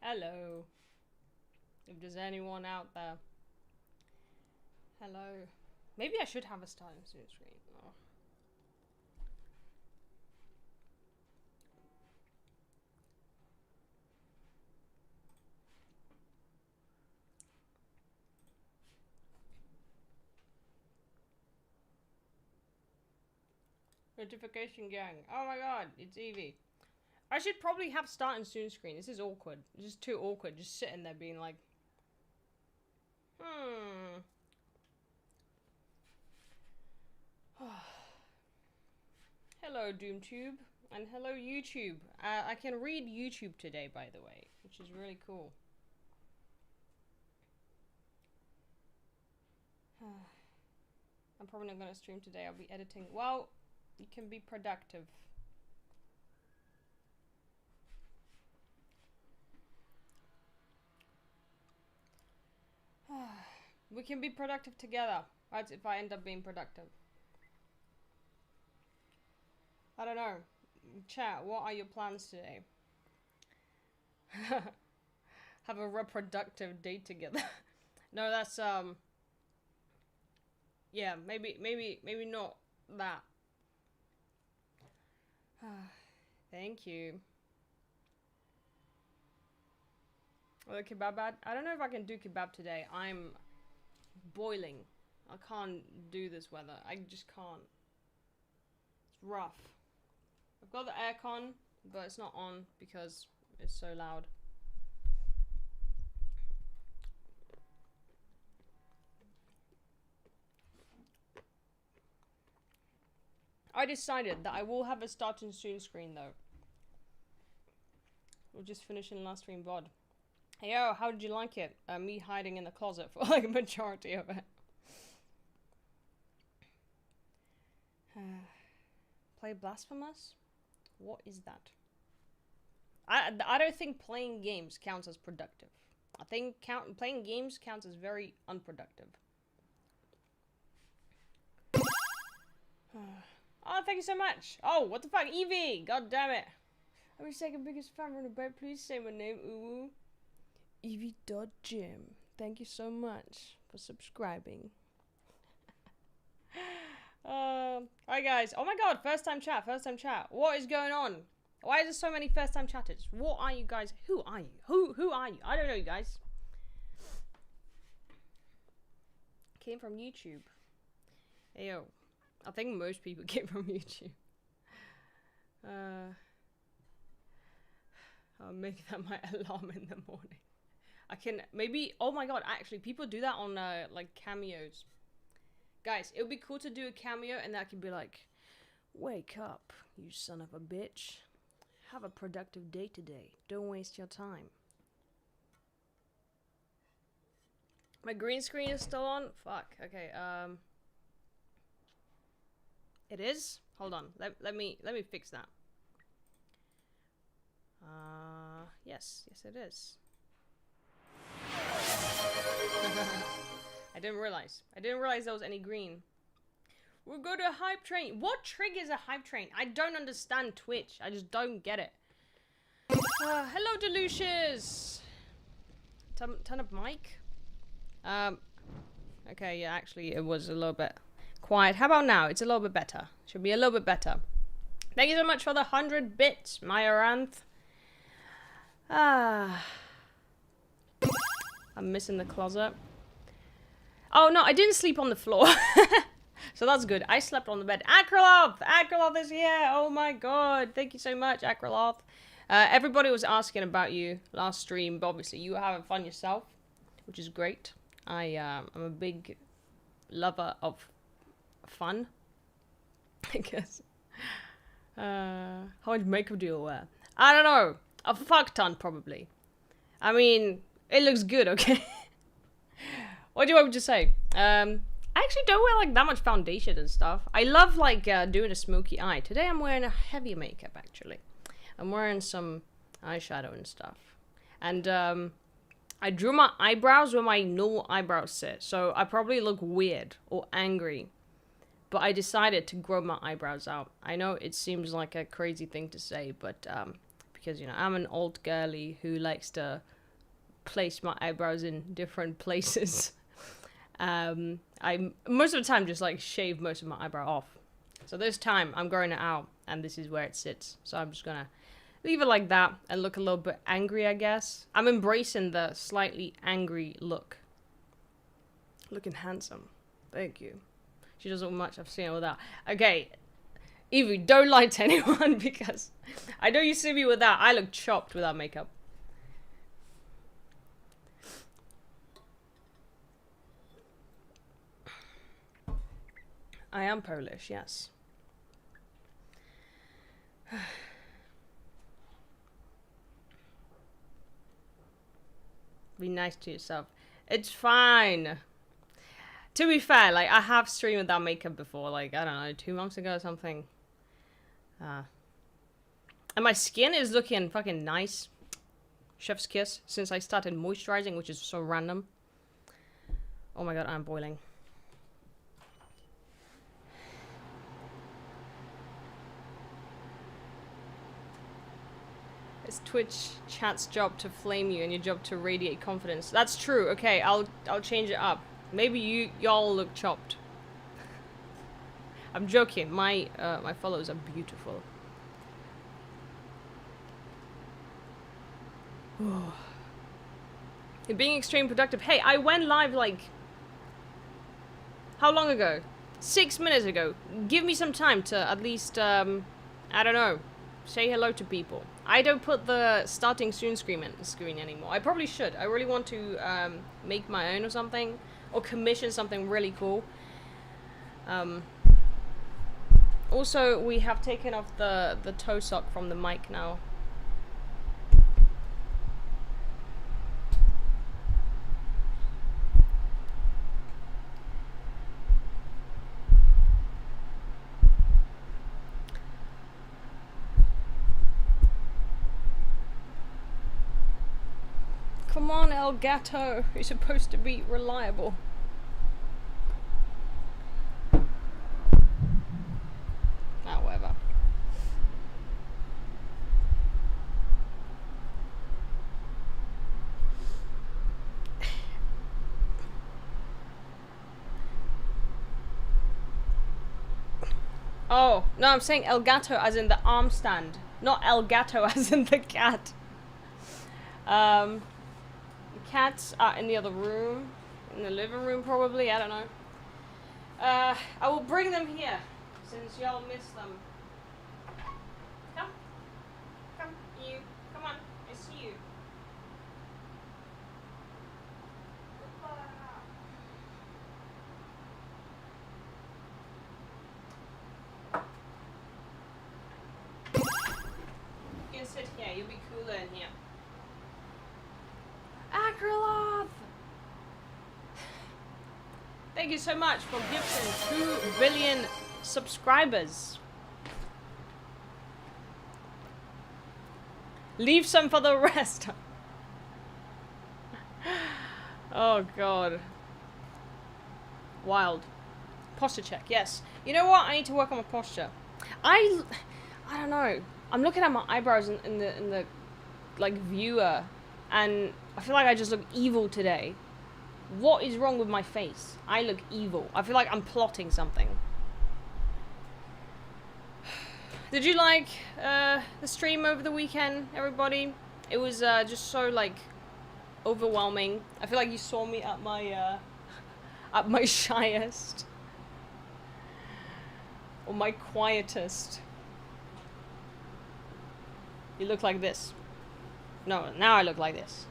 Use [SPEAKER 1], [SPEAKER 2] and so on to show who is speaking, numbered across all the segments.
[SPEAKER 1] Hello. If there's anyone out there. Hello. Maybe I should have a starting soon screen. Oh. Notification gang. Oh my god, it's Evie. I should probably have starting soon screen. This is awkward. This is too awkward. Just sitting there being like, Hello, DoomTube. And hello, YouTube. I can read YouTube today, by the way, which is really cool. I'm probably not going to stream today. I'll be editing. Well, you can be productive. We can be productive together. Right? If I end up being productive. I don't know. Chat, what are your plans today? Have a reproductive date together. No, that's yeah, maybe not that. Thank you. Oh, the kebab bad? I don't know if I can do kebab today. I'm boiling. I can't do this weather. I just can't. It's rough. I've got the aircon, but it's not on because it's so loud. I decided that I will have a starting soon screen though. We're just finishing last stream VOD. Hey yo, how did you like it? Me hiding in the closet for like a majority of it. Play Blasphemous? What is that? I don't think playing games counts as productive. I think playing games counts as very unproductive. Oh, thank you so much. Oh, what the fuck? Evie! God damn it. I'm your second biggest fan from the boat. Please say my name. Ooh. Evie.Jim. Thank you so much for subscribing. Alright guys. Oh my god, first time chat. What is going on? Why is there so many first time chatters? What are you guys? Who are you? Who are you? I don't know you guys. Came from YouTube. Hey yo. I think most people came from YouTube. I'll make that my alarm in the morning. I can maybe, oh my god, actually people do that on like cameos. Guys, it would be cool to do a cameo and that could be like, wake up, you son of a bitch. Have a productive day today. Don't waste your time. My green screen is still on? Fuck, okay, it is? Hold on, let me fix that. Yes it is. I didn't realize there was any green. We'll go to a hype train. What triggers a hype train? I don't understand Twitch. I just don't get it. Hello, Delucius. Turn up mic. Okay, yeah, actually, it was a little bit quiet. How about now? It's a little bit better. Should be a little bit better. Thank you so much for the 100 bits, Myaranth. I'm missing the closet. Oh no, I didn't sleep on the floor. So that's good. I slept on the bed. Akraloth! Akraloth is here! Oh my god. Thank you so much, Akraloth. Everybody was asking about you last stream, but obviously you were having fun yourself, which is great. I'm a big lover of fun, I guess. How much makeup do you wear? I don't know. A fuck ton, probably. I mean, it looks good, okay? What do you want me to say? I actually don't wear like that much foundation and stuff. I love like doing a smoky eye. Today I'm wearing a heavy makeup actually. I'm wearing some eyeshadow and stuff. And I drew my eyebrows where my normal eyebrows sit. So I probably look weird or angry. But I decided to grow my eyebrows out. I know it seems like a crazy thing to say, but because, you know, I'm an old girly who likes to place my eyebrows in different places. I most of the time just like shave most of my eyebrow off. So this time I'm growing it out, and this is where it sits. So I'm just gonna leave it like that and look a little bit angry, I guess. I'm embracing the slightly angry look. Looking handsome. Thank you. She doesn't look much. I've seen her without. Okay, Evie, don't lie to anyone because I know you see me without. I look chopped without makeup. I am Polish, yes. Be nice to yourself. It's fine. To be fair, like, I have streamed without makeup before, like, I don't know, 2 months ago or something. And my skin is looking fucking nice. Chef's kiss, since I started moisturizing, which is so random. Oh my god, I'm boiling. It's Twitch chat's job to flame you and your job to radiate confidence. That's true. Okay, I'll change it up. Maybe y'all look chopped. I'm joking. My my followers are beautiful. You're being extremely productive. Hey, I went live like how long ago? 6 minutes ago. Give me some time to at least I don't know, say hello to people. I don't put the starting soon screen anymore. I probably should. I really want to make my own or something, or commission something really cool. Also, we have taken off the toe sock from the mic now. Come on, Elgato. You're supposed to be reliable. Ah, whatever. Oh, no, I'm saying Elgato as in the arm stand. Not Elgato as in the cat. Cats are in the other room, in the living room probably, I don't know. I will bring them here, since y'all miss them. Come. Come, you. Come on, I see you. You can sit here, you'll be cooler in here. Akraloth! Thank you so much for gifting 2 billion subscribers. Leave some for the rest. Oh god. Wild. Posture check, yes. You know what? I need to work on my posture. I don't know. I'm looking at my eyebrows in the like viewer, and I feel like I just look evil today. What is wrong with my face? I look evil. I feel like I'm plotting something. Did you like the stream over the weekend, everybody? It was just so like overwhelming. I feel like you saw me at my shyest. Or my quietest. You look like this. No, now I look like this.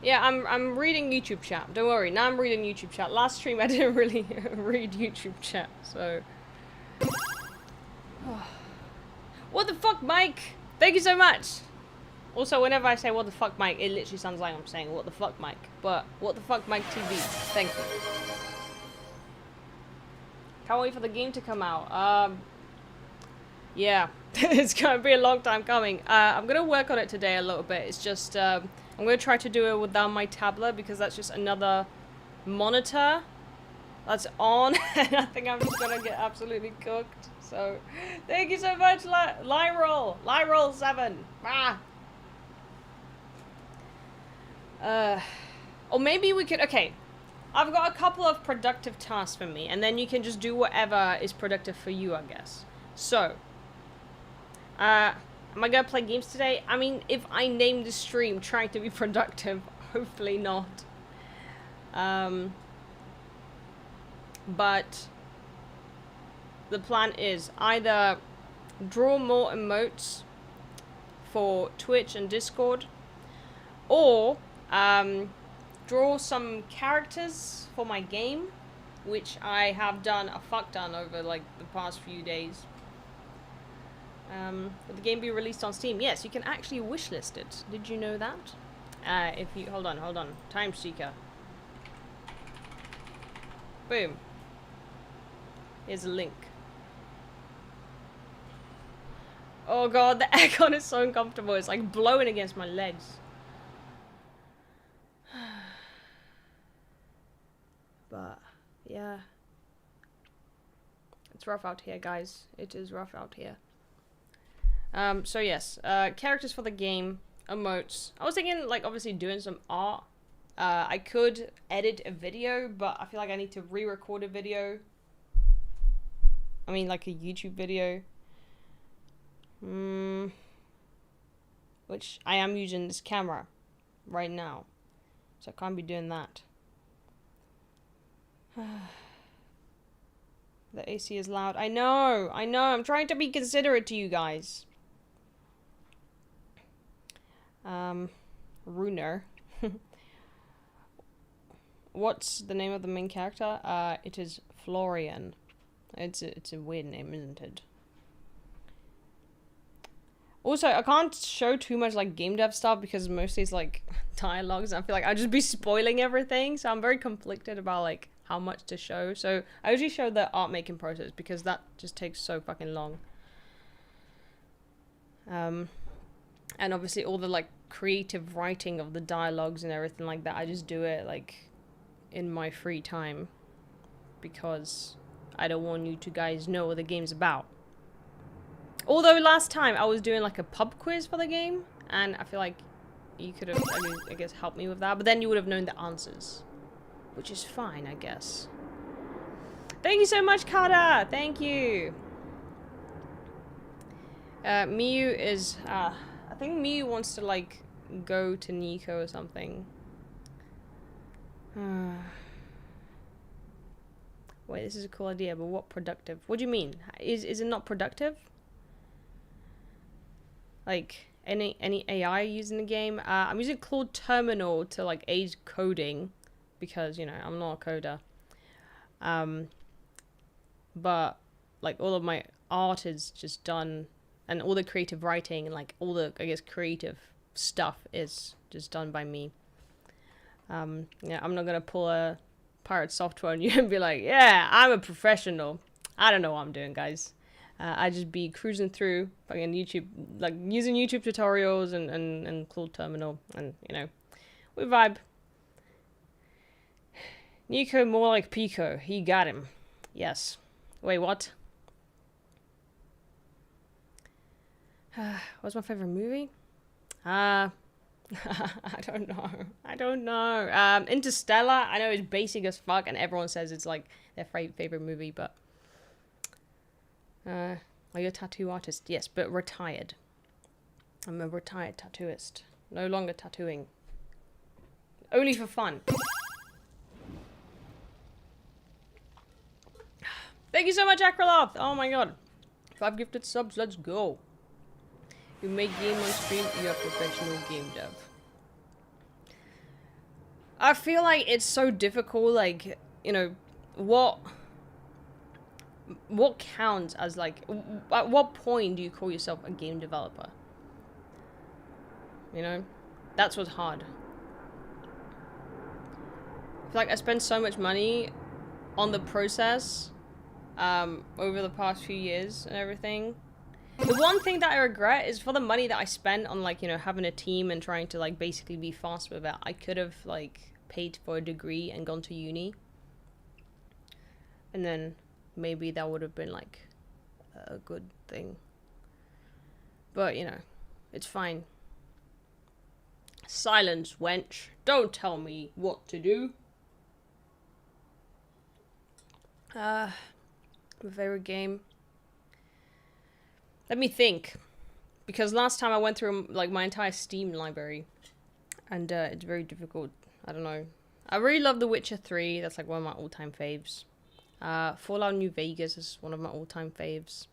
[SPEAKER 1] Yeah, I'm reading YouTube chat. Don't worry, now I'm reading YouTube chat. Last stream I didn't really read YouTube chat, so... What the fuck, Mike? Thank you so much! Also, whenever I say what the fuck, Mike, it literally sounds like I'm saying what the fuck, Mike. But, what the fuck, Mike TV. Thank you. Can't wait for the game to come out. Yeah, it's gonna be a long time coming. I'm gonna work on it today a little bit. It's just, I'm gonna try to do it without my tablet because that's just another monitor that's on. And I think I'm just gonna get absolutely cooked. So, thank you so much, Lyroll 7. Ah. Or maybe we could, okay. I've got a couple of productive tasks for me, and then you can just do whatever is productive for you, I guess. So, am I gonna play games today? I mean, if I name the stream trying to be productive, hopefully not. But the plan is either draw more emotes for Twitch and Discord, or draw some characters for my game, which I have done a fuck ton over like the past few days. Will the game be released on Steam? Yes, you can actually wishlist it. Did you know that? If you hold on, Time Seeker. Boom. Here's a link. Oh god, the aircon is so uncomfortable. It's like blowing against my legs. But, yeah. It's rough out here, guys. It is rough out here. So yes, characters for the game, emotes. I was thinking, like, obviously doing some art. I could edit a video, but I feel like I need to re-record a video. I mean, like a YouTube video. Which I am using this camera right now. So I can't be doing that. The AC is loud. I know. I'm trying to be considerate to you guys. Runer. What's the name of the main character? It is Florian. It's a weird name, isn't it? Also, I can't show too much like game dev stuff because mostly it's like dialogues. I feel like I'd just be spoiling everything, so I'm very conflicted about like how much to show. So I usually show the art making process because that just takes so fucking long. And obviously all the like creative writing of the dialogues and everything like that, I just do it like in my free time because I don't want you to guys know what the game's about. Although last time I was doing like a pub quiz for the game, and I feel like you could have, I guess, helped me with that, but then you would have known the answers, which is fine, I guess. Thank you so much, Kata! Thank you! Miyu is, I think Miyu wants to, like, go to Nico or something. Wait, this is a cool idea, but what productive? What do you mean? Is it not productive? Like, any AI using the game? I'm using Claude Terminal to, like, aid coding, because, you know, I'm not a coder. But, like, all of my art is just done, and all the creative writing and, like, all the, I guess, creative stuff is just done by me. Yeah, I'm not gonna pull a pirate software on you and be like, yeah, I'm a professional. I don't know what I'm doing, guys. I just be cruising through fucking YouTube, like using YouTube tutorials and Claude Terminal, and you know, we vibe. Nico more like Pico. He got him. Yes. Wait, what? What's my favorite movie? I don't know. Interstellar. I know it's basic as fuck, and everyone says it's like their favorite movie, but. Are you a tattoo artist? Yes, but retired. I'm a retired tattooist. No longer tattooing. Only for fun. Thank you so much, Akraloth! Oh my god. 5 gifted subs, let's go. You make game on stream, you're a professional game dev. I feel like it's so difficult, like, you know, what counts as, like, at what point do you call yourself a game developer? You know? That's what's hard. I feel like I spent so much money on the process over the past few years and everything. The one thing that I regret is for the money that I spent on, like, you know, having a team and trying to, like, basically be fast with it, I could have, like, paid for a degree and gone to uni. And then maybe that would have been like a good thing. But, you know, it's fine. Silence, wench. Don't tell me what to do. My favorite game. Let me think. Because last time I went through like my entire Steam library. And it's very difficult. I don't know. I really love The Witcher 3. That's like one of my all-time faves. Fallout New Vegas is one of my all-time faves.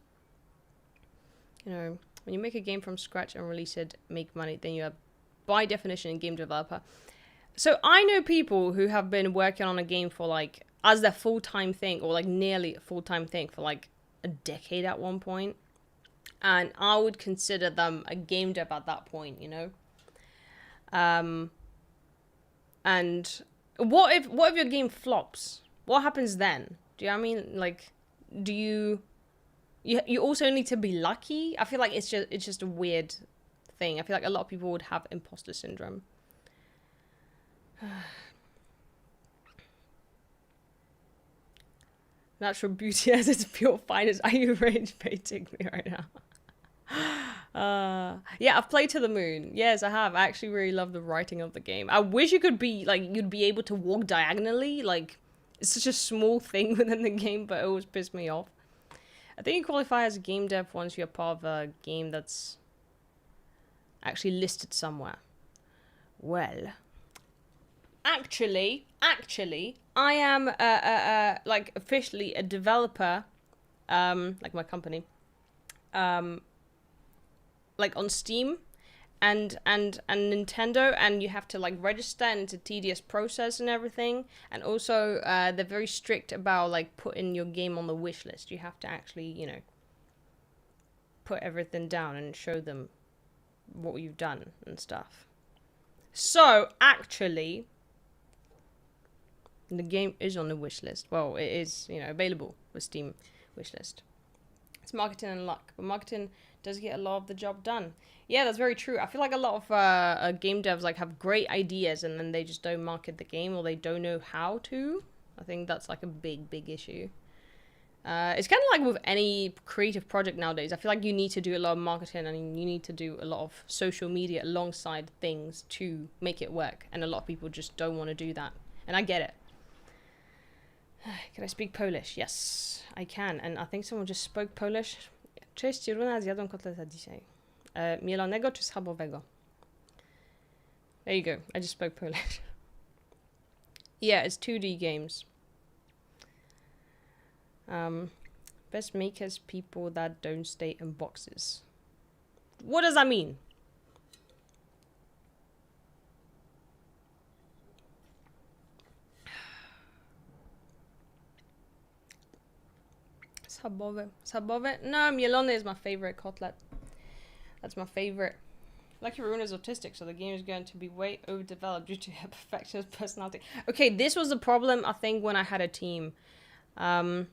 [SPEAKER 1] You know, when you make a game from scratch and release it, make money, then you are, by definition, a game developer. So I know people who have been working on a game for like, as their full-time thing, or like nearly a full-time thing for like a decade at one point. And I would consider them a game dev at that point, you know? And what if your game flops? What happens then? Do you know what I mean? Like, do you also need to be lucky? I feel like it's just a weird thing. I feel like a lot of people would have imposter syndrome. Natural beauty as its pure finest. Are you rage baiting me right now? Yeah, I've played To the Moon. Yes, I have. I actually really love the writing of the game. I wish you could be like, you'd be able to walk diagonally. Like, it's such a small thing within the game, but it always pissed me off. I think you qualify as a game dev once you're part of a game that's actually listed somewhere. Well, actually, I am like officially a developer, like my company, like on Steam and Nintendo, and you have to like register, and it's a tedious process and everything. And also they're very strict about like putting your game on the wish list. You have to actually, you know, put everything down and show them what you've done and stuff. So actually the game is on the wish list. Well, it is, you know, available with Steam wish list. It's marketing and luck, but marketing does get a lot of the job done. Yeah, that's very true. I feel like a lot of game devs like have great ideas and then they just don't market the game, or they don't know how to. I think that's like a big issue. It's kind of like with any creative project nowadays. I feel like you need to do a lot of marketing and you need to do a lot of social media alongside things to make it work. And a lot of people just don't want to do that. And I get it. Can I speak Polish? Yes, I can. And I think someone just spoke Polish. Cześć, Runa, zjadłem kotleta dzisiaj. Mielonego czy schabowego? There you go. I just spoke Polish. Yeah, it's 2D games. Best makers, people that don't stay in boxes. What does that mean? Schabowe? No, mielone is my favorite kotlet. That's my favorite. Lucky Rune is autistic, so the game is going to be way overdeveloped due to her perfectionist personality. Okay, this was the problem, I think, when I had a team. There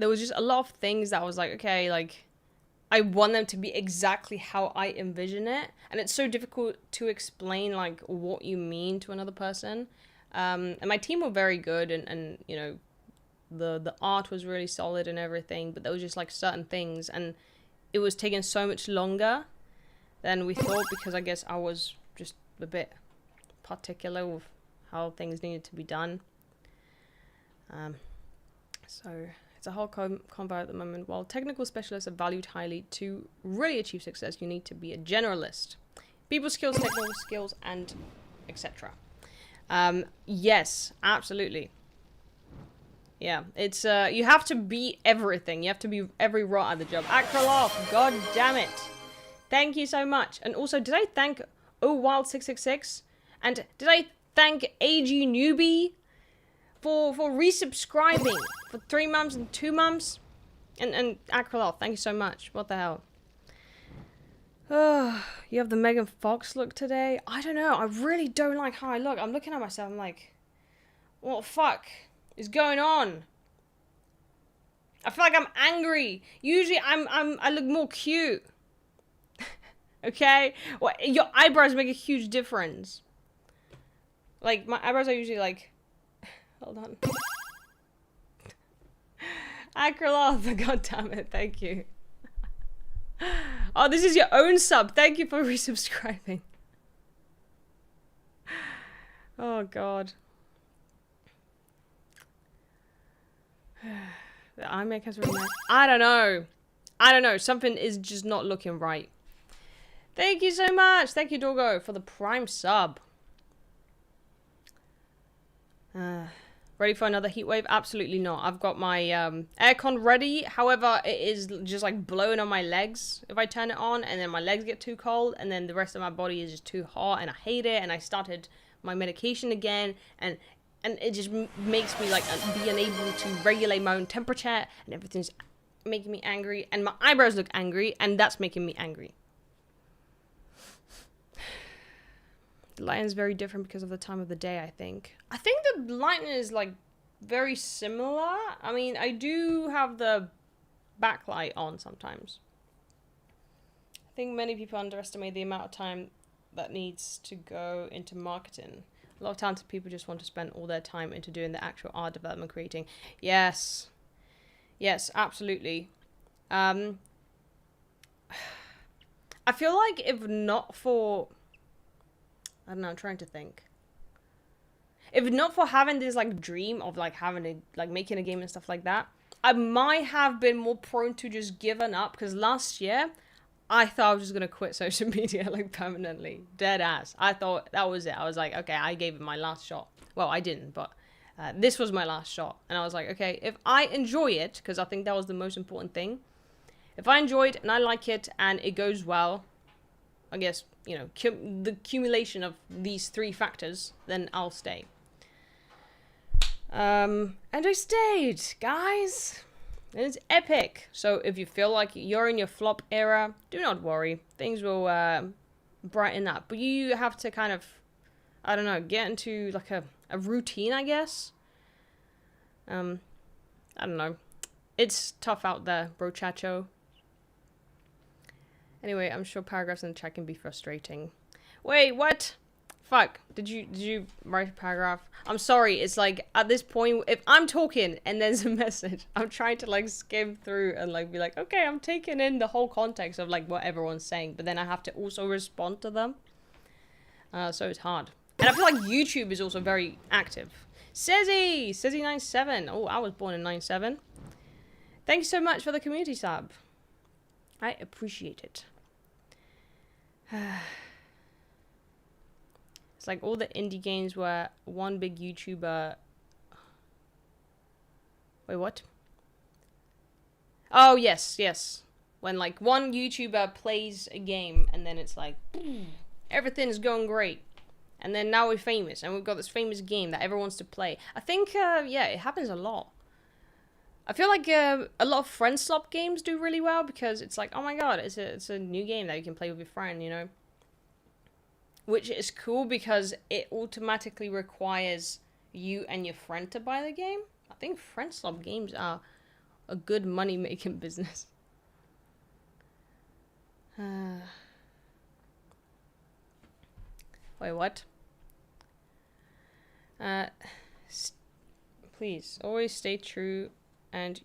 [SPEAKER 1] was just a lot of things that I was like, okay, like, I want them to be exactly how I envision it. And it's so difficult to explain, like, what you mean to another person. And my team were very good, and you know, the art was really solid and everything, but there was just, like, certain things, and it was taking so much longer than we thought, because I guess I was just a bit particular with how things needed to be done. So it's a whole combo at the moment. While technical specialists are valued highly, to really achieve success, you need to be a generalist. People skills, technical skills, and etc. Yes, absolutely. Yeah, it's you have to be everything. You have to be every rot at the job. Akraloff, god damn it. Thank you so much. And also, did I thank OWild666? And did I thank AG Newbie for resubscribing for 3 months and 2 months? And Akraloff, thank you so much. What the hell? Oh, you have the Megan Fox look today? I don't know. I really don't like how I look. I'm looking at myself. I'm like, what the fuck is going on? I feel like I'm angry. Usually I look more cute. Okay? Well, your eyebrows make a huge difference. Like, my eyebrows are usually like, hold on. Acroloth, god damn it, thank you. Oh, this is your own sub. Thank you for resubscribing. Oh god. The iMac has really nice. I don't know. Something is just not looking right. Thank you so much. Thank you, Dorgo, for the Prime sub. Ready for another heat wave? Absolutely not. I've got my aircon ready. However, it is just like blowing on my legs if I turn it on, and then my legs get too cold, and then the rest of my body is just too hot, and I hate it. And I started my medication again, and it just makes me like be unable to regulate my own temperature, and everything's making me angry, and my eyebrows look angry, and that's making me angry. The lighting is very different because of the time of the day, I think. I think the lighting is, like, very similar. I mean, I do have the backlight on sometimes. I think many people underestimate the amount of time that needs to go into marketing. A lot of talented people just want to spend all their time into doing the actual art development, creating. Yes. Yes, absolutely. I feel like if not for... I don't know, I'm trying to think. If not for having this, like, dream of, like, having a, like, making a game and stuff like that, I might have been more prone to just giving up, because last year, I thought I was just going to quit social media, like, permanently. Dead ass. I thought that was it. I was like, okay, I gave it my last shot. Well, I didn't, but this was my last shot. And I was like, okay, if I enjoy it, because I think that was the most important thing, if I enjoy it and I like it and it goes well, I guess, you know, the accumulation of these three factors, then I'll stay. And I stayed, guys. And it's epic. So if you feel like you're in your flop era, do not worry. Things will brighten up. But you have to kind of, I don't know, get into like a routine, I guess. I don't know. It's tough out there, brochacho. Anyway, I'm sure paragraphs in the chat can be frustrating. Wait, what? Fuck. Did you write a paragraph? I'm sorry. It's like, at this point, if I'm talking and there's a message, I'm trying to, like, skim through and, like, be like, okay, I'm taking in the whole context of, like, what everyone's saying. But then I have to also respond to them. So it's hard. And I feel like YouTube is also very active. Sezzy97. Oh, I was born in 97. Thank you so much for the community sub. I appreciate it. It's like all the indie games where one big YouTuber... Wait, what? Oh, yes, yes. When, like, one YouTuber plays a game and then it's like, everything is going great. And then now we're famous and we've got this famous game that everyone wants to play. I think, yeah, it happens a lot. I feel like a lot of friend swap games do really well because it's like, oh my god, it's a new game that you can play with your friend, you know? Which is cool because it automatically requires you and your friend to buy the game. I think friend swap games are a good money-making business. Wait, what? Please, always stay true and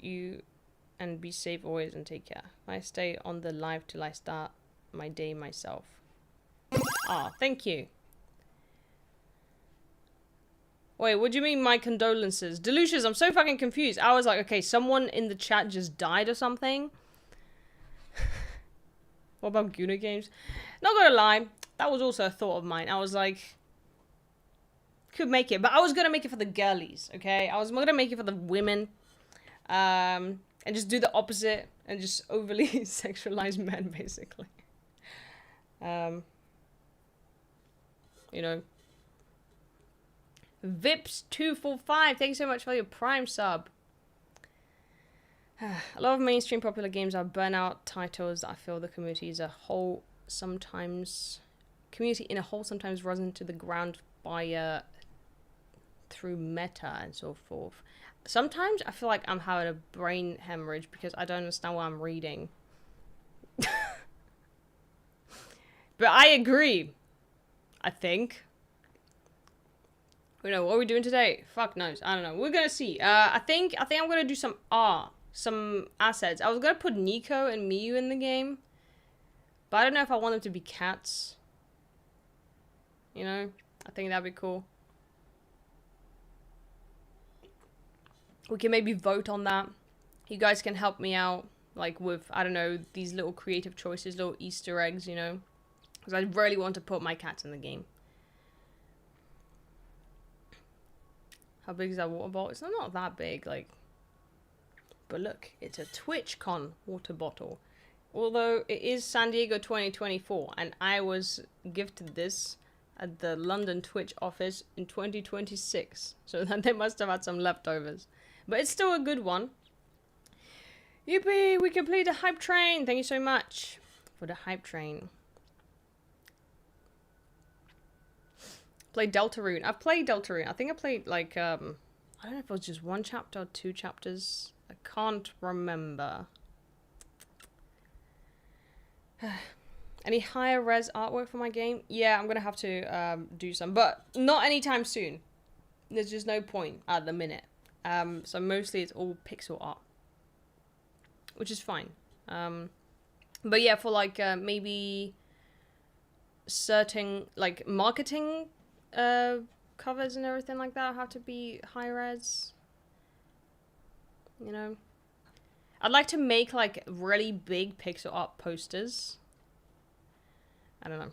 [SPEAKER 1] be safe always and take care. I stay on the live till I start my day myself. Ah, thank you. Wait, what do you mean my condolences? Delusions, I'm so fucking confused. I was like, okay, someone in the chat just died or something. What about Guna games? Not gonna lie, that was also a thought of mine. I was like, could make it, but I was gonna make it for the girlies, okay? I was gonna make it for the women. And just do the opposite and just overly sexualize men, basically. You know. Vips245, thank you so much for your Prime sub. A lot of mainstream popular games are burnout titles that I feel the community in a whole sometimes runs into the ground by through meta and so forth. Sometimes I feel like I'm having a brain hemorrhage because I don't understand what I'm reading. But I agree. I think. You know, what are we doing today? Fuck knows. I don't know. We're gonna see. I think I'm gonna do some art some assets. I was gonna put Nico and Miyu in the game, but I don't know if I want them to be cats. You know, I think that'd be cool. We can maybe vote on that. You guys can help me out, like with, I don't know, these little creative choices, little Easter eggs, you know, because I really want to put my cats in the game. How big is that water bottle? It's not that big, like. But look, it's a TwitchCon water bottle. Although it is San Diego 2024, and I was gifted this at the London Twitch office in 2026. So then they must have had some leftovers. But it's still a good one. Yippee! We completed a hype train! Thank you so much for the hype train. Played Deltarune. I've played Deltarune. I think I played like, I don't know if it was just 1 chapter or 2 chapters. I can't remember. Any higher res artwork for my game? Yeah, I'm gonna have to do some, but not anytime soon. There's just no point at the minute. So mostly it's all pixel art, which is fine. But yeah, for like maybe certain like marketing covers and everything like that have to be high res. You know, I'd like to make like really big pixel art posters. I don't know.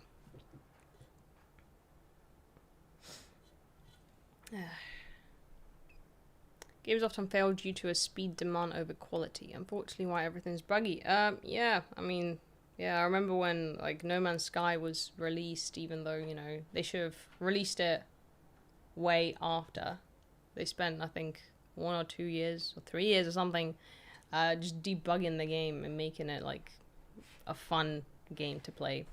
[SPEAKER 1] Games often fail due to a speed demand over quality. Unfortunately, why everything's buggy. Yeah, I mean, yeah, I remember when like No Man's Sky was released, even though, you know, they should have released it way after. They spent, I think, 1 or 2 years or 3 years or something, just debugging the game and making it like a fun game to play.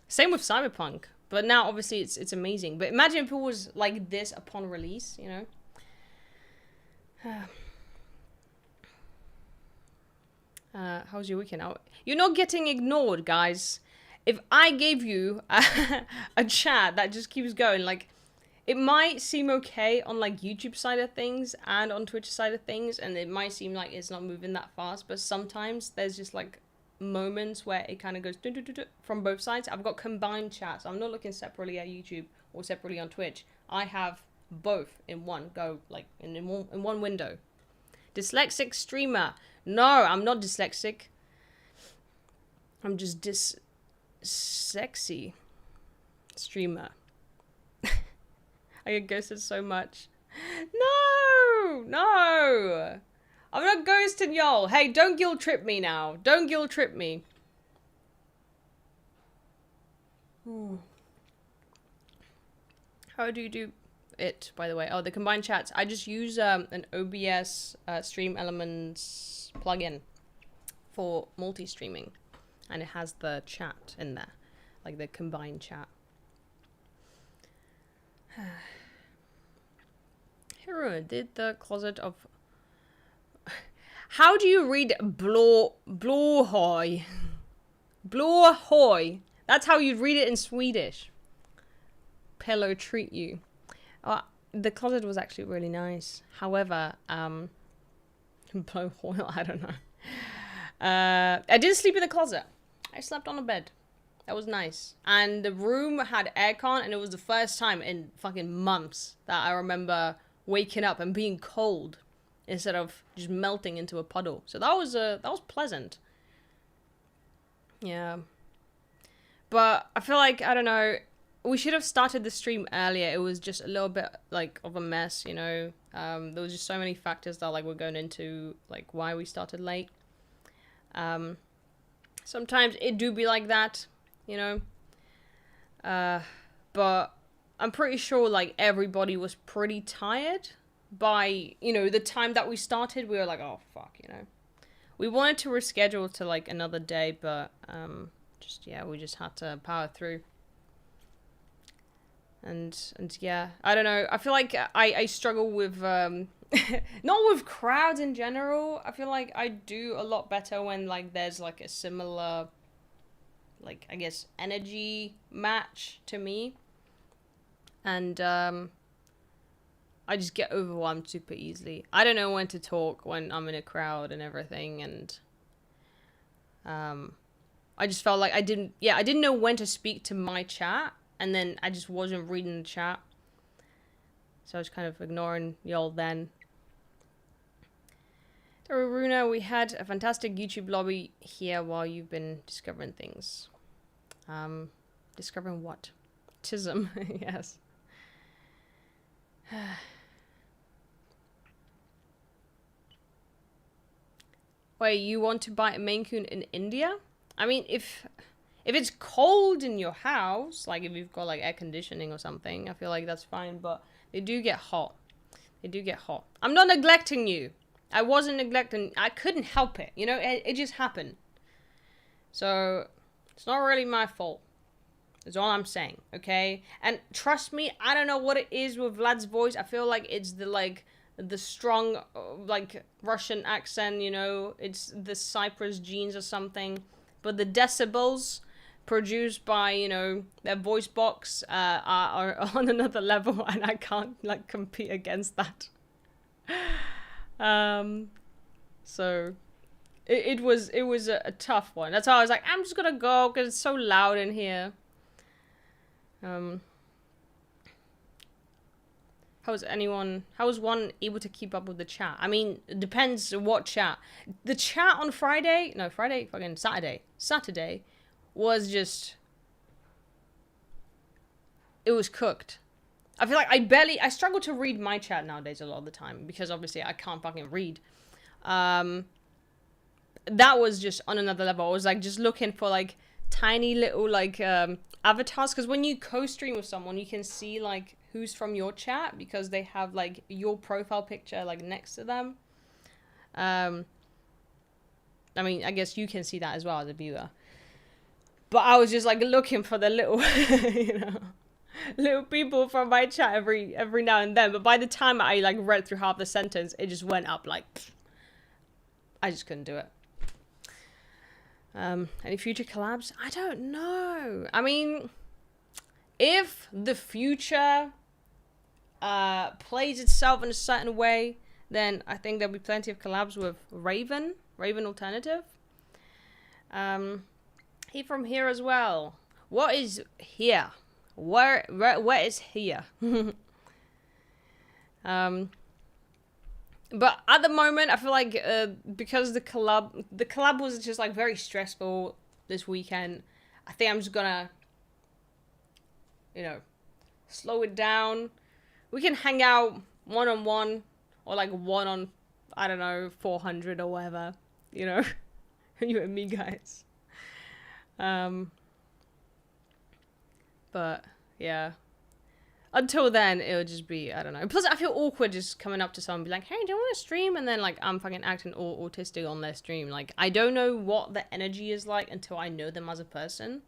[SPEAKER 1] Same with Cyberpunk, but now obviously it's amazing. But imagine if it was like this upon release, you know. How's your weekend? You're not getting ignored, guys. If I gave you a chat that just keeps going, like, it might seem okay on like YouTube side of things and on Twitch side of things, and it might seem like it's not moving that fast, but sometimes there's just like moments where it kind of goes from both sides. I've got combined chats. I'm not looking separately at YouTube or separately on Twitch. I have both in one go, like in one window. Dyslexic streamer. No, I'm not dyslexic. I'm just sexy streamer. I get ghosted so much. No. I'm not ghosting y'all. Hey, don't guilt trip me now. Don't guilt trip me. How do you do it, by the way? Oh, the combined chats. I just use an OBS Stream Elements plugin for multi-streaming. And it has the chat in there. Like the combined chat. Hero did the closet of... How do you read blåhoj? Blåhoj. That's how you'd read it in Swedish. Pillow treat you. The closet was actually really nice. However, blowhole, I don't know. I didn't sleep in the closet. I slept on a bed. That was nice. And the room had aircon, and it was the first time in fucking months that I remember waking up and being cold instead of just melting into a puddle. So that was pleasant. Yeah. But I feel like, I don't know, we should have started the stream earlier. It was just a little bit like of a mess, you know. There was just so many factors that like we're going into like why we started late. Sometimes it do be like that, you know. But I'm pretty sure like everybody was pretty tired by, you know, the time that we started. We were like, oh fuck, you know. We wanted to reschedule to like another day, but just yeah, we just had to power through. And yeah, I don't know. I feel like I struggle with not with crowds in general. I feel like I do a lot better when like there's like a similar, like, I guess, energy match to me. And I I just get overwhelmed super easily. I don't know when to talk when I'm in a crowd and everything, and I just felt like I didn't know when to speak to my chat, and then I just wasn't reading the chat. So I was kind of ignoring y'all then. So Runa, we had a fantastic YouTube lobby here while you've been discovering things. Discovering what? Tism, yes. Wait, you want to buy a Maine Coon in India? I mean, if it's cold in your house, like if you've got like air conditioning or something, I feel like that's fine, but they do get hot. They do get hot. I'm not neglecting you. I wasn't neglecting. I couldn't help it. You know, it just happened. So, it's not really my fault. That's all I'm saying, okay? And trust me, I don't know what it is with Vlad's voice. I feel like it's the strong, like, Russian accent, you know? It's the Cyprus genes or something. But the decibels produced by, you know, their voice box are on another level, and I can't, like, compete against that. So it was a tough one. That's why I was like, I'm just gonna go because it's so loud in here. How was one able to keep up with the chat? I mean, it depends what chat. The chat on Saturday was just, it was cooked. I feel like I struggle to read my chat nowadays a lot of the time because obviously I can't fucking read. That was just on another level. I was like just looking for like tiny little like avatars, because when you co-stream with someone you can see like who's from your chat because they have like your profile picture like next to them. I mean, I guess you can see that as well as a viewer. But I was just like looking for the little, you know, little people from my chat every now and then. But by the time I like read through half the sentence, it just went up like, I just couldn't do it. Any future collabs? I don't know. I mean, if the future plays itself in a certain way, then I think there'll be plenty of collabs with Raven Alternative. He from here as well. What is here? Where is here? But at the moment, I feel like because the collab was just like very stressful this weekend, I think I'm just gonna, you know, slow it down. We can hang out one-on-one or like one on, I don't know, 400 or whatever, you know, you and me guys. But yeah. Until then, it'll just be, I don't know. Plus, I feel awkward just coming up to someone and be like, hey, do you want to stream? And then, like, I'm fucking acting all autistic on their stream. Like, I don't know what the energy is like until I know them as a person.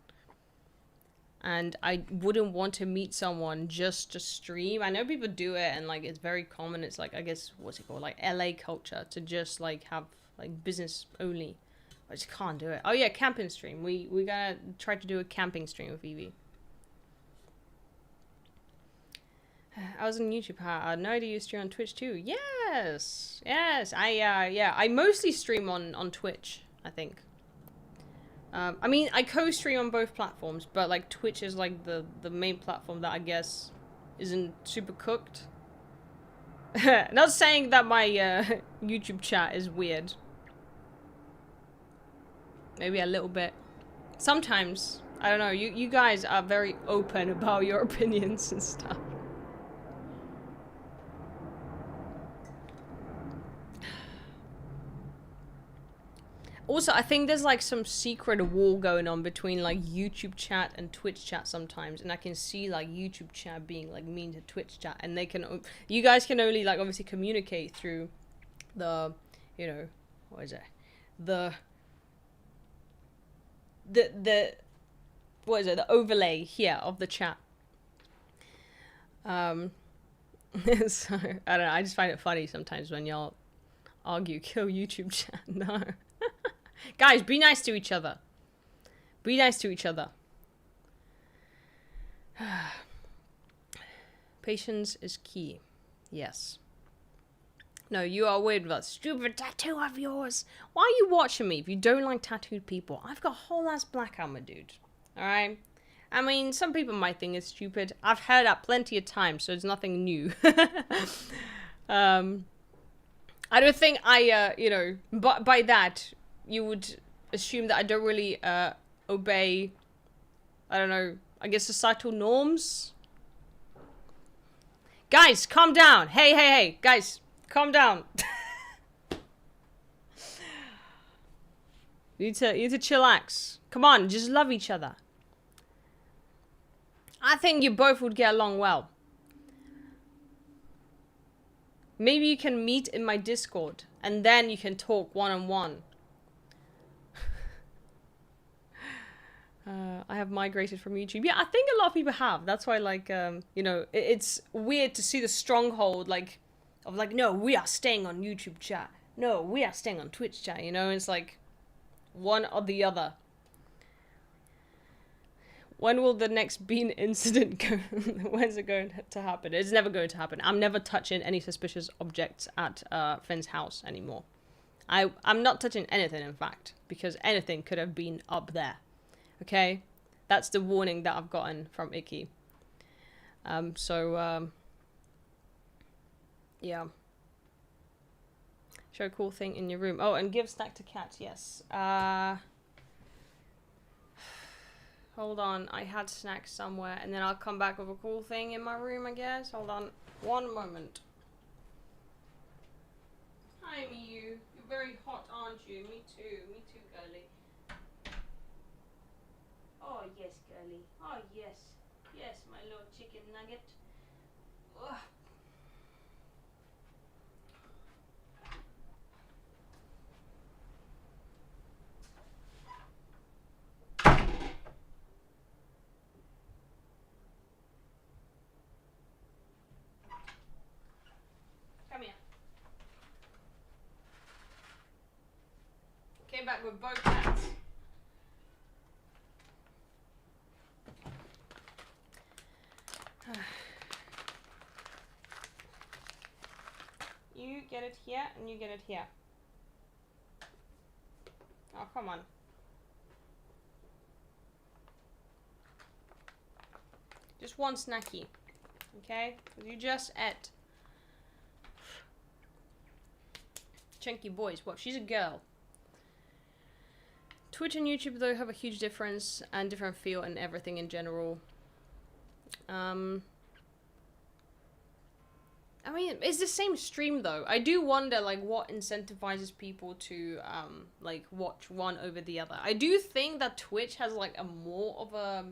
[SPEAKER 1] And I wouldn't want to meet someone just to stream. I know people do it, and, like, it's very common. It's, like, I guess, what's it called? Like, LA culture to just, like, have, like, business only. I just can't do it. Oh, yeah, camping stream. We gotta try to do a camping stream with Evie. I was on YouTube. I had no idea you stream on Twitch too. Yes. I mostly stream on Twitch, I think. I mean, I co-stream on both platforms, but like Twitch is like the main platform that I guess isn't super cooked. Not saying that my YouTube chat is weird. Maybe a little bit. Sometimes. I don't know. You guys are very open about your opinions and stuff. Also, I think there's like some secret war going on between like YouTube chat and Twitch chat sometimes, and I can see like YouTube chat being like mean to Twitch chat, and they can, you guys can only like obviously communicate through the, you know, what is it, the what is it, the overlay here of the chat. So I don't know, I just find it funny sometimes when y'all argue, kill YouTube chat. No. Guys, be nice to each other. Be nice to each other. Patience is key. Yes. No, you are weird with that stupid tattoo of yours. Why are you watching me if you don't like tattooed people? I've got whole ass black armor, dude. Alright? I mean, some people might think it's stupid. I've heard that plenty of times, so it's nothing new. I don't think but by that, you would assume that I don't really obey, I don't know, I guess societal norms? Guys, calm down. Hey, guys, calm down. you need to chillax. Come on, just love each other. I think you both would get along well. Maybe you can meet in my Discord, and then you can talk one-on-one. I have migrated from YouTube. Yeah, I think a lot of people have. That's why, like, it's weird to see the stronghold, no, we are staying on YouTube chat. No, we are staying on Twitch chat, It's like one or the other. When will the next bean incident go? When's it going to happen? It's never going to happen. I'm never touching any suspicious objects at Finn's house anymore. I'm not touching anything, in fact, because anything could have been up there. Okay? That's the warning that I've gotten from Icky. Yeah. Show a cool thing in your room. Oh, and give snack to cat, yes. Hold on, I had snacks somewhere, and then I'll come back with a cool thing in my room, I guess. Hold on, one moment. Hi, Miyu. You're very hot, aren't you? Me too, girly. Oh, yes, girly. Oh, yes. Yes, my little chicken nugget. Ugh. Come here. Came back with both hands. You get it here, and you get it here. Oh, come on. Just one snacky. Okay? You just ate. Chunky boys. What? She's a girl. Twitch and YouTube, though, have a huge difference and different feel and everything in general. I mean, it's the same stream, though. I do wonder, like, what incentivizes people to, like, watch one over the other. I do think that Twitch has, like, a more of a,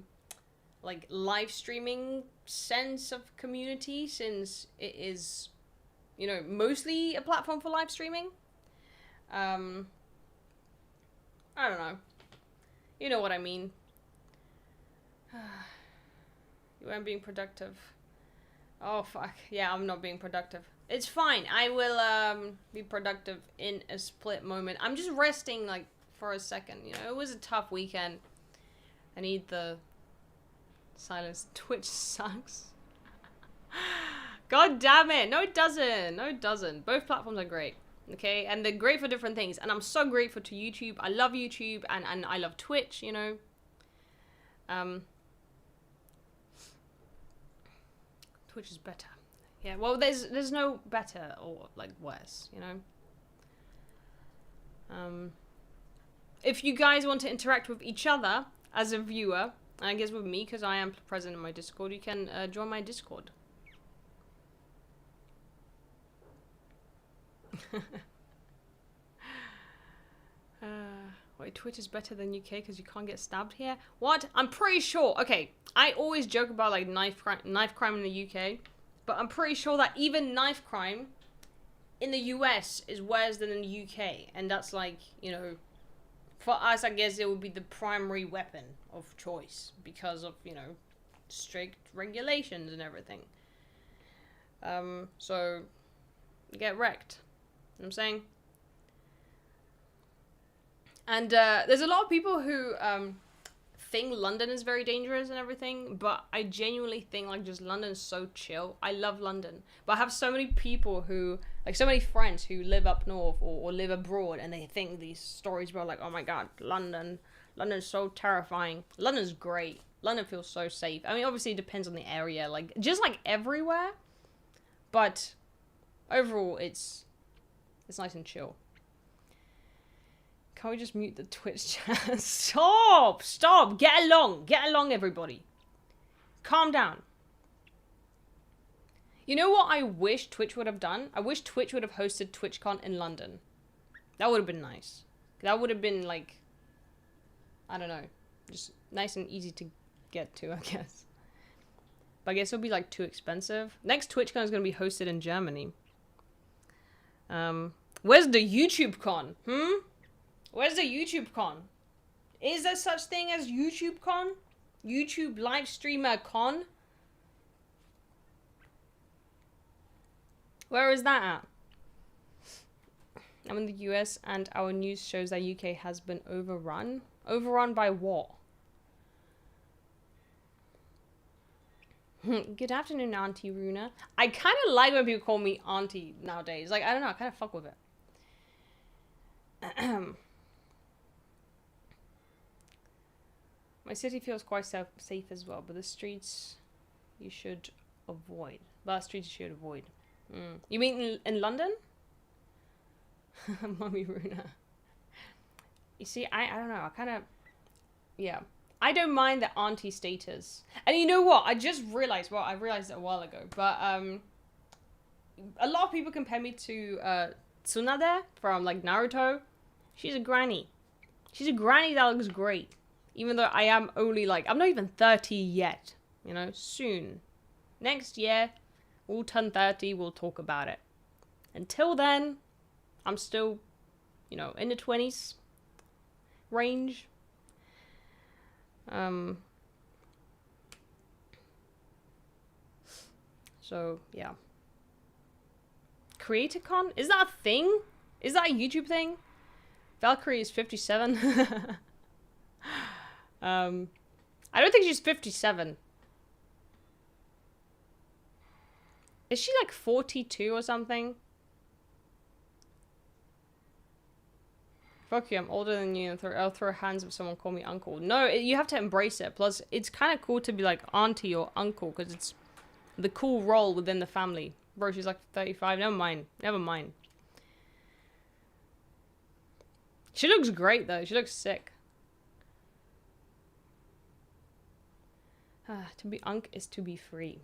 [SPEAKER 1] like, live streaming sense of community, since it is, mostly a platform for live streaming. I don't know. You know what I mean. You weren't being productive. Oh, fuck. Yeah, I'm not being productive. It's fine. I will be productive in a split moment. I'm just resting, like, for a second. It was a tough weekend. I need the silence. Twitch sucks. God damn it. No, it doesn't. No, it doesn't. Both platforms are great. Okay? And they're great for different things. And I'm so grateful to YouTube. I love YouTube. And I love Twitch, Twitch is better. Yeah, well, there's no better or, like, worse, If you guys want to interact with each other as a viewer, and I guess with me, because I am present in my Discord, you can join my Discord. Wait, Twitch is better than UK because you can't get stabbed here? What? I'm pretty sure. Okay, I always joke about, like, knife crime in the UK, but I'm pretty sure that even knife crime in the US is worse than in the UK, and that's, like, for us, I guess it would be the primary weapon of choice because of, strict regulations and everything. So get wrecked. You know what I'm saying? And there's a lot of people who think London is very dangerous and everything, but I genuinely think like just London's so chill. I love London, but I have so many people who, like so many friends who live up north or live abroad, and they think these stories about like, oh my god, London's so terrifying. London's great. London feels so safe. I mean, obviously it depends on the area, like just like everywhere, but overall it's nice and chill. Can't we just mute the Twitch chat? Stop! Stop! Get along! Get along, everybody. Calm down. You know what I wish Twitch would have done? I wish Twitch would have hosted TwitchCon in London. That would have been nice. That would have been like, I don't know, just nice and easy to get to, I guess. But I guess it'll be like too expensive. Next TwitchCon is going to be hosted in Germany. Where's the YouTube con? Where's the YouTube con? Is there such thing as YouTube con? YouTube live streamer con? Where is that at? I'm in the US and our news shows that UK has been overrun. Overrun by what? Good afternoon, Auntie Runa. I kind of like when people call me Auntie nowadays. Like, I don't know, I kind of fuck with it. My city feels quite safe as well, but the streets you should avoid. But streets you should avoid. You mean in London? Mummy Runa. You see, I don't know. I kind of... Yeah. I don't mind the auntie status. And you know what? I just realized... Well, I realized it a while ago. But a lot of people compare me to Tsunade from like Naruto. She's a granny. She's a granny that looks great. Even though I am only like... I'm not even 30 yet. You know, soon. Next year, we'll turn 30. We'll talk about it. Until then, I'm still, you know, in the 20s range. So, yeah. CreatorCon? Is that a thing? Is that a YouTube thing? Valkyrie is 57. I don't think she's 57. Is she like 42 or something? Fuck you, I'm older than you, and I'll throw hands if someone call me uncle. No, you have to embrace it. Plus, it's kind of cool to be like auntie or uncle, because it's the cool role within the family. Bro, she's like 35. Never mind. Never mind. She looks great, though. She looks sick. To be unk is to be free.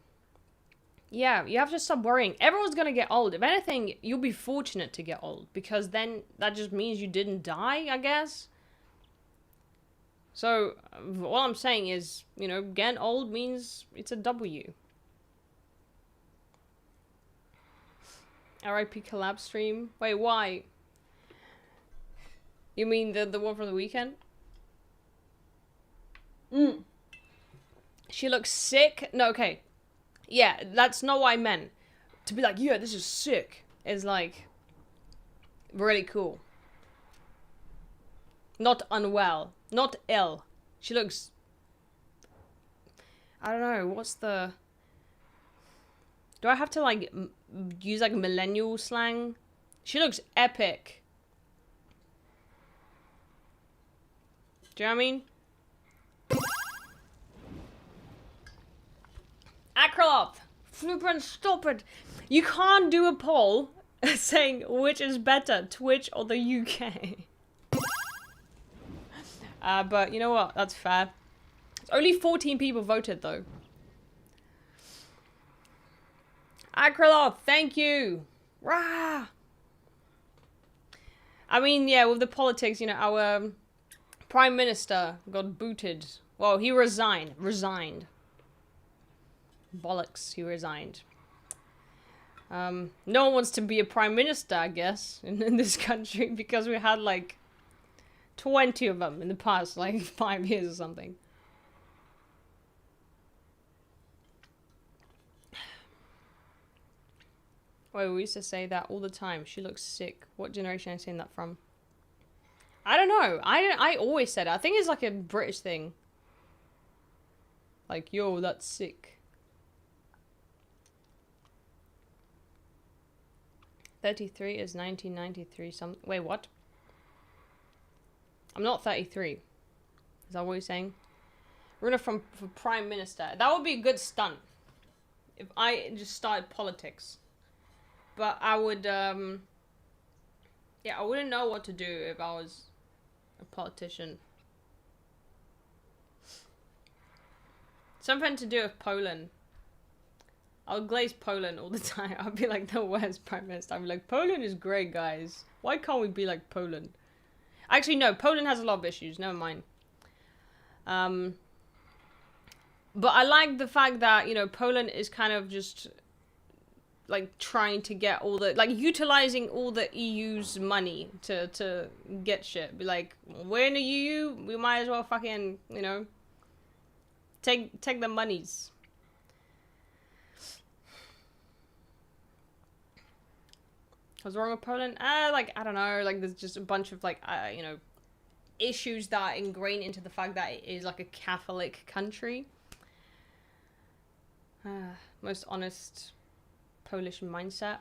[SPEAKER 1] Yeah, you have to stop worrying. Everyone's gonna get old. If anything, you'll be fortunate to get old, because then that just means you didn't die, I guess. So, all I'm saying is, you know, getting old means it's a W. RIP collab stream. Wait, why? You mean the one from the weekend? She looks sick. No, okay. Yeah, that's not what I meant. To be like, yeah, this is sick, is like really cool. Not unwell. Not ill. She looks... I don't know, what's the... Do I have to like use like millennial slang? She looks epic. Do you know what I mean? Akrolov! Flippin' stop it! You can't do a poll saying which is better, Twitch or the UK. But you know what? That's fair. Only 14 people voted though. Akrolov, thank you! Rah! I mean, yeah, with the politics, you know, our Prime Minister got booted. Well, he resigned. Bollocks, he resigned. No one wants to be a prime minister, I guess, in this country, because we had like 20 of them in the past like 5 years or something. Wait, we used to say that all the time. She looks sick. What generation are you saying that from? I don't know. I always said it. I think it's like a British thing. Like, yo, that's sick. 33 is 1993 something. Wait, what? I'm not 33. Is that what you're saying? Runner for Prime Minister. That would be a good stunt. If I just started politics. But I would, yeah, I wouldn't know what to do if I was a politician. Something to do with Poland. I would glaze Poland all the time. I'd be like the worst prime minister. I'd be like, Poland is great, guys. Why can't we be like Poland? Actually, no. Poland has a lot of issues. Never mind. But I like the fact that, you know, Poland is kind of just like trying to get all the, like, utilizing all the EU's money to get shit. Be like, we're in the EU, we might as well fucking, you know, take the monies. What's wrong with Poland? Like, I don't know, like, there's just a bunch of, like, you know, issues that are ingrained into the fact that it is, like, a Catholic country. Most honest Polish mindset.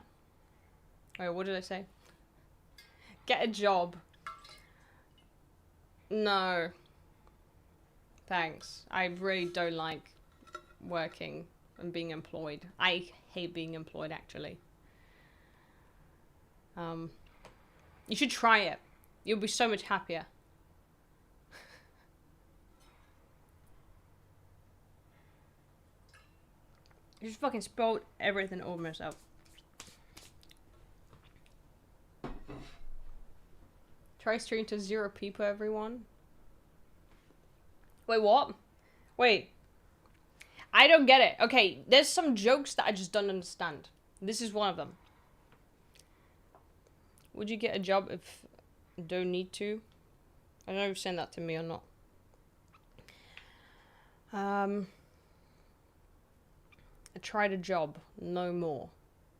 [SPEAKER 1] Wait, what did I say? Get a job. No. Thanks. I really don't like working and being employed. I hate being employed, actually. You should try it. You'll be so much happier. You just fucking spilled everything over myself. Try stream to 0 people, everyone. Wait, what? Wait. I don't get it. Okay, there's some jokes that I just don't understand. This is one of them. Would you get a job if you don't need to? I don't know if you're saying that to me or not. I tried a job. No more.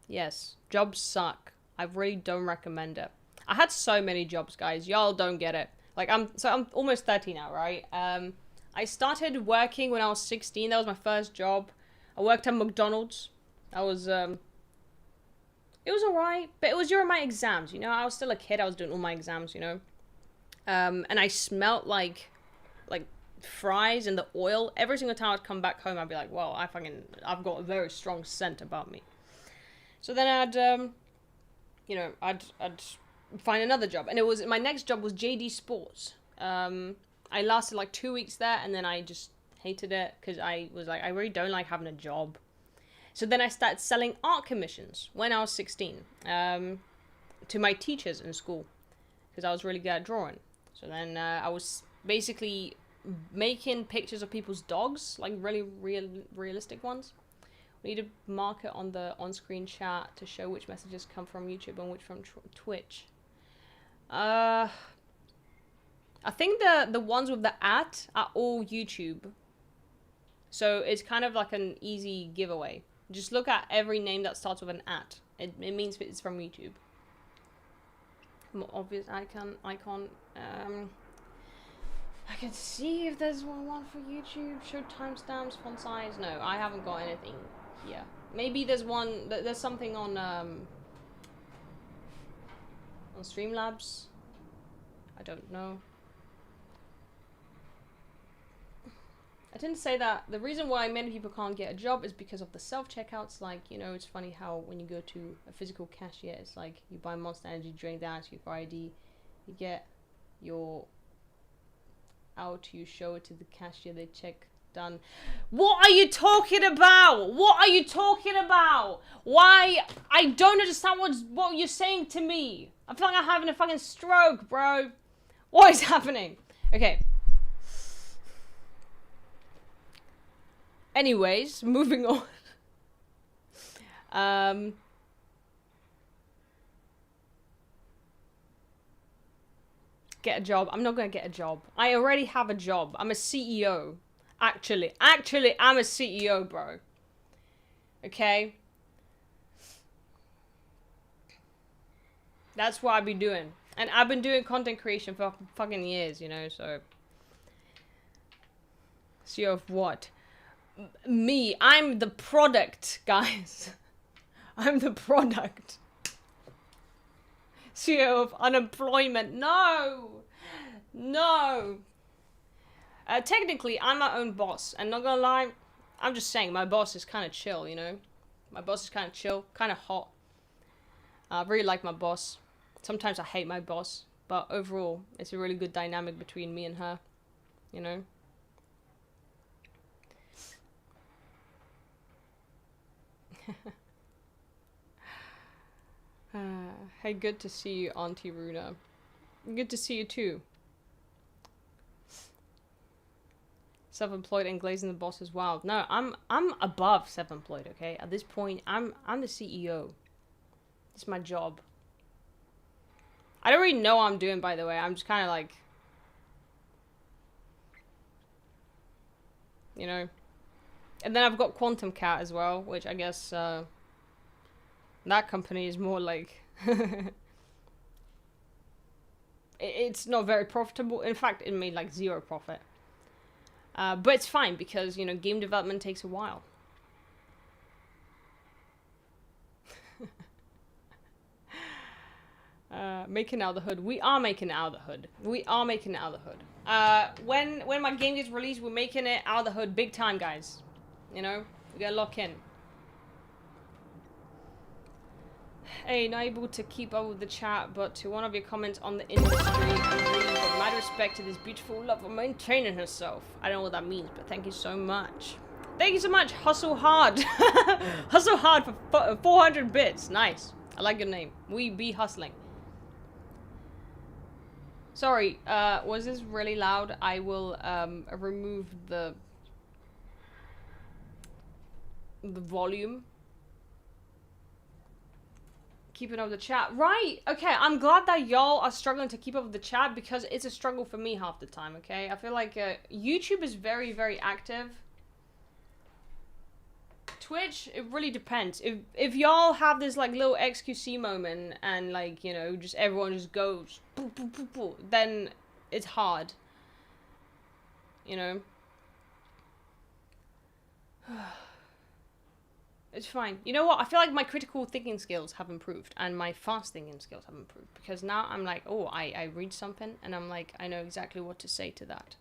[SPEAKER 1] Yes. Jobs suck. I really don't recommend it. I had so many jobs, guys. Y'all don't get it. Like, I'm almost 30 now, right? I started working when I was 16. That was my first job. I worked at McDonald's. That was, it was alright. But it was during my exams, you know? I was still a kid. I was doing all my exams, you know? And I smelt like fries and the oil. Every single time I'd come back home, I'd be like, well, I've got a very strong scent about me. So then I'd, you know, I'd find another job. And my next job was JD Sports. I lasted like 2 weeks there, and then I just hated it because I was like, I really don't like having a job. So then I started selling art commissions when I was 16 to my teachers in school because I was really good at drawing. So then I was basically making pictures of people's dogs, like really realistic ones. We need to mark it on the on-screen chat to show which messages come from YouTube and which from Twitch. I think the ones with the @ are all YouTube. So it's kind of like an easy giveaway. Just look at every name that starts with an @ It means it's from YouTube. More obvious icon. I can see if there's one for YouTube. Show timestamps, font size. No, I haven't got anything here. Maybe there's one. There's something on Streamlabs. I don't know. I didn't say that the reason why many people can't get a job is because of the self-checkouts. Like, you know, it's funny how when you go to a physical cashier, it's like you buy Monster Energy drink, they ask you for ID, you get your out, you show it to the cashier, they check, done. What are you talking about? What are you talking about? Why? I don't understand what you're saying to me. I feel like I'm having a fucking stroke, bro. What is happening? Okay. Anyways, moving on. Get a job. I'm not gonna get a job. I already have a job. I'm a CEO. Actually, I'm a CEO, bro. Okay? That's what I've been doing. And I've been doing content creation for fucking years, you know, so. CEO of what? Me, I'm the product, guys. I'm the product. CEO of unemployment. No! No! Technically, I'm my own boss. And not gonna lie, I'm just saying, my boss is kind of chill, you know? My boss is kind of chill, kind of hot. I really like my boss. Sometimes I hate my boss. But overall, it's a really good dynamic between me and her. You know? Hey, good to see you, Auntie Runa. Good to see you too. Self-employed and glazing the boss as well. No, I'm above self-employed, okay? At this point, I'm the CEO. It's my job. I don't really know what I'm doing, by the way. I'm just kind of like, you know. And then I've got Quantum Cat as well, which I guess that company is more like it's not very profitable. In fact, it made like 0 profit. But it's fine because, you know, game development takes a while. Making out the hood. We are making it out of the hood. We are making it out of the hood. When my game gets released, we're making it out of the hood big time, guys. You know, we gotta lock in. Hey, not able to keep up with the chat, but to one of your comments on the industry, but mad respect to this beautiful love of maintaining herself. I don't know what that means, but thank you so much. Thank you so much, Hustle Hard. Hustle Hard for 400 bits. Nice. I like your name. We be hustling. Sorry, was this really loud? I will remove the volume. Keeping up with the chat. Right, okay, I'm glad that y'all are struggling to keep up with the chat because it's a struggle for me half the time, okay? I feel like YouTube is very, very active. Twitch, it really depends. If y'all have this like little XQC moment and like, you know, just everyone just goes boo, boo, boo, boo, then it's hard. You know? It's fine. You know what? I feel like my critical thinking skills have improved and my fast thinking skills have improved because now I'm like, oh, I read something and I'm like, I know exactly what to say to that.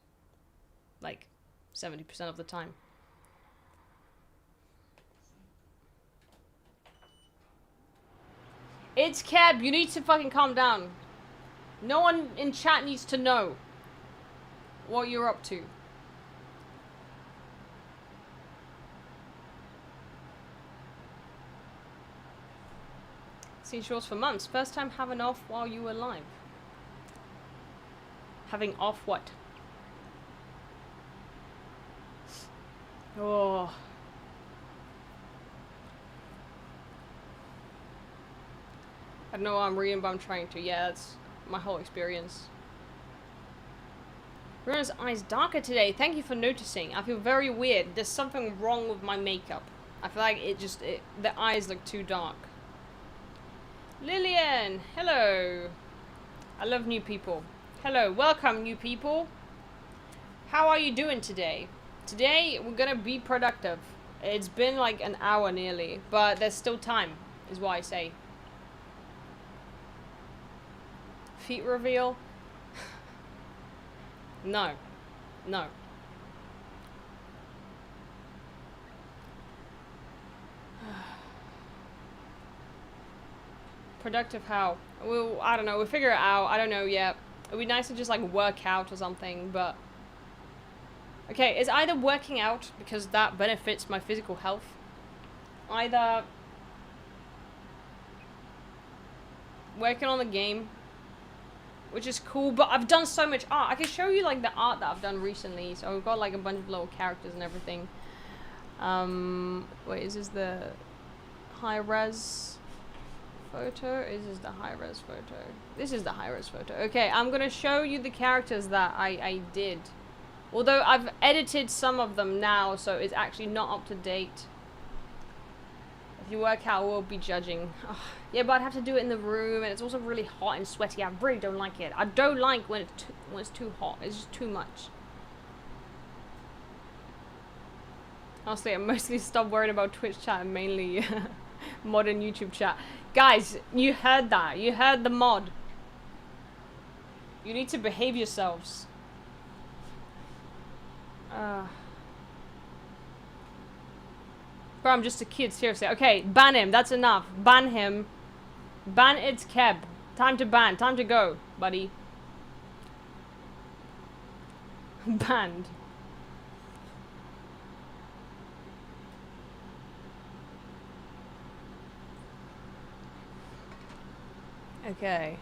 [SPEAKER 1] Like 70% of the time. It's Keb. You need to fucking calm down. No one in chat needs to know what you're up to. Seen shorts for months. First time having off while you were live. Having off what? Oh. I don't know what I'm reading, but I'm trying to. Yeah, that's my whole experience. Runa's eyes darker today. Thank you for noticing. I feel very weird. There's something wrong with my makeup. I feel like the eyes look too dark. Lillian, hello. I love new people. Hello, welcome new people. How are you doing today? Today we're gonna be productive. It's been like an hour nearly, but there's still time, is what I say. Feet reveal? No. No. Productive how? Well, I don't know. We'll figure it out. I don't know yet. It'd be nice to just like work out or something, but... Okay, it's either working out because that benefits my physical health. Either... working on the game, which is cool, but I've done so much art. I can show you like the art that I've done recently. So I've got like a bunch of little characters and everything. Wait, is this the high-res photo? Is this the high-res photo? This is the high-res photo. Okay, I'm gonna show you the characters that I did. Although I've edited some of them now, so it's actually not up to date. If you work out, we'll be judging. Oh, yeah, but I'd have to do it in the room, and it's also really hot and sweaty. I really don't like it. I don't like when it's too hot. It's just too much. Honestly, I mostly stopped worrying about Twitch chat and mainly modern YouTube chat. Guys, you heard that. You heard the mod. You need to behave yourselves. Bro, I'm just a kid, seriously. Okay, ban him. That's enough. Ban him. Ban it's Keb. Time to ban. Time to go, buddy. Banned. Okay.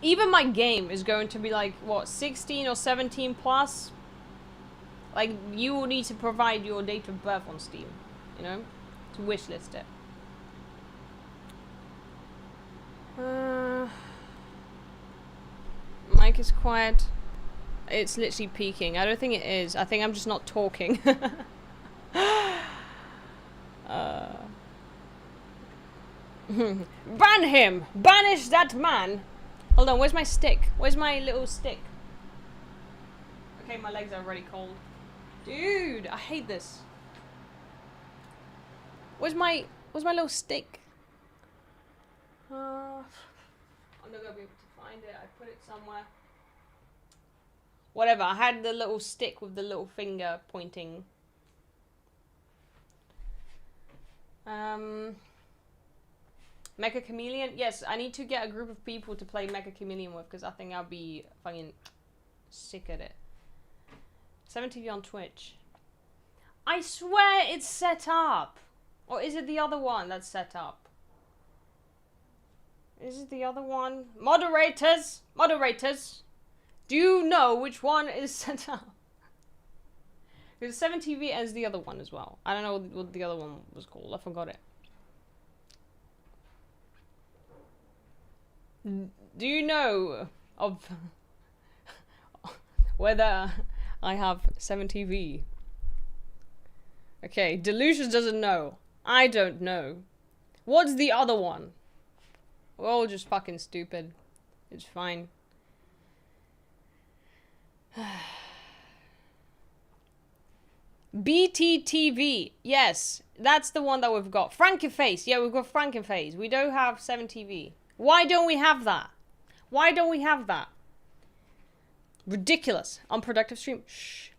[SPEAKER 1] Even my game is going to be like, what, 16 or 17 plus? Like, you will need to provide your date of birth on Steam, you know? To wishlist it. Mic is quiet. It's literally peaking. I don't think it is. I think I'm just not talking. Ban him! Banish that man! Hold on, where's my stick? Where's my little stick? Okay, my legs are already cold. Dude, I hate this. Where's my little stick? I'm not gonna be able to find it. I put it somewhere. Whatever, I had the little stick with the little finger pointing. Mecha Chameleon? Yes, I need to get a group of people to play Mecha Chameleon with, because I think I'll be fucking sick at it. 7TV on Twitch. I swear it's set up! Or is it the other one that's set up? Is it the other one? Moderators! Moderators! Do you know which one is set up? Because 7TV as the other one as well. I don't know what the other one was called. I forgot it. Do you know of whether I have 7TV? Okay, Delusions doesn't know. I don't know. What's the other one? We're all just fucking stupid. It's fine. BTTV. Yes, that's the one that we've got. Frankenface. Yeah, we've got Frankenface. We don't have 7TV. Why don't we have that? Why don't we have that? Ridiculous. Unproductive stream. Shh.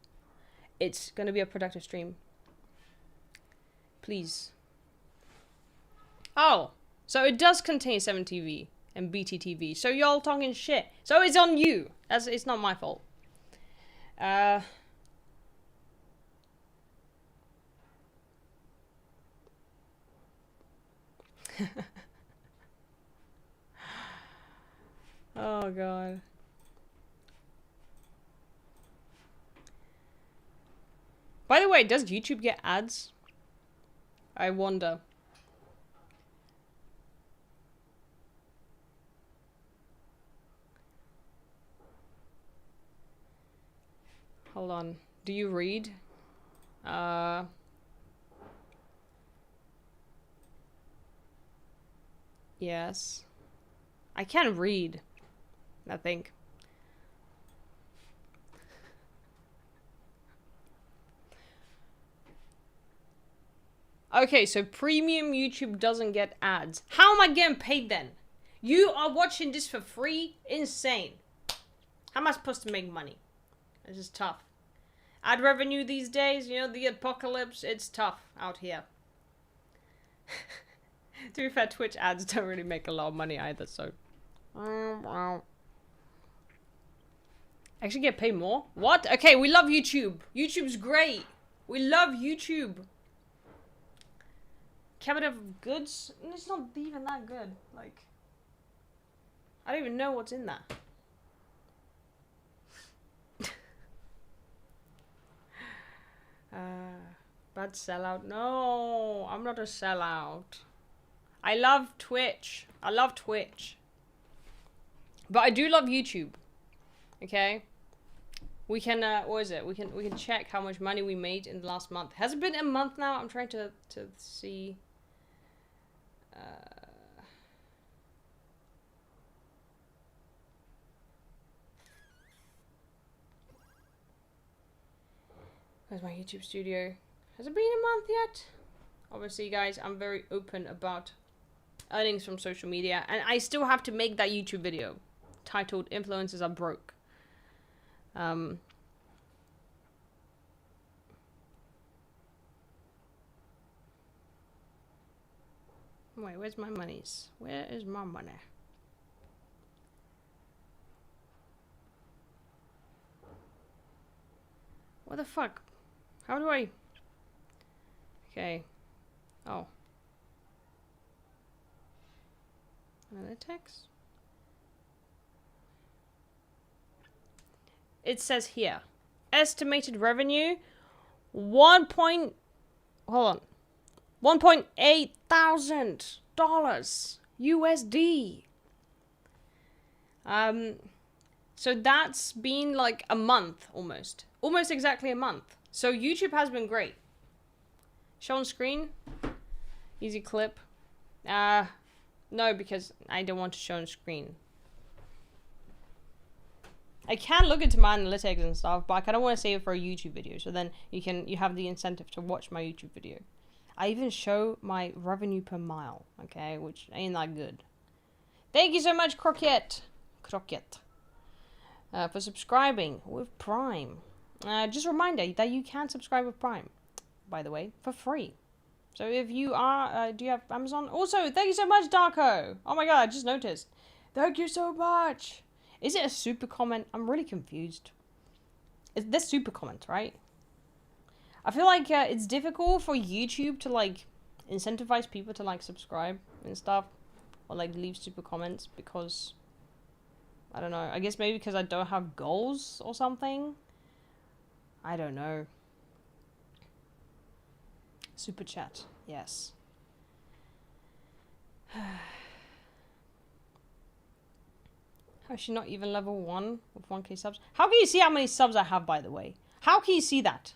[SPEAKER 1] It's gonna be a productive stream. Please. Oh. So it does contain 7TV and BTTV. So y'all talking shit. So it's on you. It's not my fault. Oh god. By the way, does YouTube get ads? I wonder. Hold on. Do you read? Yes. I can read. I think. Okay, so premium YouTube doesn't get ads. How am I getting paid then? You are watching this for free? Insane. How am I supposed to make money? This is tough. Ad revenue these days, you know, the apocalypse, it's tough out here. To be fair, Twitch ads don't really make a lot of money either, so. Actually get paid more? What? Okay, we love YouTube. YouTube's great. We love YouTube. Cabinet of Goods? It's not even that good. Like, I don't even know what's in that. Bad sellout. No, I'm not a sellout. I love Twitch. I love Twitch. But I do love YouTube. Okay? We can, what is it? We can check how much money we made in the last month. Has it been a month now? I'm trying to see. Where's my YouTube studio? Has it been a month yet? Obviously, guys, I'm very open about earnings from social media, and I still have to make that YouTube video titled "Influencers Are Broke." Wait, where's my monies? Where is my money? What the fuck? How do I... Okay. Oh. Analytics? It says here. Estimated revenue. Hold on. $1.8 thousand USD. So that's been like a month almost. Almost exactly a month. So YouTube has been great. Show on screen. Easy clip. No, because I don't want to show on screen. I can look into my analytics and stuff, but I kind of want to save it for a YouTube video. So then you have the incentive to watch my YouTube video. I even show my revenue per mile, okay, which ain't that good. Thank you so much, Croquette, for subscribing with Prime. Just a reminder that you can subscribe with Prime, by the way, for free. So if you are, do you have Amazon? Also, thank you so much, Darko. Oh my god, I just noticed. Thank you so much. Is it a super comment? I'm really confused. There's super comments, right? I feel like it's difficult for YouTube to like incentivize people to like subscribe and stuff, or like leave super comments because I don't know. I guess maybe because I don't have goals or something. I don't know. Super chat, yes. How is she not even level 1 with 1k subs? How can you see how many subs I have, by the way? How can you see that?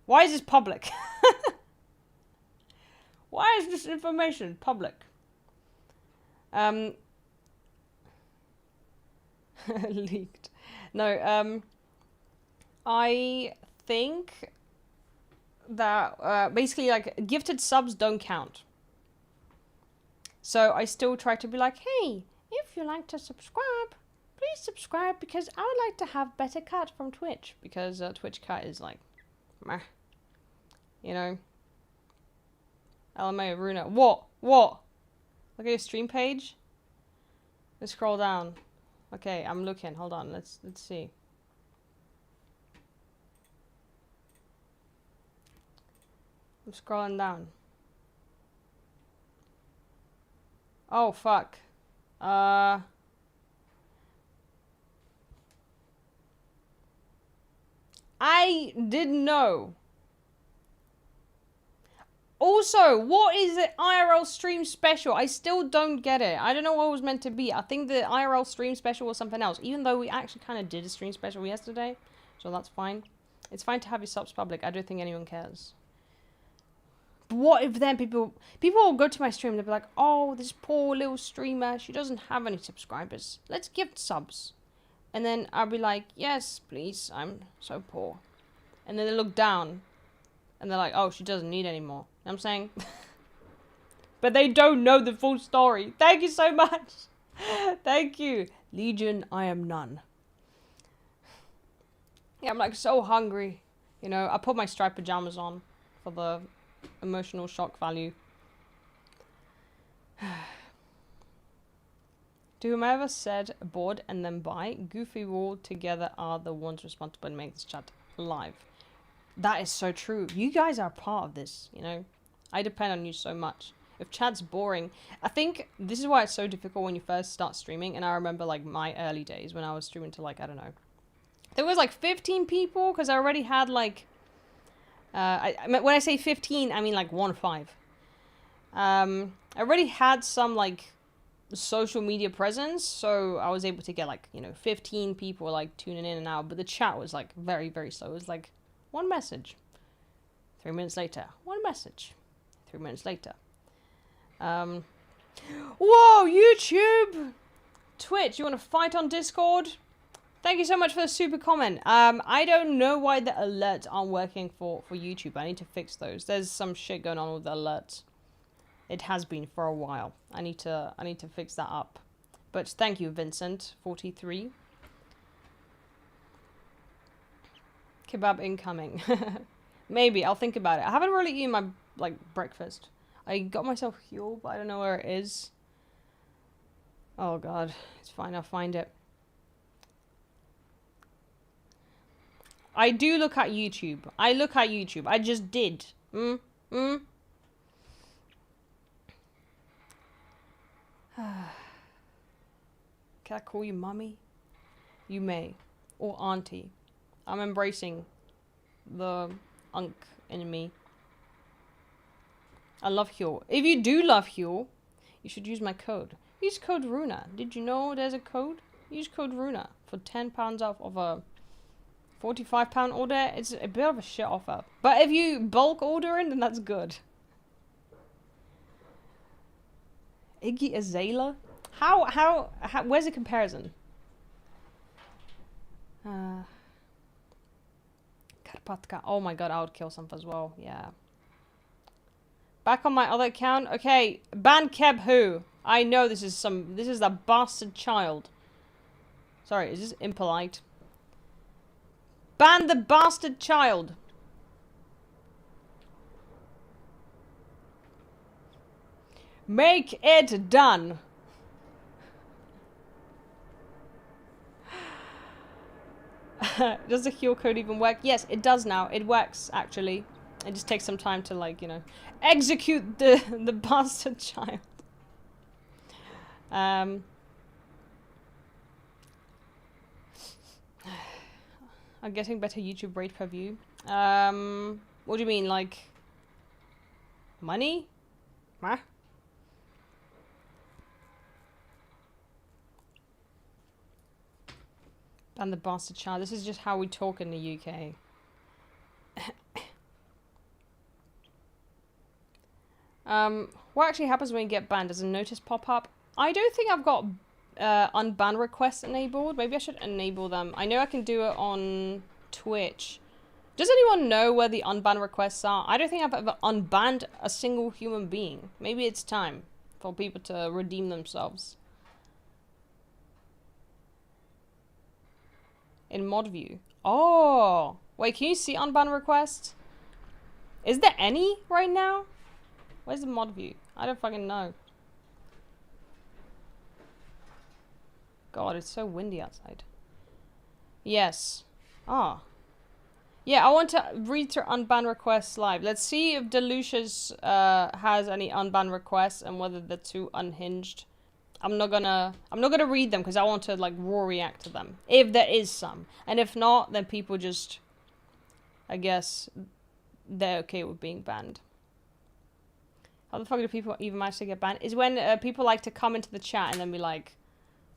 [SPEAKER 1] Why is this public? Why is this information public? Leaked. No, I think that basically like gifted subs don't count. So I still try to be like, hey, if you like to subscribe, please subscribe because I would like to have better cut from Twitch because Twitch cut is like, meh. You know. LMA Runa. What? Look at your stream page. Let's scroll down. Okay, I'm looking. Hold on. Let's see. I'm scrolling down. Oh fuck. I didn't know. Also, what is the IRL stream special? I still don't get it. I don't know what it was meant to be. I think the IRL stream special was something else. Even though we actually kind of did a stream special yesterday. So that's fine. It's fine to have your subs public. I don't think anyone cares. But what if then people will go to my stream and they'll be like, oh, this poor little streamer. She doesn't have any subscribers. Let's gift subs. And then I'll be like, yes, please. I'm so poor. And then they look down. And they're like, oh, she doesn't need any more. You know what I'm saying? But they don't know the full story. Thank you so much. Thank you. Legion, I am none. Yeah, I'm like so hungry. You know, I put my striped pajamas on for the emotional shock value. To whomever said bored and then buy, Goofy Wall together are the ones responsible to make this chat live. That is so true. You guys are part of this, you know. I depend on you so much. If chat's boring, I think this is why it's so difficult when you first start streaming. And I remember like my early days when I was streaming to like, I don't know. There was like 15 people because I already had like, when I say 15, I mean like 1-5. I already had some like social media presence. So I was able to get like, you know, 15 people like tuning in and out. But the chat was like very, very slow. It was like, one message. 3 minutes later. One message. 3 minutes later. Whoa, YouTube! Twitch, you want to fight on Discord? Thank you so much for the super comment. I don't know why the alerts aren't working for YouTube. I need to fix those. There's some shit going on with the alerts. It has been for a while. I need to fix that up. But thank you, Vincent43. Kebab incoming. Maybe I'll think about it. I haven't really eaten my breakfast. I got myself fuel, but I don't know where it is. Oh god, it's fine. I'll find it. I do look at YouTube. I look at YouTube. I just did. Can I call you mummy? You may. Or auntie. I'm embracing the unk in me. I love Huel. If you do love Huel, you should use my code. Use code Runa. Did you know there's a code? Use code Runa for £10 off of a £45 order. It's a bit of a shit offer. But if you bulk order it, then that's good. Iggy Azalea? How where's the comparison? Karpatka. Oh my god, I would kill something as well. Yeah. Back on my other account. Okay, ban Keb who? I know this is that bastard child. Sorry, is this impolite? Ban the bastard child. Make it done. Does the heal code even work? Yes, it does now. It works, actually. It just takes some time to, like, you know, execute the bastard child. I'm getting better YouTube rate per view. What do you mean, like, money? Huh? And the bastard child. This is just how we talk in the UK. What actually happens when you get banned? Does a notice pop up? I don't think I've got unban requests enabled. Maybe I should enable them. I know I can do it on Twitch. Does anyone know where the unban requests are? I don't think I've ever unbanned a single human being. Maybe it's time for people to redeem themselves. In mod view. Oh! Wait, can you see unban requests? Is there any right now? Where's the mod view? I don't fucking know. God, it's so windy outside. Yes. Ah. Yeah, I want to read through unban requests live. Let's see if Delucius has any unban requests and whether they're too unhinged. I'm not gonna read them because I want to like raw react to them. If there is some. And if not, then people just, I guess, they're okay with being banned. How the fuck do people even manage to get banned? Is when people like to come into the chat and then be like,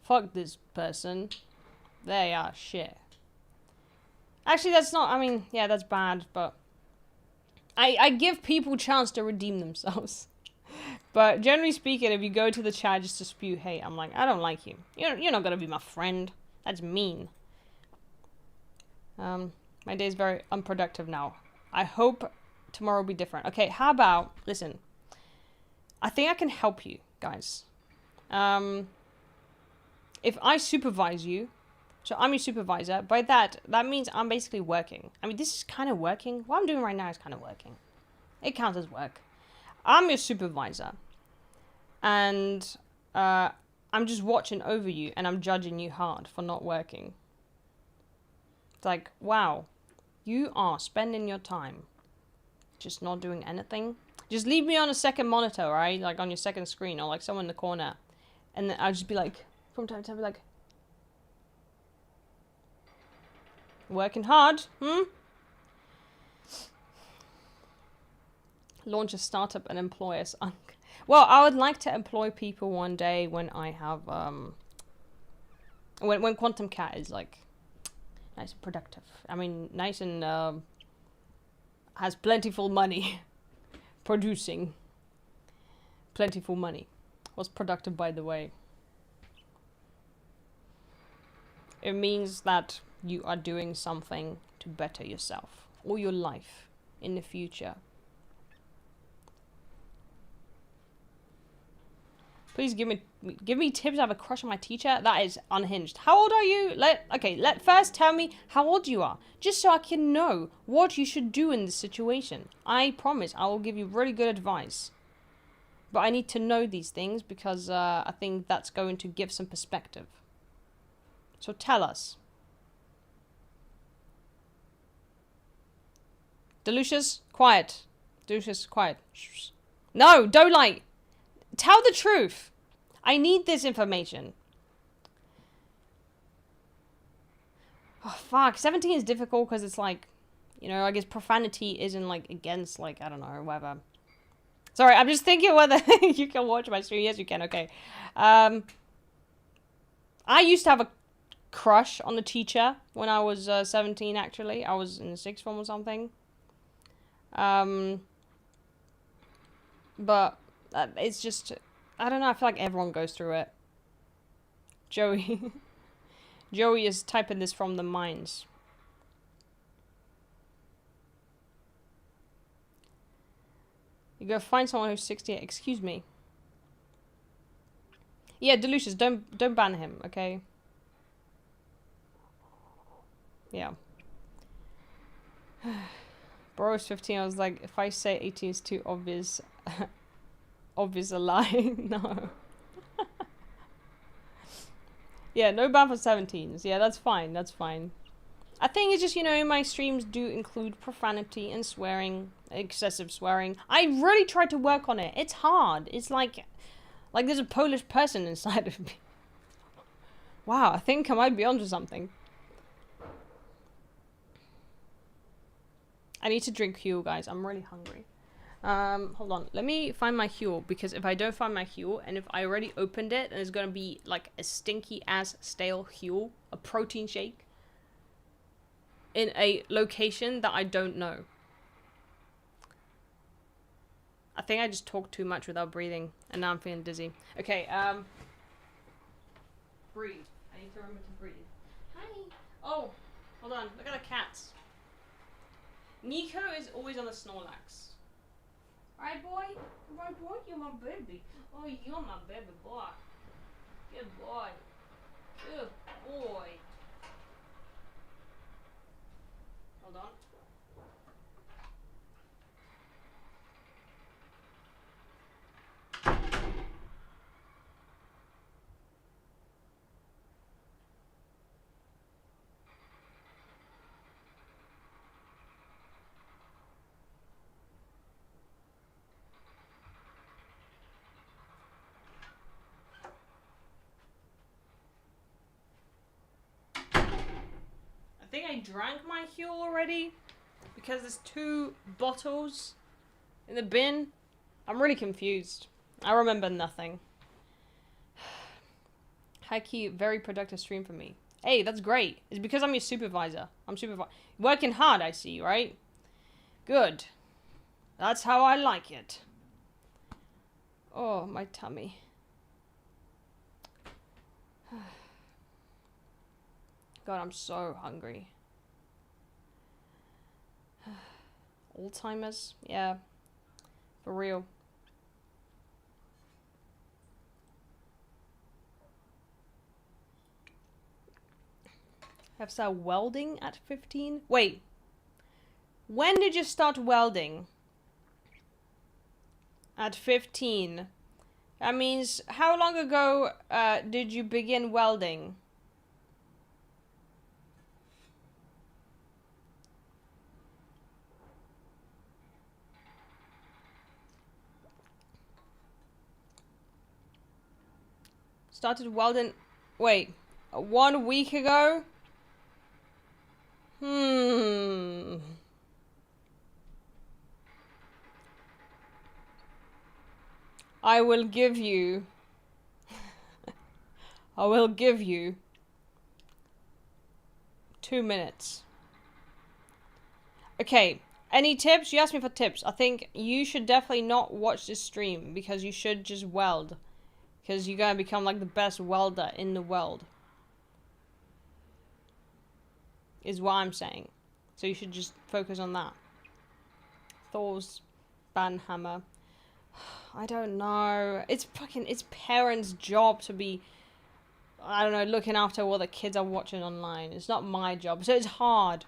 [SPEAKER 1] fuck this person. They are shit. Actually, that's not, I mean, yeah, that's bad, but I give people a chance to redeem themselves. But generally speaking, if you go to the chat just to spew hate, I'm like, I don't like you. You're not gonna be my friend. That's mean. My day is very unproductive now. I hope tomorrow will be different. Okay, how about, listen. I think I can help you, guys. If I supervise you, so I'm your supervisor, by that means I'm basically working. I mean, this is kind of working. What I'm doing right now is kind of working. It counts as work. I'm your supervisor. And I'm just watching over you and I'm judging you hard for not working. It's like, wow, you are spending your time just not doing anything. Just leave me on a second monitor, right? Like on your second screen or like someone in the corner. And then I'll just be like, from time to time, be like, working hard, Launch a startup and employ us. Well, I would like to employ people one day when I have, when Quantum Cat is like, nice and productive. I mean, nice and, has plentiful money. Producing. Plentiful money. Was productive, by the way. It means that you are doing something to better yourself or your life in the future. Please give me tips. I have a crush on my teacher. That is unhinged. How old are you? Let first tell me how old you are, just so I can know what you should do in this situation. I promise I will give you really good advice. But I need to know these things because I think that's going to give some perspective. So tell us. Delucius, quiet. Delucius, quiet. Shh. No, don't lie. Tell the truth. I need this information. Oh, fuck. 17 is difficult because it's like, you know, I guess profanity isn't like against, like, I don't know, whatever. Sorry, I'm just thinking whether you can watch my stream. Yes, you can. Okay. I used to have a crush on the teacher when I was 17, actually. I was in the 6th form or something. But it's just, I don't know, I feel like everyone goes through it. Joey. Joey is typing this from the mines. You go find someone who's 68. Excuse me. Yeah, Delucius, don't ban him, okay? Yeah. Bro is 15. I was like, if I say 18 is too obvious, obvious a lie. No. Yeah, no ban for 17s. Yeah, that's fine. That's fine. I think it's just, you know, my streams do include profanity and swearing, excessive swearing. I really tried to work on it. It's hard. It's like there's a Polish person inside of me. Wow, I think I might be onto something. I need to drink Huel, guys. I'm really hungry. Hold on. Let me find my Huel, because if I don't find my Huel, and if I already opened it, then it's gonna be like a stinky ass stale Huel, a protein shake, in a location that I don't know. I think I just talked too much without breathing, and now I'm feeling dizzy. Okay, breathe. I need to remember to breathe. Hi. Oh, hold on. Look at the cats. Nico is always on the Snorlax. Right, boy? Right, boy? You're my baby. Oh, you're my baby boy. Good boy. Good boy. Hold on. I think I drank my Huel already, because there's 2 bottles in the bin. I'm really confused. I remember nothing. High-key, very productive stream for me. Hey, that's great. It's because I'm your supervisor. I'm working hard, I see, right? Good. That's how I like it. Oh, my tummy. God, I'm so hungry. Alzheimer's? Yeah. For real. Have started welding at 15? Wait. When did you start welding? At 15. That means, how long ago did you begin welding? Started welding... Wait. 1 week ago? I will give you... I will give you 2 minutes. Okay. Any tips? You asked me for tips. I think you should definitely not watch this stream, because you should just weld. Because you're going to become like the best welder in the world. is what I'm saying. So you should just focus on that. Thor's banhammer. I don't know. It's parents' job to be, I don't know, looking after what the kids are watching online. It's not my job, so it's hard.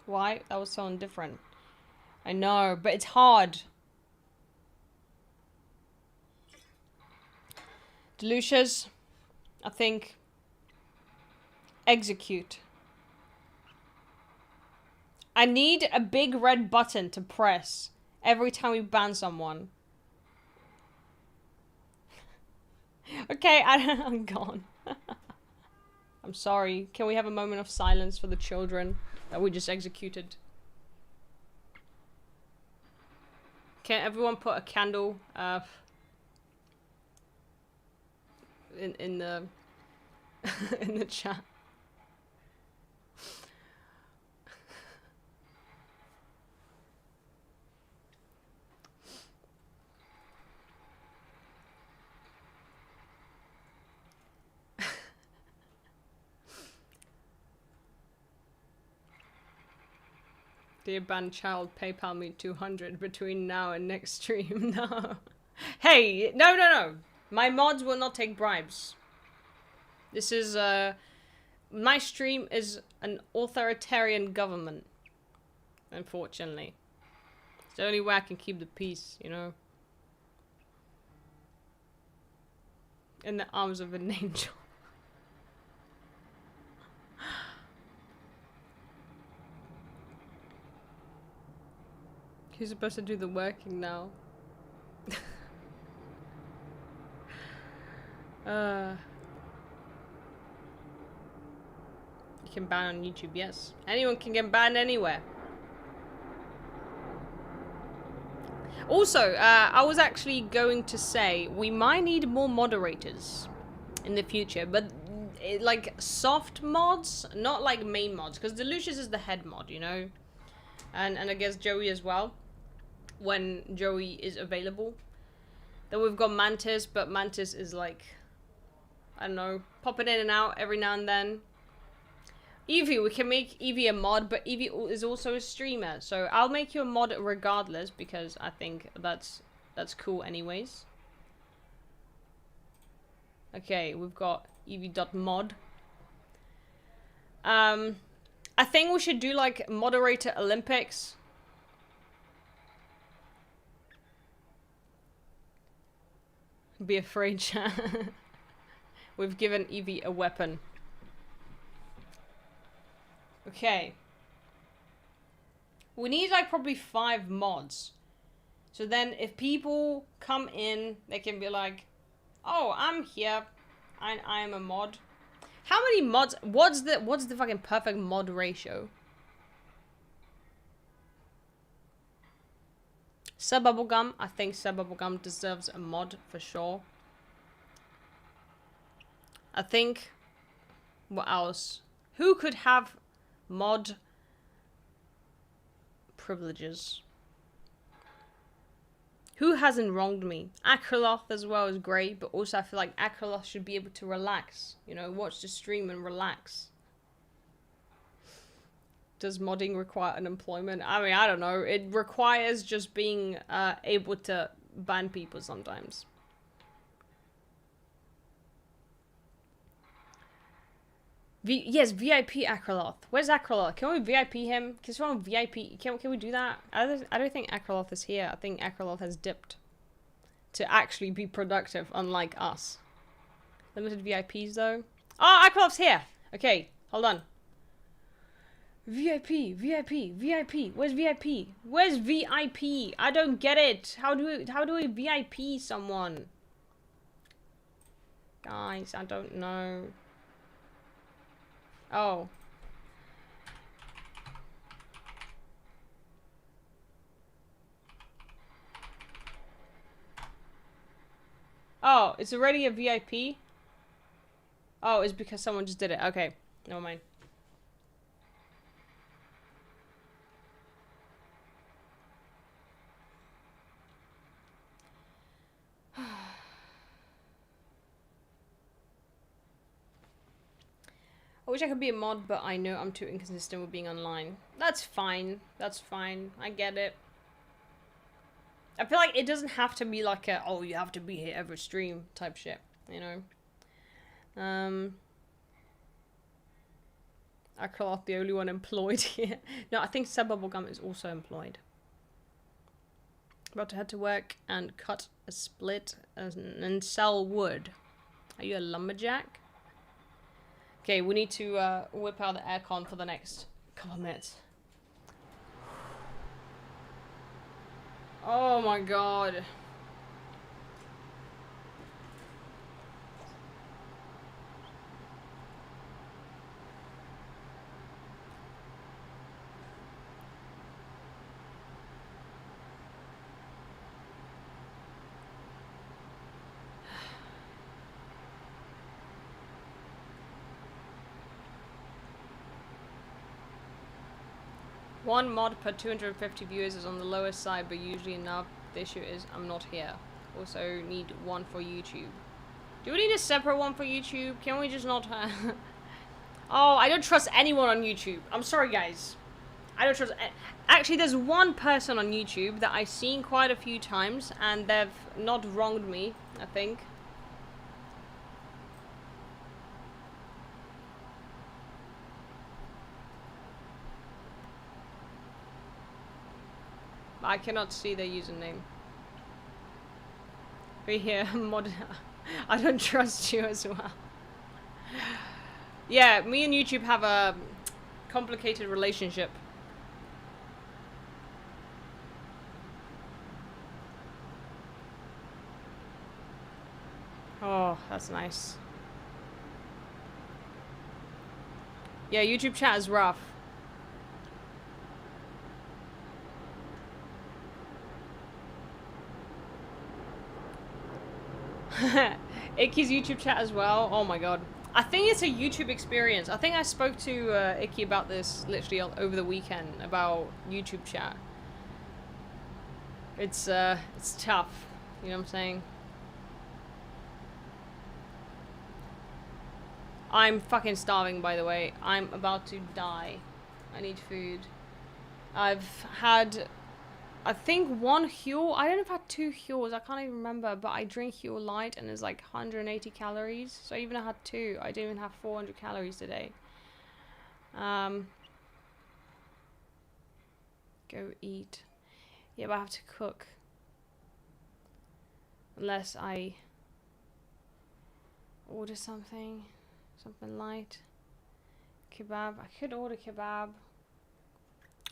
[SPEAKER 1] Why? That was so different. I know, but it's hard. Delucius, I think, execute. I need a big red button to press every time we ban someone. Okay, I'm gone. I'm sorry. Can we have a moment of silence for the children that we just executed? Can everyone put a candle in the in the chat? Dear banned child, PayPal me 200 between now and next stream. No. Hey, no. My mods will not take bribes. This is, my stream is an authoritarian government. Unfortunately. It's the only way I can keep the peace, you know? In the arms of an angel. Who's supposed to do the working now? You can ban on YouTube, yes. Anyone can get banned anywhere. Also, I was actually going to say we might need more moderators in the future, but like soft mods, not like main mods, because Delucius is the head mod, you know, and I guess Joey as well, when Joey is available. Then we've got Mantis, but Mantis is like, I don't know, popping in and out every now and then. Evie, we can make Evie a mod, but Evie is also a streamer, so I'll make you a mod regardless, because I think that's cool anyways. Okay, we've got Evie.mod. I think we should do like moderator Olympics. Be afraid, chat. We've given Evie a weapon. Okay. We need like probably 5 mods. So then if people come in, they can be like, oh, I'm here. I am a mod. How many mods? What's the fucking perfect mod ratio? Sir Bubblegum. I think Sir Bubblegum deserves a mod for sure. I think, what else? Who could have mod privileges? Who hasn't wronged me? Akraloth as well is great, but also I feel like Akraloth should be able to relax. You know, watch the stream and relax. Does modding require unemployment? I mean, I don't know. It requires just being able to ban people sometimes. Yes, VIP Akraloth. Where's Akraloth? Can we VIP him? Can someone VIP? Can we do that? I don't think Akraloth is here. I think Akraloth has dipped to actually be productive, unlike us. Limited VIPs though. Oh, Akraloth's here. Okay, hold on. VIP. Where's VIP? Where's VIP? I don't get it. How do we VIP someone? Guys, I don't know. Oh. Oh, it's already a VIP? Oh, it's because someone just did it. Okay, never mind. wish I could be a mod, but I know I'm too inconsistent with being online. That's fine. That's fine. I get it. I feel like it doesn't have to be like a, oh, you have to be here every stream type shit, you know? Akraloth, the only one employed here. No, I think Seb Bubblegum is also employed. About to head to work and cut a split and sell wood. Are you a lumberjack? Okay, we need to whip out the aircon for the next couple minutes. Oh my god. One mod per 250 viewers is on the lowest side, but usually enough. The issue is I'm not here. Also need one for YouTube. Do we need a separate one for YouTube? Can we just not... Oh, I don't trust anyone on YouTube. I'm sorry, guys. I don't trust... Actually, there's one person on YouTube that I've seen quite a few times, and they've not wronged me, I think. I cannot see their username. But here, mod... I don't trust you as well. Yeah, me and YouTube have a complicated relationship. Oh, that's nice. Yeah, YouTube chat is rough. Icky's YouTube chat as well. Oh my god. I think it's a YouTube experience. I think I spoke to Icky about this literally over the weekend about YouTube chat. It's tough. You know what I'm saying? I'm fucking starving, by the way. I'm about to die. I need food. I've had... I think one Huel. I don't know if I had 2 Huels. I can't even remember. But I drink Huel Light and it's like 180 calories. So even I had 2. I didn't even have 400 calories today. Go eat. Yeah, but I have to cook. Unless I order something. Something light. Kebab. I could order kebab.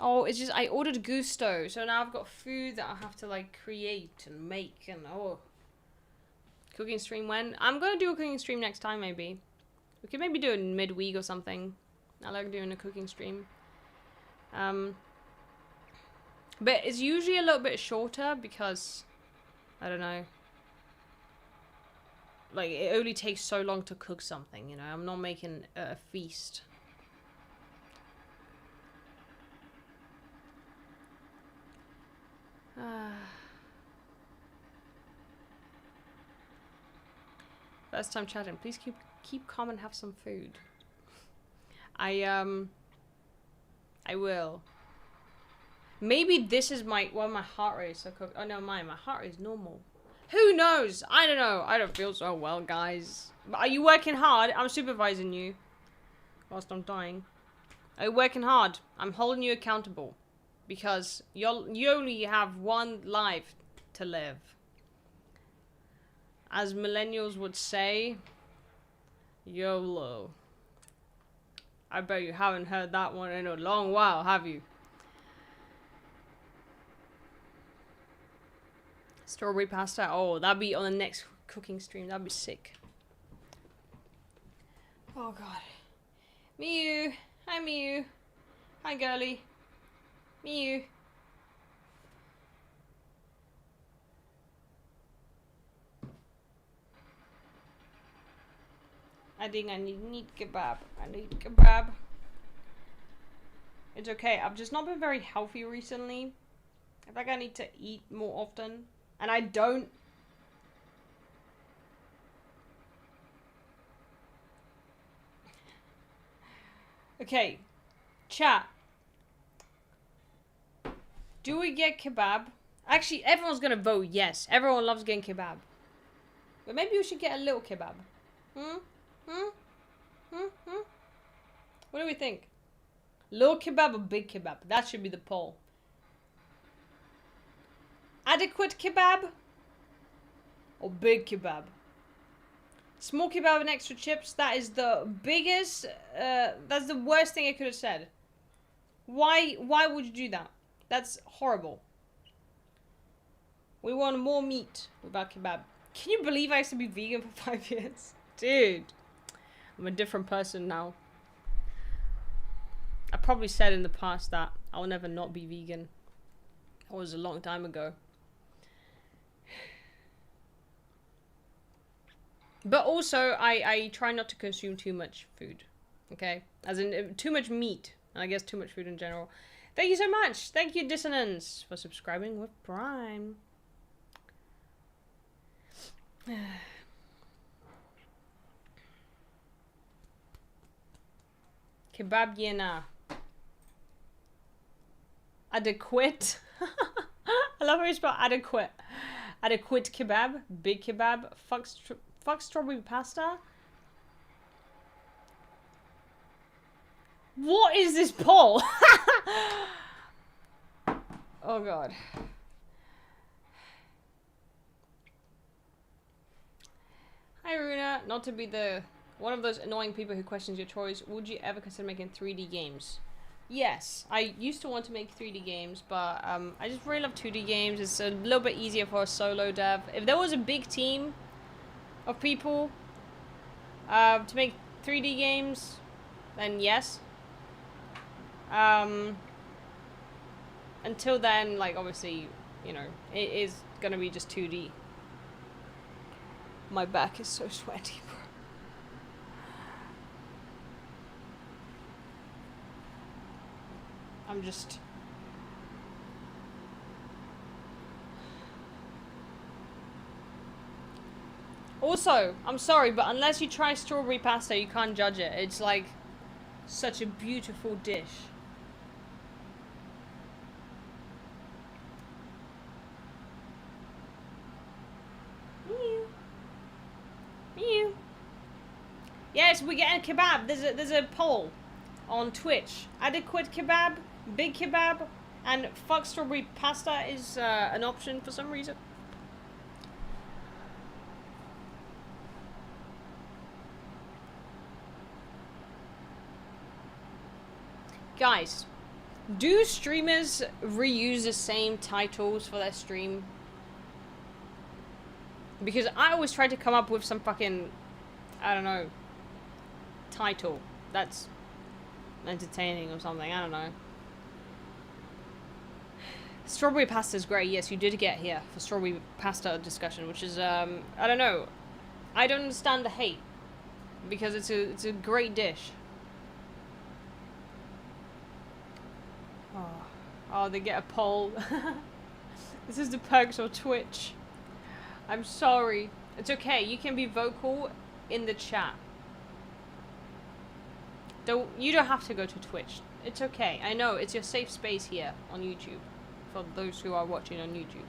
[SPEAKER 1] Oh, it's just, I ordered Gusto, so now I've got food that I have to, like, create and make, and, oh. Cooking stream when? I'm gonna do a cooking stream next time, maybe. We could maybe do it midweek or something. I like doing a cooking stream. But it's usually a little bit shorter because, I don't know. Like, it only takes so long to cook something, you know? I'm not making a feast. First time chatting. Please keep calm and have some food. I will. Maybe this is my heart rate is so cooked. Oh no, my heart rate is normal. Who knows? I don't know. I don't feel so well, guys. But are you working hard? I'm supervising you whilst I'm dying. Are you working hard? I'm holding you accountable. Because you only have one life to live. As millennials would say, YOLO. I bet you haven't heard that one in a long while, have you? Strawberry pasta. Oh, that'd be on the next cooking stream. That'd be sick. Oh, God. Miu. Hi, Miu. Hi, girly. Miu. I think I need kebab. I need kebab. It's okay. I've just not been very healthy recently. I think I need to eat more often. And I don't. Okay, chat. Do we get kebab? Actually, everyone's gonna vote yes. Everyone loves getting kebab. But maybe we should get a little kebab. Hmm? Hmm? Hmm? Hmm? What do we think? Little kebab or big kebab? That should be the poll. Adequate kebab or big kebab? Small kebab and extra chips, that is the biggest, that's the worst thing I could have said. Why would you do that? That's horrible. We want more meat without kebab. Can you believe I used to be vegan for 5 years? Dude, I'm a different person now. I probably said in the past that I'll never not be vegan. That was a long time ago. But also, I try not to consume too much food. Okay? As in, too much meat. And I guess too much food in general. Thank you so much. Thank you, Dissonance, for subscribing with Prime. Kebab yena. Adequate. I love how you spell adequate. Adequate kebab. Big kebab. Fuck strawberry pasta. What is this poll? Oh god. Hi Runa, not to be the one of those annoying people who questions your choice, would you ever consider making 3D games? Yes, I used to want to make 3D games, but I just really love 2D games. It's a little bit easier for a solo dev. If there was a big team of people to make 3D games, then yes. Until then, like, obviously, you know, it is gonna be just 2D. My back is so sweaty, bro. I'm just... Also, I'm sorry, but unless you try strawberry pasta, you can't judge it. It's like such a beautiful dish. Mew. Mew. Yes, we're getting a kebab. There's a poll on Twitch. Adequate kebab, big kebab, and fuck strawberry pasta is an option for some reason. Guys, do streamers reuse the same titles for their stream? Because I always try to come up with some fucking, I don't know, title that's entertaining or something, I don't know. Strawberry pasta is great. Yes, you did get here for strawberry pasta discussion, which is, I don't know. I don't understand the hate. Because it's a great dish. Oh, they get a poll. This is the perks of Twitch. I'm sorry. It's okay. You can be vocal in the chat. You don't have to go to Twitch. It's okay. I know it's your safe space here on YouTube for those who are watching on YouTube.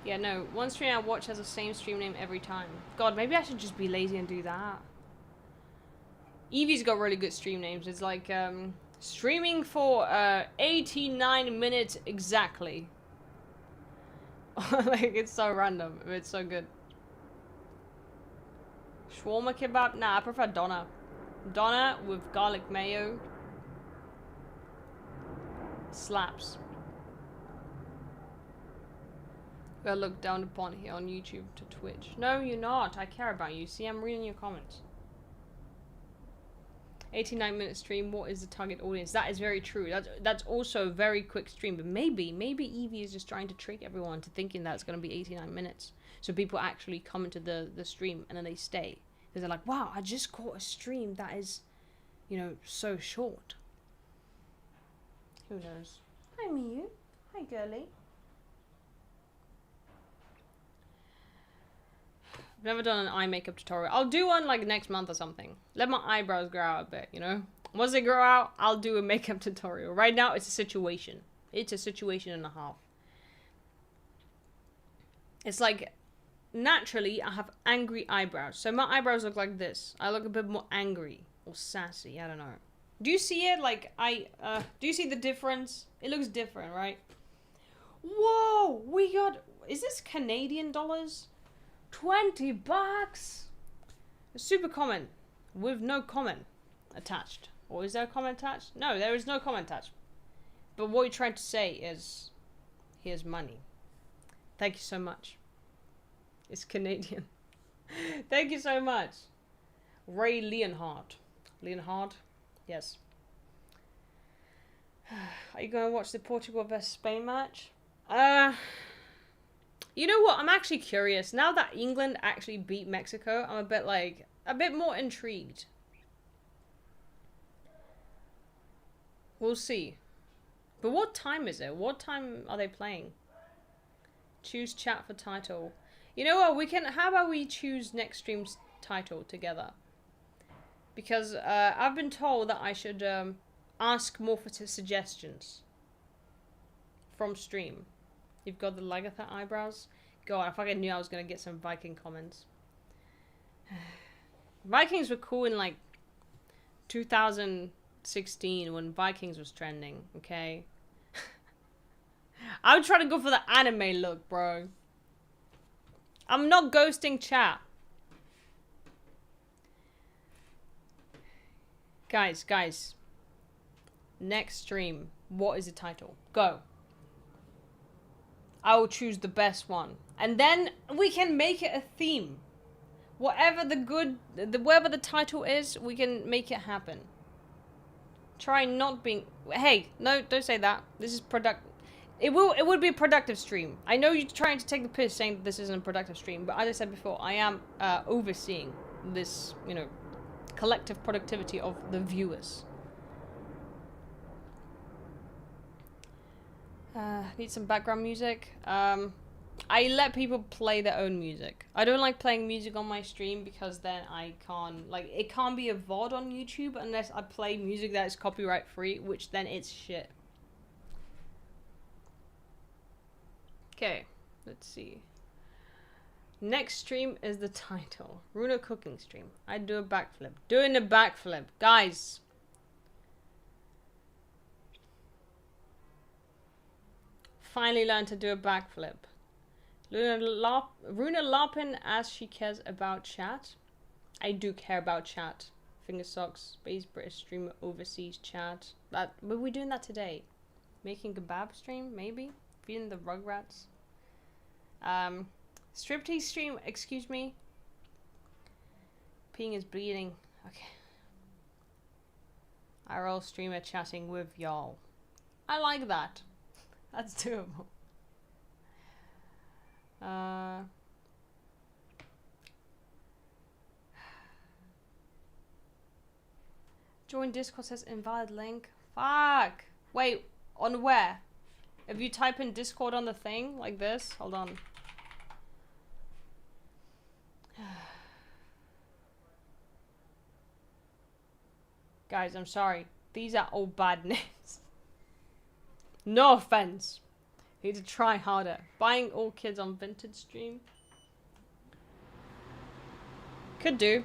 [SPEAKER 1] Yeah, no. One stream I watch has the same stream name every time. God, maybe I should just be lazy and do that. Evie's got really good stream names. It's like streaming for 89 minutes exactly. Like, it's so random. It's so good. Shawarma kebab? Nah, I prefer doner. Doner with garlic mayo. Slaps. Gotta look down upon here on YouTube to Twitch. No, you're not. I care about you. See, I'm reading your comments. 89-minute stream. What is the target audience? That is very true. That's also a very quick stream. But maybe Evie is just trying to trick everyone to thinking that it's going to be 89 minutes. So people actually come into the stream and then they stay. Because they're like, wow, I just caught a stream that is, you know, so short. Who knows? Hi, Miu. Hi, girly. I've never done an eye makeup tutorial. I'll do one like next month or something. Let my eyebrows grow out a bit, you know? Once they grow out, I'll do a makeup tutorial. Right now, it's a situation. It's a situation and a half. It's like, naturally, I have angry eyebrows. So my eyebrows look like this. I look a bit more angry or sassy. I don't know. Do you see it? Like, do you see the difference? It looks different, right? Whoa, we got, is this Canadian dollars? 20 bucks. A super comment with no comment attached. Or is there a comment attached? No, there is no comment attached. But what you're trying to say is, here's money. Thank you so much. It's Canadian. Thank you so much. Ray Leonhard. Leonhard? Yes. Are you going to watch the Portugal vs Spain match? You know what? I'm actually curious. Now that England actually beat Mexico, I'm a bit more intrigued. We'll see. But what time is it? What time are they playing? Choose chat for title. You know what? How about we choose next stream's title together? Because I've been told that I should ask more for suggestions from stream. You've got the Lagatha eyebrows. God, I fucking knew I was gonna get some Viking comments. Vikings were cool in like 2016 when Vikings was trending. Okay. I would try to go for the anime look, bro. I'm not ghosting chat. Guys. Next stream, what is the title? Go. I will choose the best one. And then we can make it a theme. Whatever the title is, we can make it happen. Try not being... Hey, no, don't say that. This is It would be a productive stream. I know you're trying to take the piss saying that this isn't a productive stream, but as I said before, I am overseeing this, collective productivity of the viewers. Need some background music. I let people play their own music. I don't like playing music on my stream because then I can't, it can't be a VOD on YouTube unless I play music that is copyright free, which then it's shit. Okay, let's see. Next stream is the title. Runa cooking stream. I do a backflip. Doing a backflip. Guys. Finally learned to do a backflip. Runa Larpin asks she cares about chat. I do care about chat. Finger socks. Space British streamer overseas chat. Were we doing that today? Making kebab stream? Maybe? Feeding the Rugrats. Striptease stream, excuse me. Peeing is bleeding. Okay. IRL streamer chatting with y'all. I like that. That's doable. Join Discord says invalid link. Fuck. Wait, on where? If you type in Discord on the thing, like this, hold on. Guys, I'm sorry. These are all bad names. No offense. Need to try harder. Buying all kids on vintage stream. Could do.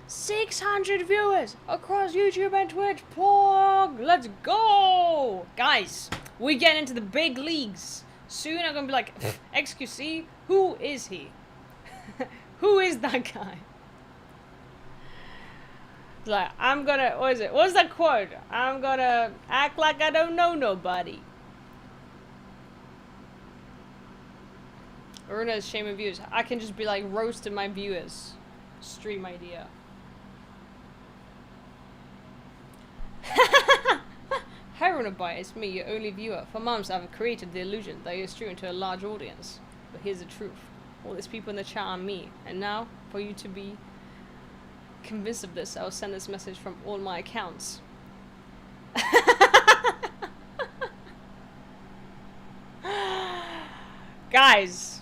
[SPEAKER 1] 600 viewers across YouTube and Twitch. Plug. Let's go. Guys, we get into the big leagues. Soon I'm gonna be like, XQC, who is he? Who is that guy? Like, I'm gonna, what is it? What's that quote? I'm gonna act like I don't know nobody. Runa's shame of views. I can just be like roasting my viewers. Stream idea. Hi Runabyte, it's me, your only viewer. For months I've created the illusion that you're streaming to a large audience. But here's the truth. All these people in the chat are me. And now, for you to be convinced of this, I'll send this message from all my accounts. Guys,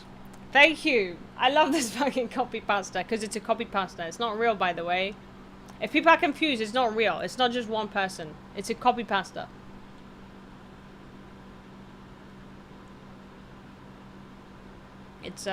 [SPEAKER 1] thank you. I love this fucking copy pasta because it's a copy pasta. It's not real, by the way. If people are confused, it's not real. It's not just one person. It's a copy pasta. It's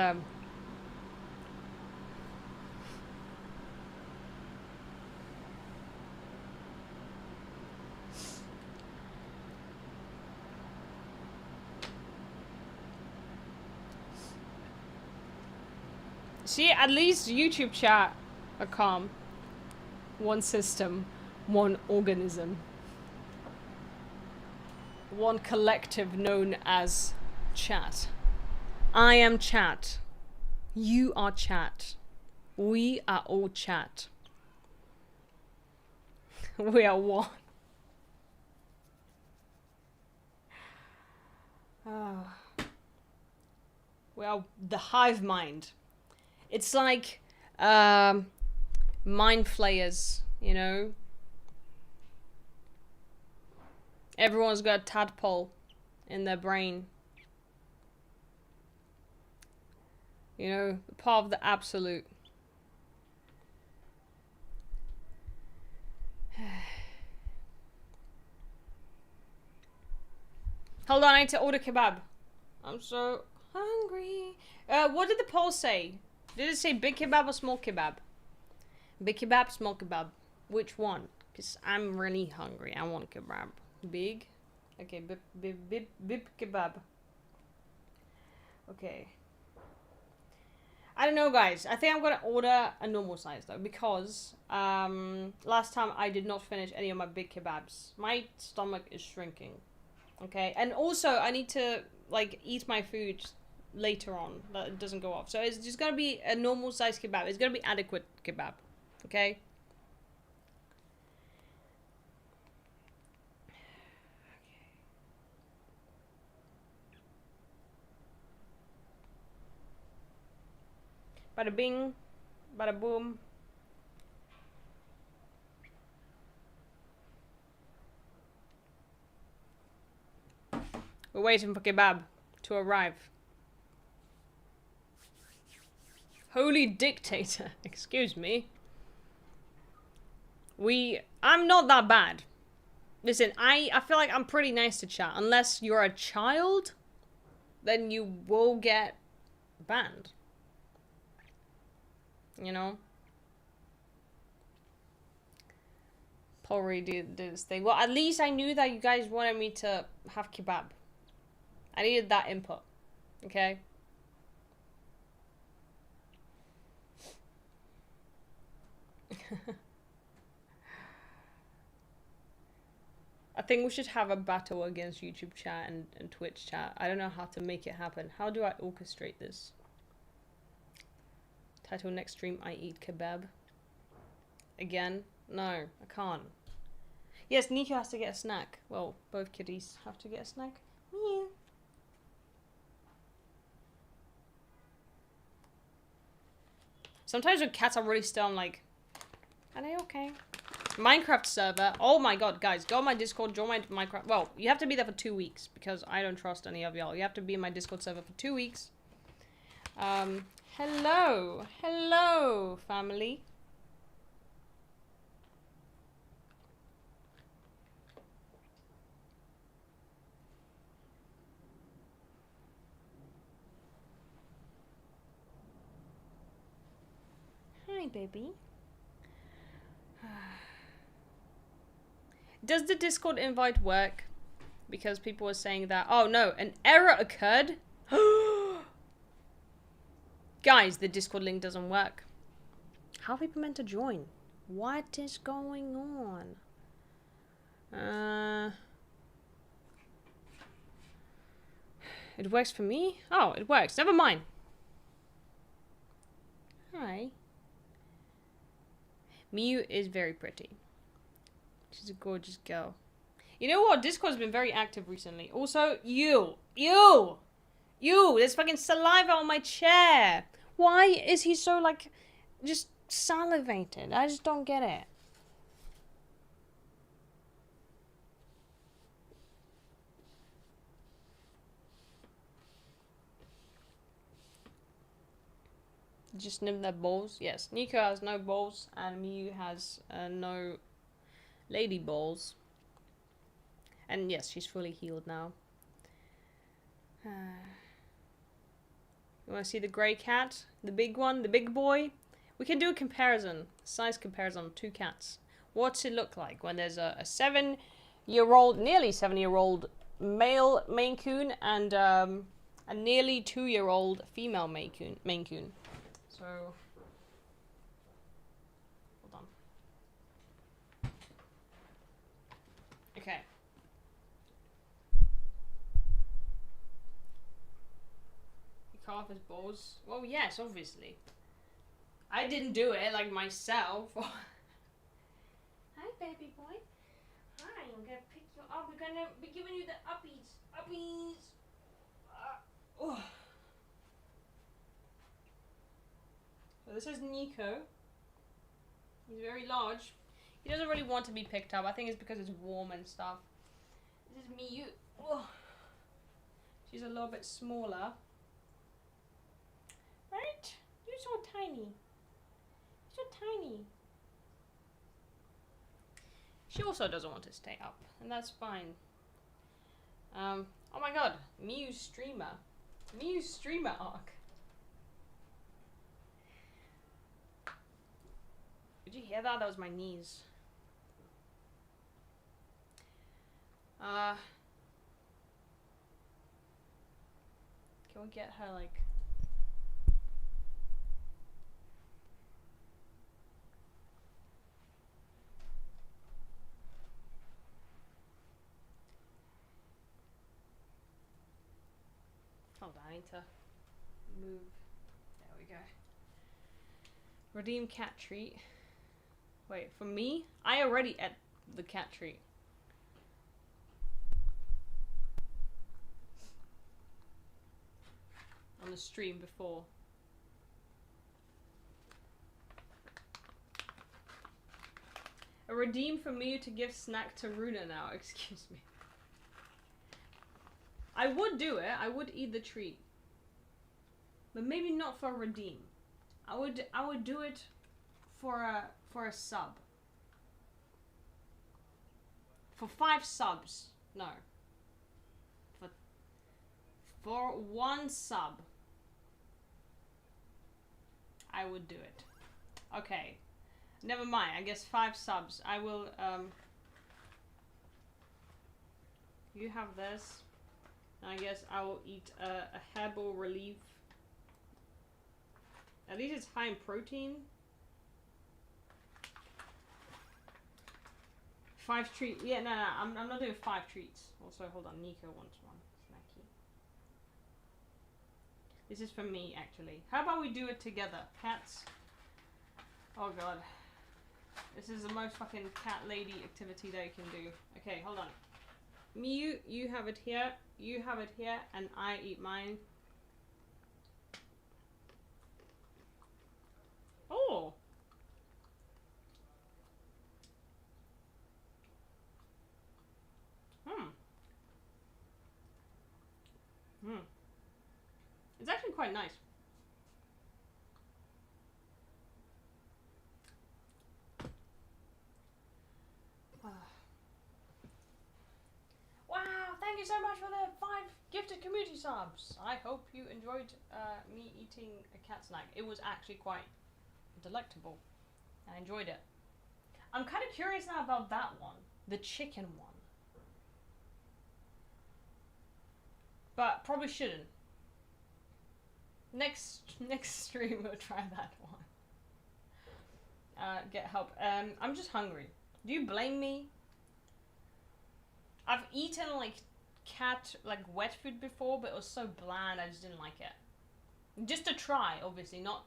[SPEAKER 1] see, at least YouTube chat are calm. One system, one organism. One collective known as chat. I am chat. You are chat. We are all chat. We are one. We are the hive mind. It's like mind flayers, you know? Everyone's got a tadpole in their brain. You know, part of the absolute. Hold on, I need to order kebab. I'm so hungry. What did the poll say? Did it say big kebab or small kebab? Big kebab, small kebab. Which one? Because I'm really hungry. I want kebab. Big? Okay, bib kebab. Okay. I don't know, guys. I think I'm gonna order a normal size though, because last time I did not finish any of my big kebabs. My stomach is shrinking. Okay, and also I need to like eat my food later on, that it doesn't go off. So it's just gonna be a normal size kebab. It's gonna be adequate kebab. Okay. Bada bing, bada boom. We're waiting for kebab to arrive. Holy dictator, excuse me. I'm not that bad. Listen, I feel like I'm pretty nice to chat. Unless you're a child, then you will get banned. You know? Probably did this thing. Well, at least I knew that you guys wanted me to have kebab. I needed that input. Okay? I think we should have a battle against YouTube chat and Twitch chat. I don't know how to make it happen. How do I orchestrate this? Title next stream, I eat kebab. Again? No, I can't. Yes, Nico has to get a snack. Well, both kitties have to get a snack. Meow. Sometimes when cats are really still, I'm like, are they okay? Minecraft server. Oh my god, guys, go on my Discord, join my Minecraft. Well, you have to be there for 2 weeks because I don't trust any of y'all. You have to be in my Discord server for 2 weeks. Hello. Hello, family. Hi, baby. Does the Discord invite work? Because people were saying that. Oh no, an error occurred. Guys, the Discord link doesn't work. How are people meant to join? What is going on? It works for me? Oh, it works. Never mind. Hi. Miu is very pretty. She's a gorgeous girl. You know what? Discord's been very active recently. Also, you, there's fucking saliva on my chair. Why is he so, like, just salivated? I just don't get it. Just name their balls. Yes, Nico has no balls, and Miu has no lady balls. And yes, she's fully healed now. You want to see the grey cat? The big one? The big boy? We can do a comparison. Size comparison of two cats. What's it look like when there's a 7-year-old, nearly 7-year-old male Maine Coon and a nearly 2-year-old female Maine Coon. So, hold on. Okay. You cut off his balls? Well, yes, obviously. I didn't do it, like, myself. Hi, baby boy. Hi, I'm gonna pick you up. We're gonna be giving you the uppies. Uppies! Oh. So this is Nico. He's very large. He doesn't really want to be picked up. I think it's because it's warm and stuff. This is Miu. Oh. She's a little bit smaller. Right? You're so tiny. So tiny. She also doesn't want to stay up, and that's fine. Oh my god, Miu's streamer. Miu's streamer arc. Did you hear that? That was my knees. Can we get her, like... Hold on, I need to move. There we go. Redeem cat treat. Wait, for me? I already ate the cat treat. On the stream before. A redeem for me to give snack to Runa now, excuse me. I would do it, I would eat the treat. But maybe not for a redeem. I would do it for a sub. For 5 subs. No. For 1 sub. I would do it. Okay. Never mind, I guess 5 subs. I will, you have this. And I guess I will eat a herbal relief. At least it's high in protein. 5 treats. Yeah, no, I'm not doing 5 treats. Also, hold on, Nico wants one. Snacky. This is for me, actually. How about we do it together? Cats. Oh god. This is the most fucking cat lady activity that you can do. Okay, hold on. Miu, you have it here. You have it here, and I eat mine. Oh! It's actually quite nice. Wow, thank you so much for the 5 gifted community subs. I hope you enjoyed me eating a cat snack. It was actually quite delectable. I enjoyed it. I'm kind of curious now about that one. The chicken one. But probably shouldn't. Next stream we'll try that one. Get help. I'm just hungry. Do you blame me? I've eaten like cat wet food before, but it was so bland I just didn't like it. Just to try, obviously, not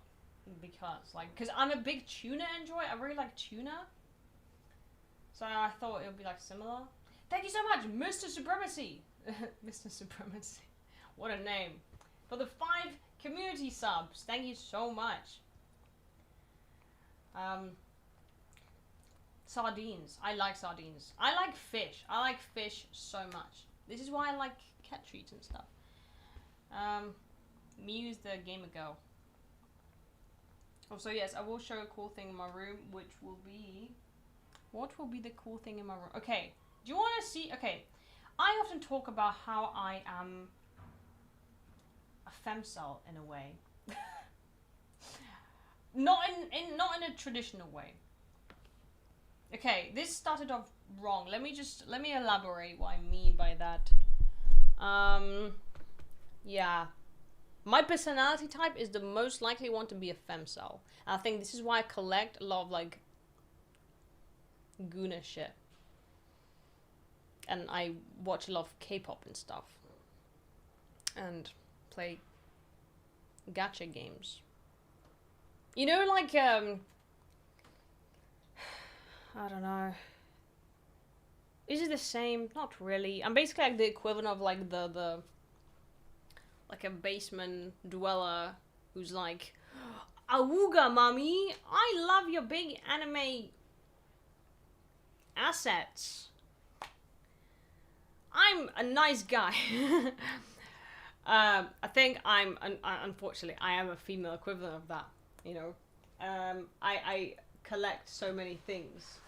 [SPEAKER 1] because because I'm a big tuna enjoyer. I really like tuna, so I thought it would be like similar. Thank you so much, Mr. Supremacy. Mr. Supremacy, what a name, for the 5 community subs. Thank you so much. Sardines. I like sardines. I like fish. I like fish so much. This is why I like cat treats and stuff. Miu's the gamer girl. Also, yes, I will show a cool thing in my room, which will be... What will be the cool thing in my room? Okay, do you want to see... Okay, I often talk about how I am a femcel in a way. not in a traditional way. Okay, this started off wrong. Let me elaborate what I mean by that. Yeah. My personality type is the most likely one to be a femcel. And I think this is why I collect a lot of like Guna shit. And I watch a lot of K-pop and stuff. And play gacha games. You know, like, I don't know. Is it the same? Not really. I'm basically like the equivalent of like the like a basement dweller who's like, Awooga, mommy, I love your big anime assets. I'm a nice guy. I think unfortunately, I am a female equivalent of that, you know. I collect so many things.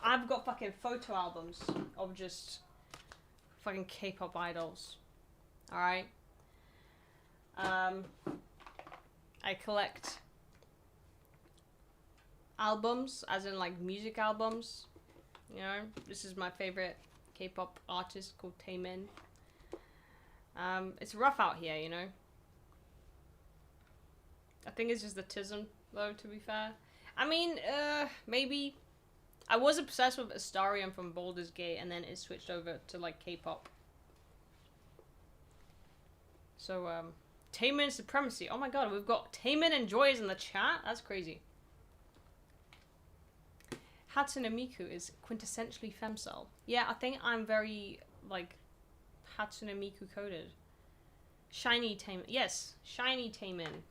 [SPEAKER 1] I've got fucking photo albums of just fucking K-pop idols. Alright? I collect albums, as in like music albums. You know, this is my favorite K-pop artist called Taemin. It's rough out here, you know. I think it's just the tism, though, to be fair. I mean, maybe. I was obsessed with Astarion from Baldur's Gate, and then it switched over to, like, K-pop. So, Taemin Supremacy. Oh my god, we've got Taemin and Joy's in the chat? That's crazy. Hatsune Miku is quintessentially femcel. Yeah, I think I'm very, like, Hatsune Miku coded. Shiny Taemin. Yes, Shiny Taemin.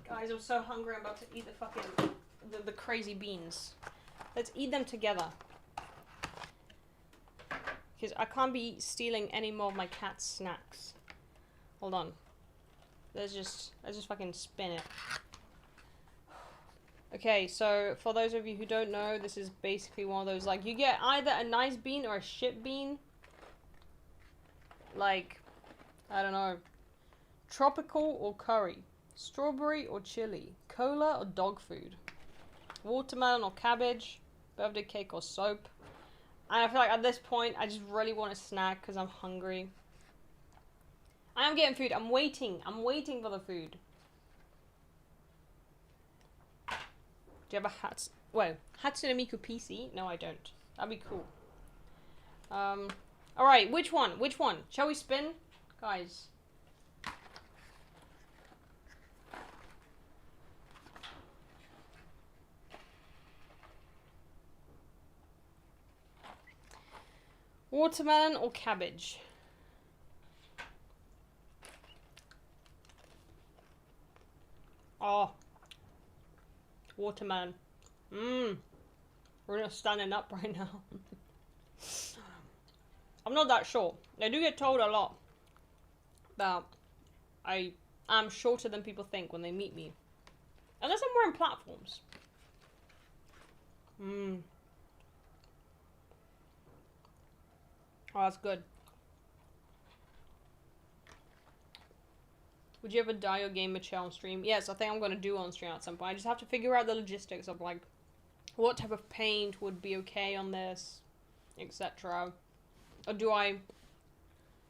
[SPEAKER 1] Guys, I'm so hungry. I'm about to eat the fucking... the crazy beans. Let's eat them together. Because I can't be stealing any more of my cat's snacks. Hold on. Let's just fucking spin it. Okay, so for those of you who don't know, this is basically one of those, like, you get either a nice bean or a shit bean. Like, I don't know. Tropical or curry. Strawberry or chili. Cola or dog food. Watermelon or cabbage. Birthday cake or soap. And I feel like at this point, I just really want a snack because I'm hungry. I am getting food. I'm waiting for the food. Do you have a Hatsune Miku PC? No, I don't. That'd be cool. Alright, which one? Which one? Shall we spin? Guys. Watermelon or cabbage? Oh. Watermelon. We're not standing up right now. I'm not that short. I do get told a lot that I am shorter than people think when they meet me. Unless I'm wearing platforms. Oh, that's good. Would you ever dye your gamer chair on stream? Yes, I think I'm going to do on stream at some point. I just have to figure out the logistics of, like, what type of paint would be okay on this, etc. Or do I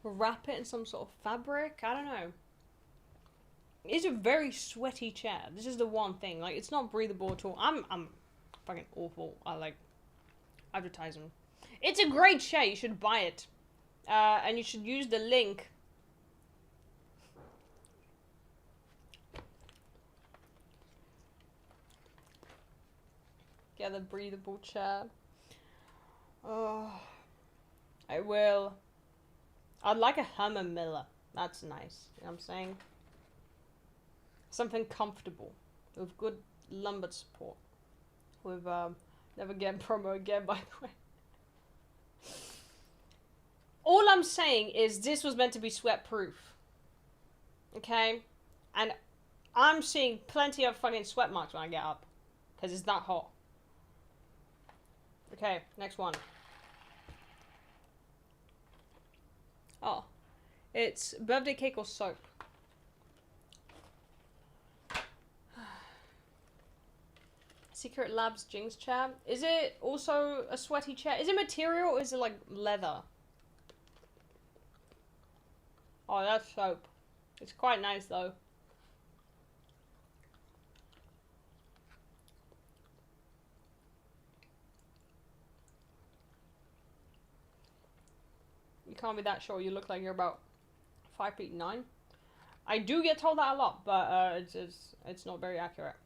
[SPEAKER 1] wrap it in some sort of fabric? I don't know. It's a very sweaty chair. This is the one thing. Like, it's not breathable at all. I'm fucking awful. I like advertising. It's a great chair. You should buy it. And you should use the link. Get a breathable chair. Oh, I will. I'd like a Herman Miller. That's nice. You know what I'm saying? Something comfortable. With good lumbar support. With, never get promo again, by the way. All I'm saying is this was meant to be sweat proof. Okay? And I'm seeing plenty of fucking sweat marks when I get up. Because it's that hot. Okay, next one. Oh. It's birthday cake or soap. Secret Labs Jinx chair. Is it also a sweaty chair? Is it material or is it like leather? Oh, that's soap. It's quite nice though. You can't be that short. You look like you're about 5'9". I do get told that a lot, but it's not very accurate.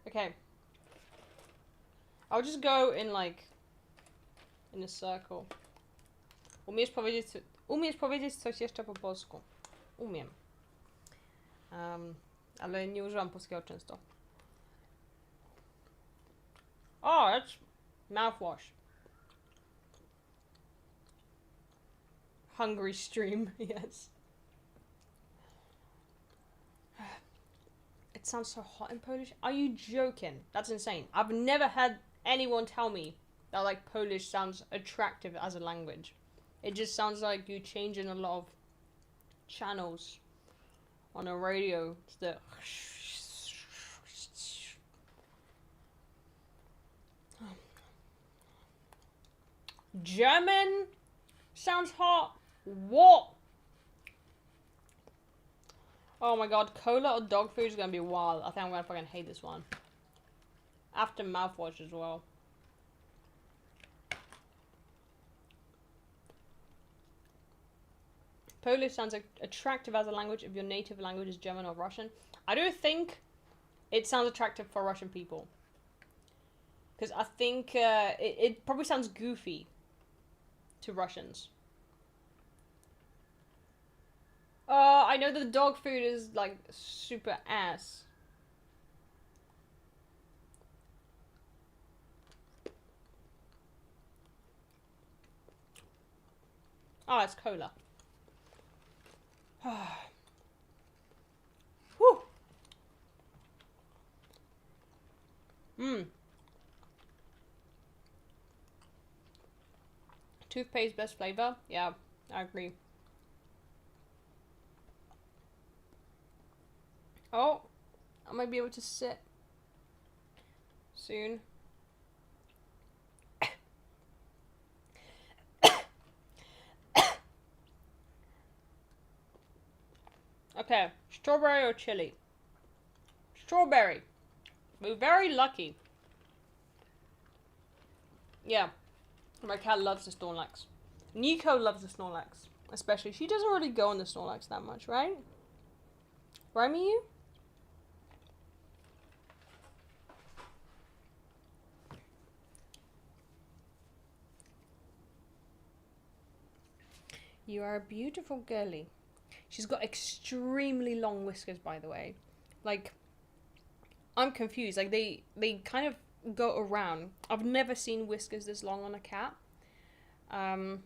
[SPEAKER 1] Okay. I'll just go in like in a circle. Umiesz powiedzieć coś jeszcze po polsku? Umiem. Ale nie używam polskiego często. Oh, that's mouthwash. Hungry stream, yes. It sounds so hot in Polish. Are you joking? That's insane. I've never had anyone tell me that like Polish sounds attractive as a language. It just sounds like you changing a lot of channels on a radio. It's the German sounds hot. What? Oh my god, cola or dog food is gonna be wild. I think I'm gonna fucking hate this one. After mouthwash as well. Polish sounds attractive as a language if your native language is German or Russian. I do think it sounds attractive for Russian people. Because I think it probably sounds goofy to Russians. I know the dog food is like super ass. Oh, it's cola. Whew. Mmm. Toothpaste best flavor? Yeah, I agree. Oh, I might be able to sit soon. Okay, strawberry or chili? Strawberry. We're very lucky. Yeah, my cat loves the Snorlax. Nico loves the Snorlax, especially. She doesn't really go on the Snorlax that much, right? Right, Miyu? You are a beautiful girly. She's got extremely long whiskers, by the way. Like, I'm confused. Like, they kind of go around. I've never seen whiskers this long on a cat. I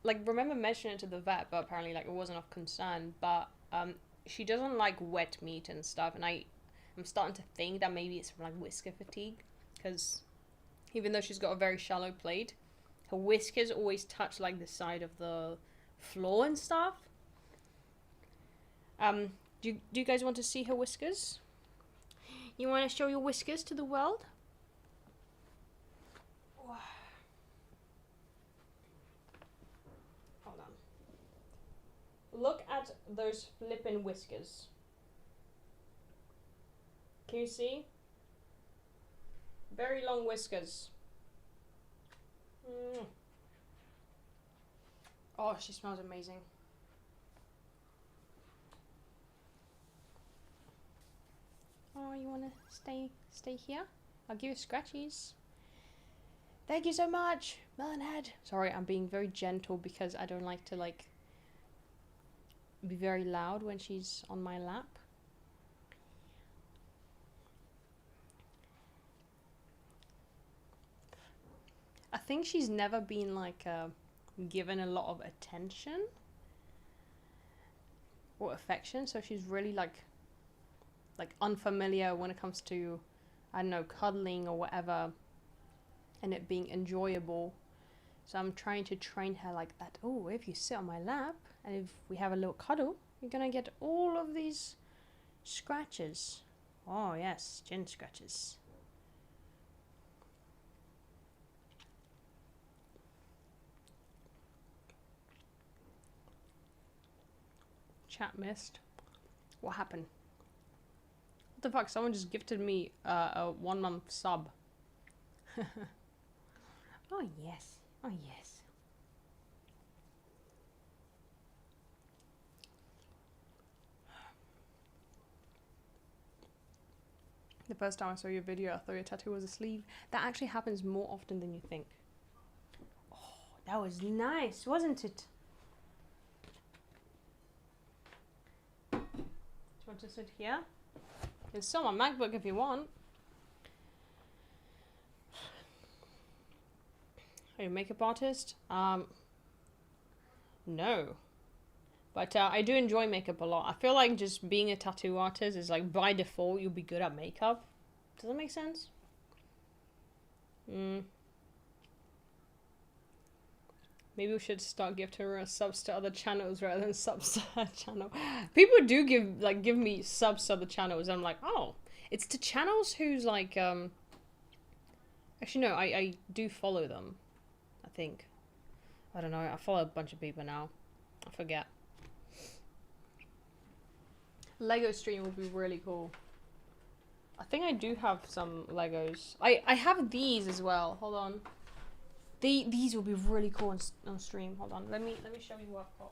[SPEAKER 1] like remember mentioning it to the vet, but apparently like it wasn't of concern. But she doesn't like wet meat and stuff, and I'm starting to think that maybe it's from like whisker fatigue, because even though she's got a very shallow plate, her whiskers always touch like the side of the floor and stuff. Do you guys want to see her whiskers? You want to show your whiskers to the world? Hold on. Look at those flippin' whiskers. Can you see? Very long whiskers. Oh, she smells amazing. Oh, you wanna stay here? I'll give you scratchies. Thank you so much, Melonhead. Sorry, I'm being very gentle because I don't like to like be very loud when she's on my lap. I think she's never been like given a lot of attention or affection, so she's really like unfamiliar when it comes to, I don't know, cuddling or whatever, and it being enjoyable. So I'm trying to train her like that. Oh, if you sit on my lap and if we have a little cuddle, you're gonna get all of these scratches. Oh yes, chin scratches. Chat missed. What happened? What the fuck? Someone just gifted me a 1 month sub. Oh yes. Oh yes. The first time I saw your video, I thought your tattoo was a sleeve. That actually happens more often than you think. Oh, that was nice, wasn't it? Do you want to sit here? You can sell my MacBook if you want. Are you a makeup artist? No. But I do enjoy makeup a lot. I feel like just being a tattoo artist is like by default you'll be good at makeup. Does that make sense? Maybe we should start gifting her subs to other channels rather than subs to her channel. People do give me subs to other channels. And I'm like, oh, it's to channels who's like actually no, I do follow them. I think. I don't know. I follow a bunch of people now. I forget. Lego stream would be really cool. I think I do have some Legos. I have these as well. Hold on. These will be really cool on stream. Hold on. Let me show you what I've got.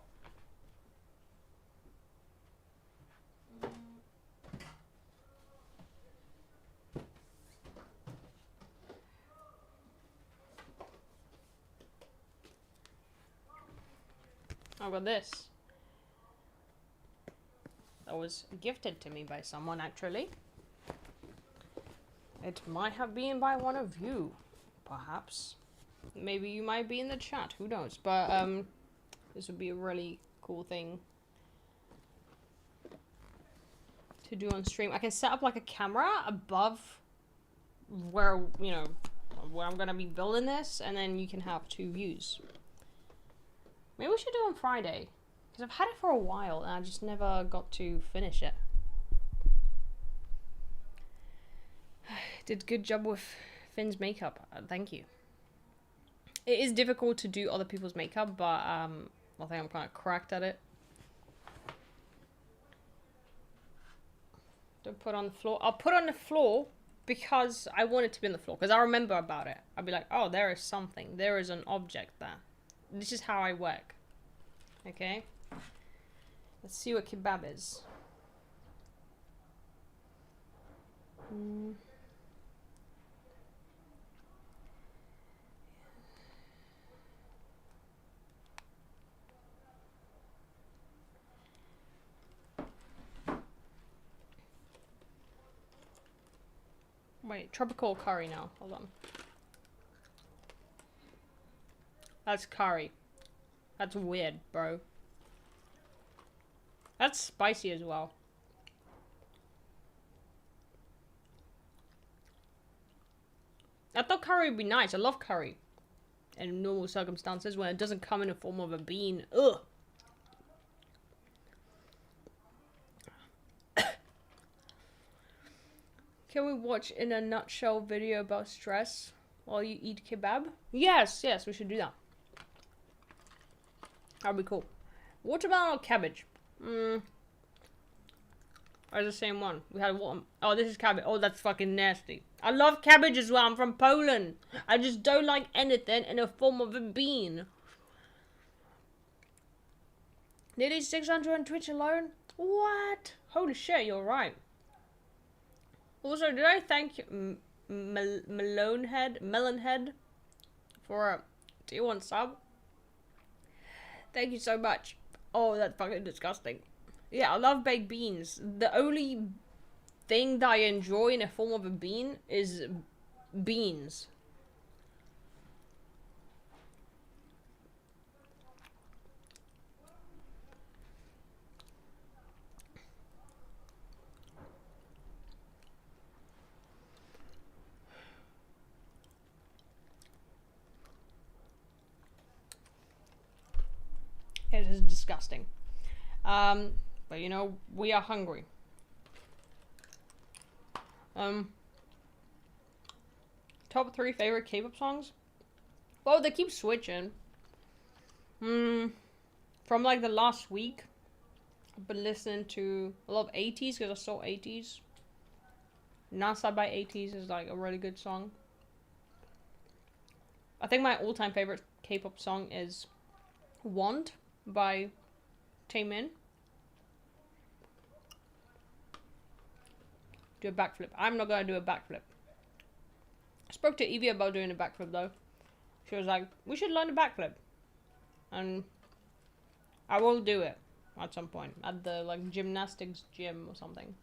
[SPEAKER 1] I've got this. That was gifted to me by someone, actually. It might have been by one of you, perhaps. Maybe you might be in the chat, who knows? But this would be a really cool thing to do on stream. I can set up like a camera above where, you know, where I'm gonna be building this, and then you can have 2 views. Maybe we should do it on Friday. Because I've had it for a while and I just never got to finish it. Did good job with Finn's makeup. Thank you. It is difficult to do other people's makeup, but I think I'm kind of cracked at it. Don't put on the floor. I'll put on the floor because I want it to be on the floor. Because I remember about it. I'll be like, oh, there is something. There is an object there. This is how I work. Okay? Let's see what kebab is. Wait, tropical curry now. Hold on. That's curry. That's weird, bro. That's spicy as well. I thought curry would be nice. I love curry. In normal circumstances when it doesn't come in the form of a bean. Ugh. Can we watch in a nutshell video about stress while you eat kebab? Yes, yes, we should do that. That'd be cool. Watermelon or cabbage? Or the same one. We had one. Oh, this is cabbage. Oh, that's fucking nasty. I love cabbage as well. I'm from Poland. I just don't like anything in the form of a bean. Nearly 600 on Twitch alone? What? Holy shit, you're right. Also, did I thank you, Melonhead? for a tier 1 sub. Thank you so much. Oh, that's fucking disgusting. Yeah, I love baked beans. The only thing that I enjoy in a form of a bean is beans. It is disgusting. But you know, we are hungry. Top 3 favorite K-pop songs? Well, they keep switching. From like the last week, I've been listening to a lot of 80s because I saw 80s. NASA by 80s is like a really good song. I think my all-time favorite K-pop song is Want by Taemin. Do a backflip. I'm not gonna do a backflip. I spoke to Evie about doing a backflip though. She was like, we should learn a backflip. And I will do it at some point at the like gymnastics gym or something.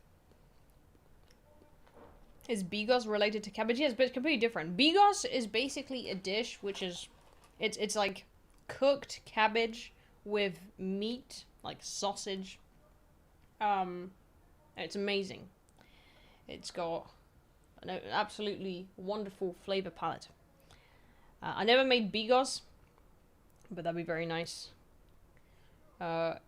[SPEAKER 1] Is bigos related to cabbage? Yes, but it's completely different. Bigos is basically a dish which is, it's like cooked cabbage with meat, like sausage. It's amazing. It's got an absolutely wonderful flavor palette. I never made bigos, but that'd be very nice.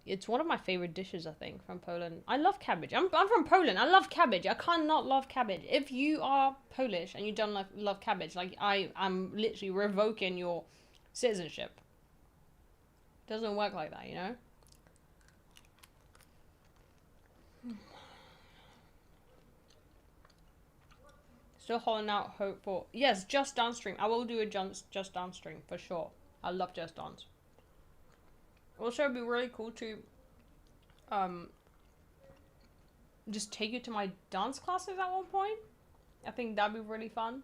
[SPEAKER 1] It's one of my favorite dishes, I think, from Poland. I love cabbage. I'm from Poland. I love cabbage. I can't not love cabbage. If you are Polish and you don't love cabbage, like I'm literally revoking your citizenship. Doesn't work like that, you know? Still holding out hope for... Yes, Just Dance stream. I will do a Just Dance stream, for sure. I love Just Dance. Also, it'd be really cool to... just take you to my dance classes at one point. I think that'd be really fun.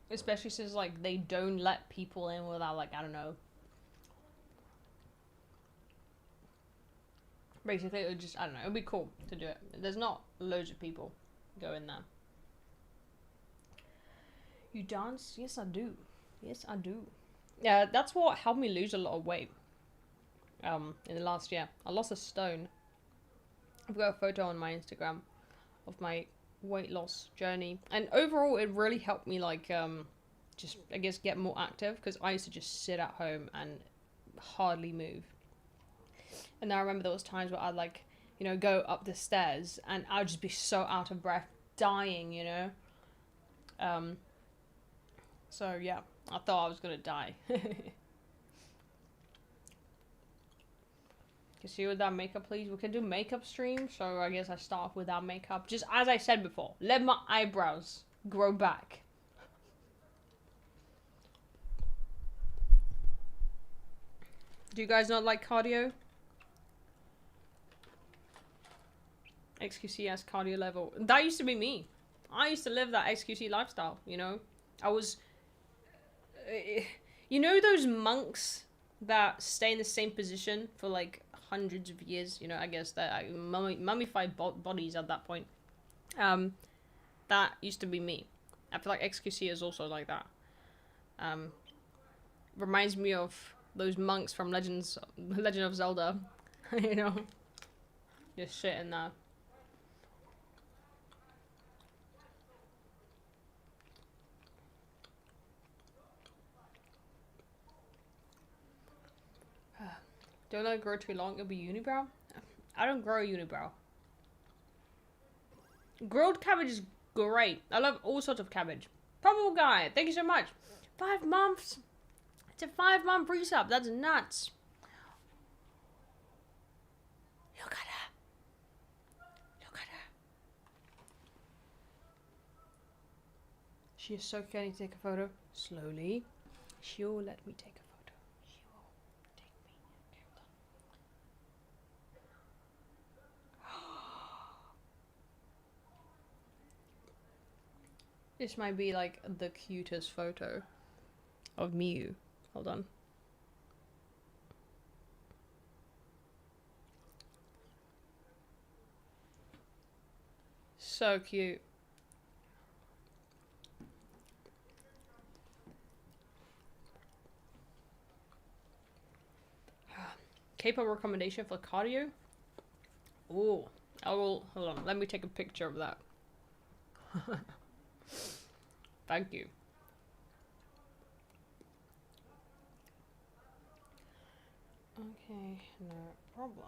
[SPEAKER 1] Especially since, like, they don't let people in without, like, I don't know. Basically, it would just, I don't know, it would be cool to do it. There's not loads of people go in there. You dance? Yes, I do. Yes, I do. Yeah, that's what helped me lose a lot of weight. In the last year. I lost a stone. I've got a photo on my Instagram of my weight loss journey. And overall, it really helped me, like, just, I guess, get more active. Because I used to just sit at home and hardly move. And I remember there was times where I'd, like, you know, go up the stairs and I'd just be so out of breath, dying, you know. So, yeah, I thought I was gonna die. Can see without makeup, please? We can do makeup stream, so I guess I start off without makeup. Just as I said before, let my eyebrows grow back. Do you guys not like cardio? XQC has cardio level. That used to be me. I used to live that XQC lifestyle, you know? I was... you know those monks that stay in the same position for, like, hundreds of years? You know, I guess that mummified bodies at that point. That used to be me. I feel like XQC is also like that. Reminds me of those monks from Legend of Zelda. You know? Just sitting there. Don't let it grow too long, it'll be unibrow? I don't grow a unibrow. Grilled cabbage is great. I love all sorts of cabbage. Probable Guy, thank you so much. 5 months? It's a 5-month resub, that's nuts. Look at her. Look at her. She is so cute. I need to take a photo. Slowly. She'll let me take a photo. This might be like the cutest photo of Mew. Hold on. So cute. K-pop recommendation for cardio? Oh, I will. Hold on. Let me take a picture of that. Thank you. Okay, no problem.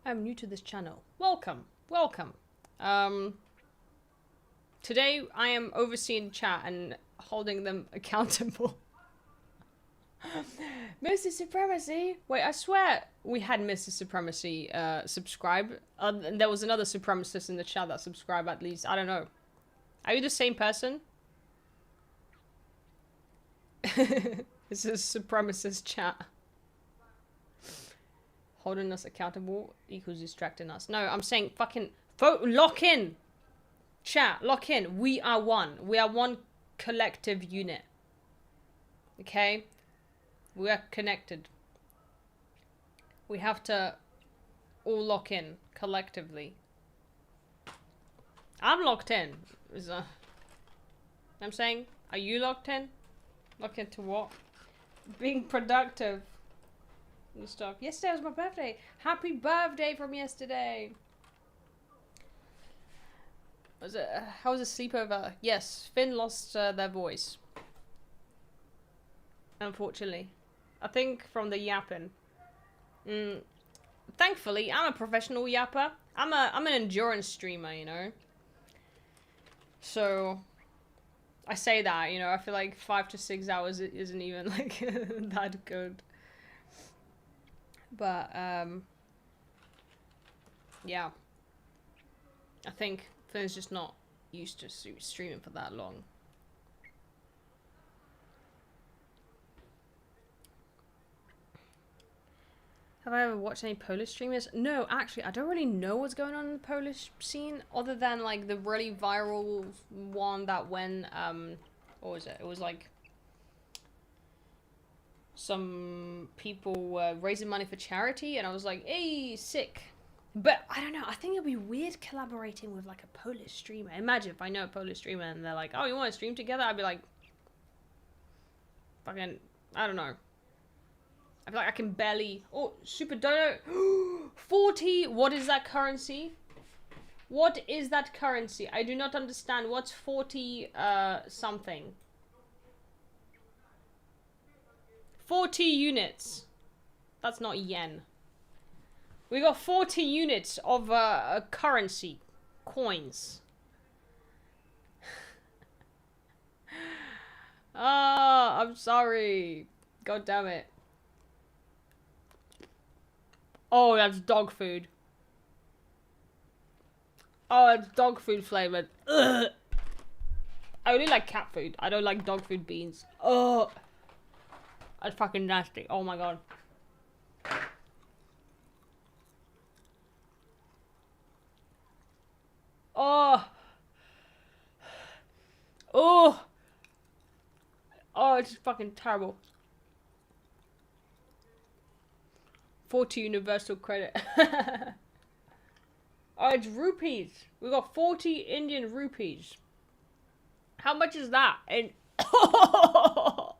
[SPEAKER 1] I'm new to this channel. Welcome, welcome. Today I am overseeing chat and holding them accountable. Mr. Supremacy! Wait, I swear we had Mr. Supremacy subscribe. And there was another supremacist in the chat that subscribed at least. I don't know. Are you the same person? This is supremacist chat. Holding us accountable equals distracting us. No, I'm saying fucking lock in. Chat, lock in. We are one. We are one collective unit. Okay? We are connected. We have to all lock in collectively. I'm locked in. I'm saying, are you locked in? Locked into what? Being productive. And stuff. Yesterday was my birthday. Happy birthday from yesterday. Was it? How was the sleepover? Yes, Finn lost their voice. Unfortunately, I think from the yapping. Thankfully, I'm a professional yapper. I'm an endurance streamer, you know. So I say that, you know, I feel like 5 to 6 hours isn't even like that good. But yeah, I think Finn's just not used to streaming for that long. Have I ever watched any Polish streamers? No, actually, I don't really know what's going on in the Polish scene, other than like the really viral one that when what was it? It was like some people were raising money for charity, and I was like, hey, sick. But I don't know, I think it'd be weird collaborating with like a Polish streamer. Imagine if I know a Polish streamer and they're like, oh, you want to stream together? I'd be like, fucking, I don't know. I feel like I can barely... Oh, Super Dodo. 40. What is that currency? What is that currency? I do not understand. What's 40 something? 40 units. That's not yen. We got 40 units of a currency. Coins. Ah, I'm sorry. God damn it. Oh, that's dog food. Oh, it's dog food flavored. Ugh. I only like cat food. I don't like dog food beans. Oh, that's fucking nasty. Oh my god. Oh. Oh. Oh, it's fucking terrible. 40 universal credit. Oh, it's rupees. We got 40 Indian rupees. How much is that? And oh,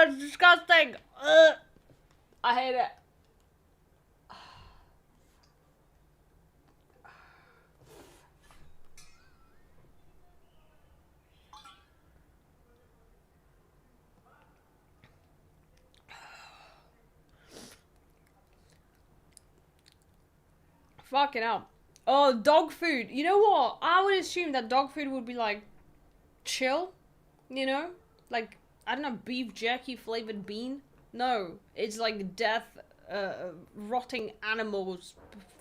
[SPEAKER 1] it's disgusting. Ugh. I hate it. Fucking hell. Oh, dog food. You know what? I would assume that dog food would be like chill, you know? Like, I don't know, beef jerky flavored bean? No, it's like death, rotting animals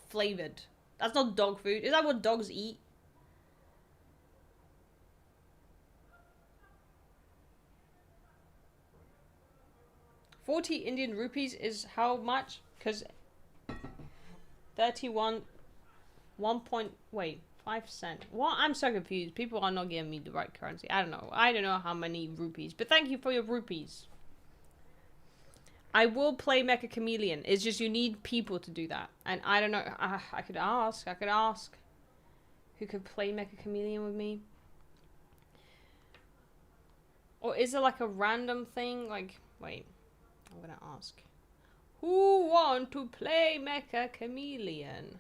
[SPEAKER 1] flavored. That's not dog food. Is that what dogs eat? 40 Indian rupees is how much? Because 31, 1 point, wait, 5 cent. What? I'm so confused. People are not giving me the right currency. I don't know. I don't know how many rupees, but thank you for your rupees. I will play Mecha Chameleon. It's just you need people to do that. And I don't know. I could ask. Who could play Mecha Chameleon with me? Or is it like a random thing? Like, wait. I'm gonna ask. Who want to play Mecha Chameleon?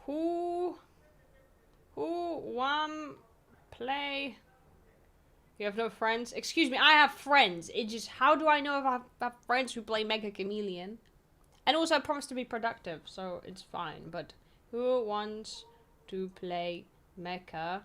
[SPEAKER 1] Who want play? You have no friends? Excuse me, I have friends. It just, how do I know if I have friends who play Mecha Chameleon? And also I promise to be productive, so it's fine. But who wants to play Mecha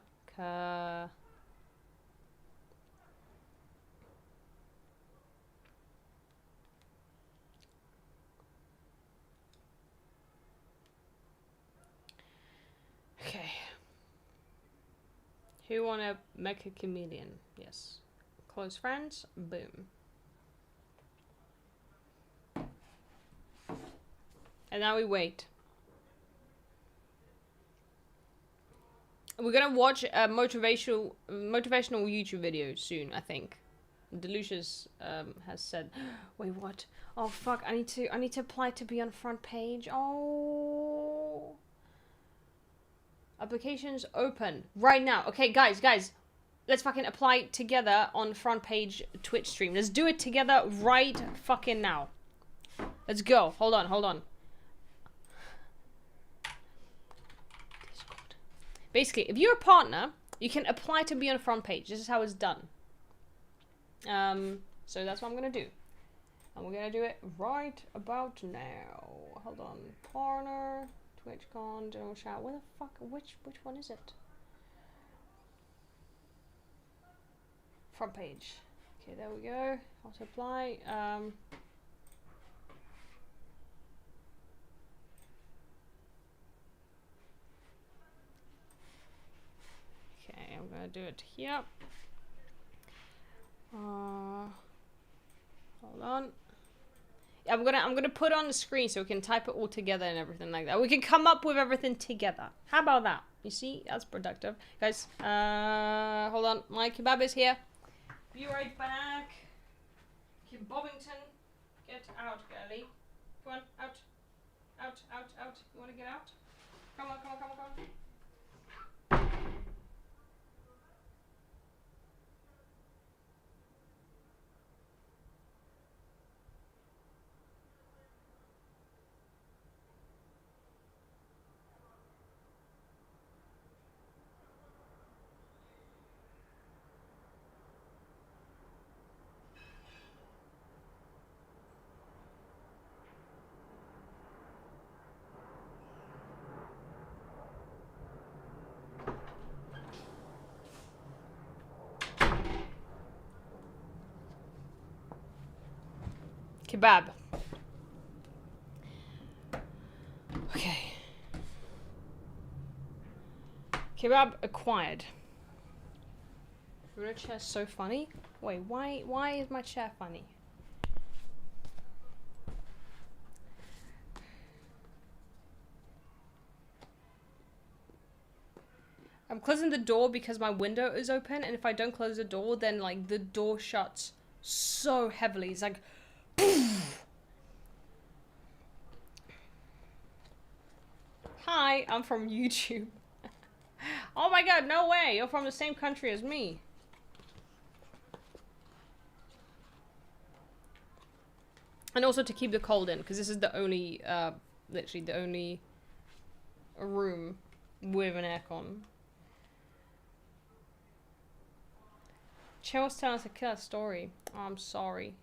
[SPEAKER 1] Okay. Who want a Mecha Chameleon? Yes. Close friends. Boom. And now we wait. We're gonna watch a motivational YouTube video soon, I think. Delucius has said. Wait, what? Oh fuck! I need to apply to be on front page. Oh. Applications open right now. Okay, guys, let's fucking apply together on front page Twitch stream. Let's do it together right fucking now. Let's go. Hold on. Discord. Basically, if you're a partner, you can apply to be on front page. This is how it's done. So that's what I'm gonna do. And we're gonna do it right about now. Hold on. Partner. TwitchCon, general chat. Where the fuck? Which one is it? Front page. Okay, there we go. Auto apply. Okay, I'm gonna do it here. Hold on. I'm gonna put it on the screen so we can type it all together and everything like that. We can come up with everything together. How about that? You see, that's productive, guys. Hold on, my kebab is here. Be right back. Kebobington, get out, girlie. Come on, out. You wanna get out? Come on. Kebab. Okay. Kebab acquired. Your chair's so funny. Wait, why is my chair funny? I'm closing the door because my window is open, and if I don't close the door, then like the door shuts so heavily. It's like Hi, I'm from YouTube. Oh my god, no way! You're from the same country as me. And also to keep the cold in, because this is the only, literally the only room with an aircon. Chair was telling us a killer story. Oh, I'm sorry.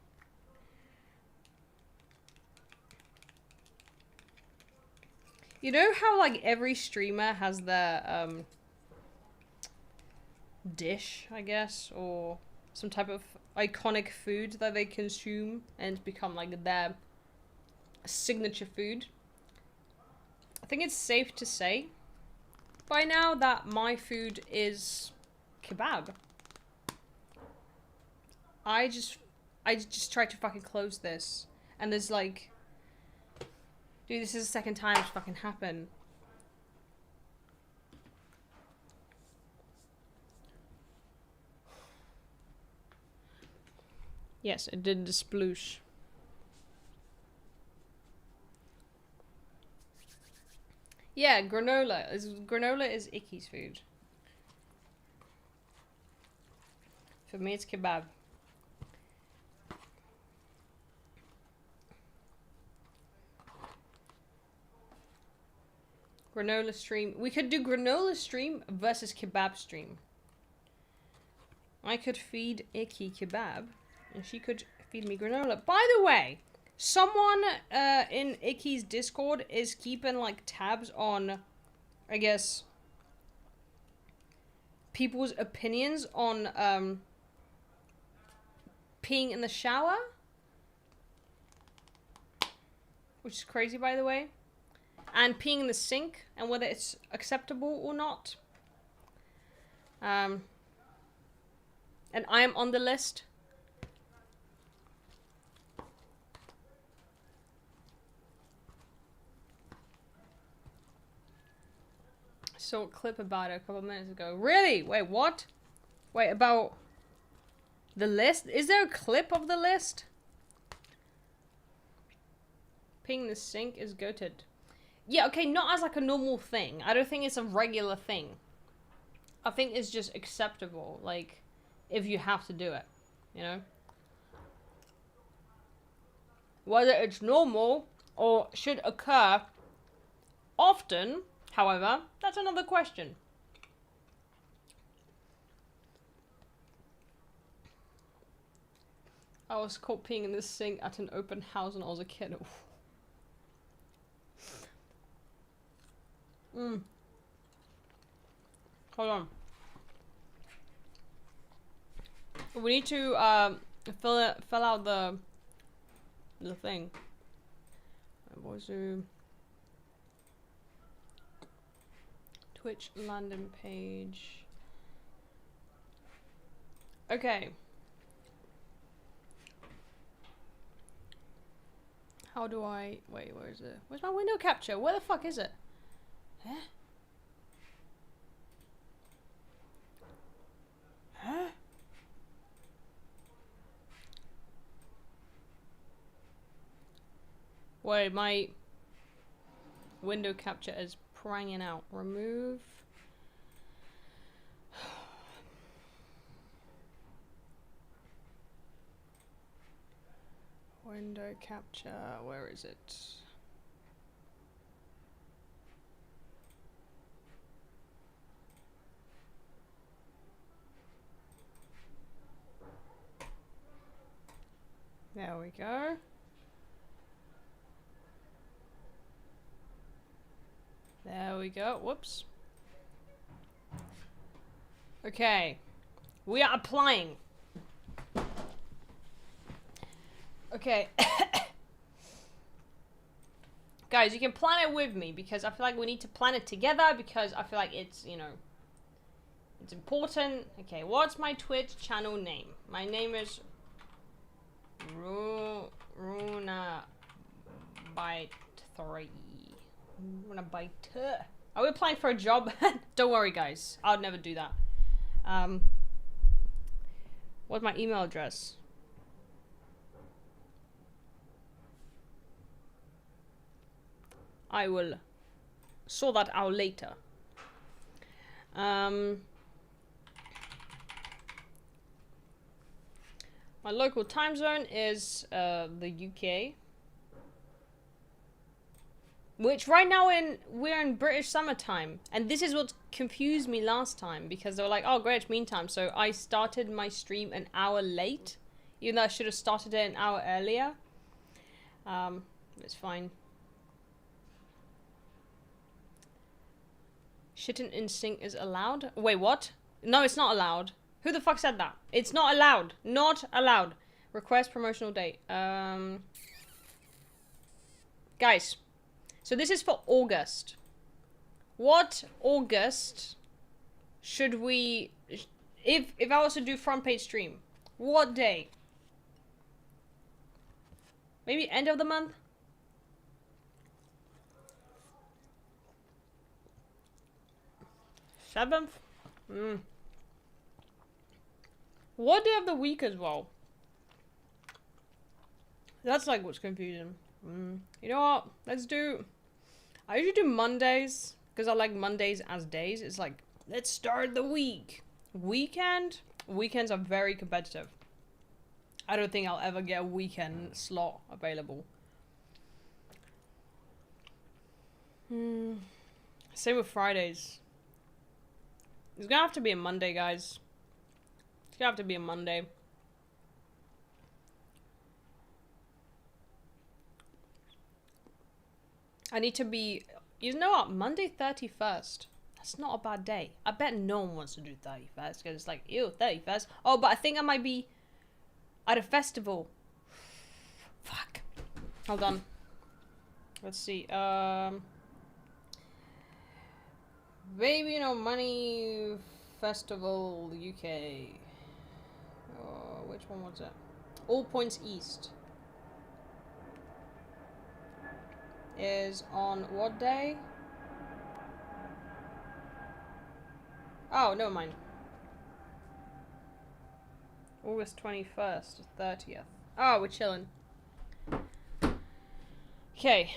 [SPEAKER 1] You know how like every streamer has their dish, I guess, or some type of iconic food that they consume and become like their signature food? I think it's safe to say by now that my food is kebab. I just tried to fucking close this. And there's like... Dude, this is the second time it's fucking happened. Yes, it did the sploosh. Yeah, granola. Granola is Icky's food. For me, it's kebab. Granola stream. We could do granola stream versus kebab stream. I could feed Icky kebab, and she could feed me granola. By the way, someone in Icky's Discord is keeping like tabs on, I guess, people's opinions on peeing in the shower, which is crazy, by the way, and peeing in the sink and whether it's acceptable or not. And I am on the list. Saw a clip about it a couple minutes ago. Really? Wait, what? Wait, about the list? Is there a clip of the list? Peeing in the sink is goated. Yeah, okay, not as like a normal thing. I don't think it's a regular thing. I think it's just acceptable, like, if you have to do it, you know? Whether it's normal or should occur often, however, that's another question. I was caught peeing in the sink at an open house when I was a kid. Hold on. We need to fill out the thing. Twitch landing page. Okay. How do I... Wait, where is it? Where's my window capture? Where the fuck is it? Huh? Huh? Wait, my window capture is pranging out. Remove. Window capture, where is it? There we go. There we go. Whoops. Okay. We are applying. Okay. Guys, you can plan it with me because I feel like we need to plan it together because I feel like it's, you know, it's important. Okay, what's my Twitch channel name? My name is Runa Bite 3. Runa Bite. Are we applying for a job? Don't worry, guys. I would never do that. What's my email address? I will sort that out later. My local time zone is the UK, which right now we're in British summertime, and this is what confused me last time because they were like, "Oh, Greenwich Mean Time," so I started my stream an hour late, even though I should have started it an hour earlier. It's fine. Shitting in sink is allowed? Wait, what? No, it's not allowed. Who the fuck said that? It's not allowed. Not allowed. Request promotional date. Guys, so this is for August. What August should we... If I was to do front page stream, What day? Maybe end of the month? Seventh? What day of the week as well? That's like what's confusing. You know what? Let's do... I usually do Mondays, because I like Mondays as days. It's like, let's start the week. Weekend? Weekends are very competitive. I don't think I'll ever get a weekend slot available. Same with Fridays. It's gonna have to be a Monday, guys. It's gonna have to be a Monday. I need to be... You know what? Monday 31st. That's not a bad day. I bet no one wants to do 31st. Because it's like, ew, 31st. Oh, but I think I might be at a festival. Fuck. Hold on. Let's see. Baby No Money Festival UK. Oh, which one was it? All Points East. Is on what day? Oh, never mind. August 21st to 30th. Oh, we're chilling. Okay.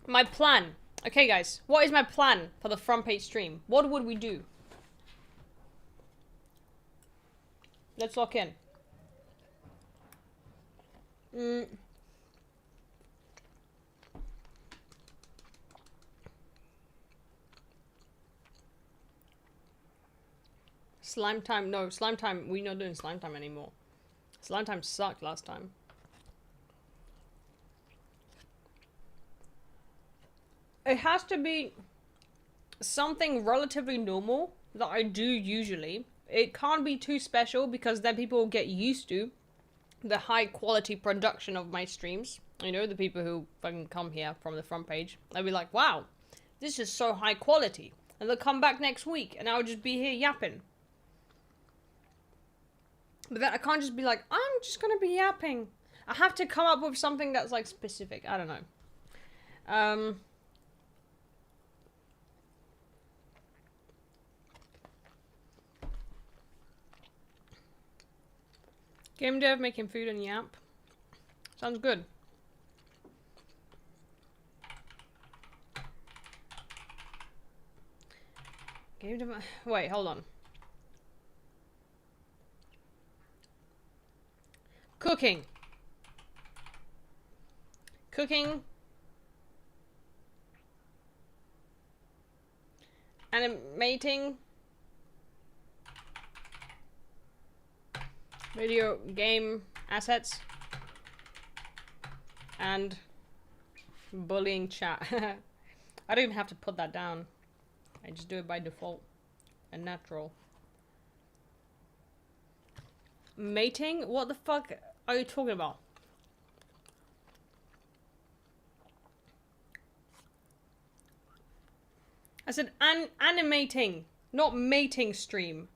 [SPEAKER 1] My plan. Okay, guys. What is my plan for the front page stream? What would we do? Let's lock in. Slime time. No, slime time. We're not doing slime time anymore. Slime time sucked last time. It has to be something relatively normal that I do usually. It can't be too special because then people will get used to the high quality production of my streams. You know, the people who fucking come here from the front page. They'll be like, wow, this is so high quality. And they'll come back next week and I'll just be here yapping. But then I can't just be like, I'm just gonna be yapping. I have to come up with something that's like specific. I don't know. Game dev, making food and yap. Sounds good. Game dev... Wait, hold on. Cooking. Cooking. Animating. Video game assets. And bullying chat. I don't even have to put that down. I just do it by default. And natural. Mating? What the fuck are you talking about? I said animating, not mating stream.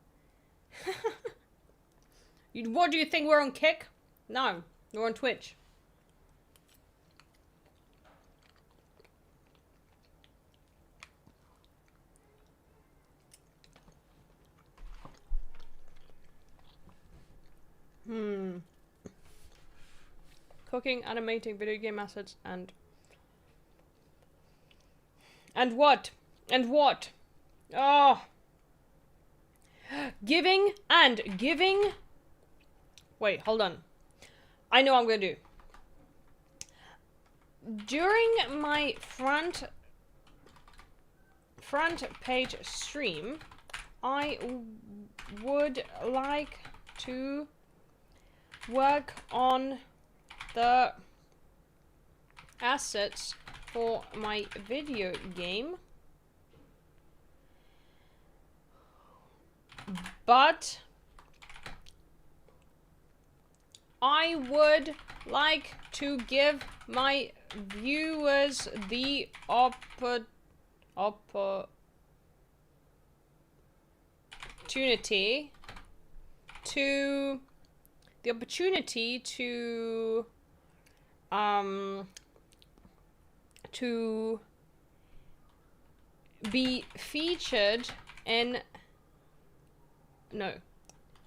[SPEAKER 1] What do you think, we're on Kick? No, we're on Twitch. Cooking, animating, video game assets, and what? And what? Oh. Giving and giving. Wait, hold on. I know what I'm gonna do. During my front page stream, I would like to work on the assets for my video game, but I would like to give my viewers the opportunity to the opportunity to be featured in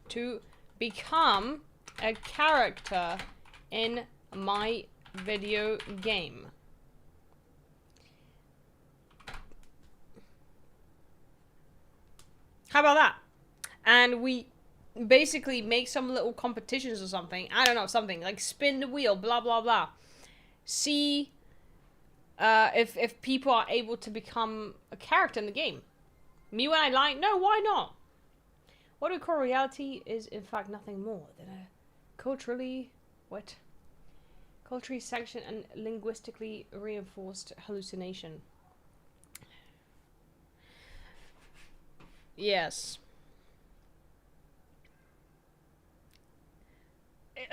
[SPEAKER 1] to become a character in my video game. How about that? And we basically make some little competitions or something. I don't know, something like spin the wheel, blah blah blah. See if people are able to become a character in the game. Me when I lie? No, why not? What we call reality is in fact nothing more than a culturally sanctioned and linguistically reinforced hallucination. Yes.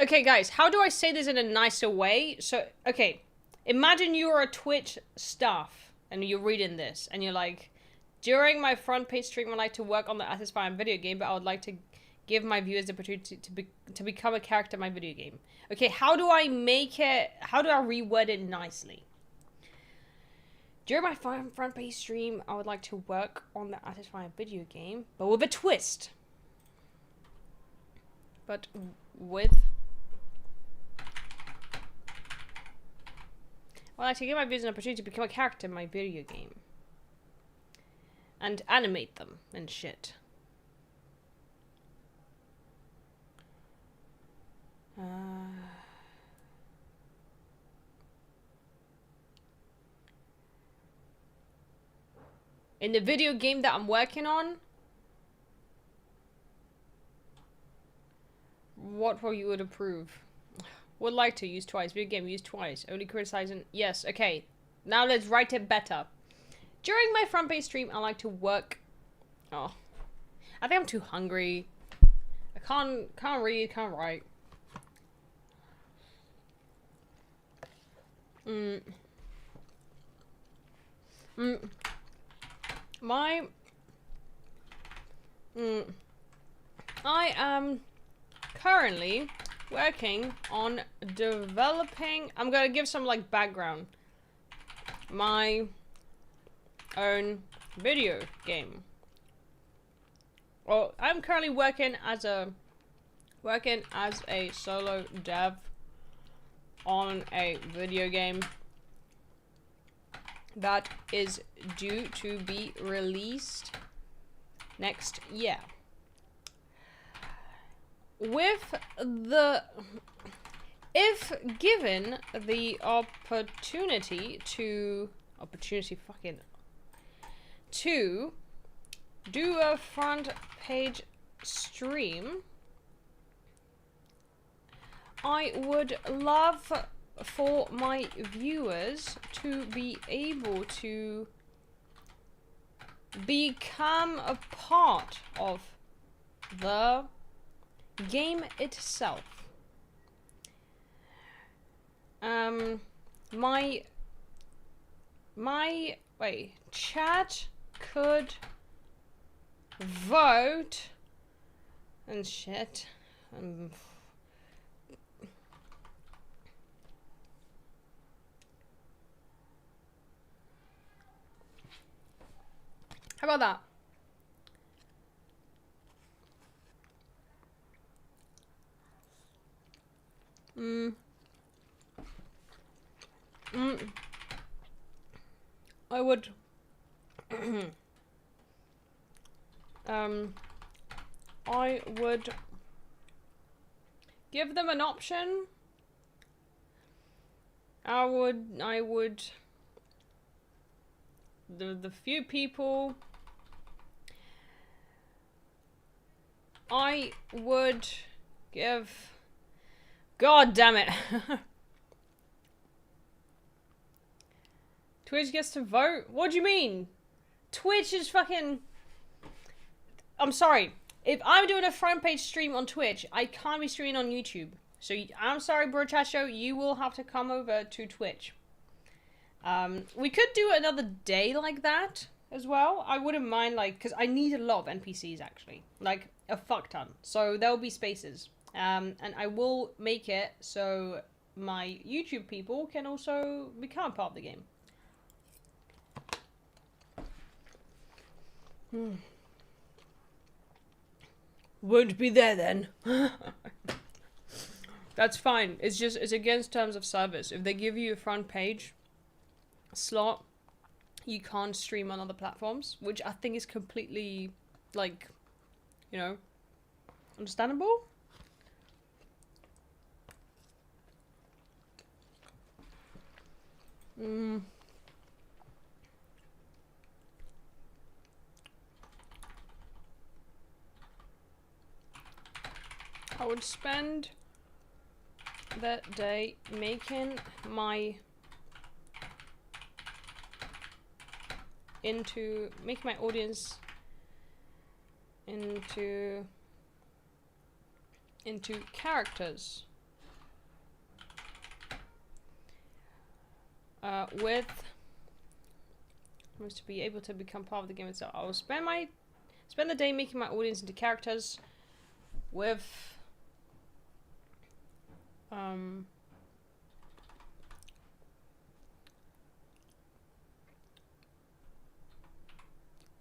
[SPEAKER 1] Okay, guys, how do I say this in a nicer way? So, okay, imagine you're a Twitch staff and you're reading this and you're like, during my front page stream, I'd like to work on the satisfying video game, but I would like to give my viewers the opportunity to become a character in my video game. Okay, how do I make it, how do I reword it nicely? During my front page stream, I would like to work on the satisfying video game, but with a twist. But with... I'd like to give my viewers an opportunity to become a character in my video game. And animate them and shit. In the video game that I'm working on, what will you would approve? Would like to use twice. Video game use twice. Only criticizing. Yes. Okay. Now let's write it better. During my front page stream, I like to work. Oh, I think I'm too hungry. I can't read, can't write. I am currently working on developing. I'm gonna give some like background. My own video game. Well, I'm currently working as a solo dev on a video game that is due to be released next year. If given the opportunity to do a front page stream, I would love for my viewers to be able to become a part of the game itself. My chat could vote and shit. How about that? I would I would give them an option. I would the few people I would give. God damn it. Twitch gets to vote? What do you mean? Twitch is fucking... I'm sorry. If I'm doing a front page stream on Twitch, I can't be streaming on YouTube. So I'm sorry, Bro Chat Show, you will have to come over to Twitch. We could do another day like that. as well. I wouldn't mind, like, because I need a lot of NPCs actually, like a fuck ton. So there'll be spaces, and I will make it so my YouTube people can also become part of the game. Won't be there then. That's fine. It's against terms of service. If they give you a front page slot, you can't stream on other platforms, which I think is completely, like, you know, understandable. I would spend that day making my audience into characters with to be able to become part of the game itself. I will spend the day making my audience into characters with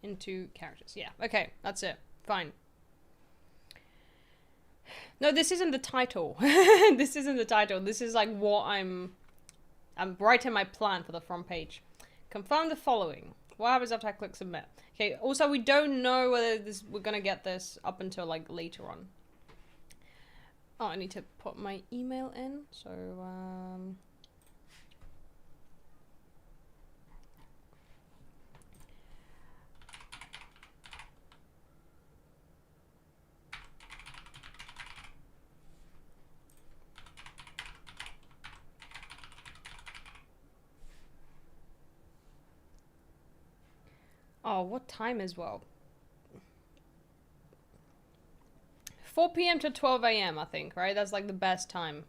[SPEAKER 1] into characters. Yeah, okay, that's it. Fine. No, this isn't the title. This isn't the title. This is like what I'm writing my plan for the front page. Confirm the following. What happens after I click submit? Okay, also we don't know whether we're gonna get this up until like later on. Oh, I need to put my email in, so oh, what time as well? 4 p.m. to 12 a.m. I think, right? That's like the best time.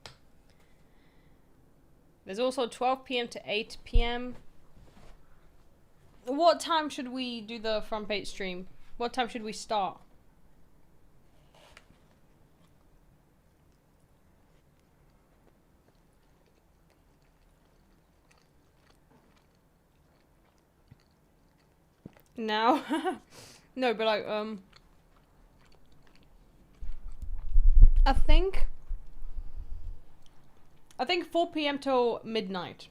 [SPEAKER 1] There's also 12 p.m. to 8 p.m. What time should we do the front page stream? What time should we start? Now? No, but like, I think 4 p.m. till midnight.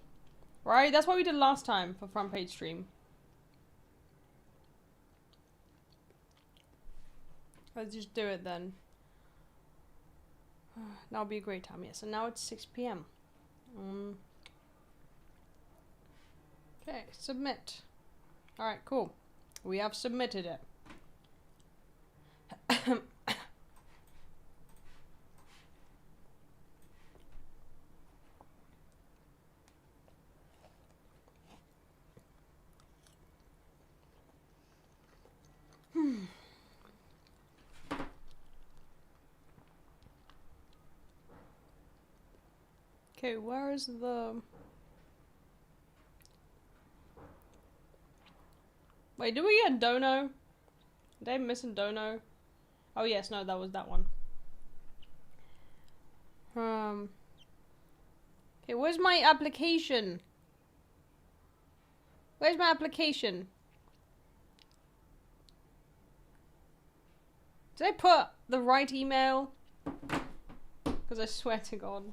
[SPEAKER 1] Right? That's what we did last time for front page stream. Let's just do it then. That'll be a great time, yes. And now it's 6 p.m. Okay, submit. Alright, cool. We have submitted it. Okay, where is the... Wait, did we get Dono? Did I miss Dono? Oh yes, no, that was that one. Okay, where's my application? Where's my application? Did I put the right email? Because I swear to God.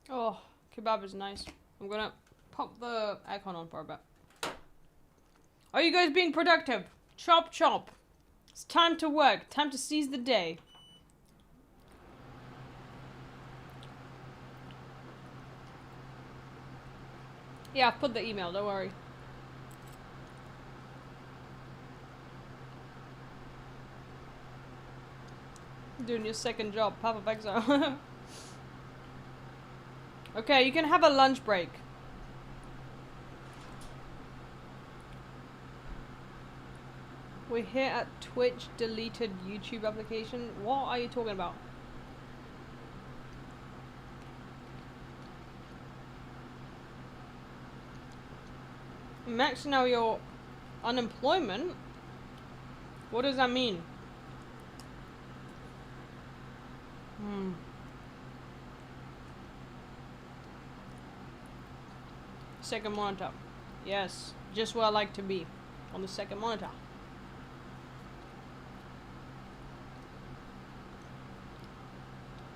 [SPEAKER 1] Oh, kebab is nice. I'm gonna pop the aircon on for a bit. Are you guys being productive? Chop chop. It's time to work. Time to seize the day. Yeah, I've put the email, don't worry. Doing your second job, Path of Exile. Okay, you can have a lunch break. We're here at Twitch deleted YouTube application. What are you talking about? Maxing out your unemployment? What does that mean? Second monitor. Yes, just where I like to be. On the second monitor.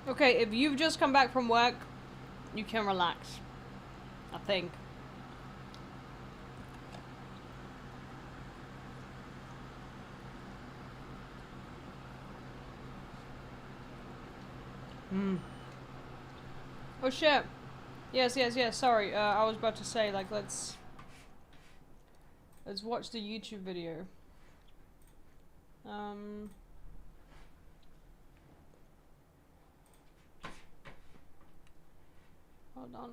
[SPEAKER 1] Okay, if you've just come back from work, you can relax. I think. Oh shit. Yes, sorry. I was about to say, like, let's watch the YouTube video. Hold on.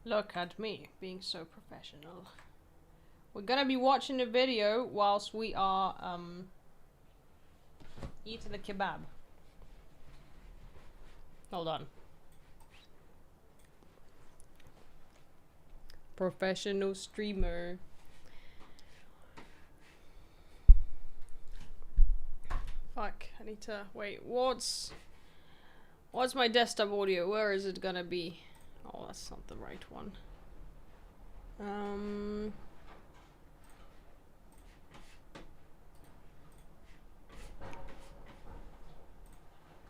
[SPEAKER 1] Look at me, being so professional. We're gonna be watching the video whilst we are eating the kebab. Hold on. Professional streamer. Fuck, I need to wait. What's my desktop audio? Where is it gonna be? Oh, that's not the right one.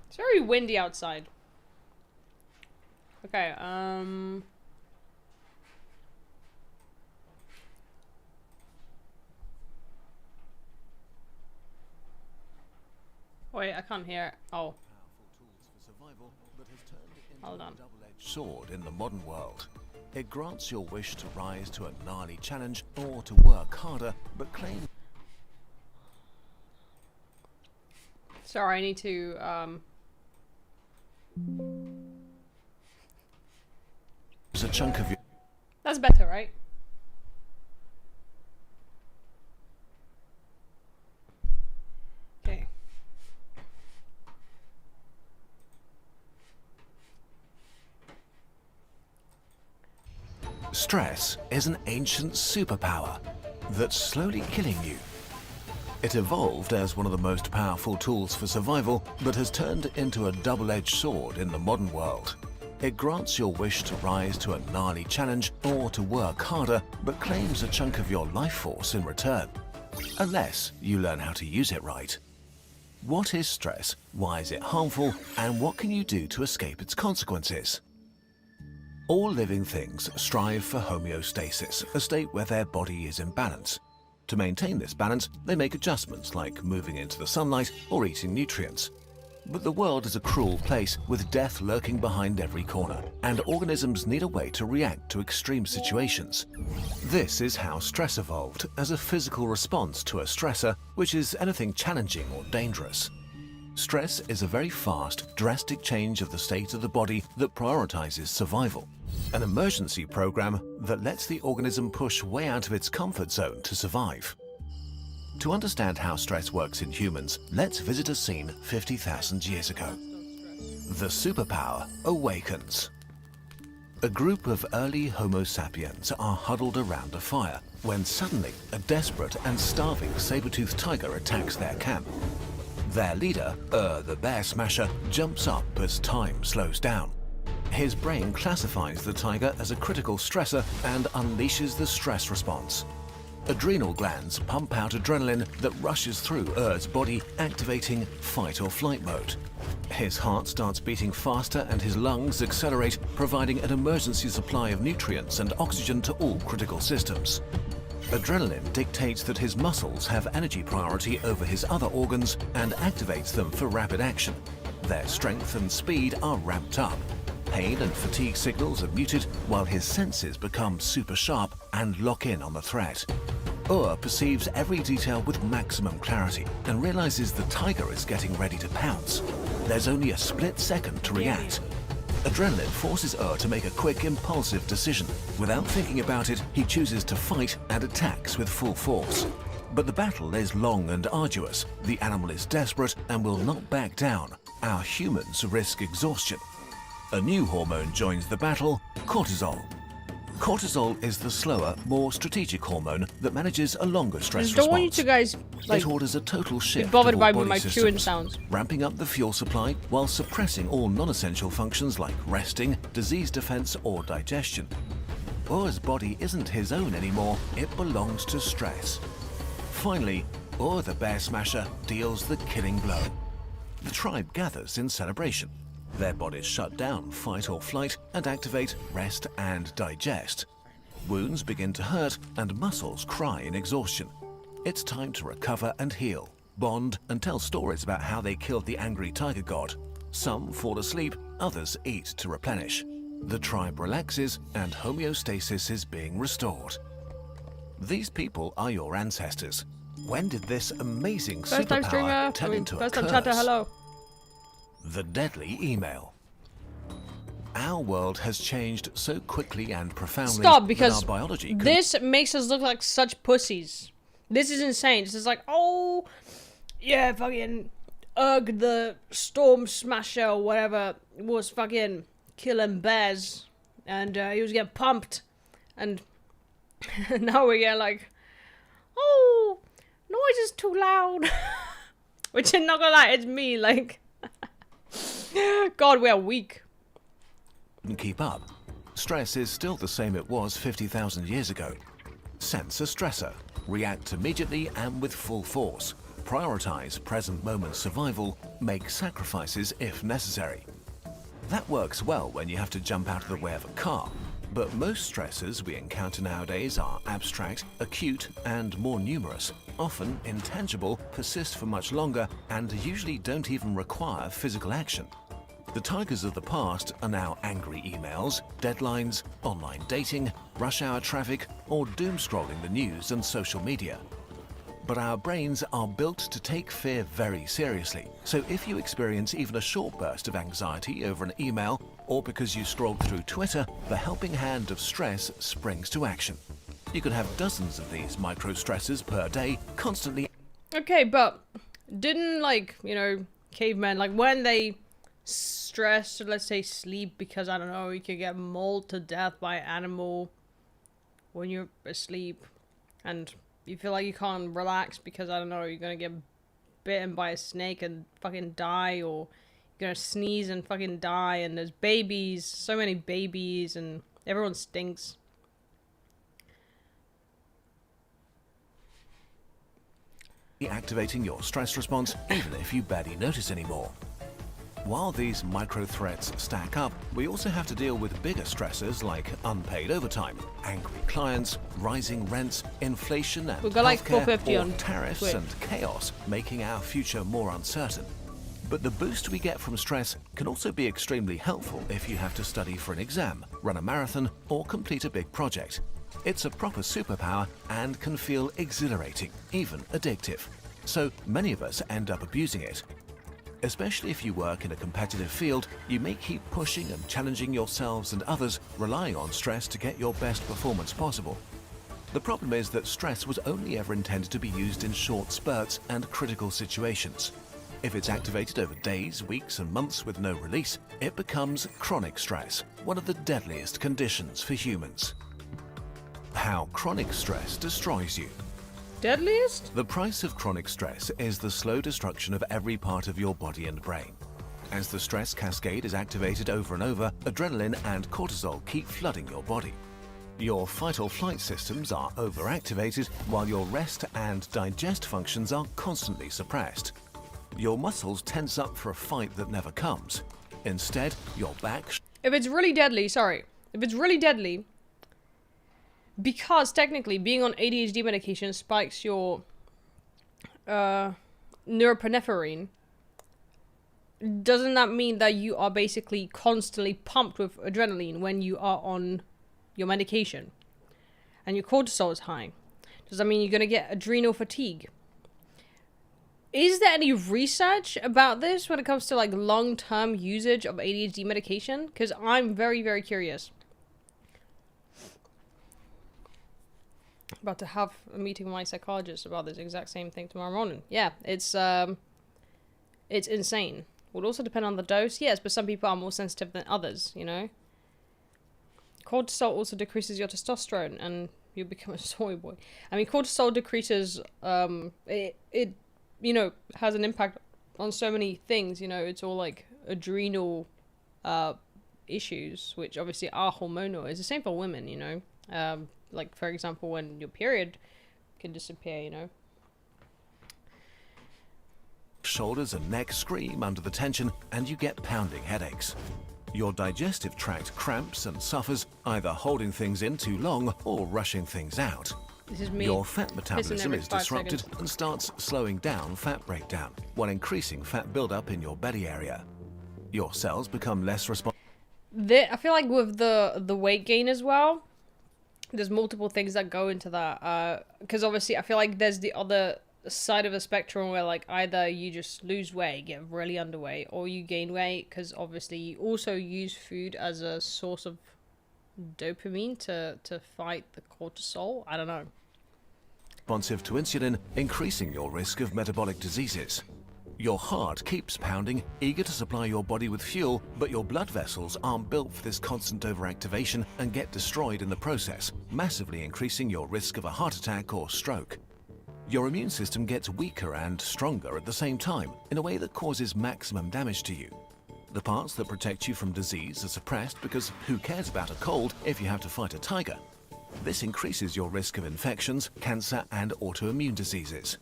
[SPEAKER 1] It's very windy outside. Okay, wait, I can't hear it. Oh. Hold on.
[SPEAKER 2] Sword in the modern world. It grants your wish to rise to a gnarly challenge or to work harder, but claims
[SPEAKER 1] Sorry, I need to
[SPEAKER 2] it's a chunk of your
[SPEAKER 1] That's better, right? Okay.
[SPEAKER 2] Stress is an ancient superpower that's slowly killing you. It evolved as one of the most powerful tools for survival, but has turned into a double-edged sword in the modern world. It grants your wish to rise to a gnarly challenge or to work harder, but claims a chunk of your life force in return. Unless you learn how to use it right. What is stress? Why is it harmful? And what can you do to escape its consequences? All living things strive for homeostasis, a state where their body is in balance. To maintain this balance, they make adjustments like moving into the sunlight or eating nutrients. But the world is a cruel place with death lurking behind every corner, and organisms need a way to react to extreme situations. This is how stress evolved, as a physical response to a stressor, which is anything challenging or dangerous. Stress is a very fast, drastic change of the state of the body that prioritizes survival. An emergency program that lets the organism push way out of its comfort zone to survive. To understand how stress works in humans, let's visit a scene 50,000 years ago. The superpower awakens. A group of early Homo sapiens are huddled around a fire when suddenly a desperate and starving saber-toothed tiger attacks their camp. Their leader, the bear smasher, jumps up as time slows down. His brain classifies the tiger as a critical stressor and unleashes the stress response. Adrenal glands pump out adrenaline that rushes through Erd's body, activating fight or flight mode. His heart starts beating faster and his lungs accelerate, providing an emergency supply of nutrients and oxygen to all critical systems. Adrenaline dictates that his muscles have energy priority over his other organs and activates them for rapid action. Their strength and speed are ramped up. Pain and fatigue signals are muted while his senses become super sharp and lock in on the threat. Ur perceives every detail with maximum clarity and realizes the tiger is getting ready to pounce. There's only a split second to react. Adrenaline forces Ur to make a quick, impulsive decision. Without thinking about it, he chooses to fight and attacks with full force. But the battle is long and arduous. The animal is desperate and will not back down. Our humans risk exhaustion. A new hormone joins the battle, cortisol. Cortisol is the slower, more strategic hormone that manages a longer stress response.
[SPEAKER 1] Don't want you to guys like
[SPEAKER 2] it orders a total shift
[SPEAKER 1] be bothered
[SPEAKER 2] of
[SPEAKER 1] by
[SPEAKER 2] all body
[SPEAKER 1] my
[SPEAKER 2] systems,
[SPEAKER 1] chewing sounds.
[SPEAKER 2] ramping up the fuel supply while suppressing all non-essential functions like resting, disease defense, or digestion. Ur's body isn't his own anymore, it belongs to stress. Finally, Ur the Bear Smasher deals the killing blow. The tribe gathers in celebration. Their bodies shut down fight or flight and activate rest and digest. Wounds begin to hurt and muscles cry in exhaustion. It's time to recover and heal, bond and tell stories about how they killed the angry tiger god. Some fall asleep, others eat to replenish. The tribe relaxes and homeostasis is being restored. These people are your ancestors. When did this amazing superpower turn into a curse?
[SPEAKER 1] First time chatter, hello.
[SPEAKER 2] The deadly email. Our world has changed so quickly and profoundly that our biology
[SPEAKER 1] this makes us look like such pussies. This is insane. It's just like, oh, yeah, fucking Ugg the Storm Smasher or whatever was fucking killing bears. And he was getting pumped. And now we get like, oh, noise is too loud. Which I'm not gonna lie, it's me, like... God, we are weak.
[SPEAKER 2] Keep up. Stress is still the same it was 50,000 years ago. Sense a stressor, react immediately and with full force, prioritize present moment survival, make sacrifices if necessary. That works well when you have to jump out of the way of a car, but most stressors we encounter nowadays are abstract, acute, and more numerous, often intangible, persist for much longer, and usually don't even require physical action. The tigers of the past are now angry emails, deadlines, online dating, rush hour traffic, or doom scrolling the news and social media. But our brains are built to take fear very seriously, so if you experience even a short burst of anxiety over an email, or because you scrolled through Twitter, the helping hand of stress springs to action. You can have dozens of these micro-stressors per day, constantly...
[SPEAKER 1] Okay, but didn't, like, you know, cavemen, like, when they stress, let's say sleep, because, I don't know, you could get mauled to death by an animal when you're asleep, and you feel like you can't relax because, I don't know, you're gonna get bitten by a snake and fucking die, or you're gonna sneeze and fucking die, and there's babies, so many babies, and everyone stinks.
[SPEAKER 2] Activating your stress response even if you barely notice anymore. While these micro-threats stack up, we also have to deal with bigger stressors like unpaid overtime, angry clients, rising rents, inflation and healthcare, or tariffs and chaos, making our future more uncertain. But the boost we get from stress can also be extremely helpful if you have to study for an exam, run a marathon, or complete a big project. It's a proper superpower and can feel exhilarating, even addictive. So many of us end up abusing it. Especially if you work in a competitive field, you may keep pushing and challenging yourselves and others, relying on stress to get your best performance possible. The problem is that stress was only ever intended to be used in short spurts and critical situations. If it's activated over days, weeks, and months with no release, it becomes chronic stress, one of the deadliest conditions for humans. How chronic stress destroys you.
[SPEAKER 1] Deadliest?
[SPEAKER 2] The price of chronic stress is the slow destruction of every part of your body and brain. As the stress cascade is activated over and over, adrenaline and cortisol keep flooding your body. Your fight or flight systems are overactivated, while your rest and digest functions are constantly suppressed. Your muscles tense up for a fight that never comes. Instead, your back...
[SPEAKER 1] If it's really deadly, because technically being on ADHD medication spikes your norepinephrine, doesn't that mean that you are basically constantly pumped with adrenaline when you are on your medication and your cortisol is high? Does that mean you're going to get adrenal fatigue? Is there any research about this when it comes to like long-term usage of ADHD medication? Because I'm very, very curious. About to have a meeting with my psychologist about this exact same thing tomorrow morning. Yeah, it's insane. Would also depend on the dose, yes, but some people are more sensitive than others, you know? Cortisol also decreases your testosterone and you become a soy boy. I mean, cortisol decreases, it you know, has an impact on so many things, you know, it's all like adrenal issues, which obviously are hormonal. It's the same for women, you know? Like, for example, when your period can disappear, you know?
[SPEAKER 2] Shoulders and neck scream under the tension and you get pounding headaches. Your digestive tract cramps and suffers, either holding things in too long or rushing things out.
[SPEAKER 1] This is me.
[SPEAKER 2] Your fat metabolism
[SPEAKER 1] every
[SPEAKER 2] is
[SPEAKER 1] 5
[SPEAKER 2] disrupted
[SPEAKER 1] seconds.
[SPEAKER 2] and starts slowing down fat breakdown, while increasing fat buildup in your belly area. Your cells become less responsive.
[SPEAKER 1] I feel like with the weight gain as well, there's multiple things that go into that. Because obviously I feel like there's the other side of the spectrum where like either you just lose weight, get really underweight, or you gain weight because obviously you also use food as a source of dopamine to fight the cortisol. I don't know.
[SPEAKER 2] Responsive to insulin, increasing your risk of metabolic diseases. Your heart keeps pounding, eager to supply your body with fuel, but your blood vessels aren't built for this constant overactivation and get destroyed in the process, massively increasing your risk of a heart attack or stroke. Your immune system gets weaker and stronger at the same time, in a way that causes maximum damage to you. The parts that protect you from disease are suppressed because who cares about a cold if you have to fight a tiger? This increases your risk of infections, cancer, and autoimmune diseases.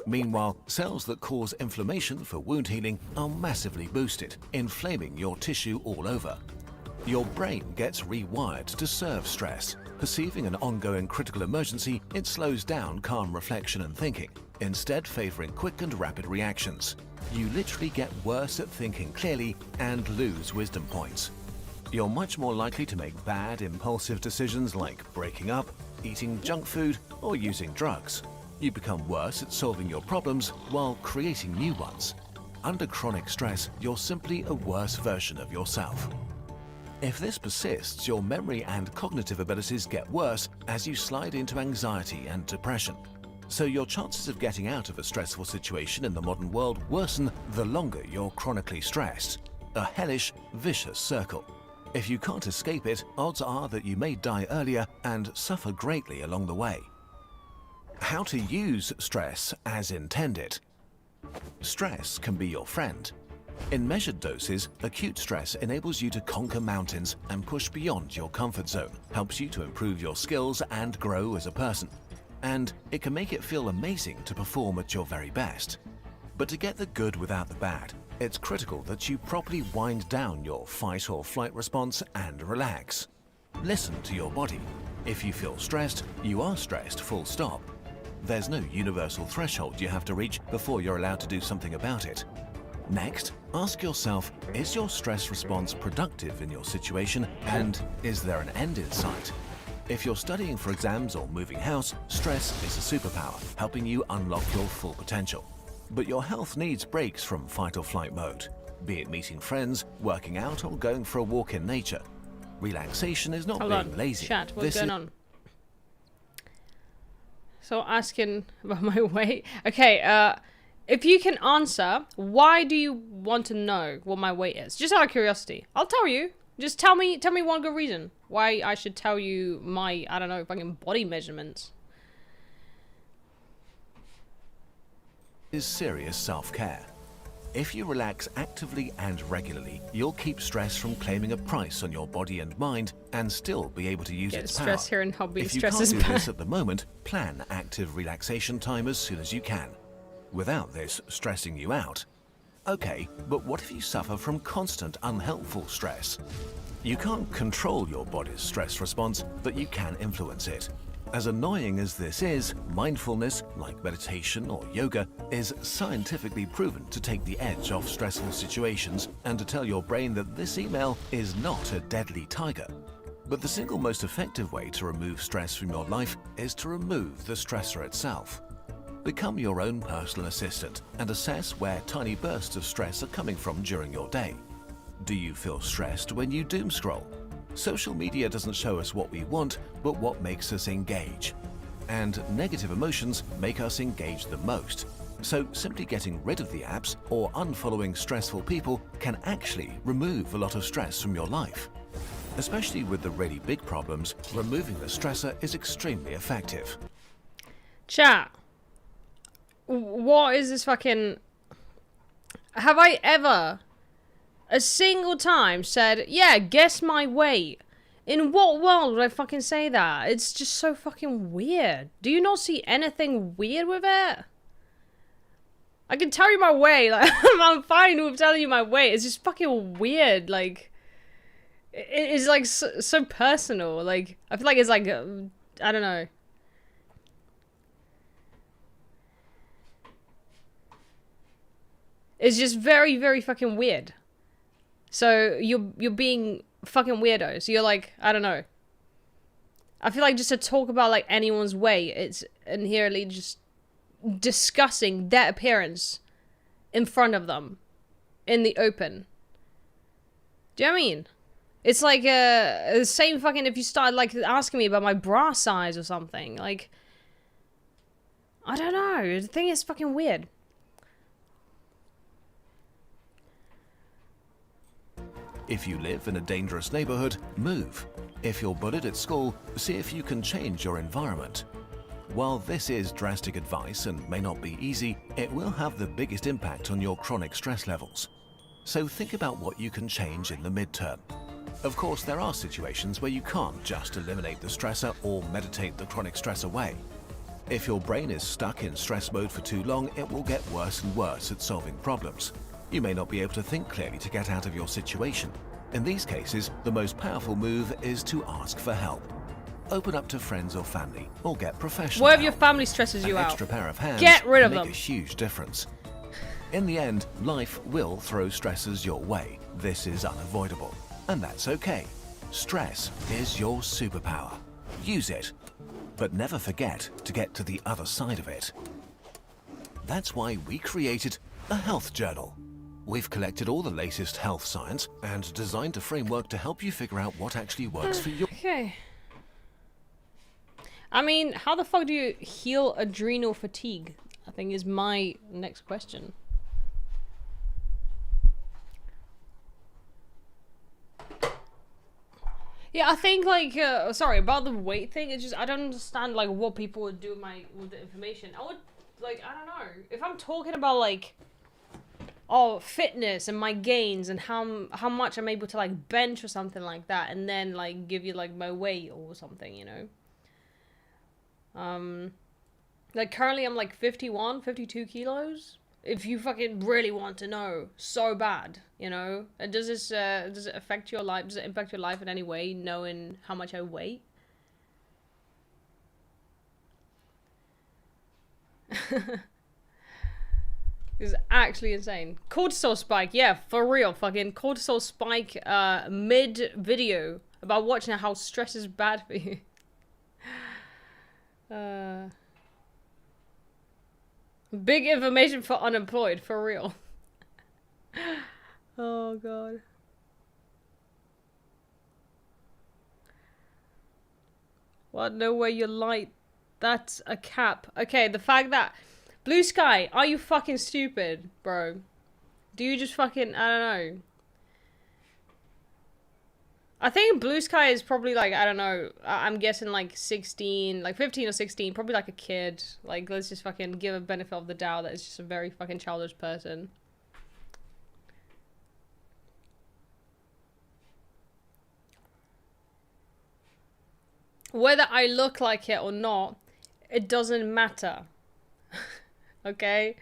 [SPEAKER 2] Meanwhile, cells that cause inflammation for wound healing are massively boosted, inflaming your tissue all over. Your brain gets rewired to serve stress. Perceiving an ongoing critical emergency, it slows down calm reflection and thinking, instead favoring quick and rapid reactions. You literally get worse at thinking clearly and lose wisdom points. You're much more likely to make bad, impulsive decisions like breaking up, eating junk food, or using drugs. You become worse at solving your problems while creating new ones. Under chronic stress, you're simply a worse version of yourself. If this persists, your memory and cognitive abilities get worse as you slide into anxiety and depression. So your chances of getting out of a stressful situation in the modern world worsen the longer you're chronically stressed. A hellish, vicious circle. If you can't escape it, odds are that you may die earlier and suffer greatly along the way. How to use stress as intended. Stress can be your friend. In measured doses, acute stress enables you to conquer mountains and push beyond your comfort zone, helps you to improve your skills and grow as a person. And it can make it feel amazing to perform at your very best. But to get the good without the bad, it's critical that you properly wind down your fight or flight response and relax. Listen to your body. If you feel stressed, you are stressed, full stop. There's no universal threshold you have to reach before you're allowed to do something about it. Next, ask yourself, is your stress response productive in your situation, and is there an end in sight? If you're studying for exams or moving house, stress is a superpower, helping you unlock your full potential. But your health needs breaks from fight or flight mode, be it meeting friends, working out, or going for a walk in nature. Relaxation is not being lazy.
[SPEAKER 1] Chat, what's going on? So asking about my weight. Okay, if you can answer, why do you want to know what my weight is? Just out of curiosity. I'll tell you. Just tell me one good reason why I should tell you my, I don't know, fucking body measurements.
[SPEAKER 2] Is serious self-care. If you relax actively and regularly, you'll keep stress from claiming a price on your body and mind and still be able to use its power.
[SPEAKER 1] Stress here and hobby.
[SPEAKER 2] If you
[SPEAKER 1] stress
[SPEAKER 2] can't
[SPEAKER 1] is
[SPEAKER 2] do
[SPEAKER 1] bad.
[SPEAKER 2] this at the moment, plan active relaxation time as soon as you can, without this stressing you out. Okay, but what if you suffer from constant unhelpful stress? You can't control your body's stress response, but you can influence it. As annoying as this is, mindfulness, like meditation or yoga, is scientifically proven to take the edge off stressful situations and to tell your brain that this email is not a deadly tiger. But the single most effective way to remove stress from your life is to remove the stressor itself. Become your own personal assistant and assess where tiny bursts of stress are coming from during your day. Do you feel stressed when you doom scroll? Social media doesn't show us what we want, but what makes us engage. And negative emotions make us engage the most. So simply getting rid of the apps or unfollowing stressful people can actually remove a lot of stress from your life. Especially with the really big problems, removing the stressor is extremely effective.
[SPEAKER 1] Chat. What is this fucking... Have I ever, a single time, said, yeah, guess my weight? In what world would I fucking say that? It's just so fucking weird. Do you not see anything weird with it? I can tell you my weight. Like, I'm fine with telling you my weight. It's just fucking weird. Like, it's like so personal. Like, I feel like it's like, I don't know. It's just very, very fucking weird. So you're being fucking weirdo. So you're like, I don't know. I feel like just to talk about like anyone's weight, it's inherently just discussing their appearance in front of them in the open. Do you know what I mean? It's like the same fucking if you start like asking me about my bra size or something. Like, I don't know. The thing is fucking weird.
[SPEAKER 2] If you live in a dangerous neighborhood, move. If you're bullied at school, see if you can change your environment. While this is drastic advice and may not be easy, it will have the biggest impact on your chronic stress levels. So think about what you can change in the midterm. Of course, there are situations where you can't just eliminate the stressor or meditate the chronic stress away. If your brain is stuck in stress mode for too long, it will get worse and worse at solving problems. You may not be able to think clearly to get out of your situation. In these cases, the most powerful move is to ask for help. Open up to friends or family, or get professional
[SPEAKER 1] What if
[SPEAKER 2] help.
[SPEAKER 1] your family stresses you
[SPEAKER 2] An
[SPEAKER 1] out?
[SPEAKER 2] extra pair of hands
[SPEAKER 1] Get rid of
[SPEAKER 2] make
[SPEAKER 1] them.
[SPEAKER 2] a huge difference. In the end, life will throw stressors your way. This is unavoidable, and that's okay. Stress is your superpower. Use it, but never forget to get to the other side of it. That's why we created a health journal. We've collected all the latest health science and designed a framework to help you figure out what actually works for you.
[SPEAKER 1] Okay. I mean, how the fuck do you heal adrenal fatigue? I think is my next question. Yeah, I think like sorry about the weight thing. It's just I don't understand like what people would do with the information. I would like I don't know if I'm talking about like fitness and my gains and how much I'm able to like bench or something like that, and then like give you like my weight or something, you know. Like currently I'm like 52 kilos. If you fucking really want to know so bad, you know, and does it affect your life? Does it impact your life in any way, knowing how much I weigh? It's actually insane. Cortisol spike, yeah, for real. Fucking cortisol spike mid video about watching how stress is bad for you. Big information for unemployed, for real. Oh god. What? No way you're light. That's a cap. Okay, the fact that... Blue Sky, are you fucking stupid, bro? Do you just fucking... I don't know. I think Blue Sky is probably like, I don't know, I'm guessing like 16, like 15 or 16, probably like a kid. Like, let's just fucking give a benefit of the doubt that it's just a very fucking childish person. Whether I look like it or not, it doesn't matter. Okay?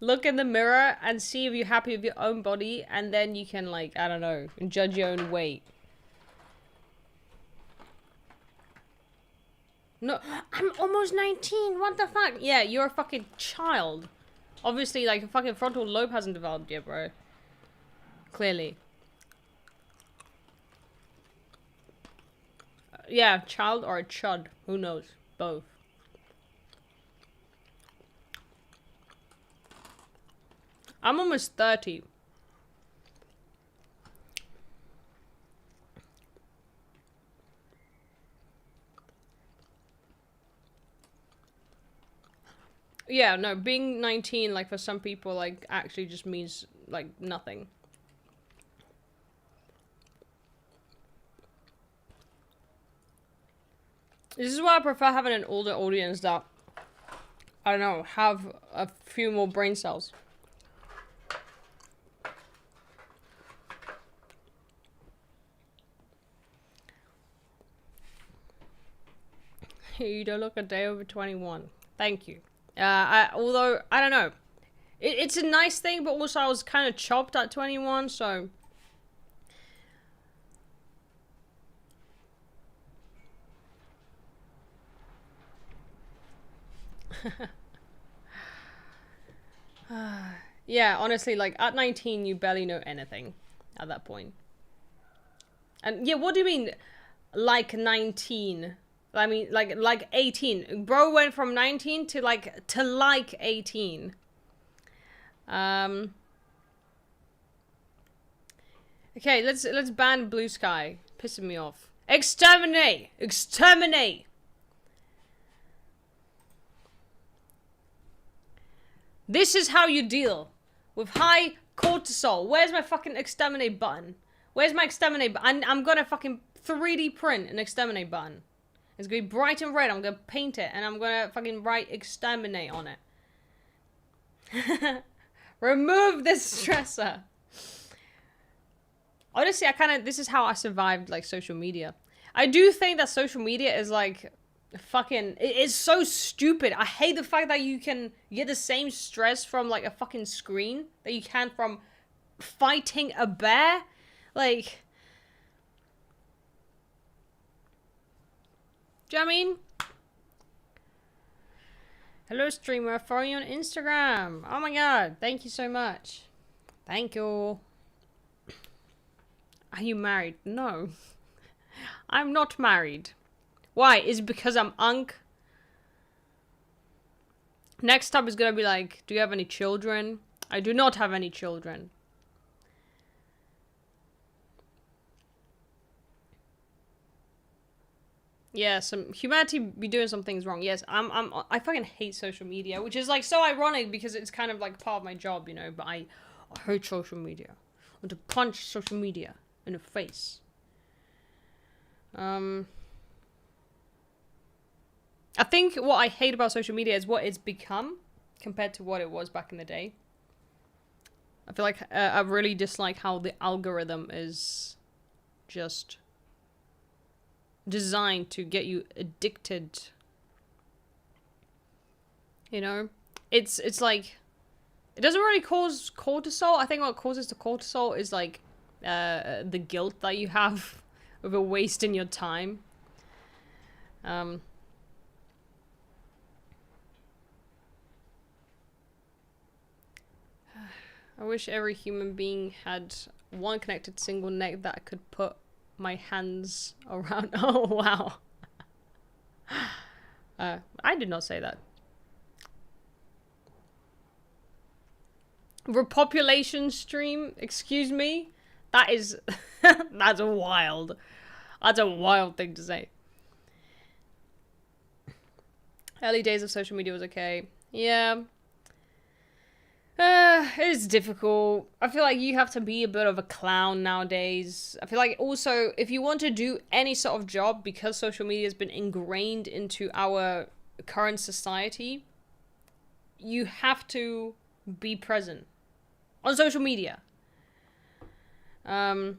[SPEAKER 1] Look in the mirror and see if you're happy with your own body, and then you can like, I don't know, judge your own weight. No, I'm almost 19. What the fuck? Yeah, you're a fucking child. Obviously, like, a fucking frontal lobe hasn't developed yet, bro. Clearly. Yeah, child or a chud. Who knows? Both. I'm almost 30. Yeah, no, being 19, like, for some people, like, actually just means, like, nothing. This is why I prefer having an older audience that, I don't know, have a few more brain cells. You don't look a day over 21. Thank you. Although, I don't know. It's a nice thing, but also I was kind of chopped at 21, so... Yeah, honestly, like, at 19, you barely know anything at that point. And, yeah, what do you mean, like 19? I mean, like 18. Bro went from 19 to, like 18. Okay, let's ban Blue Sky. Pissing me off. Exterminate! Exterminate! This is how you deal with high cortisol. Where's my fucking exterminate button? Where's my exterminate button? I'm gonna fucking 3D print an exterminate button. It's gonna be bright and red. I'm gonna paint it and I'm gonna fucking write exterminate on it. Remove this stressor. Honestly, this is how I survived, like, social media. I do think that social media is, like, fucking, it's so stupid. I hate the fact that you can get the same stress from, like, a fucking screen that you can from fighting a bear. Like, do you know what I mean? Hello, streamer. Follow you on Instagram. Oh my god. Thank you so much. Thank you. Are you married? No. I'm not married. Why? Is it because I'm unk? Next up is gonna be like, do you have any children? I do not have any children. Yeah, humanity be doing some things wrong. Yes, I fucking hate social media, which is, like, so ironic because it's kind of like part of my job, you know, but I hate social media. I want to punch social media in the face. I think what I hate about social media is what it's become compared to what it was back in the day. I feel like I really dislike how the algorithm is just designed to get you addicted. You know? It's like, it doesn't really cause cortisol. I think what causes the cortisol is, like, the guilt that you have over wasting your time. I wish every human being had one connected single neck that I could put my hands around. Oh, wow. I did not say that. Repopulation stream? Excuse me? That is... That's wild. That's a wild thing to say. Early days of social media was okay. Yeah. It's difficult. I feel like you have to be a bit of a clown nowadays. I feel like also, if you want to do any sort of job, because social media has been ingrained into our current society, you have to be present on social media. To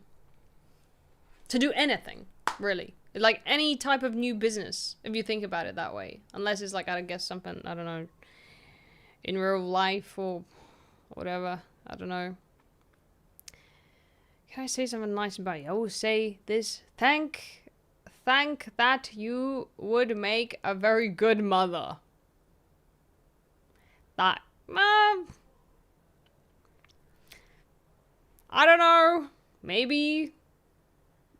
[SPEAKER 1] do anything, really. Like any type of new business, if you think about it that way. Unless it's like, I guess something, I don't know, in real life or whatever. I don't know. Can I say something nice about you? I will say this. Thank that you would make a very good mother. That, I don't know. Maybe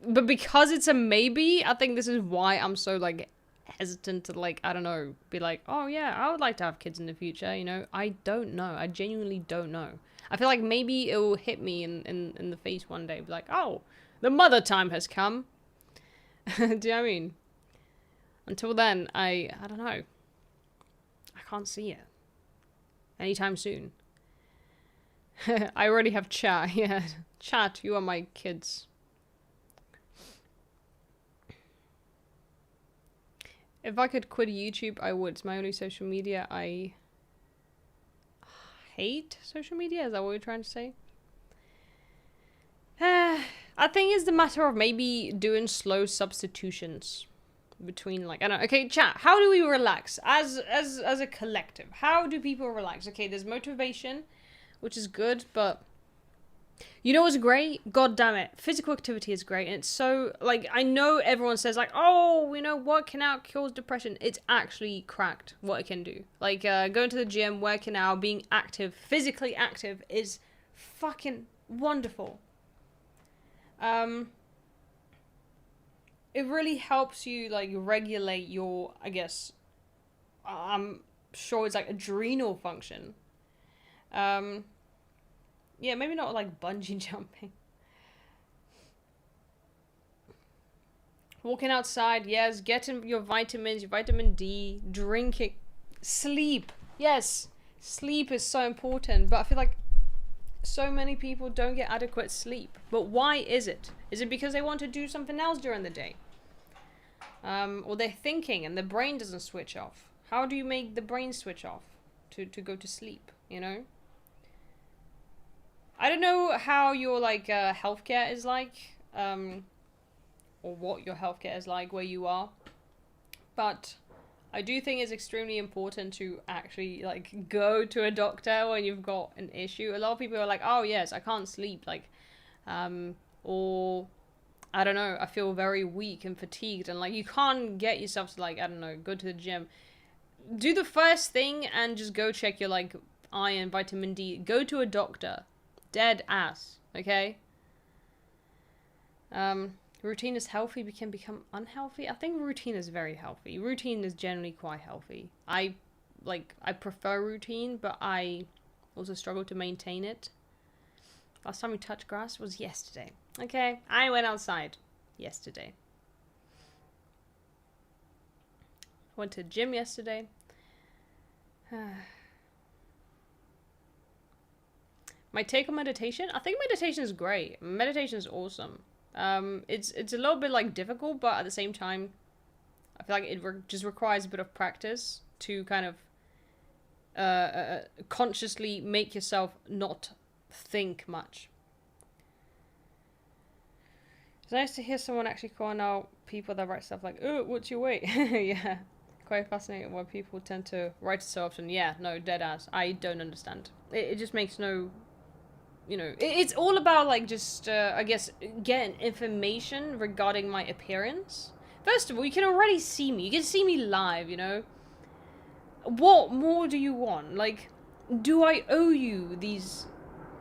[SPEAKER 1] but because it's a maybe, I think this is why I'm so like hesitant to like, I don't know, be like, oh yeah, I would like to have kids in the future, you know? I don't know. I genuinely don't know. I feel like maybe it will hit me in the face one day, be like, oh, the mother time has come. Do you know what I mean? Until then, I don't know. I can't see it anytime soon. I already have chat. Yeah, chat. You are my kids. If I could quit YouTube, I would. It's my only social media. I hate social media. Is that what you're trying to say? I think it's the matter of maybe doing slow substitutions between, like, I don't know. Okay, chat. How do we relax as a collective? How do people relax? Okay, there's motivation, which is good, but you know what's great? God damn it. Physical activity is great. And it's so, like, I know everyone says, like, oh, you know, working out cures depression. It's actually cracked what it can do. Like, going to the gym, working out, being active, physically active is fucking wonderful. It really helps you, like, regulate your, I guess, I'm sure it's like adrenal function. Yeah, maybe not like bungee jumping. Walking outside, yes. Getting your vitamins, your vitamin D. Drinking. Sleep. Yes. Sleep is so important. But I feel like so many people don't get adequate sleep. But why is it? Is it because they want to do something else during the day? Or they're thinking and the brain doesn't switch off. How do you make the brain switch off to go to sleep, you know? I don't know how your, like, healthcare is like, or what your healthcare is like where you are, but I do think it's extremely important to actually, like, go to a doctor when you've got an issue. A lot of people are like, oh yes, I can't sleep, like, or I don't know, I feel very weak and fatigued, and, like, you can't get yourself to, like, I don't know, go to the gym. Do the first thing and just go check your, like, iron, vitamin D. Go to a doctor. Dead ass, okay? Routine is healthy, but can become unhealthy. I think routine is very healthy. Routine is generally quite healthy. I prefer routine, but I also struggle to maintain it. Last time we touched grass was yesterday. Okay, I went outside yesterday. Went to the gym yesterday. My take on meditation? I think meditation is great. Meditation is awesome. It's a little bit, like, difficult, but at the same time, I feel like it just requires a bit of practice to kind of consciously make yourself not think much. It's nice to hear someone actually calling out people that write stuff like, oh, what's your weight? Yeah. Quite fascinating why people tend to write it so often. Yeah, no, dead ass. I don't understand. It just makes no... You know, it's all about, like, just, I guess, getting information regarding my appearance. First of all, you can already see me. You can see me live, you know? What more do you want? Like, do I owe you these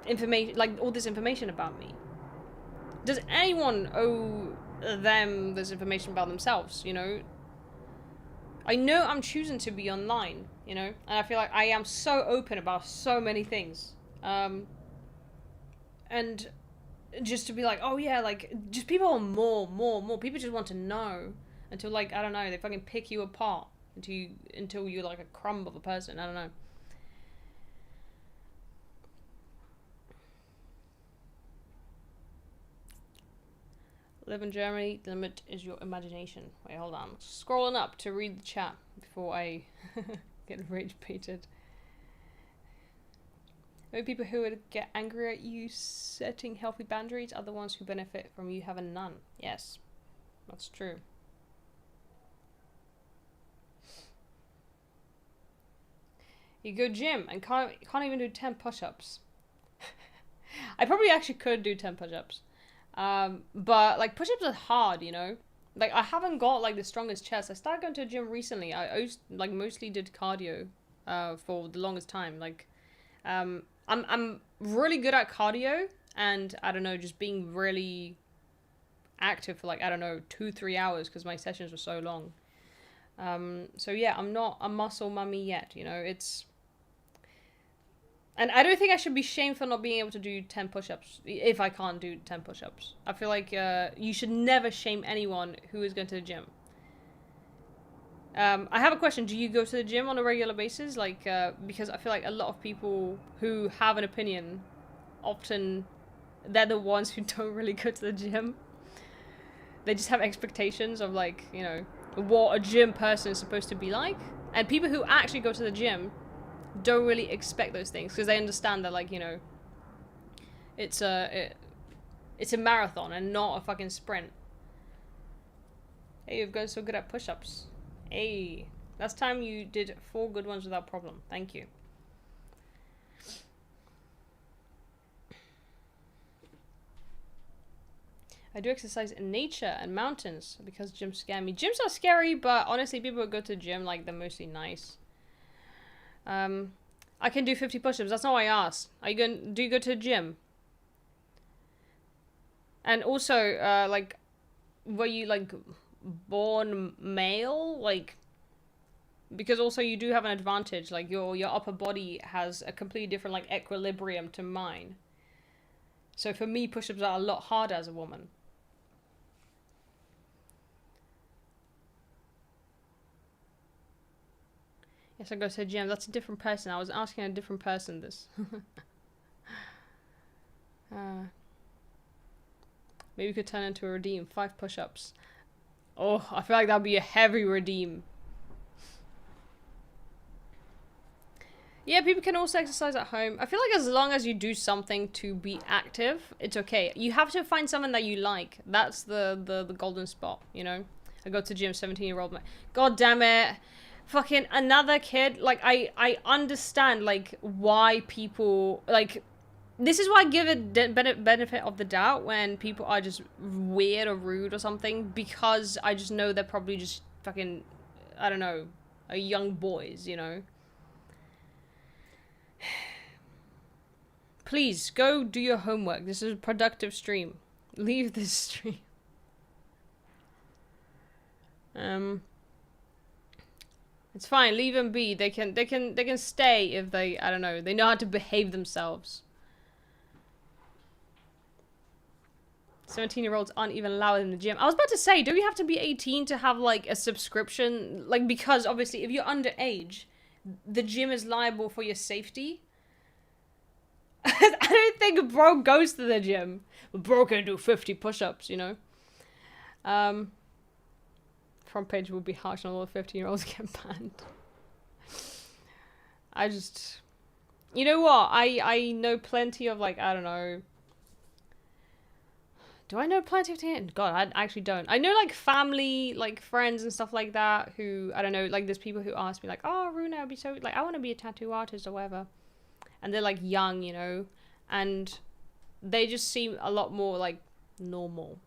[SPEAKER 1] information, like, all this information about me? Does anyone owe them this information about themselves, you know? I know I'm choosing to be online, you know? And I feel like I am so open about so many things. And just to be like, oh yeah, like, just people want more. People just want to know until, like, I don't know, they fucking pick you apart until you're like a crumb of a person. I don't know. Live in Germany, the limit is your imagination. Wait, hold on. I'm scrolling up to read the chat before I get rage baited. Maybe people who would get angry at you setting healthy boundaries are the ones who benefit from you having none. Yes, that's true. You go gym and can't even do 10 push-ups. I probably actually could do 10 push-ups. But, like, push-ups are hard, you know? Like, I haven't got, like, the strongest chest. I started going to a gym recently. I like, mostly did cardio for the longest time. Like, I'm really good at cardio, and I don't know, just being really active for like, I don't know, 2-3 hours because my sessions were so long. So yeah, I'm not a muscle mummy yet, you know, it's... And I don't think I should be shamed for not being able to do 10 push-ups if I can't do 10 push-ups. I feel like you should never shame anyone who is going to the gym. I have a question. Do you go to the gym on a regular basis? Like, because I feel like a lot of people who have an opinion, often they're the ones who don't really go to the gym. They just have expectations of, like, you know, what a gym person is supposed to be like. And people who actually go to the gym don't really expect those things because they understand that, like, you know, it's a marathon and not a fucking sprint. Hey, you've got so good at push-ups. Hey, last time you did 4 good ones without problem. Thank you. I do exercise in nature and mountains because gyms scare me. Gyms are scary, but honestly, people who go to the gym, like, they're mostly nice. I can do 50 push-ups. That's not what I asked. Do you go to the gym? And also, like, were you, like, born male? Like, because also you do have an advantage. Like, your upper body has a completely different, like, equilibrium to mine. So for me, push-ups are a lot harder as a woman. Yes, I go to the gym. That's a different person. I was asking a different person this. Maybe we could turn into a redeem. 5 push-ups. Oh, I feel like that'd be a heavy redeem. Yeah, people can also exercise at home. I feel like as long as you do something to be active, it's okay. You have to find something that you like. That's the golden spot, you know? I go to the gym, 17-year-old. God damn it. Fucking another kid. Like, I understand, like, why people, like, this is why I give it benefit of the doubt when people are just weird or rude or something, because I just know they're probably just fucking, I don't know, young boys, you know? Please, go do your homework. This is a productive stream. Leave this stream. It's fine, leave them be. They can stay if they, I don't know, they know how to behave themselves. 17-year-olds aren't even allowed in the gym. I was about to say, do you have to be 18 to have, like, a subscription? Like, because obviously if you're underage, the gym is liable for your safety. I don't think bro goes to the gym. But bro can do 50 push-ups, you know? Front page would be harsh on all the 15-year-olds get banned. I just... You know what? I know plenty of, like, I don't know... Do I know plenty of teenagers? God, I actually don't. I know, like, family, like, friends and stuff like that who, I don't know, like, there's people who ask me, like, oh, Runa, I'd be so, like, I want to be a tattoo artist or whatever. And they're, like, young, you know? And they just seem a lot more, like, normal.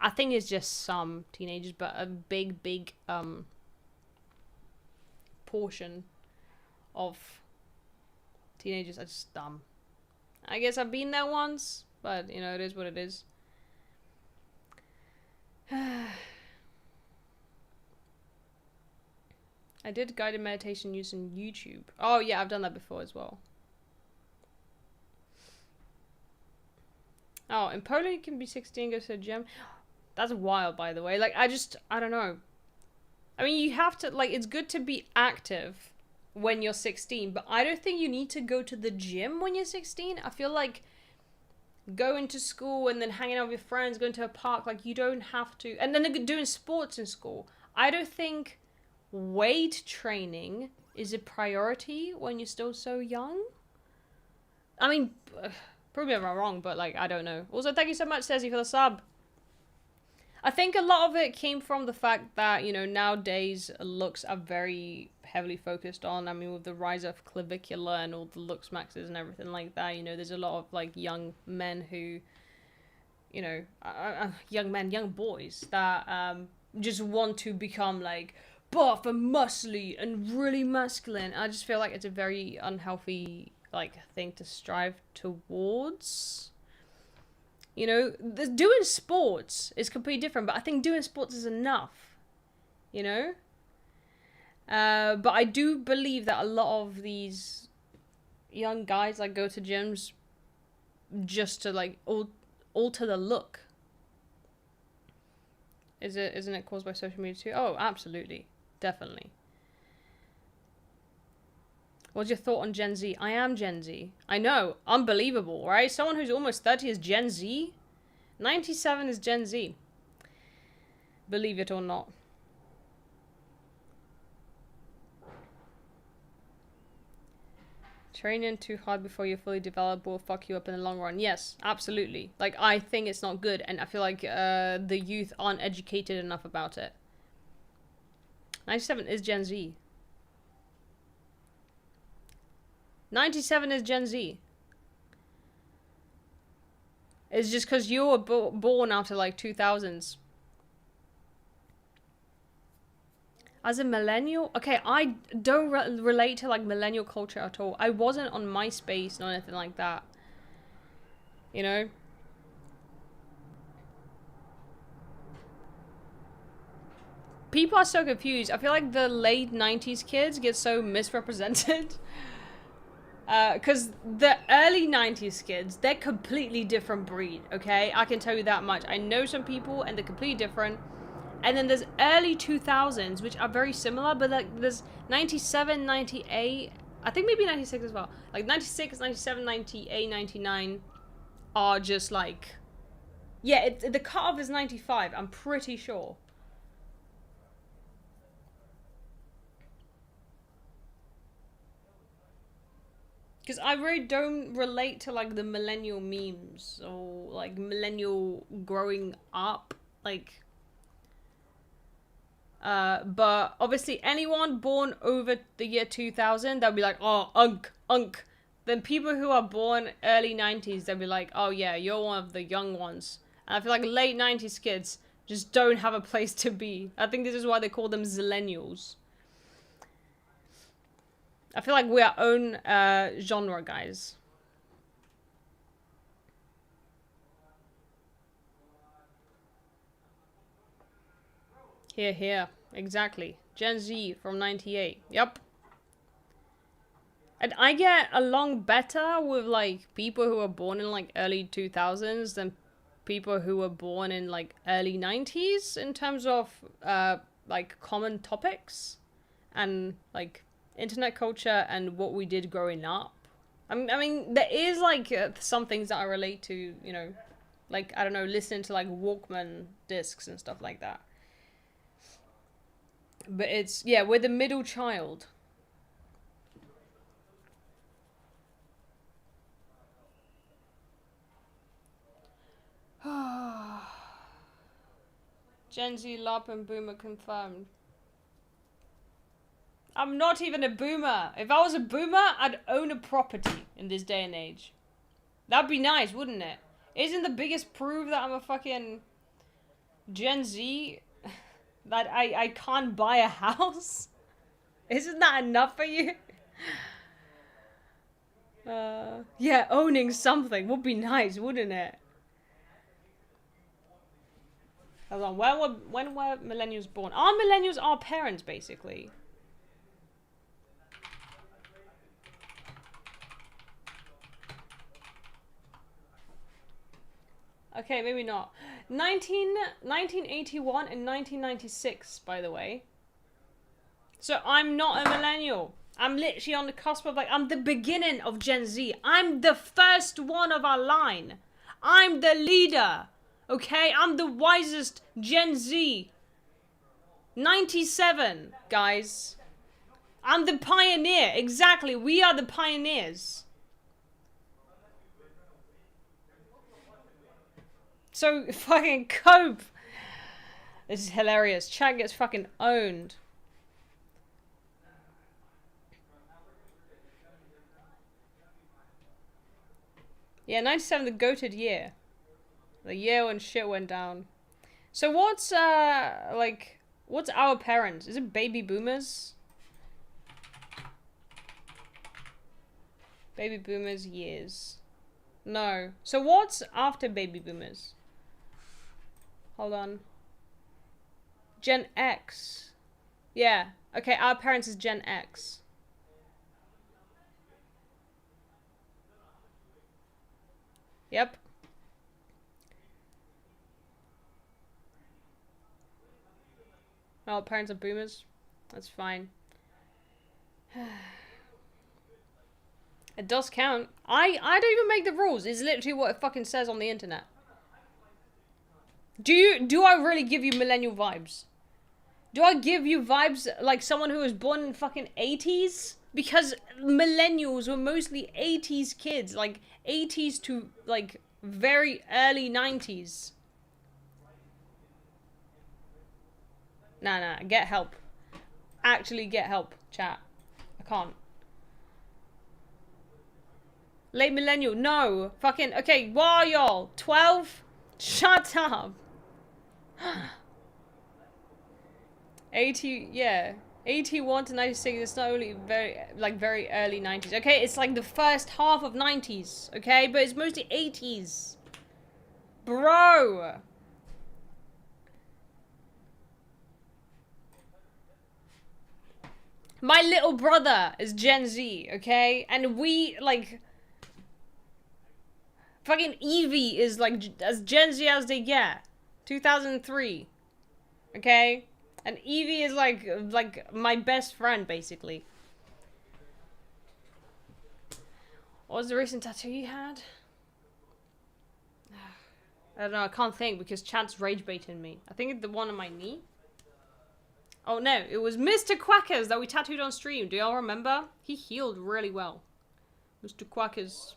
[SPEAKER 1] I think it's just some teenagers, but a big portion of teenagers are just dumb. I guess I've been there once, but, you know, it is what it is. I did guided meditation using YouTube. Oh yeah, I've done that before as well. Oh, in Poland you can be 16, go to the gym. That's wild, by the way. Like, I don't know. I mean, you have to, like, it's good to be active when you're 16, but I don't think you need to go to the gym when you're 16. I feel like going to school and then hanging out with your friends, going to a park, like, you don't have to, and then doing sports in school. I don't think weight training is a priority when you're still so young. I mean, prove me if I'm wrong, but, like, I don't know. Also, thank you so much, Ceci, for the sub. I think a lot of it came from the fact that, you know, nowadays looks are very heavily focused on. I mean, with the rise of clavicular and all the looks maxes and everything like that, you know, there's a lot of, like, young men who, you know, young boys that just want to become, like, buff and muscly and really masculine. I just feel like it's a very unhealthy, like, thing to strive towards. You know, doing sports is completely different, but I think doing sports is enough. You know? But I do believe that a lot of these young guys like go to gyms just to like alter the look. Isn't it caused by social media too? Oh, absolutely. Definitely. What's your thought on Gen Z? I am Gen Z. I know. Unbelievable, right? Someone who's almost 30 is Gen Z. 97 is Gen Z. Believe it or not. Training too hard before you're fully developed will fuck you up in the long run. Yes, absolutely. Like, I think it's not good, and I feel like the youth aren't educated enough about it. 97 is Gen Z. 97 is Gen Z. It's just because you were born after, like, 2000s. As a millennial? Okay, I don't relate to, like, millennial culture at all. I wasn't on MySpace or anything like that. You know? People are so confused. I feel like the late 90s kids get so misrepresented. Because the early 90s kids, they're completely different breed, okay? I can tell you that much. I know some people, and they're completely different. And then there's early 2000s, which are very similar, but like there's 97, 98, I think maybe 96 as well. Like 96, 97, 98, 99 are just like... Yeah, the cutoff is 95, I'm pretty sure. Because I really don't relate to like the millennial memes or like millennial growing up, like... but obviously anyone born over the year 2000, they'll be like, oh, unk. Then people who are born early 90s, they'll be like, oh yeah, you're one of the young ones. And I feel like late 90s kids just don't have a place to be. I think this is why they call them zillennials. I feel like we're our own genre, guys. Here. Exactly. Gen Z from 98. Yep. And I get along better with, like, people who were born in, like, early 2000s than people who were born in, like, early 90s in terms of, like, common topics and, like, internet culture and what we did growing up. I mean there is, like, some things that I relate to, you know, like, I don't know, listening to, like, Walkman discs and stuff like that. But it's, yeah, we're the middle child. Gen Z, LARP, and Boomer confirmed. I'm not even a boomer. If I was a boomer, I'd own a property in this day and age. That'd be nice, wouldn't it? Isn't the biggest proof that I'm a fucking Gen Z that I can't buy a house? Isn't that enough for you? Yeah, owning something would be nice, wouldn't it? Hold on, when were millennials born? Are millennials our parents, basically? Okay, maybe not. 1981 and 1996, by the way. So I'm not a millennial. I'm literally on the cusp of, like, I'm the beginning of Gen Z. I'm the first one of our line. I'm the leader. Okay? I'm the wisest Gen Z. 97, guys. I'm the pioneer. Exactly. We are the pioneers. So fucking cope. This is hilarious. Chat gets fucking owned. Yeah, 97, the goated year. The year when shit went down. So what's, like, what's our parents? Is it baby boomers? Baby boomers years. No. So what's after baby boomers? Hold on. Gen X. Yeah. Okay, our parents is Gen X. Yep. Our parents are boomers. That's fine. It does count. I don't even make the rules. It's literally what it fucking says on the internet. Do I really give you millennial vibes? Do I give you vibes like someone who was born in fucking 80s? Because millennials were mostly 80s kids, like 80s to like very early 90s. Nah, get help. Actually get help, chat. I can't. Late millennial, no. Fucking, okay, what are y'all? 12? Shut up. 80, yeah. 81 to 96, it's not only very early 90s. Okay, it's like the first half of 90s, okay? But it's mostly 80s. Bro. My little brother is Gen Z, okay? And we, like... Fucking Evie is, like, as Gen Z as they get. 2003. Okay? And Evie is, like my best friend, basically. What was the recent tattoo you had? I don't know, I can't think because chat's rage baiting me. I think it's the one on my knee. Oh no, it was Mr. Quackers that we tattooed on stream. Do y'all remember? He healed really well. Mr. Quackers.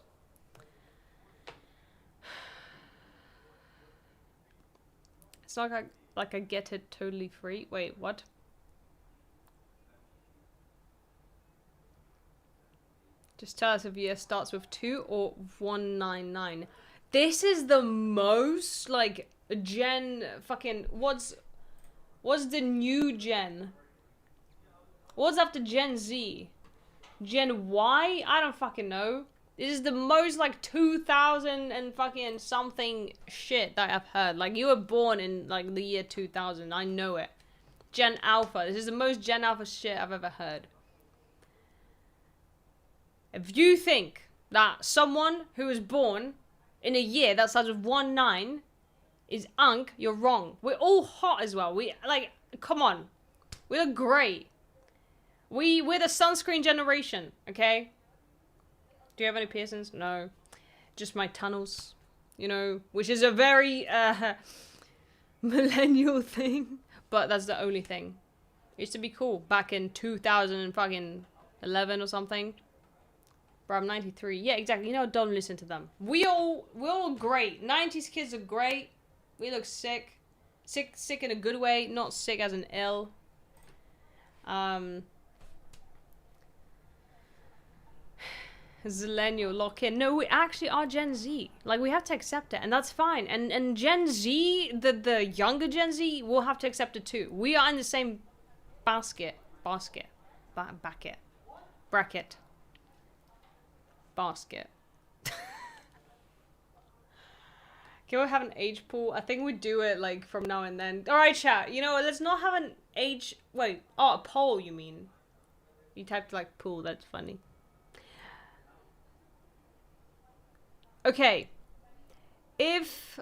[SPEAKER 1] It's not like I get it totally free. Wait, what? Just tell us if year starts with 2 or 199. This is the most, like, gen fucking... What's the new gen? What's after Gen Z? Gen Y? I don't fucking know. This is the most, like, 2000 and fucking something shit that I've heard. Like, you were born in, like, the year 2000. I know it. Gen Alpha. This is the most Gen Alpha shit I've ever heard. If you think that someone who was born in a year that starts with 19 is unk, you're wrong. We're all hot as well. We, like, come on. We look great. We're the sunscreen generation, okay? Do you have any piercings? No. Just my tunnels, you know, which is a very millennial thing. But that's the only thing. It used to be cool back in 2011 or something. Bro, I'm 93. Yeah, exactly. You know, don't listen to them. We're all great. 90s kids are great. We look sick. Sick in a good way. Not sick as an ill. Zillennial lock in. No, we actually are Gen Z. Like, we have to accept it, and that's fine. And Gen Z, the younger Gen Z, will have to accept it too. We are in the same bracket. Basket. Can we have an age pool? I think we do it, like, from now and then. Alright, chat. You know what? Let's not have an age... Wait. Oh, a poll, you mean? You typed, like, pool. That's funny. Okay. If...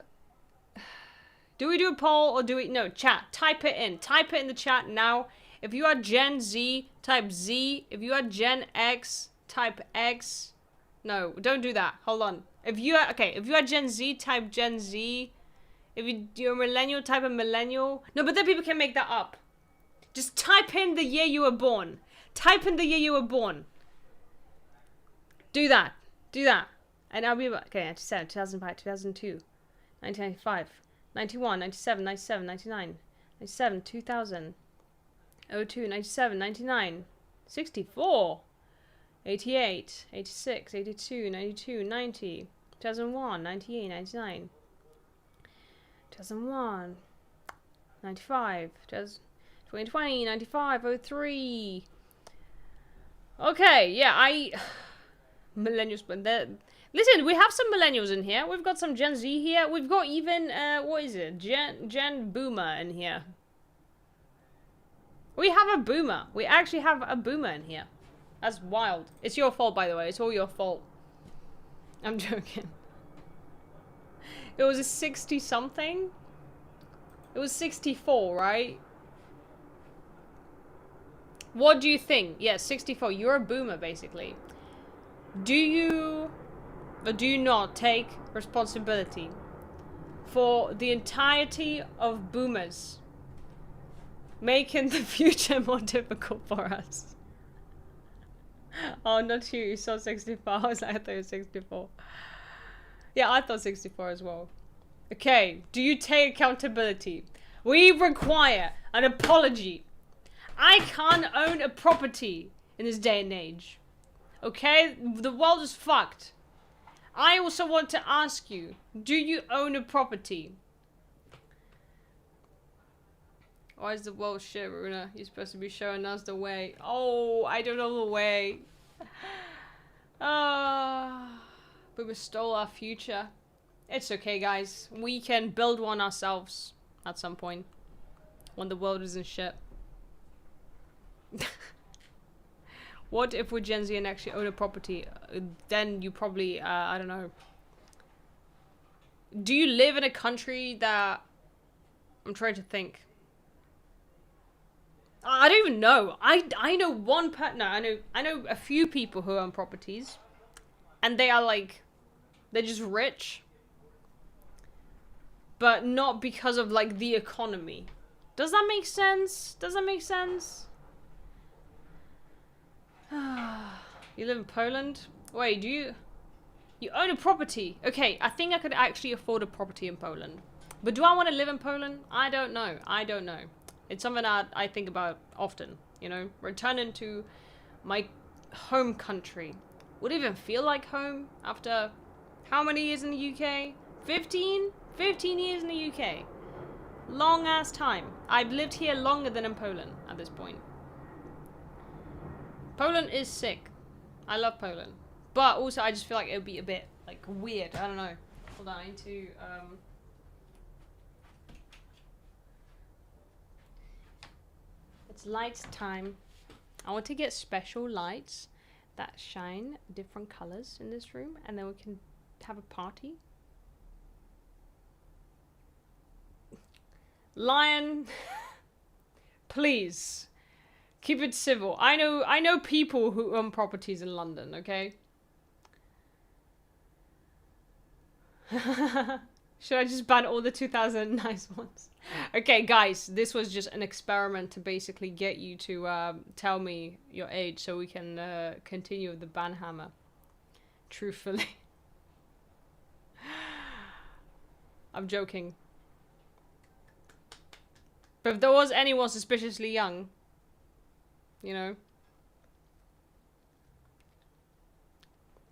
[SPEAKER 1] Do we do a poll or do we... No, chat. Type it in. Type it in the chat now. If you are Gen Z, type Z. If you are Gen X, type X. No, don't do that. Hold on. If you are... Okay, if you are Gen Z, type Gen Z. If you're a millennial, type a millennial. No, but then people can make that up. Just type in the year you were born. Type in the year you were born. Do that. Do that. And I'll be... Okay, 97, 2005, 2002, 1995, 91, 97, 97, 99, 97, 2000, 02, 97, 99, 64, 88, 86, 82, 92, 90, 2001, 98, 99, 2001, 95, 2020, 95, 03. Okay, yeah, millennials, but Listen, we have some millennials in here. We've got some Gen Z here. We've got even, what is it? Gen Boomer in here. We have a boomer. We actually have a boomer in here. That's wild. It's your fault, by the way. It's all your fault. I'm joking. It was a 60-something? It was 64, right? What do you think? Yeah, 64. You're a boomer, basically. Do you... or do you not take responsibility for the entirety of boomers making the future more difficult for us? Oh, not you. You saw 64. I was like, I thought it was 64. Yeah, I thought 64 as well. Okay, do you take accountability? We require an apology. I can't own a property in this day and age. Okay? The world is fucked. I also want to ask you, do you own a property? Why is the world shit, Runa? You're supposed to be showing us the way. Oh, I don't know the way. But we stole our future. It's okay, guys. We can build one ourselves at some point. When the world is in shit. What if we're Gen Z and actually own a property? Then you probably, I don't know. Do you live in a country that... I'm trying to think. I don't even know. I know one no, I know a few people who own properties. And they are like... they're just rich. But not because of like the economy. Does that make sense? Does that make sense? You live in Poland? Wait, do you... you own a property? Okay, I think I could actually afford a property in Poland. But do I want to live in Poland? I don't know. I don't know. It's something that I think about often, you know? Returning to my home country. Would it even feel like home after how many years in the UK? 15? 15 years in the UK. Long ass time. I've lived here longer than in Poland at this point. Poland is sick. I love Poland. But also I just feel like it would be a bit like weird. I don't know. Hold on, I need to it's lights time. I want to get special lights that shine different colors in this room and then we can have a party. Lion, please keep it civil. I know people who own properties in London, okay? Should I just ban all the 2009 ones? Okay, guys, this was just an experiment to basically get you to tell me your age so we can continue with the ban hammer. Truthfully. I'm joking. But if there was anyone suspiciously young, you know,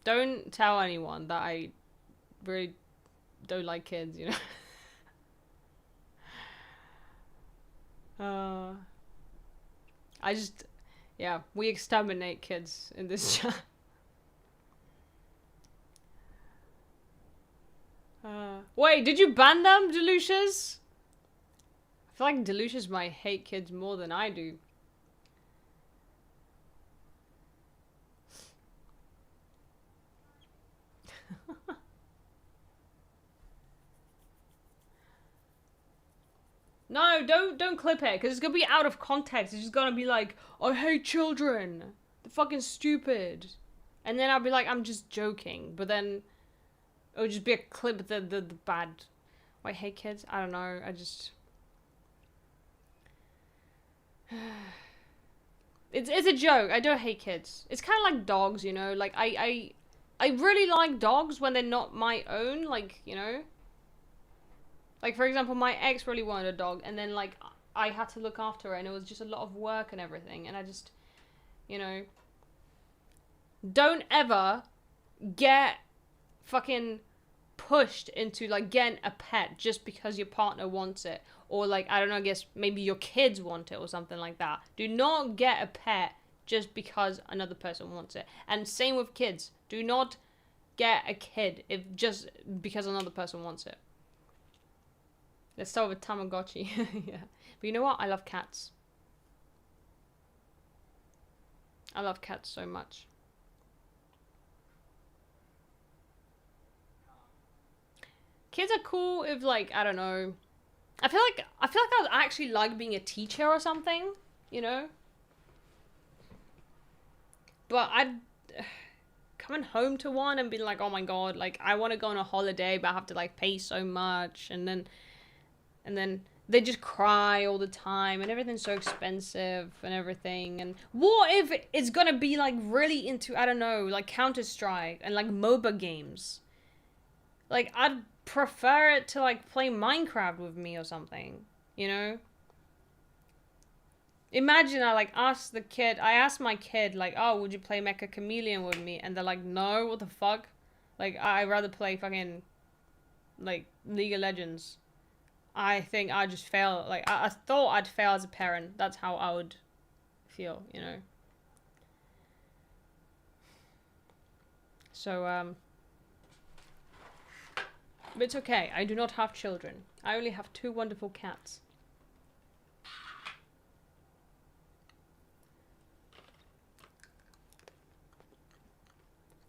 [SPEAKER 1] don't tell anyone that I really don't like kids, you know. I just, yeah, we exterminate kids in this chat. Wait, did you ban them, Delucius? I feel like Delucius might hate kids more than I do. No, don't clip it, because it's gonna be out of context. It's just gonna be like, I hate children. They're fucking stupid. And then I'll be like, I'm just joking. But then it'll just be a clip of the bad. I hate kids? I don't know. I just... It's a joke. I don't hate kids. It's kind of like dogs, you know? Like, I really like dogs when they're not my own, like, you know? Like, for example, my ex really wanted a dog, and then, like, I had to look after her, and it was just a lot of work and everything, and I just, you know... Don't ever get fucking pushed into, like, getting a pet just because your partner wants it. Or, like, I don't know, I guess maybe your kids want it or something like that. Do not get a pet just because another person wants it. And same with kids. Do not get a kid if just because another person wants it. Let's start with Tamagotchi. Yeah. But you know what? I love cats. I love cats so much. Kids are cool if, like, I don't know. I feel like I would actually like being a teacher or something, you know? But I'd coming home to one and being like, oh my god, like, I want to go on a holiday, but I have to, like, pay so much, and then they just cry all the time, and everything's so expensive and everything. And what if it's gonna be, like, really into, I don't know, like, Counter-Strike and, like, MOBA games? Like, I'd prefer it to, like, play Minecraft with me or something, you know? Imagine I asked my kid, like, oh, would you play Mecha Chameleon with me? And they're like, no, what the fuck? Like, I'd rather play fucking, like, League of Legends. I think I just fail. Like, I thought I'd fail as a parent. That's how I would feel, you know? So, but it's okay. I do not have children. I only have 2 wonderful cats.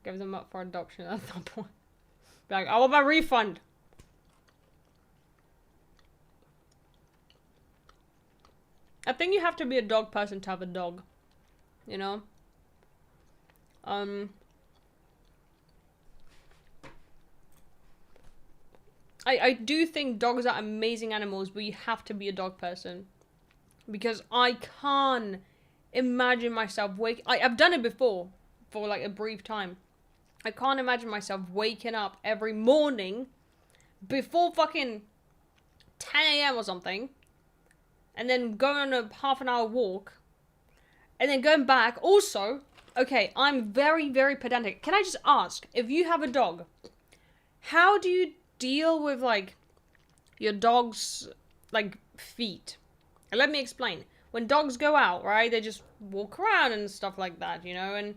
[SPEAKER 1] Give them up for adoption at that point. Be like, I want my refund. I think you have to be a dog person to have a dog. You know? I do think dogs are amazing animals, but you have to be a dog person. Because I can't imagine myself I've done it before, for like a brief time. I can't imagine myself waking up every morning before fucking 10 a.m. or something, and then going on a half an hour walk, and then going back. Also, okay, I'm very, very pedantic. Can I just ask, if you have a dog, how do you deal with, like, your dog's, like, feet? And let me explain. When dogs go out, right, they just walk around and stuff like that, you know, and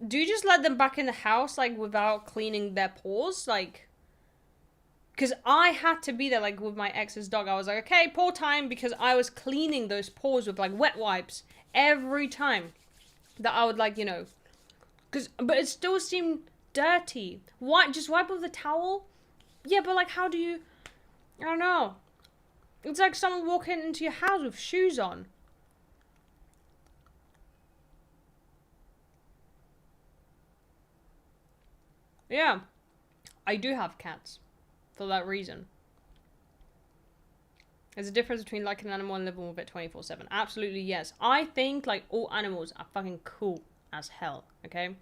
[SPEAKER 1] do you just let them back in the house, like, without cleaning their paws? Like, because I had to be there, like, with my ex's dog. I was like, okay, paw time, because I was cleaning those paws with, like, wet wipes every time that I would, like, you know, but it still seemed dirty. Why? Just wipe with the towel? Yeah, but, like, how do you, I don't know. It's like someone walking into your house with shoes on. Yeah, I do have cats for that reason. There's a difference between liking an animal and living with it 24/7. Absolutely, yes. I think, like, all animals are fucking cool as hell, okay?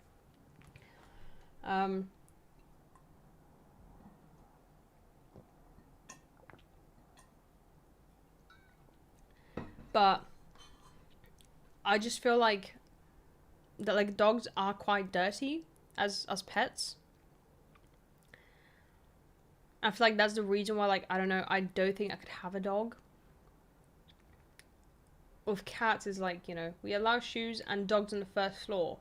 [SPEAKER 1] But I just feel like that, like, dogs are quite dirty as pets. I feel like that's the reason why, like, I don't know, I don't think I could have a dog. With cats is like, you know, we allow shoes and dogs on the first floor.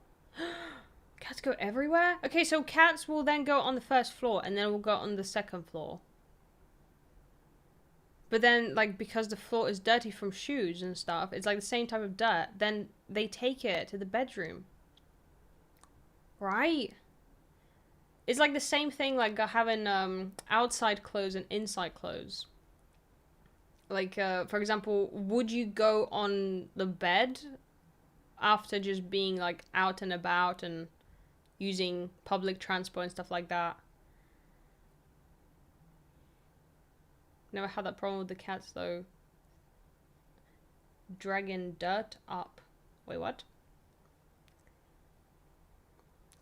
[SPEAKER 1] Cats go everywhere? Okay, so cats will then go on the first floor and then will go on the second floor. But then, like, because the floor is dirty from shoes and stuff, it's like the same type of dirt, then they take it to the bedroom. Right? It's like the same thing, like, having outside clothes and inside clothes. Like, for example, would you go on the bed after just being, like, out and about and using public transport and stuff like that? Never had that problem with the cats, though. Dragging dirt up. Wait, what?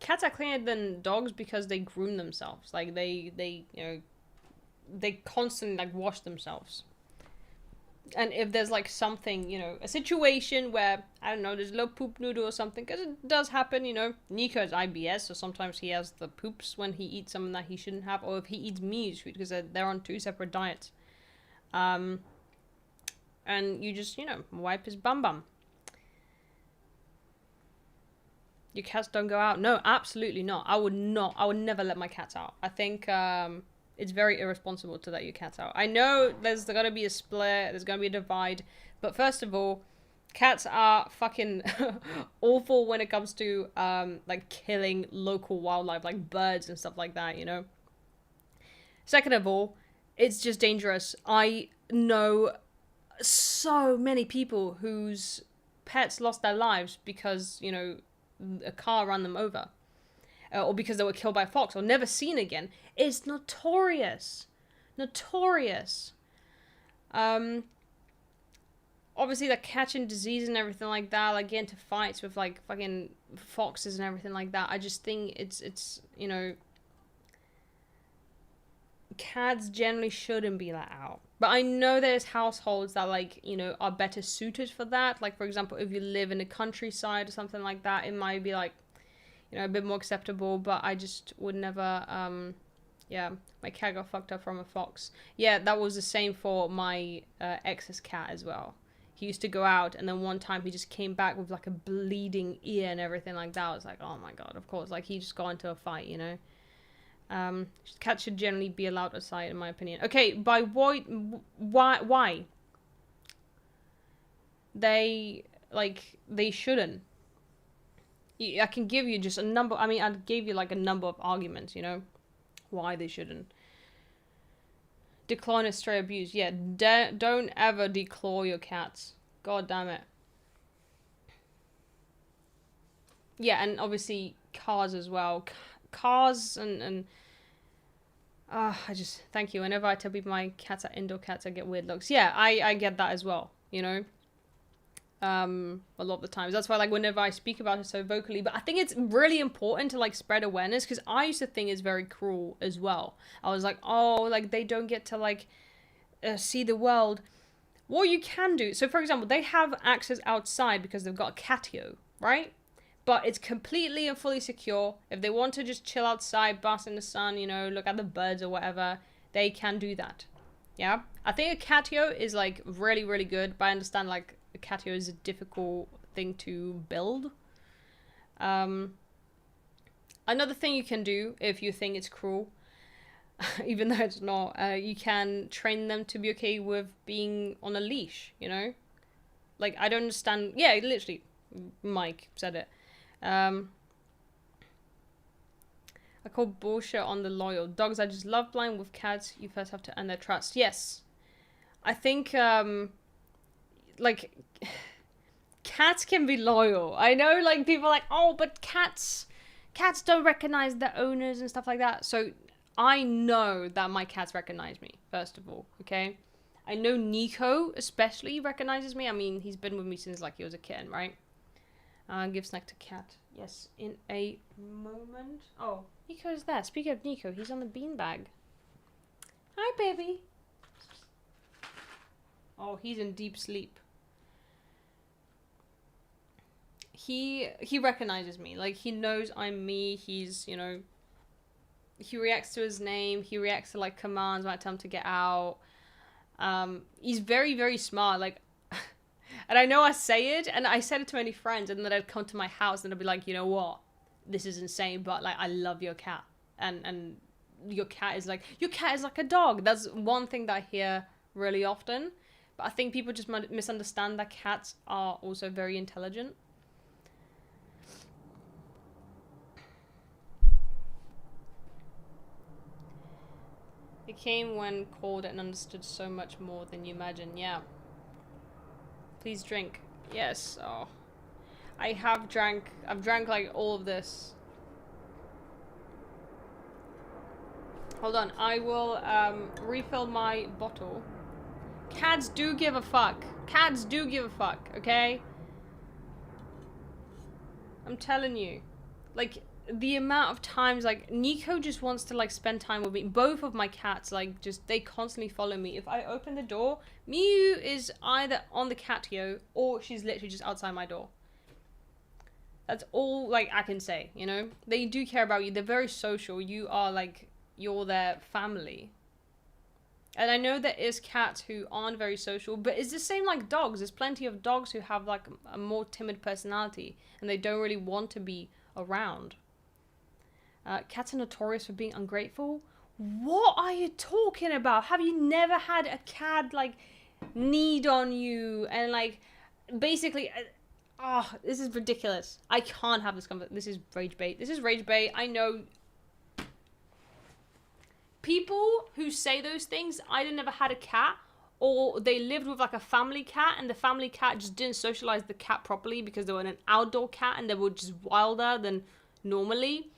[SPEAKER 1] Cats are cleaner than dogs because they groom themselves. Like, they you know, they constantly, like, wash themselves. And if there's, like, something, you know, a situation where, I don't know, there's a little poop noodle or something, because it does happen, you know. Nico has IBS, so sometimes he has the poops when he eats something that he shouldn't have, or if he eats Miu's food, because they're on 2 separate diets. And you just, you know, wipe his bum bum. Your cats don't go out? No, absolutely not. I would never let my cats out. I think it's very irresponsible to let your cats out. I know there's going to be a split, there's going to be a divide, but first of all, cats are fucking awful when it comes to like killing local wildlife, like birds and stuff like that, you know? Second of all, it's just dangerous. I know so many people whose pets lost their lives because, you know, a car ran them over. Or because they were killed by a fox or never seen again. It's notorious. Notorious. Obviously, like, catching disease and everything like that, like, getting into fights with, like, fucking foxes and everything like that. I just think it's you know, cats generally shouldn't be let out. But I know there's households that, like, you know, are better suited for that. Like, for example, if you live in the countryside or something like that, it might be, like, you know, a bit more acceptable. But I just would never, yeah, my cat got fucked up from a fox. Yeah, that was the same for my ex's cat as well. He used to go out, and then one time he just came back with, like, a bleeding ear and everything like that. I was like, oh my god, of course. Like, he just got into a fight, you know? Cats should generally be allowed outside, in my opinion. Okay, by why? They shouldn't. I can give you just a number. I mean, I gave you like a number of arguments, you know, why they shouldn't. Declaw and stray abuse. Yeah, don't ever declaw your cats. God damn it. Yeah, and obviously cars as well. Cars and I just, thank you. Whenever I tell people my cats are indoor cats, I get weird looks. Yeah, I get that as well, you know. A lot of the times. That's why, like, whenever I speak about it so vocally, but I think it's really important to, like, spread awareness, because I used to think it's very cruel as well. I was like, oh, like, they don't get to, like, see the world. What you can do, so for example, they have access outside because they've got a catio, right? But it's completely and fully secure. If they want to just chill outside, bask in the sun, you know, look at the birds or whatever, they can do that. Yeah? I think a catio is, like, really, really good, but I understand, like, a catio is a difficult thing to build. Another thing you can do if you think it's cruel, even though it's not, you can train them to be okay with being on a leash, you know? Like, I don't understand. Yeah, literally, Mike said it. I call bullshit on the loyal. Dogs are just love blind. With cats, you first have to earn their trust. Yes. I think, like, cats can be loyal. I know, like, people are like, oh, but cats don't recognize their owners and stuff like that. So I know that my cats recognize me, first of all, okay? I know Nico especially recognizes me. I mean, he's been with me since, like, he was a kitten, right? Give snack to cat. Yes, in a moment. Oh, Nico's there. Speaking of Nico, he's on the beanbag. Hi, baby. Oh, he's in deep sleep. He recognizes me. Like, he knows I'm me. He's, you know, he reacts to his name. He reacts to, like, commands when I tell him to get out. He's very, very smart. Like, and I know I say it, and I said it to many friends, and then I'd come to my house, and I'd be like, you know what? This is insane, but, like, I love your cat. And your cat is like a dog. That's one thing that I hear really often. But I think people just misunderstand that cats are also very intelligent. It came when called and understood so much more than you imagine. Yeah. Please drink. Yes. Oh. I've drank like all of this. Hold on. I will refill my bottle. Cats do give a fuck. Cats do give a fuck, okay? I'm telling you. Like, the amount of times, like, Nico just wants to, like, spend time with me. Both of my cats, like, just, they constantly follow me. If I open the door, Miu is either on the catio or she's literally just outside my door. That's all, like, I can say, you know? They do care about you. They're very social. You are, like, you're their family. And I know there is cats who aren't very social, but it's the same like dogs. There's plenty of dogs who have, like, a more timid personality, and they don't really want to be around. Cats are notorious for being ungrateful. What are you talking about? Have you never had a cat like knead on you and like basically? This is ridiculous. I can't have this conversation. This is rage bait. This is rage bait. I know. People who say those things either never had a cat or they lived with like a family cat and the family cat just didn't socialize the cat properly because they were an outdoor cat and they were just wilder than normally.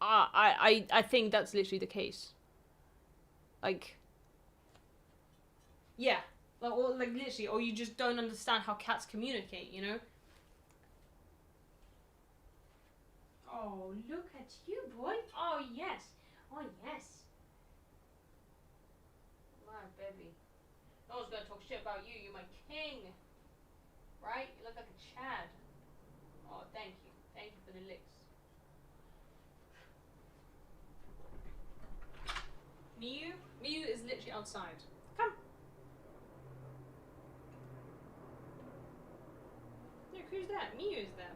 [SPEAKER 1] I think that's literally the case. Like, yeah, or like literally, or you just don't understand how cats communicate, you know? Oh, look at you, boy. Oh, yes. Oh, yes. My baby. No one's gonna talk shit about you. You're my king. Right? You look like a Chad. Oh, thank you. Thank you for the licks. Miu is literally outside. Come. Look, who's that? Miu is there.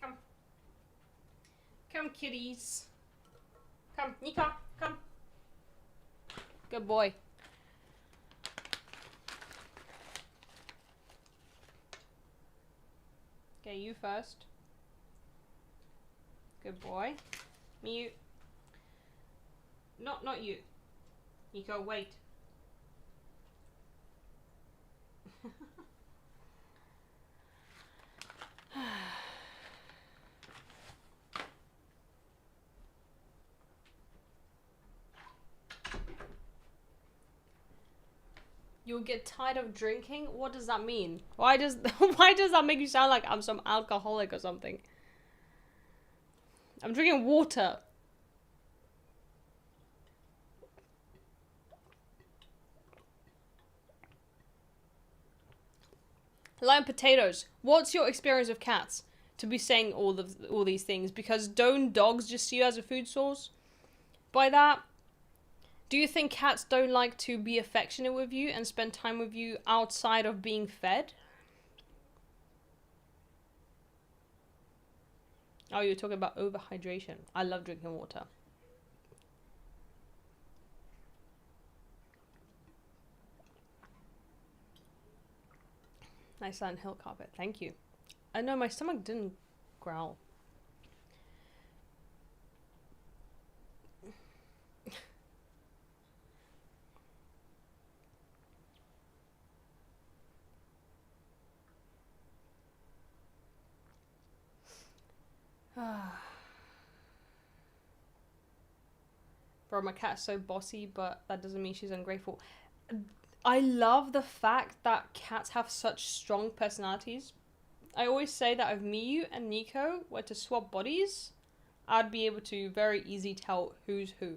[SPEAKER 1] Come. Come, kitties. Come, Nika, come. Good boy. Okay, you first. Good boy. Miu. Not you. Nico, wait. You'll get tired of drinking? What does that mean? Why does that make you sound like I'm some alcoholic or something? I'm drinking water. Lime potatoes. What's your experience of cats? To be saying all these things, because don't dogs just see you as a food source? By that, do you think cats don't like to be affectionate with you and spend time with you outside of being fed? Oh, you're talking about overhydration. I love drinking water. Nice Silent Hill carpet. Thank you. I know my stomach didn't growl. Bro, my cat's so bossy, but that doesn't mean she's ungrateful. I love the fact that cats have such strong personalities. I always say that if Miu and Nico were to swap bodies, I'd be able to very easily tell who's who.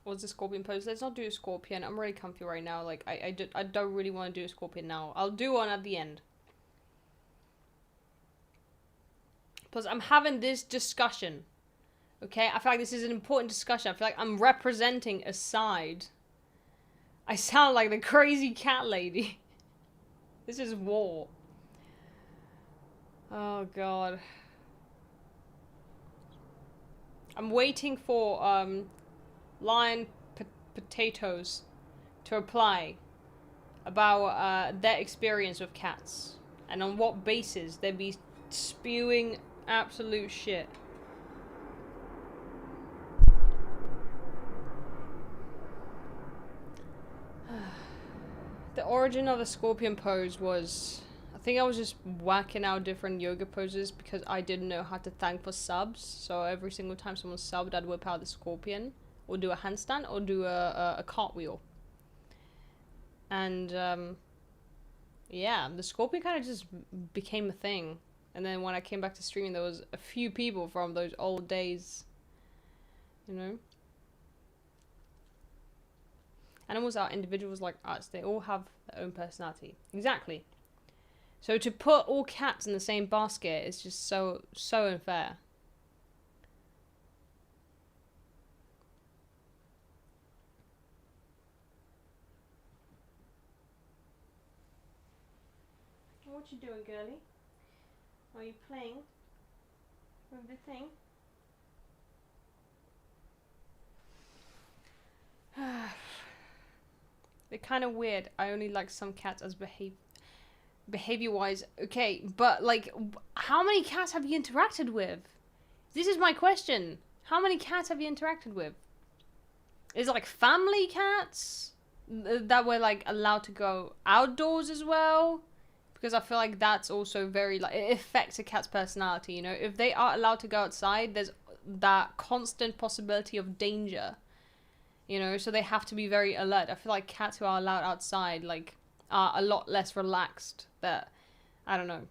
[SPEAKER 1] What's the scorpion pose? Let's not do a scorpion. I'm really comfy right now. Like, I don't really want to do a scorpion now. I'll do one at the end. Because I'm having this discussion. Okay? I feel like this is an important discussion. I feel like I'm representing a side. I sound like the crazy cat lady. This is war. Oh, God. I'm waiting for, lion potatoes to reply about their experience with cats and on what basis they'd be spewing absolute shit. The origin of the scorpion pose was, I think I was just whacking out different yoga poses because I didn't know how to thank for subs. So every single time someone subbed, I'd whip out the scorpion, or do a handstand, or do a cartwheel. And yeah, the scorpion kind of just became a thing. And then when I came back to streaming, there was a few people from those old days, you know. Animals are individuals like us. They all have their own personality. Exactly. So to put all cats in the same basket is just so unfair. What you doing, girlie? Are you playing with the thing? They're kind of weird. I only like some cats as behavior-wise. Okay, but like, how many cats have you interacted with? This is my question. How many cats have you interacted with? Is it like family cats that were like allowed to go outdoors as well? Because I feel like that's also very, like, it affects a cat's personality, you know? If they are allowed to go outside, there's that constant possibility of danger, you know? So they have to be very alert. I feel like cats who are allowed outside, like, are a lot less relaxed. That, I don't know.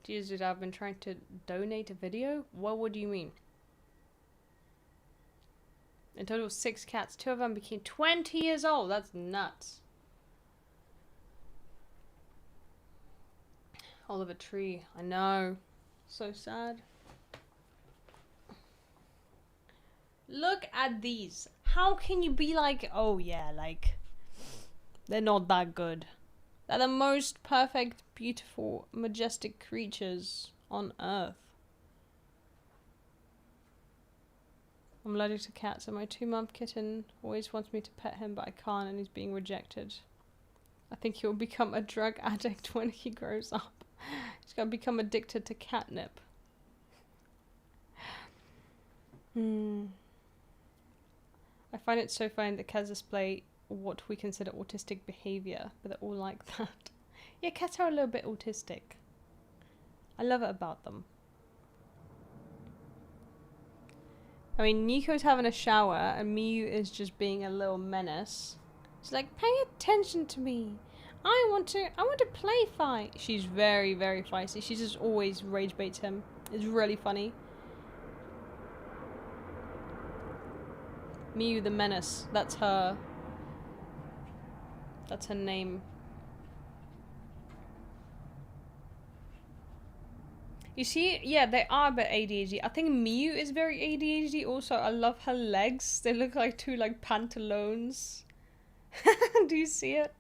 [SPEAKER 1] Jesus, I've been trying to donate a video? What do you mean? In total, 6 cats. 2 of them became 20 years old. That's nuts. Oliver Tree. I know. So sad. Look at these. How can you be like, oh yeah, like, they're not that good. They're the most perfect, beautiful, majestic creatures on Earth. I'm allergic to cats, and my 2-month kitten always wants me to pet him, but I can't, and he's being rejected. I think he'll become a drug addict when he grows up. He's gonna become addicted to catnip. I find it so funny that cats display what we consider autistic behavior, but they're all like that. Yeah, cats are a little bit autistic. I love it about them. I mean, Nico's having a shower and Miyu is just being a little menace. She's like, pay attention to me. I want to play fight. She's very, very feisty. She just always rage baits him. It's really funny. Miyu the menace. That's her name. You see, yeah, they are a bit ADHD. I think Miyu is very ADHD also. I love her legs. They look like 2 like pantaloons. Do you see it?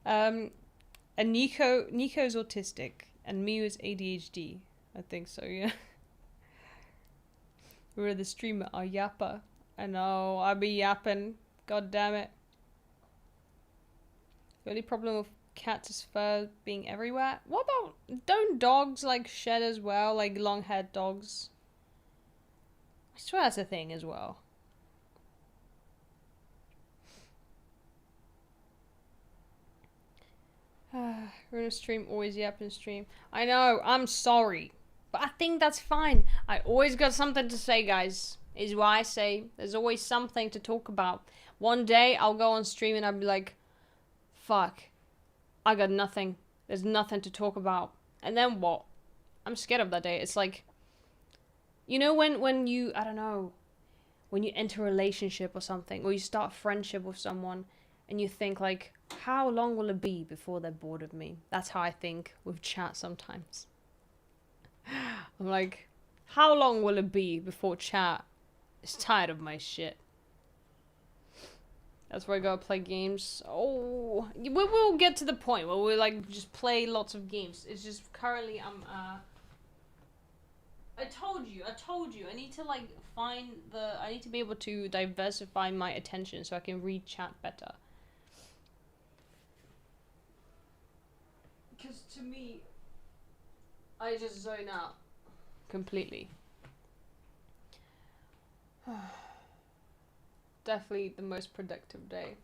[SPEAKER 1] And Nico's autistic and Miyu is ADHD. I think so, yeah. We're the streamer, our yapper. I know, I be yapping. God damn it. The only problem with cats is fur being everywhere. What about, don't dogs like shed as well? Like long-haired dogs? I swear that's a thing as well. We're in a stream, always yap in stream. I know, I'm sorry. But I think that's fine. I always got something to say, guys. Is why I say there's always something to talk about. One day I'll go on stream and I'll be like, fuck, I got nothing. There's nothing to talk about. And then what? I'm scared of that day. It's like, you know, when you, I don't know, when you enter a relationship or something, or you start a friendship with someone, and you think like, how long will it be before they're bored of me? That's how I think with chat sometimes. I'm like, how long will it be before chat is tired of my shit? That's where I go play games. Oh, we will get to the point where we like just play lots of games. It's just currently I told you. I need to like I need to be able to diversify my attention so I can read chat better. Because to me, I just zone out completely. Definitely the most productive day.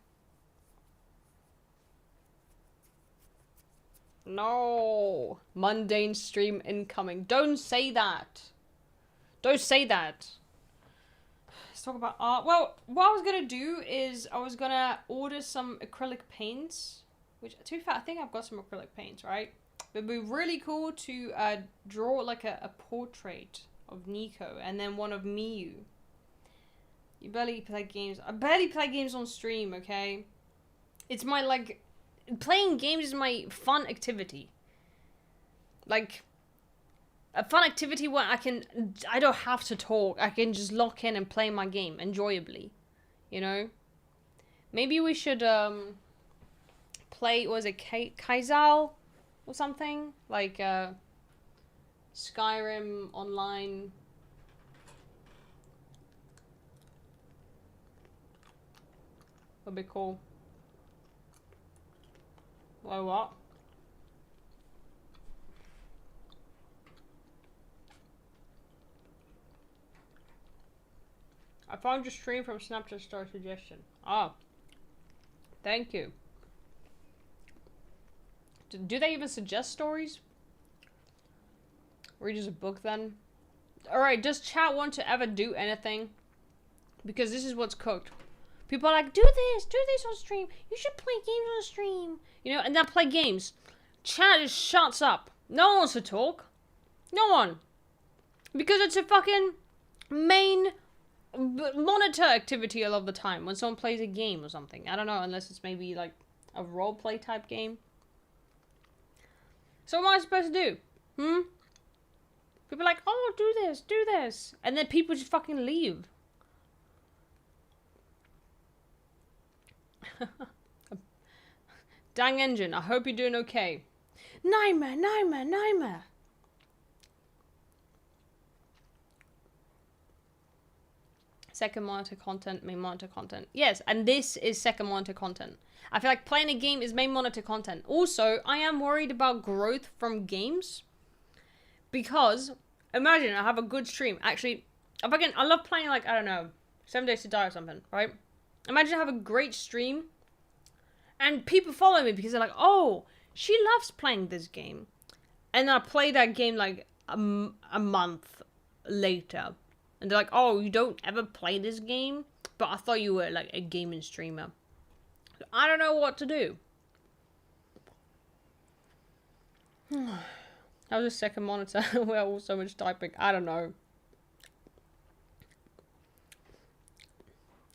[SPEAKER 1] No! Mundane stream incoming. Don't say that! Don't say that! Let's talk about art. Well, what I was gonna do is I was gonna order some acrylic paints Which, to be fair, I think I've got some acrylic paints, right? But it'd be really cool to draw like a portrait of Nico and then one of Miyu. You barely play games. I barely play games on stream, okay? It's my, like, playing games is my fun activity. Like, a fun activity where I don't have to talk. I can just lock in and play my game enjoyably. You know? Maybe we should, play, was it Kaizal or something? Like, Skyrim online. Would be cool. Well, what? I found your stream from Snapchat Star Suggestion. Oh. Thank you. Do they even suggest stories? Or just a book then? Alright, does chat want to ever do anything? Because this is what's cooked. People are like, do this on stream. You should play games on stream. You know, and then play games. Chat just shuts up. No one wants to talk. No one. Because it's a fucking main monitor activity a lot of the time when someone plays a game or something. I don't know, unless it's maybe like a roleplay type game. So what am I supposed to do? People are like, oh, do this. And then people just fucking leave. Dang engine, I hope you're doing okay. Naima. Second monitor content, main monitor content. Yes, and this is second monitor content. I feel like playing a game is main monitor content. Also, I am worried about growth from games. Because, imagine I have a good stream. Actually, I love playing like, I don't know, 7 Days to Die or something, right? Imagine I have a great stream. And people follow me because they're like, oh, she loves playing this game. And I play that game like a month later. And they're like, oh, you don't ever play this game? But I thought you were like a gaming streamer. I don't know what to do. How's the second monitor? We're all so much typing. I don't know.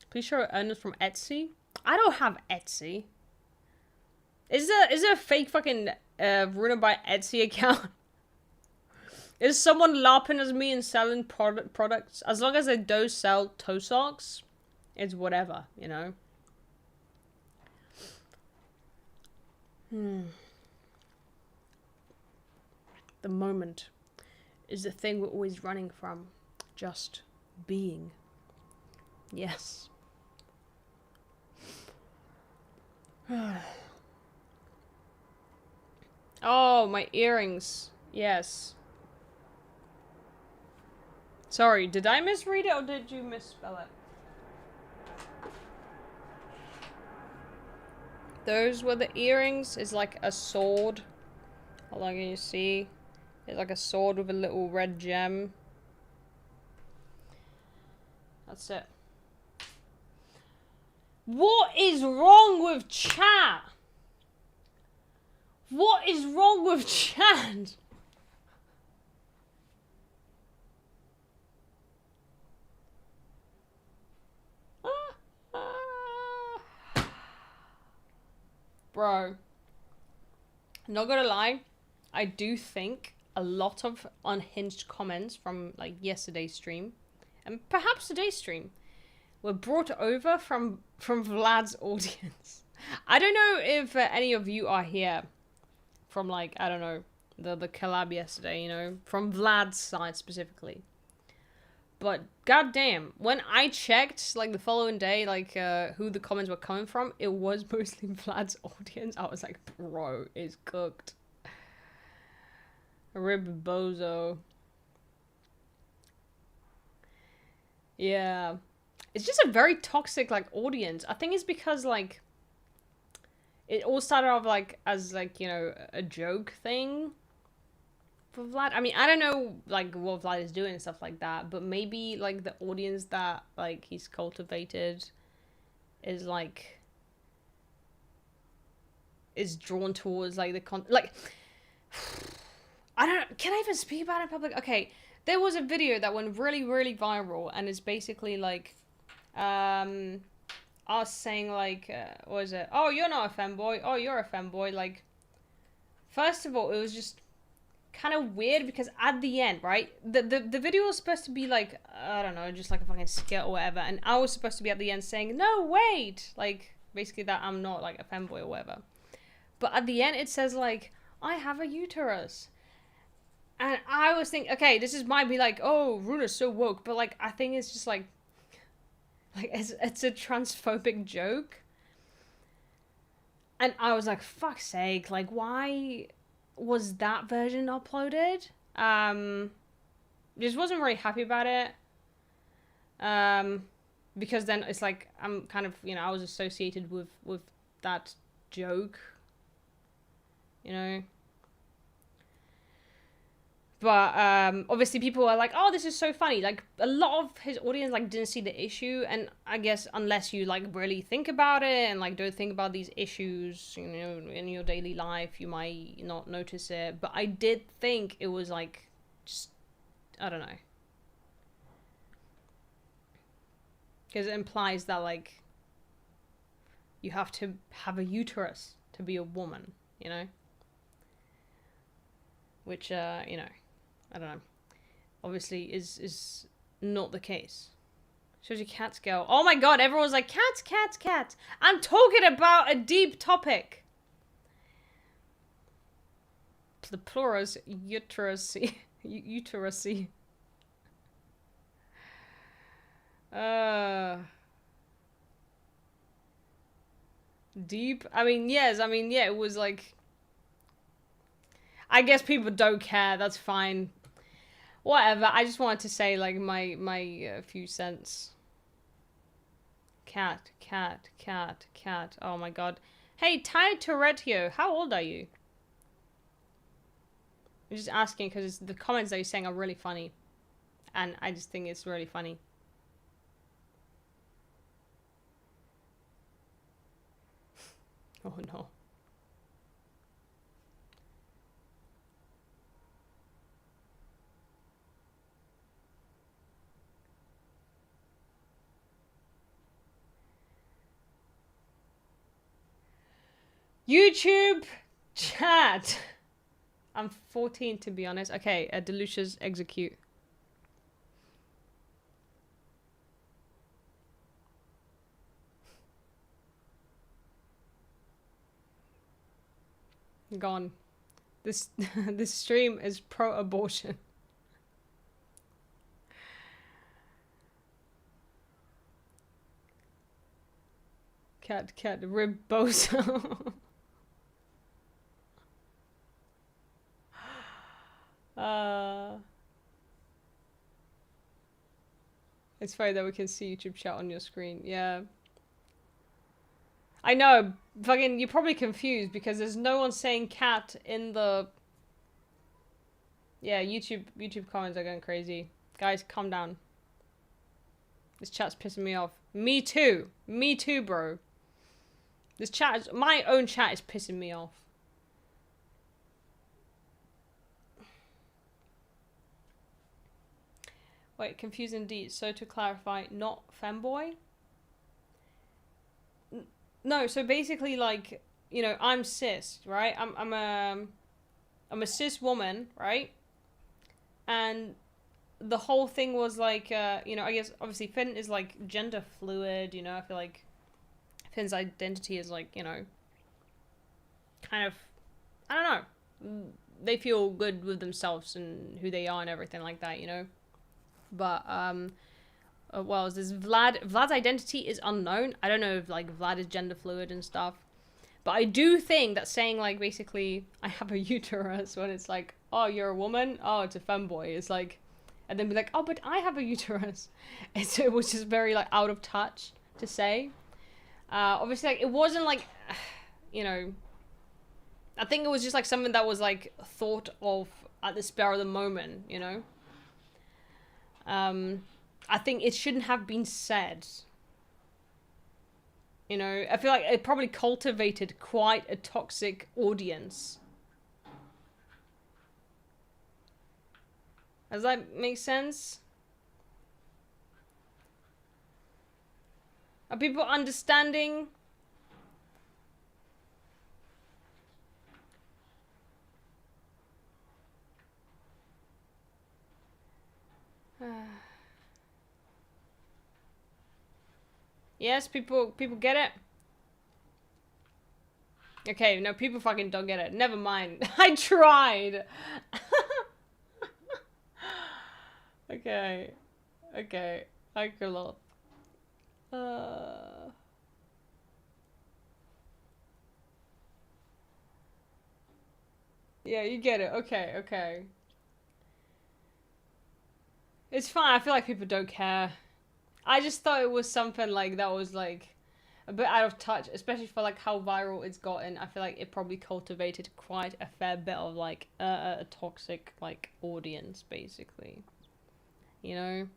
[SPEAKER 1] Please show earnings from Etsy. I don't have Etsy. Is there a fake fucking Ruined by Etsy account? Is someone LARPing as me and selling products? As long as they don't sell toe socks, it's whatever, you know? The moment is the thing we're always running from. Just being. Yes. Oh, my earrings. Yes. Sorry, did I misread it or did you misspell it? Those were the earrings. It's like a sword. How long can you see? It's like a sword with a little red gem. That's it. What is wrong with chat? What is wrong with chat? Bro. Not gonna lie, I do think a lot of unhinged comments from like yesterday's stream, and perhaps today's stream, were brought over from Vlad's audience. I don't know if any of you are here from like, I don't know, the collab yesterday, you know, from Vlad's side specifically. But goddamn, when I checked like the following day, like who the comments were coming from, it was mostly Vlad's audience. I was like, bro, it's cooked. Rib bozo. Yeah. It's just a very toxic like audience. I think it's because like it all started off like as like, you know, a joke thing for Vlad. I mean, I don't know like what Vlad is doing and stuff like that, but maybe like the audience that like he's cultivated is like is drawn towards like like I don't, can I even speak about it in public? Okay, there was a video that went really viral, and it's basically like us saying like what is it, oh, you're not a femboy, oh, you're a femboy. Like, first of all, it was just kind of weird because at the end, right, the video was supposed to be like, I don't know, just like a fucking skit or whatever, and I was supposed to be at the end saying, no, wait, like basically that I'm not like a femboy or whatever. But at the end it says like, I have a uterus. And I was thinking, okay, might be like, oh, Runa's so woke, but like I think it's just like it's a transphobic joke. And I was like, fuck's sake, like why was that version uploaded? Just wasn't very happy about it. Because then it's like I'm kind of, you know, I was associated with that joke, you know. But obviously people are like, oh, this is so funny. Like, a lot of his audience like didn't see the issue, and I guess unless you like really think about it and like don't think about these issues, you know, in your daily life, you might not notice it. But I did think it was like, just, I don't know, because it implies that like you have to have a uterus to be a woman, you know, which you know, I don't know, obviously is not the case. Shows you cats go. Oh my god, everyone's like, cats, cats, cats. I'm talking about a deep topic. The plurals, uterusy. Uterusy. Deep? I mean, yes, I mean, yeah, it was like, I guess people don't care, that's fine. Whatever, I just wanted to say, like, my few cents. Cat, cat, cat, cat. Oh my god. Hey, Ty Toretto, how old are you? I'm just asking because the comments that you're saying are really funny. And I just think it's really funny. Oh no. YouTube chat. I'm 14 to be honest. Okay, Delucia's execute. Gone. This this stream is pro-abortion. Cat, ribboso. It's funny that we can see YouTube chat on your screen. Yeah. I know. Fucking, you're probably confused because there's no one saying cat in the... Yeah, YouTube comments are going crazy. Guys, calm down. This chat's pissing me off. Me too. Me too, bro. This chat is... My own chat is pissing me off. Wait, confused indeed. So to clarify, not femboy? No, so basically, like, you know, I'm cis, right? I'm a cis woman, right? And the whole thing was like, you know, I guess obviously Finn is like gender fluid, you know. I feel like Finn's identity is like, you know, kind of, I don't know. They feel good with themselves and who they are and everything like that, you know. But well, there's Vlad's identity is unknown. I don't know if like Vlad is gender fluid and stuff, but I do think that saying like basically I have a uterus when it's like, oh, you're a woman, oh, it's a femboy, it's like, and then be like, oh, but I have a uterus. It was just very like out of touch to say. Obviously, like, it wasn't like, you know, I think it was just like something that was like thought of at the spur of the moment, you know. I think it shouldn't have been said. You know, I feel like it probably cultivated quite a toxic audience. Does that make sense? Are people understanding? Yes, people get it. Okay, no, people fucking don't get it. Never mind. I tried. Okay. Okay. I could up. Yeah, you get it. Okay, okay. It's fine. I feel like people don't care. I just thought it was something like that was like a bit out of touch, especially for like how viral it's gotten. I feel like it probably cultivated quite a fair bit of like a toxic like audience, basically. You know?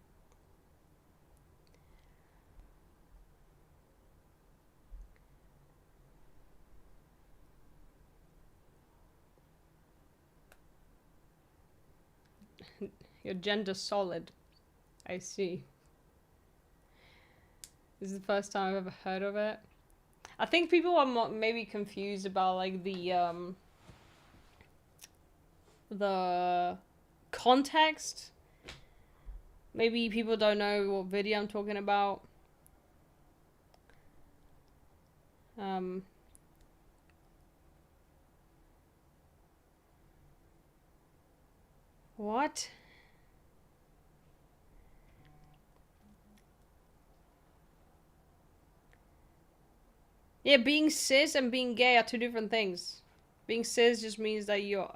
[SPEAKER 1] Your gender solid. I see. This is the first time I've ever heard of it. I think people are maybe confused about like the context. Maybe people don't know what video I'm talking about. What? Yeah, being cis and being gay are two different things. Being cis just means that you're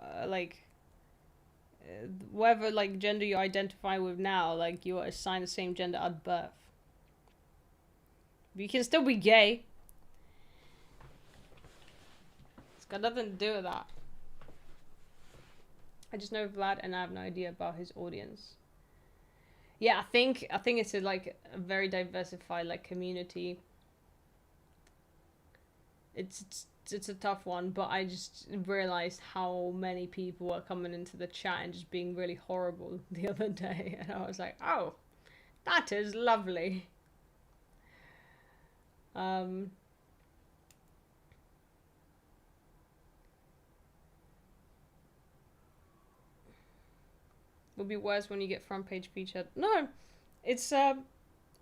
[SPEAKER 1] whatever like gender you identify with now, like you're assigned the same gender at birth. But you can still be gay. It's got nothing to do with that. I just know Vlad and I have no idea about his audience. Yeah, I think it's like a very diversified like community. It's a tough one, but I just realized how many people are coming into the chat and just being really horrible the other day, and I was like, oh, that is lovely. It'll be worse when you get front page featured. No, it's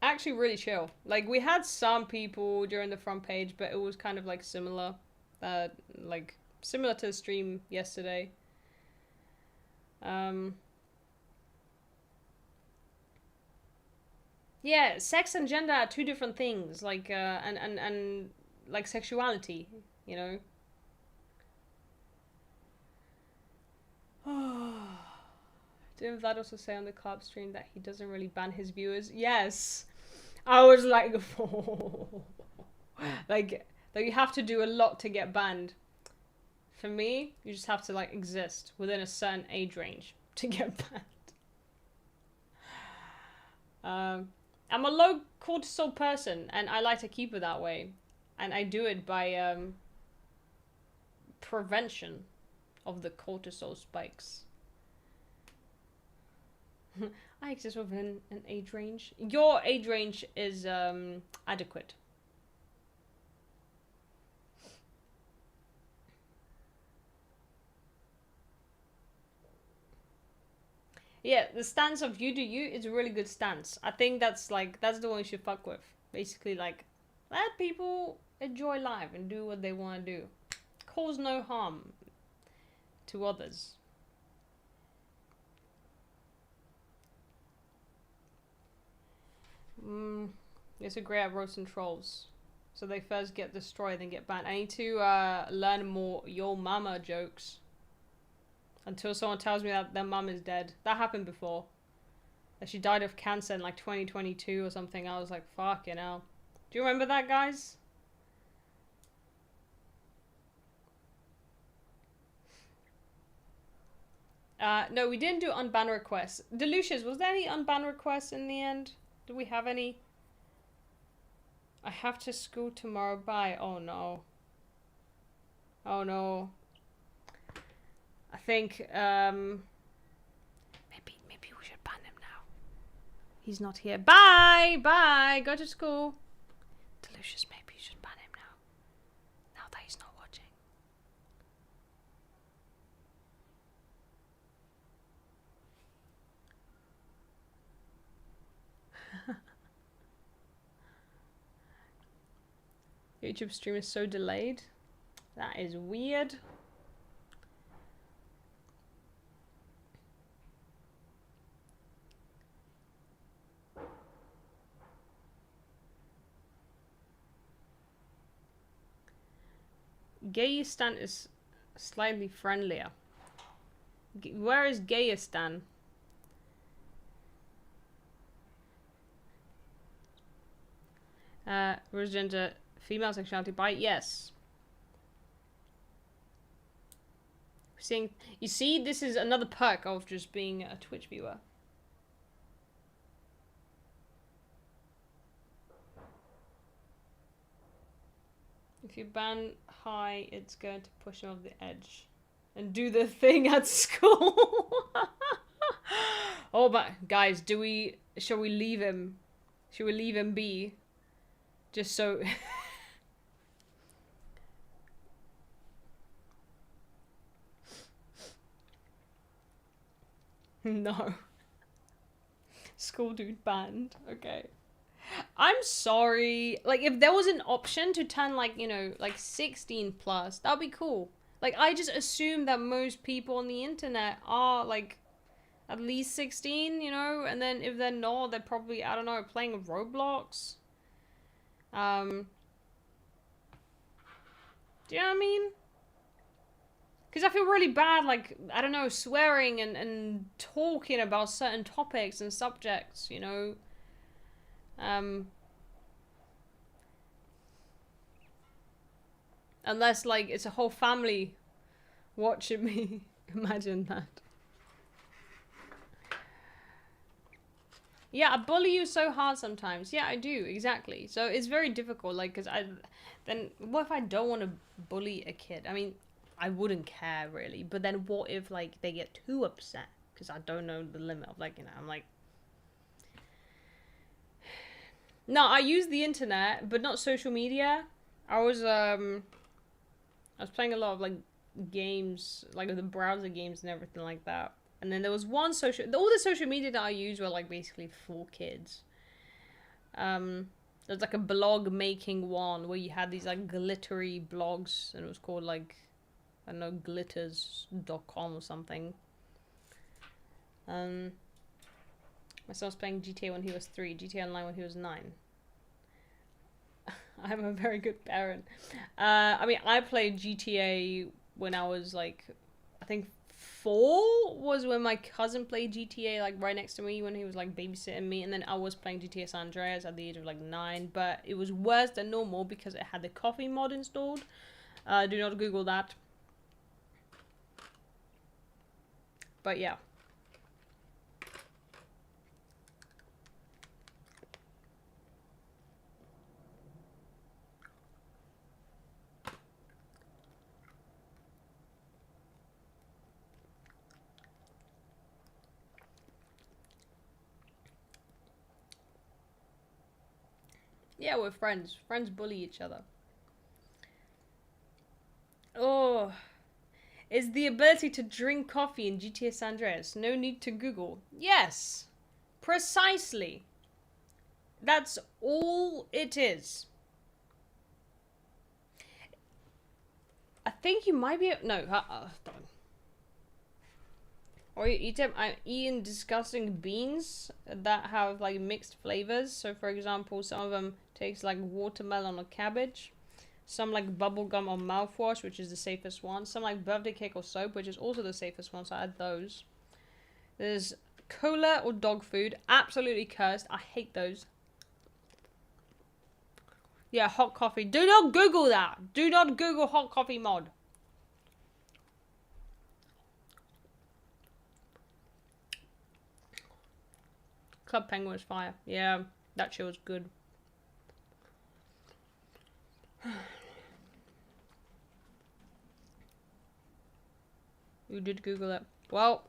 [SPEAKER 1] actually really chill. Like, we had some people during the front page, but it was kind of like similar, like similar to the stream yesterday. Yeah, sex and gender are two different things. Like, and like sexuality, you know. Didn't Vlad also say on the carb stream that he doesn't really ban his viewers? Yes. I was like, like, that you have to do a lot to get banned. For me, you just have to like exist within a certain age range to get banned. I'm a low cortisol person, and I like to keep it that way, and I do it by prevention of the cortisol spikes. I exist within an age range. Your age range is adequate. Yeah, the stance of you do you is a really good stance. I think that's the one you should fuck with. Basically, like, let people enjoy life and do what they want to do. Cause no harm to others. It's a great at roasting trolls. So they first get destroyed, then get banned. I need to learn more your mama jokes. Until someone tells me that their mum is dead. That happened before. That she died of cancer in like 2022 or something. I was like, fucking hell. Do you remember that, guys? No, we didn't do unban requests. Delucius, was there any unban requests in the end? Did we have any? I have to school tomorrow. Bye. Oh no. Oh no. I think maybe we should ban him now. He's not here. Bye. Bye. Go to school. Delicious. Maybe you should ban him now. Now that he's not watching. YouTube stream is so delayed. That is weird. Gayistan is slightly friendlier. Where is Gayistan? Gender, female sexuality bi? Yes. Seeing, you see, this is another perk of just being a Twitch viewer. If you ban high, it's going to push him off the edge. And do the thing at school. Oh, but guys, shall we leave him? Should we leave him be? Just so... No. School dude banned. Okay. I'm sorry. Like, if there was an option to turn, like, you know, like 16 plus, that'd be cool. Like, I just assume that most people on the internet are, like, at least 16, you know? And then if they're not, they're probably, I don't know, playing Roblox. Do you know what I mean? Because I feel really bad, like, I don't know, swearing and talking about certain topics and subjects, you know? Unless, like, it's a whole family watching me. Imagine that. Yeah, I bully you so hard sometimes. Yeah, I do, exactly. So it's very difficult, like, because then what if I don't want to bully a kid? I mean, I wouldn't care, really. But then what if, like, they get too upset? Because I don't know the limit of, like, you know, I'm like... No, I use the internet, but not social media. I was playing a lot of, like, games, like, the browser games and everything like that. And then there was one all the social media that I used were, like, basically for kids. There's, like, a blog making one where you had these, like, glittery blogs, and it was called, like, I don't know, glitters.com or something. My son was playing GTA when he was 3, GTA Online when he was 9. I'm a very good parent. I mean, I played GTA when I was, like, I think 4 was when my cousin played GTA, like, right next to me when he was, like, babysitting me. And then I was playing GTA San Andreas at the age of, like, 9. But it was worse than normal because it had the coffee mod installed. Do not Google that. But, yeah. Yeah, we're friends. Friends bully each other. Oh. Is the ability to drink coffee in GTA San Andreas. No need to Google. Yes. Precisely. That's all it is. I think you might be... No. Or you I'm eating disgusting beans that have, like, mixed flavors. So, for example, some of them taste like watermelon or cabbage. Some like bubblegum or mouthwash, which is the safest one. Some like birthday cake or soap, which is also the safest one, so I add those. There's cola or dog food. Absolutely cursed. I hate those. Yeah, hot coffee. Do not Google that. Do not Google hot coffee mod. Club Penguin was fire. Yeah, that shit was good. You did Google it. Well,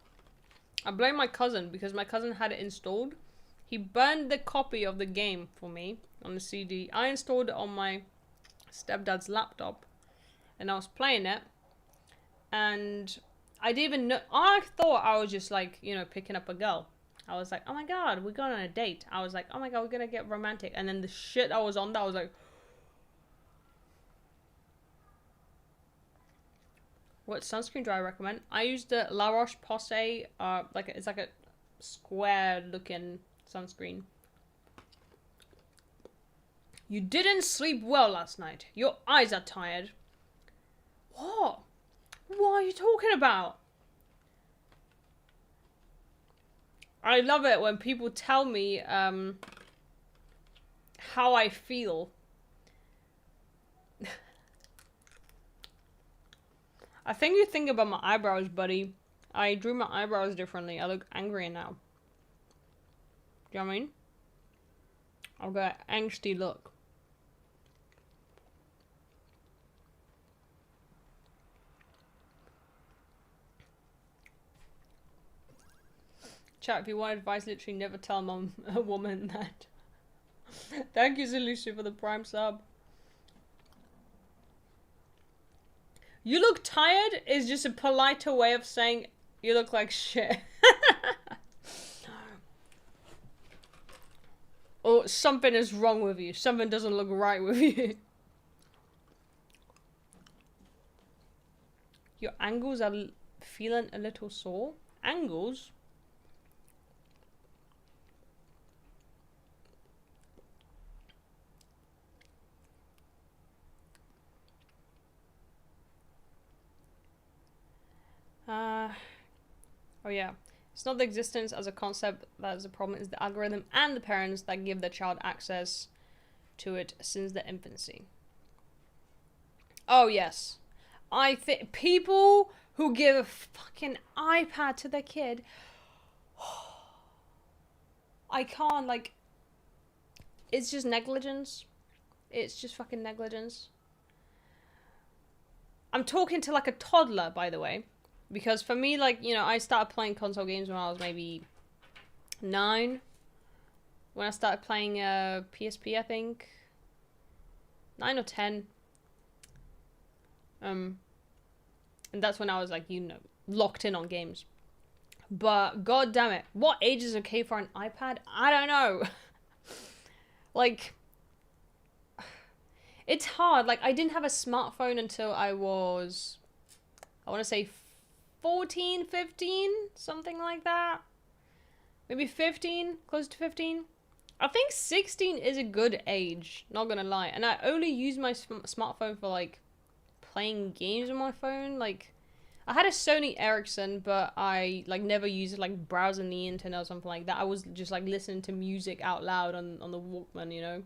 [SPEAKER 1] I blame my cousin because my cousin had it installed. He burned the copy of the game for me on the CD. I installed it on my stepdad's laptop and I was playing it. And I didn't even know. I thought I was just like, you know, picking up a girl. I was like, oh my god, we're going on a date. I was like, oh my god, we're gonna get romantic. And then the shit I was on that, I was like, what sunscreen do I recommend? I use the La Roche-Posay, it's like a square looking sunscreen. You didn't sleep well last night. Your eyes are tired. What? What are you talking about? I love it when people tell me how I feel. I think you think about my eyebrows, buddy. I drew my eyebrows differently. I look angrier now. Do you know what I mean? I've got an angsty look. Chat, if you want advice, literally never tell a woman that. Thank you, Zelucia, for the prime sub. You look tired is just a politer way of saying you look like shit. Or something is wrong with you. Something doesn't look right with you. Your angles are feeling a little sore. Angles? Oh yeah. It's not the existence as a concept that is the problem, it's the algorithm and the parents that give their child access to it since their infancy. Oh yes. I think people who give a fucking iPad to their kid, I can't, like, it's just negligence. It's just fucking negligence. I'm talking to like a toddler, by the way. Because for me, like, you know, I started playing console games when I was maybe 9. When I started playing PSP, I think. 9 or 10. And that's when I was like, you know, locked in on games. But god damn it, what age is okay for an iPad? I don't know. Like, it's hard. Like, I didn't have a smartphone until I was, I want to say 14, 15, something like that. Maybe 15, close to 15. I think 16 is a good age, not gonna lie. And I only use my smartphone for, like, playing games on my phone. Like, I had a Sony Ericsson, but I, like, never used it, like, browsing the internet or something like that. I was just, like, listening to music out loud on the Walkman, you know?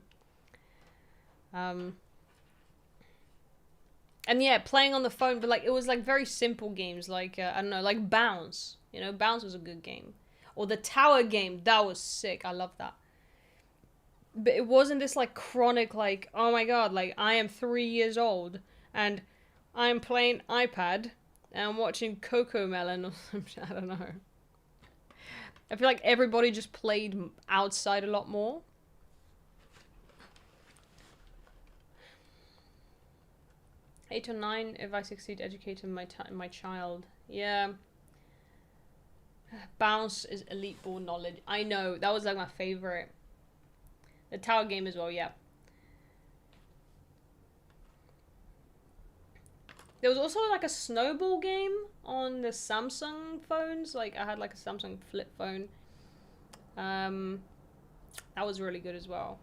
[SPEAKER 1] And yeah, playing on the phone, but, like, it was, like, very simple games, like, I don't know, like Bounce. You know, Bounce was a good game. Or the Tower game, that was sick. I love that. But it wasn't this, like, chronic, like, oh my god, like, I am 3 years old, and I'm playing iPad, and I'm watching Coco Melon or some shit, I don't know. I feel like everybody just played outside a lot more. Eight or 9 if I succeed educating my child. Yeah. Bounce is elite ball knowledge. I know, that was like my favorite. The Tower game as well, yeah. There was also like a snowball game on the Samsung phones. Like, I had like a Samsung flip phone. That was really good as well.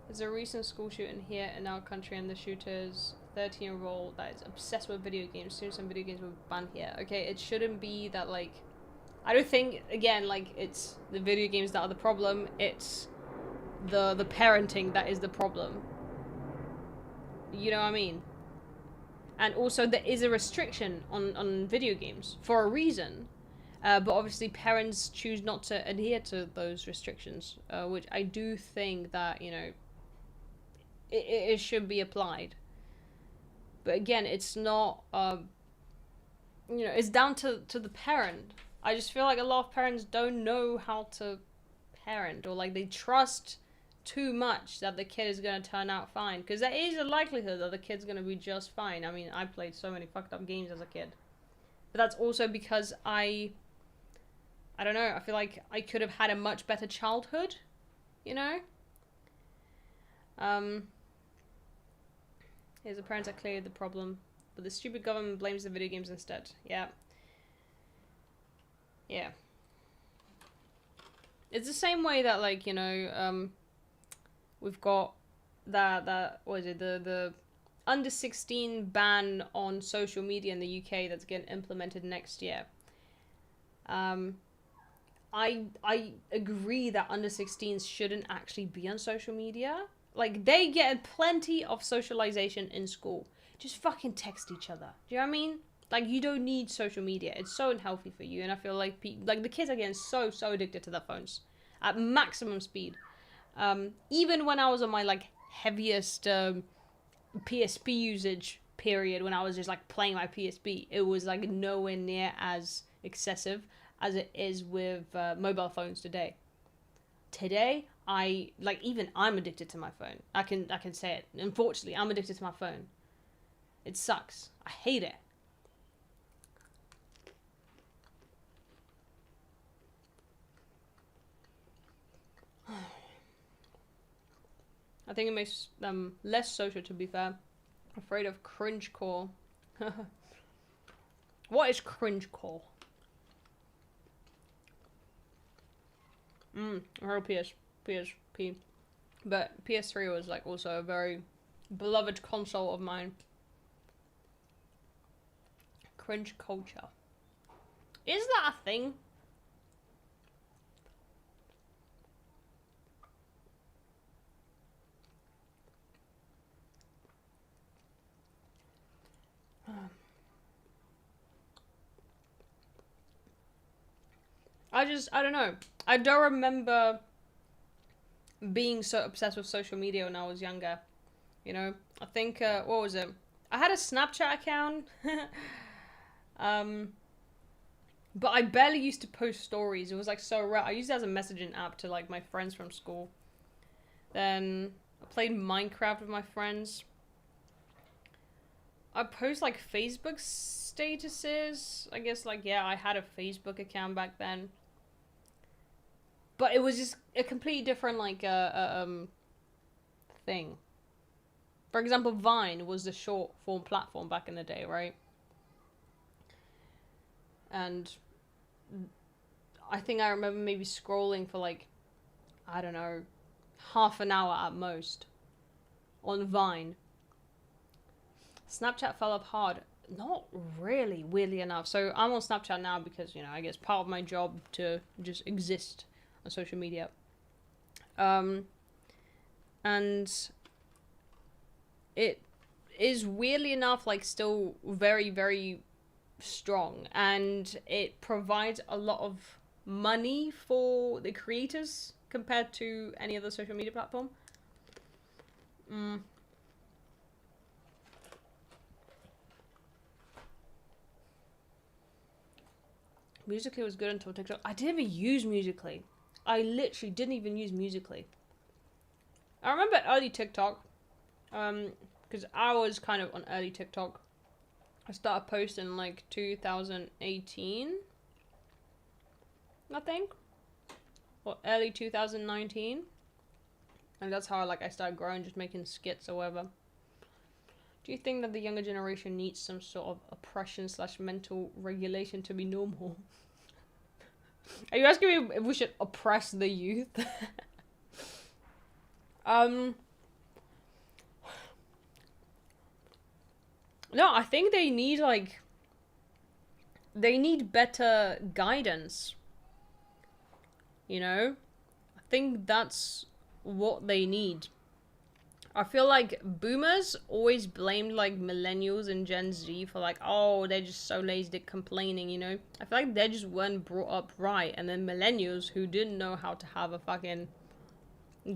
[SPEAKER 1] There's a recent school shooting here in our country, and the shooter's 13-year-old that is obsessed with video games. Soon some video games will be banned here. Okay, it shouldn't be that, like, I don't think, again, like, it's the video games that are the problem. It's the parenting that is the problem. You know what I mean? And also there is a restriction on video games for a reason. But obviously parents choose not to adhere to those restrictions, which I do think that, you know, it should be applied. But again, it's not, you know, it's down to the parent. I just feel like a lot of parents don't know how to parent, or like they trust too much that the kid is going to turn out fine, because there is a likelihood that the kid's going to be just fine. I mean, I played so many fucked up games as a kid, but that's also because I don't know, I feel like I could have had a much better childhood, you know? Here's the parents that cleared the problem, but the stupid government blames the video games instead. Yeah. Yeah. It's the same way that, like, you know, we've got that what is it, the under 16 ban on social media in the UK that's getting implemented next year. I agree that under 16s shouldn't actually be on social media. Like, they get plenty of socialization in school. Just fucking text each other. Do you know what I mean? Like, you don't need social media. It's so unhealthy for you. And I feel like the kids are getting so addicted to their phones at maximum speed. Even when I was on my, like, heaviest PSP usage period, when I was just, like, playing my PSP, it was, like, nowhere near as excessive as it is with mobile phones today. Today, I'm addicted to my phone. I can say it. Unfortunately, I'm addicted to my phone. It sucks. I hate it. I think it makes them less social, to be fair. Afraid of cringecore. What is cringecore? I heard PSP. But PS3 was, like, also a very beloved console of mine. Cringe culture. Is that a thing? I don't know. I don't remember being so obsessed with social media when I was younger. You know? I think, what was it? I had a Snapchat account. But I barely used to post stories. It was, like, so rare. I used it as a messaging app to, like, my friends from school. Then I played Minecraft with my friends. I post, like, Facebook statuses. I guess, like, yeah, I had a Facebook account back then. But it was just a completely different, like, thing. For example, Vine was the short form platform back in the day, right? And I think I remember maybe scrolling for, like, I don't know, half an hour at most on Vine. Snapchat fell off hard. Not really, weirdly enough. So I'm on Snapchat now because, you know, I guess part of my job to just exist on social media. And it is weirdly enough, like, still very strong, and it provides a lot of money for the creators compared to any other social media platform. Musical.ly was good until TikTok. I didn't even use Musical.ly. I literally didn't even use Musical.ly. I remember early TikTok, because I was kind of on early TikTok. I started posting, like, 2018, I think, or early 2019, and that's how, like, I started growing, just making skits or whatever. Do you think that the younger generation needs some sort of oppression / mental regulation to be normal? Are you asking me if we should oppress the youth? No, I think they need, like, they need better guidance. You know? I think that's what they need. I feel like boomers always blamed like millennials and Gen Z for like, oh, they're just so lazy, they're complaining, you know? I feel like they just weren't brought up right. And then millennials who didn't know how to have a fucking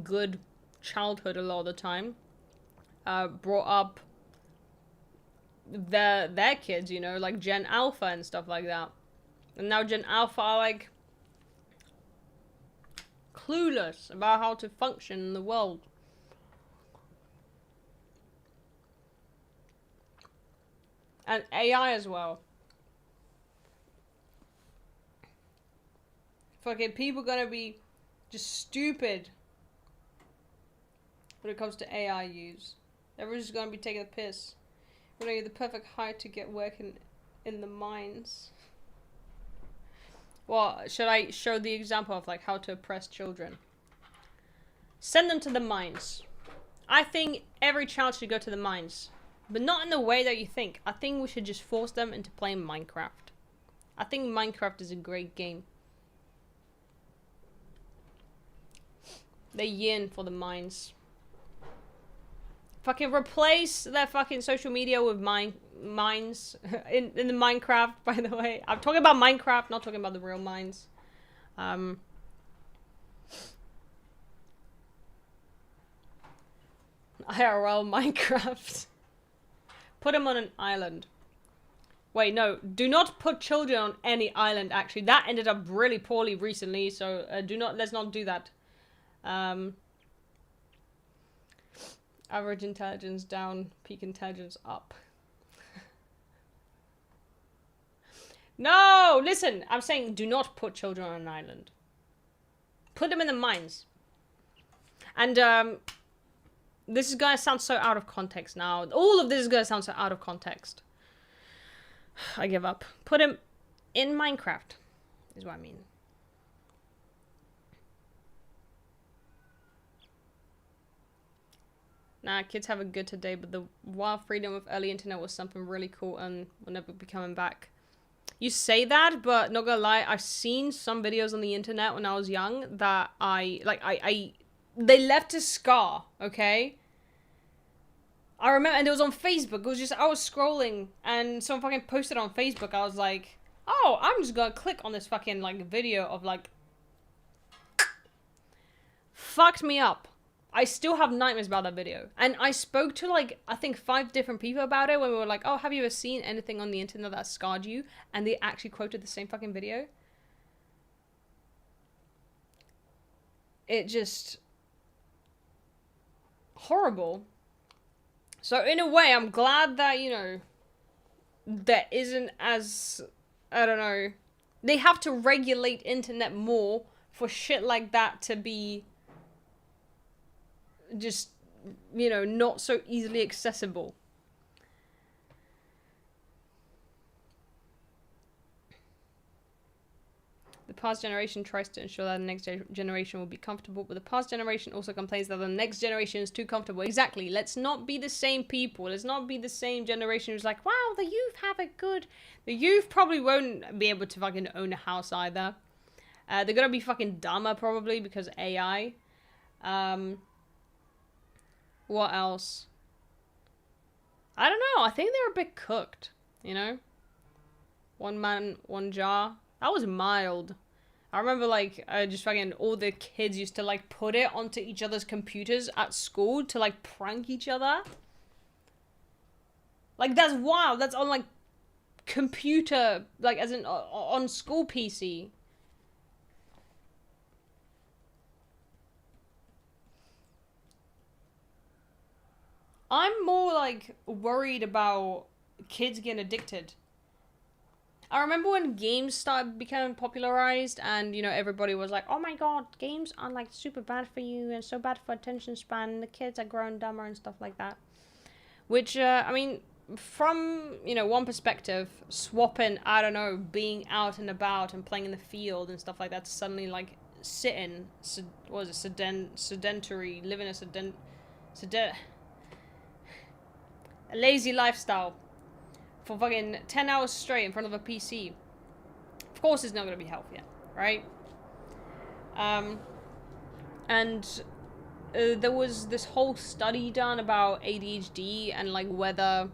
[SPEAKER 1] good childhood a lot of the time, brought up their kids, you know, like Gen Alpha and stuff like that. And now Gen Alpha are like clueless about how to function in the world. And AI as well. Fucking people gonna be just stupid when it comes to AI use. Everyone's just gonna be taking the piss. We're gonna get the perfect height to get working in the mines. Well, should I show the example of like how to oppress children? Send them to the mines. I think every child should go to the mines. But not in the way that you think. I think we should just force them into playing Minecraft. I think Minecraft is a great game. They yearn for the mines. Fucking replace their fucking social media with mines in the Minecraft, by the way. I'm talking about Minecraft, not talking about the real mines. IRL Minecraft. Put them on an island. Wait, no. Do not put children on any island, actually. That ended up really poorly recently, so let's not do that. Average intelligence down, peak intelligence up. No! Listen, I'm saying do not put children on an island. Put them in the mines. And, this is gonna sound so out of context now. All of this is gonna sound so out of context. I give up. Put him in Minecraft, is what I mean. Nah, kids have a good today, but the wild freedom of early internet was something really cool and will never be coming back. You say that, but not gonna lie, I've seen some videos on the internet when I was young that they left a scar, okay? I remember, and it was on Facebook. It was just, I was scrolling, and someone fucking posted on Facebook. I was like, oh, I'm just gonna click on this fucking, like, video of, like... Fucked me up. I still have nightmares about that video. And I spoke to, like, I think 5 different people about it when we were like, oh, have you ever seen anything on the internet that scarred you? And they actually quoted the same fucking video. It just... horrible. So in a way, I'm glad that, you know, there isn't as, I don't know, they have to regulate internet more for shit like that to be just, you know, not so easily accessible. The past generation tries to ensure that the next generation will be comfortable, but the past generation also complains that the next generation is too comfortable. Exactly. Let's not be the same people. Let's not be the same generation who's like, wow, the youth have it good. The youth probably won't be able to fucking own a house either. They're gonna be fucking dumber probably because AI. What else? I don't know. I think they're a bit cooked, you know? One man, one jar. That was mild. I remember, like, just fucking all the kids used to, like, put it onto each other's computers at school to, like, prank each other. Like, that's wild. That's on, like, computer, like, as in, on school PC. I'm more, like, worried about kids getting addicted. I remember when games started becoming popularized and, you know, everybody was like, oh my god, games are, like, super bad for you and so bad for attention span. The kids are growing dumber and stuff like that. Which, I mean, from, you know, one perspective, swapping, I don't know, being out and about and playing in the field and stuff like that to suddenly, like, sitting, what was it, sedentary, living a lazy lifestyle for fucking 10 hours straight in front of a PC. Of course it's not going to be healthier, right? And there was this whole study done about ADHD and like whether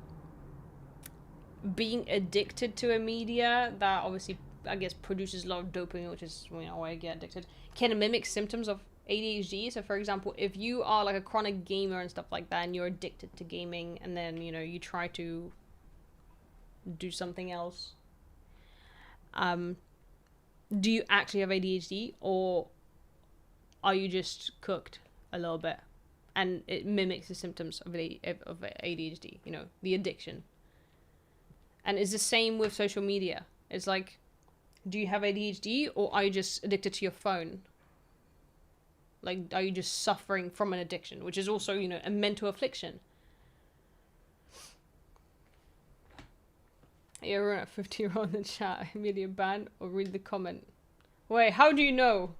[SPEAKER 1] being addicted to a media that obviously I guess produces a lot of dopamine, which is why I get addicted, can mimic symptoms of ADHD. So for example, if you are like a chronic gamer and stuff like that and you're addicted to gaming and then you try to do something else, do you actually have ADHD or are you just cooked a little bit and it mimics the symptoms of ADHD, the addiction? And it's the same with social media. It's like, do you have ADHD or are you just addicted to your phone? Like, are you just suffering from an addiction, which is also, a mental affliction? You're a 50-year-old in the chat, immediate ban or read the comment. Wait, how do you know?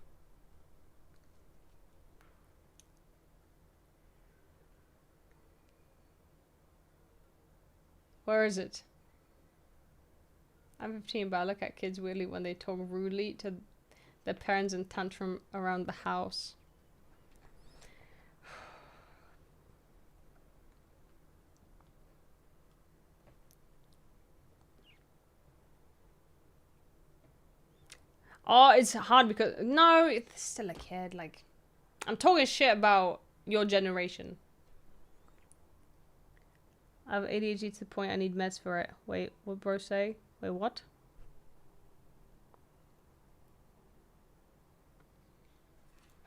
[SPEAKER 1] Where is it? I'm 15, but I look at kids weirdly when they talk rudely to their parents and tantrum around the house. Oh, it's hard because... No, it's still a kid. Like, I'm talking shit about your generation. I have ADHD to the point I need meds for it. Wait, what bro say? Wait, what?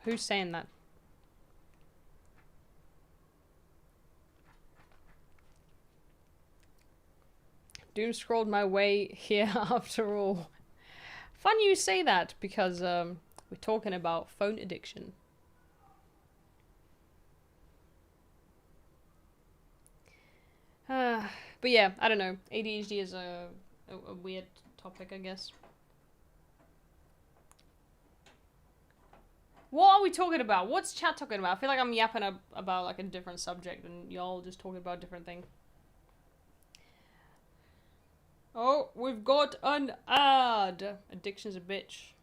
[SPEAKER 1] Who's saying that? Doom scrolled my way here after all. Fun you say that because we're talking about phone addiction. But yeah, I don't know. ADHD is a weird topic, I guess. What are we talking about? What's chat talking about? I feel like I'm yapping about like a different subject and y'all just talking about a different thing. Oh, we've got an ad. Addiction's a bitch.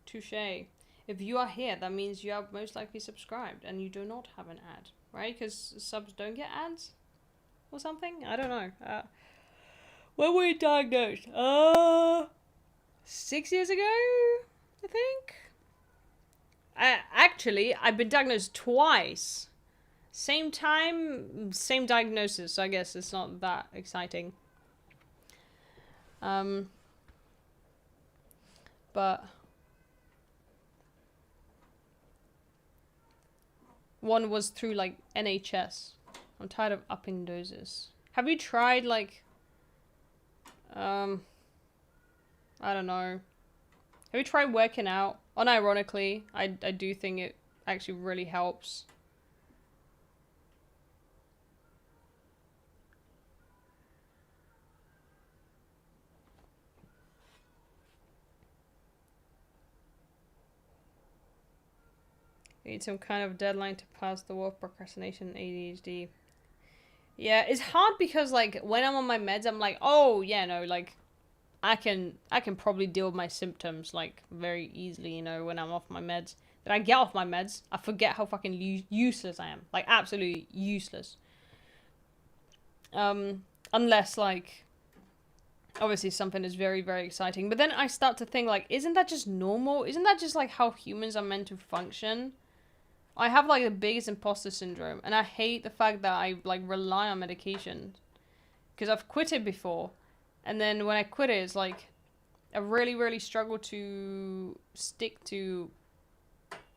[SPEAKER 1] Touche. If you are here, that means you are most likely subscribed and you do not have an ad, right? Because subs don't get ads or something? I don't know. When were you diagnosed? 6 years ago, I think. Actually, I've been diagnosed twice. Same time, same diagnosis, so I guess it's not that exciting. But one was through like NHS. I'm tired of upping doses. Have you tried like I don't know. Have you tried working out? Unironically, I do think it actually really helps. You need some kind of deadline to pass the war of procrastination and ADHD. Yeah, it's hard because like when I'm on my meds, I'm like, oh yeah, no, like I can probably deal with my symptoms like very easily, when I'm off my meds. Then I get off my meds, I forget how fucking useless I am. Like absolutely useless. Unless like obviously something is very, very exciting. But then I start to think like, isn't that just normal? Isn't that just like how humans are meant to function? I have like the biggest imposter syndrome and I hate the fact that I like rely on medication. Because I've quit it before. And then when I quit it, it's like I really, really struggle to stick to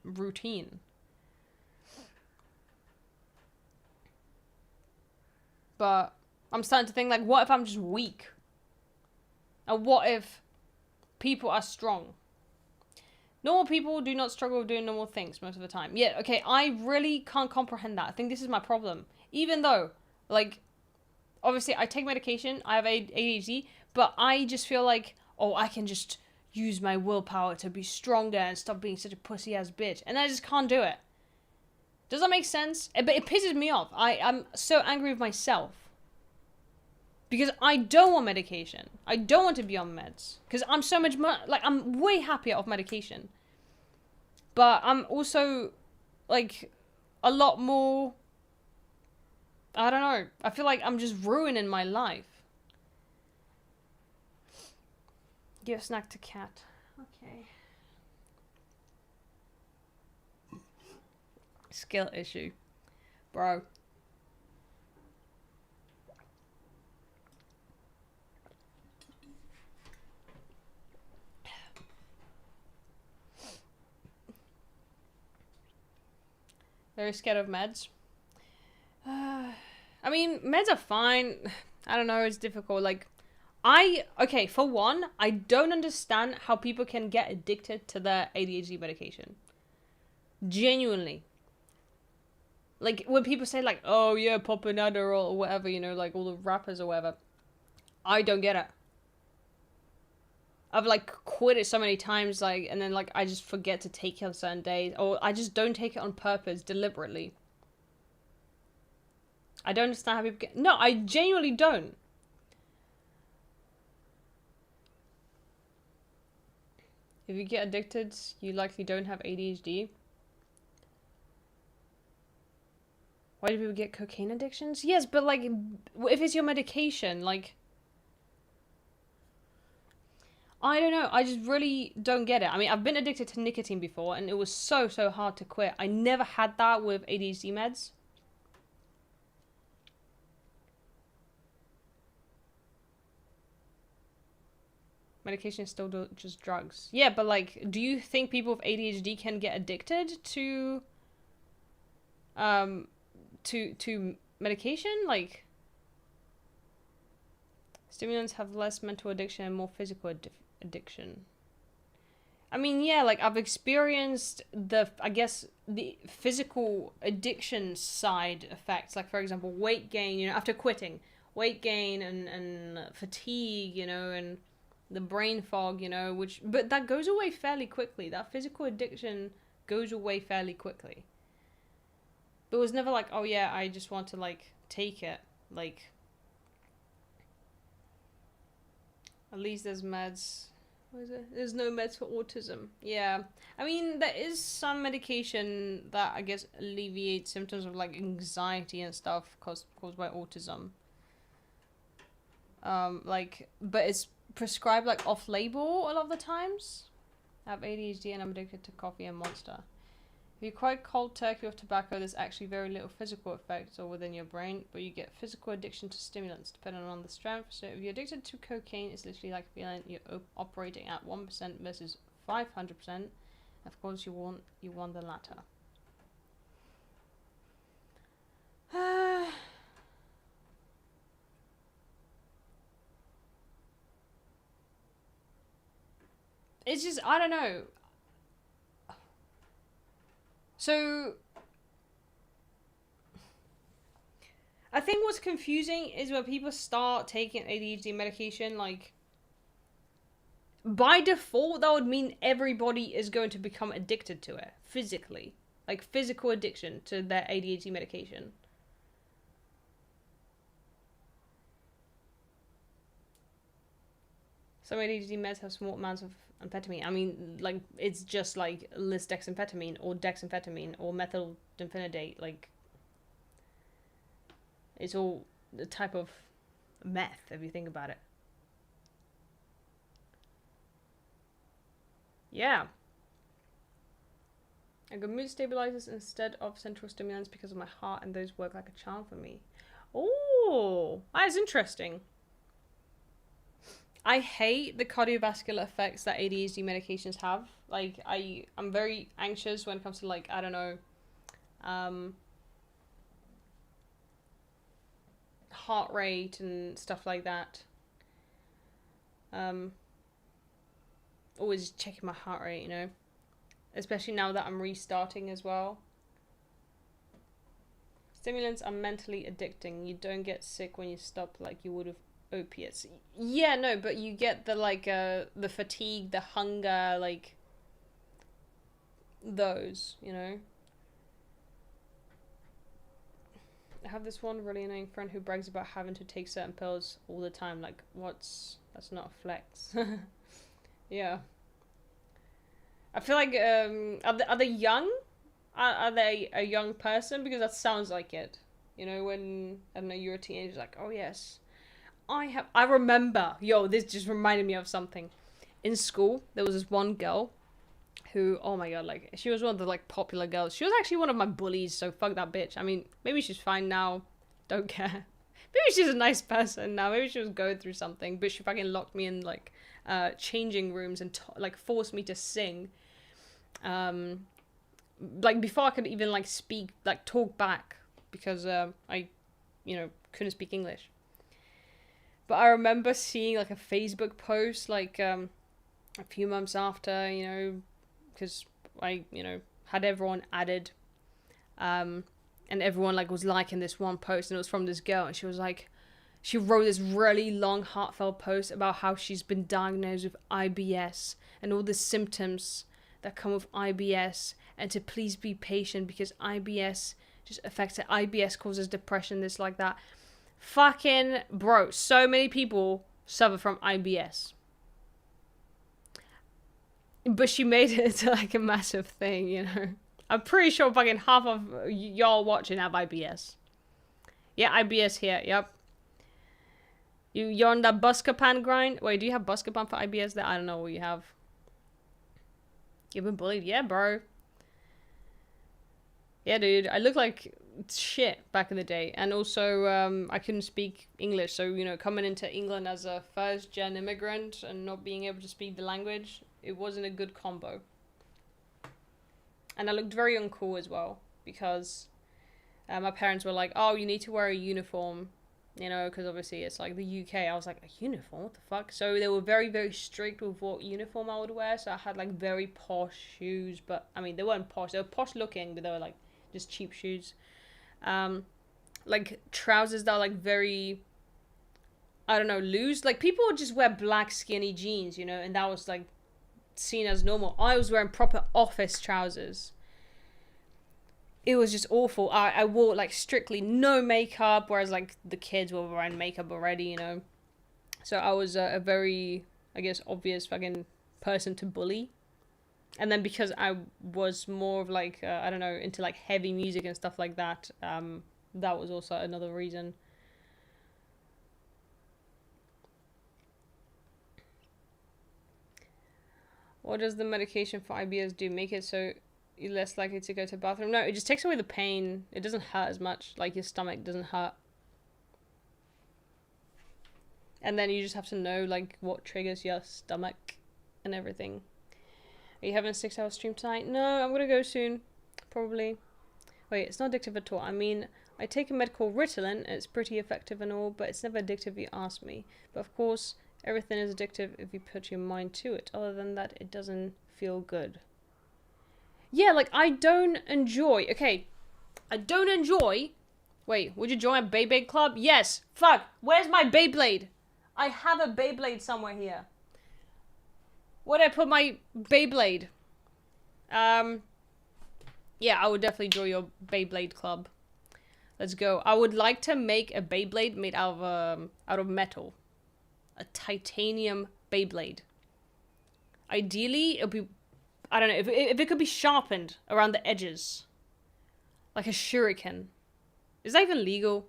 [SPEAKER 1] routine. But I'm starting to think like, what if I'm just weak? And what if people are strong? Normal people do not struggle with doing normal things most of the time. Yeah, okay, I really can't comprehend that. I think this is my problem. Even though, like, obviously I take medication, I have ADHD, but I just feel like, oh, I can just use my willpower to be stronger and stop being such a pussy-ass bitch. And I just can't do it. Does that make sense? But it pisses me off. I'm so angry with myself. Because I don't want medication. I don't want to be on meds. Because I'm so much more, like, I'm way happier off medication. But I'm also, like, a lot more, I don't know. I feel like I'm just ruining my life. Give a snack to cat. Okay. Skill issue. Bro. Very scared of meds. I mean, meds are fine. I don't know, it's difficult. Like, okay, for one, I don't understand how people can get addicted to their ADHD medication. Genuinely. Like, when people say, like, oh, yeah, pop an Adderall or whatever, you know, like all the rappers or whatever. I don't get it. I've, like, quit it so many times, like, and then, like, I just forget to take it on certain days. Or I just don't take it on purpose, deliberately. I don't understand how people get... No, I genuinely don't. If you get addicted, you likely don't have ADHD. Why do people get cocaine addictions? Yes, but, like, if it's your medication, like... I don't know. I just really don't get it. I mean, I've been addicted to nicotine before, and it was so hard to quit. I never had that with ADHD meds. Medication is still just drugs. Yeah, but, like, do you think people with ADHD can get addicted to medication? Like, stimulants have less mental addiction and more physical addiction. I mean, yeah, like, I've experienced I guess, the physical addiction side effects. Like, for example, weight gain, you know, after quitting. Weight gain and fatigue, you know, and the brain fog, you know, but that goes away fairly quickly. That physical addiction goes away fairly quickly. But it was never like, oh yeah, I just want to, like, take it. Like, at least there's meds. What is it? There's no meds for autism. Yeah. I mean, there is some medication that, I guess, alleviates symptoms of, like, anxiety and stuff caused by autism. Like, but it's prescribed, like, off-label a lot of the times. I have ADHD and I'm addicted to coffee and Monster. If you quite cold turkey of tobacco, there's actually very little physical effects or within your brain, but you get physical addiction to stimulants depending on the strength. So if you're addicted to cocaine, it's literally like feeling you're operating at 1% versus 500%. Of course, you want the latter. It's just, I don't know. So, I think what's confusing is when people start taking ADHD medication, like, by default, that would mean everybody is going to become addicted to it, physically. Like, physical addiction to their ADHD medication. Some ADHD meds have small amounts of amphetamine. I mean, like, it's just like lisdexamphetamine or dexamphetamine or methylphenidate. Like, it's all the type of meth if you think about it. Yeah. I got mood stabilizers instead of central stimulants because of my heart, and those work like a charm for me. Oh, that is interesting. I hate the cardiovascular effects that ADHD medications have. Like, I'm very anxious when it comes to, like, I don't know, heart rate and stuff like that. Always checking my heart rate, you know, especially now that I'm restarting as well. Stimulants are mentally addicting. You don't get sick when you stop like you would with opiates. Yeah, no, but you get the, like, the fatigue, the hunger, like, those, you know. I have this one really annoying friend who brags about having to take certain pills all the time. Like, that's not a flex. Yeah. I feel like, are they young? Are they a young person? Because that sounds like it. You know, when, I don't know, you're a teenager, like, oh yes, I remember, yo, this just reminded me of something. In school, there was this one girl who, oh my god, like, she was one of the, like, popular girls. She was actually one of my bullies, so fuck that bitch. I mean, maybe she's fine now, don't care. Maybe she's a nice person now, maybe she was going through something, but she fucking locked me in, like, changing rooms and, like, forced me to sing. Like, before I could even, like, speak, like, talk back, because, I, you know, couldn't speak English. But I remember seeing, like, a Facebook post, like, a few months after, you know, because I, you know, had everyone added, and everyone, like, was liking this one post, and it was from this girl, and she was, like, she wrote this really long, heartfelt post about how she's been diagnosed with IBS, and all the symptoms that come with IBS, and to please be patient, because IBS just affects it. IBS causes depression, this, like, that. Fucking bro, so many people suffer from IBS. But she made it into, like, a massive thing, you know. I'm pretty sure fucking half of y'all watching have IBS. Yeah, IBS here, yep. You're on that Buscopan grind? Wait, do you have Buscopan for IBS there? I don't know what you have. You've been bullied? Yeah, bro. Yeah, dude, I look like shit back in the day, and also I couldn't speak English, so, you know, coming into England as a first-gen immigrant and not being able to speak the language, it wasn't a good combo. And I looked very uncool as well, because my parents were like, oh, you need to wear a uniform, you know, because obviously it's like the UK. I was like, a uniform? What the fuck? So they were very, very strict with what uniform I would wear, so I had, like, very posh shoes, but, I mean, they weren't posh, they were posh looking, but they were, like, just cheap shoes. Like, trousers that are, like, very, I don't know, loose. Like, people would just wear black skinny jeans, you know, and that was, like, seen as normal. I was wearing proper office trousers. It was just awful. I wore, like, strictly no makeup, whereas, like, the kids were wearing makeup already, you know. So I was a very, I guess, obvious fucking person to bully. And then because I was more of, like, I don't know, into, like, heavy music and stuff like that, that was also another reason. What does the medication for IBS do? Make it so you're less likely to go to the bathroom? No, it just takes away the pain. It doesn't hurt as much. Like, your stomach doesn't hurt. And then you just have to know, like, what triggers your stomach and everything. Are you having a 6-hour stream tonight? No, I'm gonna go soon. Probably. Wait, it's not addictive at all. I mean, I take a med called Ritalin, and it's pretty effective and all, but it's never addictive if you ask me. But of course, everything is addictive if you put your mind to it. Other than that, it doesn't feel good. Yeah, like, I don't enjoy... Okay, I don't enjoy... Wait, would you join a Beyblade club? Yes! Fuck! Where's my Beyblade? I have a Beyblade somewhere here. Where'd I put my Beyblade? Yeah, I would definitely join your Beyblade club. Let's go. I would like to make a Beyblade made out of metal. A titanium Beyblade. Ideally, it would be... I don't know, if it could be sharpened around the edges. Like a shuriken. Is that even legal?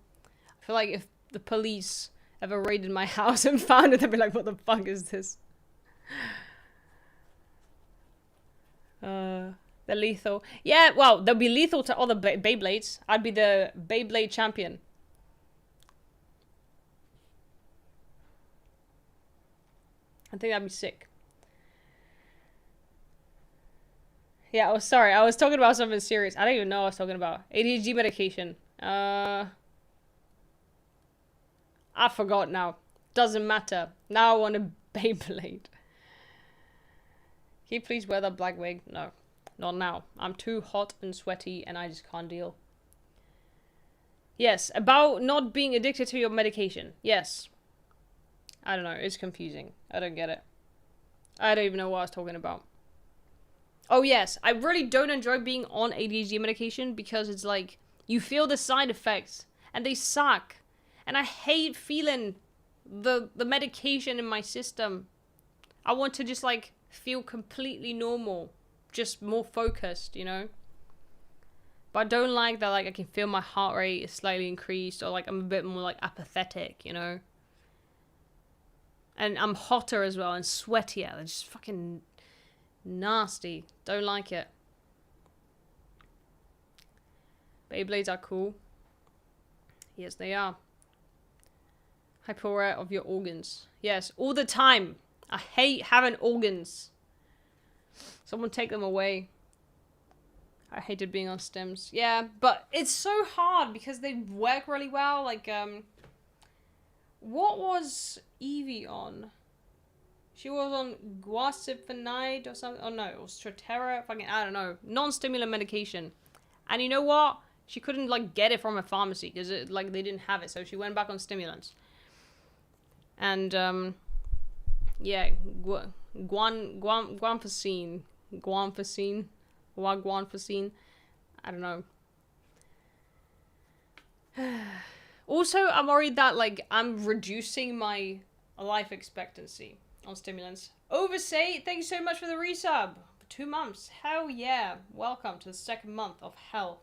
[SPEAKER 1] I feel like if the police ever raided my house and found it, they'd be like, what the fuck is this? They're lethal. Yeah, well, they'll be lethal to other Beyblades. I'd be the Beyblade champion. I think that'd be sick. Yeah, oh, sorry. I was talking about something serious. I don't even know what I was talking about. ADHD medication. I forgot now. Doesn't matter. Now I want a Beyblade. Can you please wear that black wig? No. Not now. I'm too hot and sweaty and I just can't deal. Yes, about not being addicted to your medication. Yes. I don't know. It's confusing. I don't get it. I don't even know what I was talking about. Oh yes, I really don't enjoy being on ADHD medication because it's like, you feel the side effects and they suck. And I hate feeling the medication in my system. I want to just like feel completely normal. Just more focused, you know? But I don't like that, like, I can feel my heart rate is slightly increased, or, like, I'm a bit more, like, apathetic, you know? And I'm hotter as well, and sweatier. It's just fucking nasty. Don't like it. Beyblades are cool. Yes, they are. Hypora of your organs. Yes, all the time. I hate having organs. Someone take them away. I hated being on stims. Yeah, but it's so hard because they work really well. Like, what was Evie on? She was on guacifinide or something. Oh no, it was Strattera. Fucking, I don't know. Non-stimulant medication. And you know what? She couldn't, like, get it from a pharmacy because, like, they didn't have it. So she went back on stimulants. And, yeah, guanfacine. Guanfacine. I don't know. Also, I'm worried that, like, I'm reducing my life expectancy on stimulants. Oversay, thank you so much for the resub. For 2 months. Hell yeah. Welcome to the second month of hell.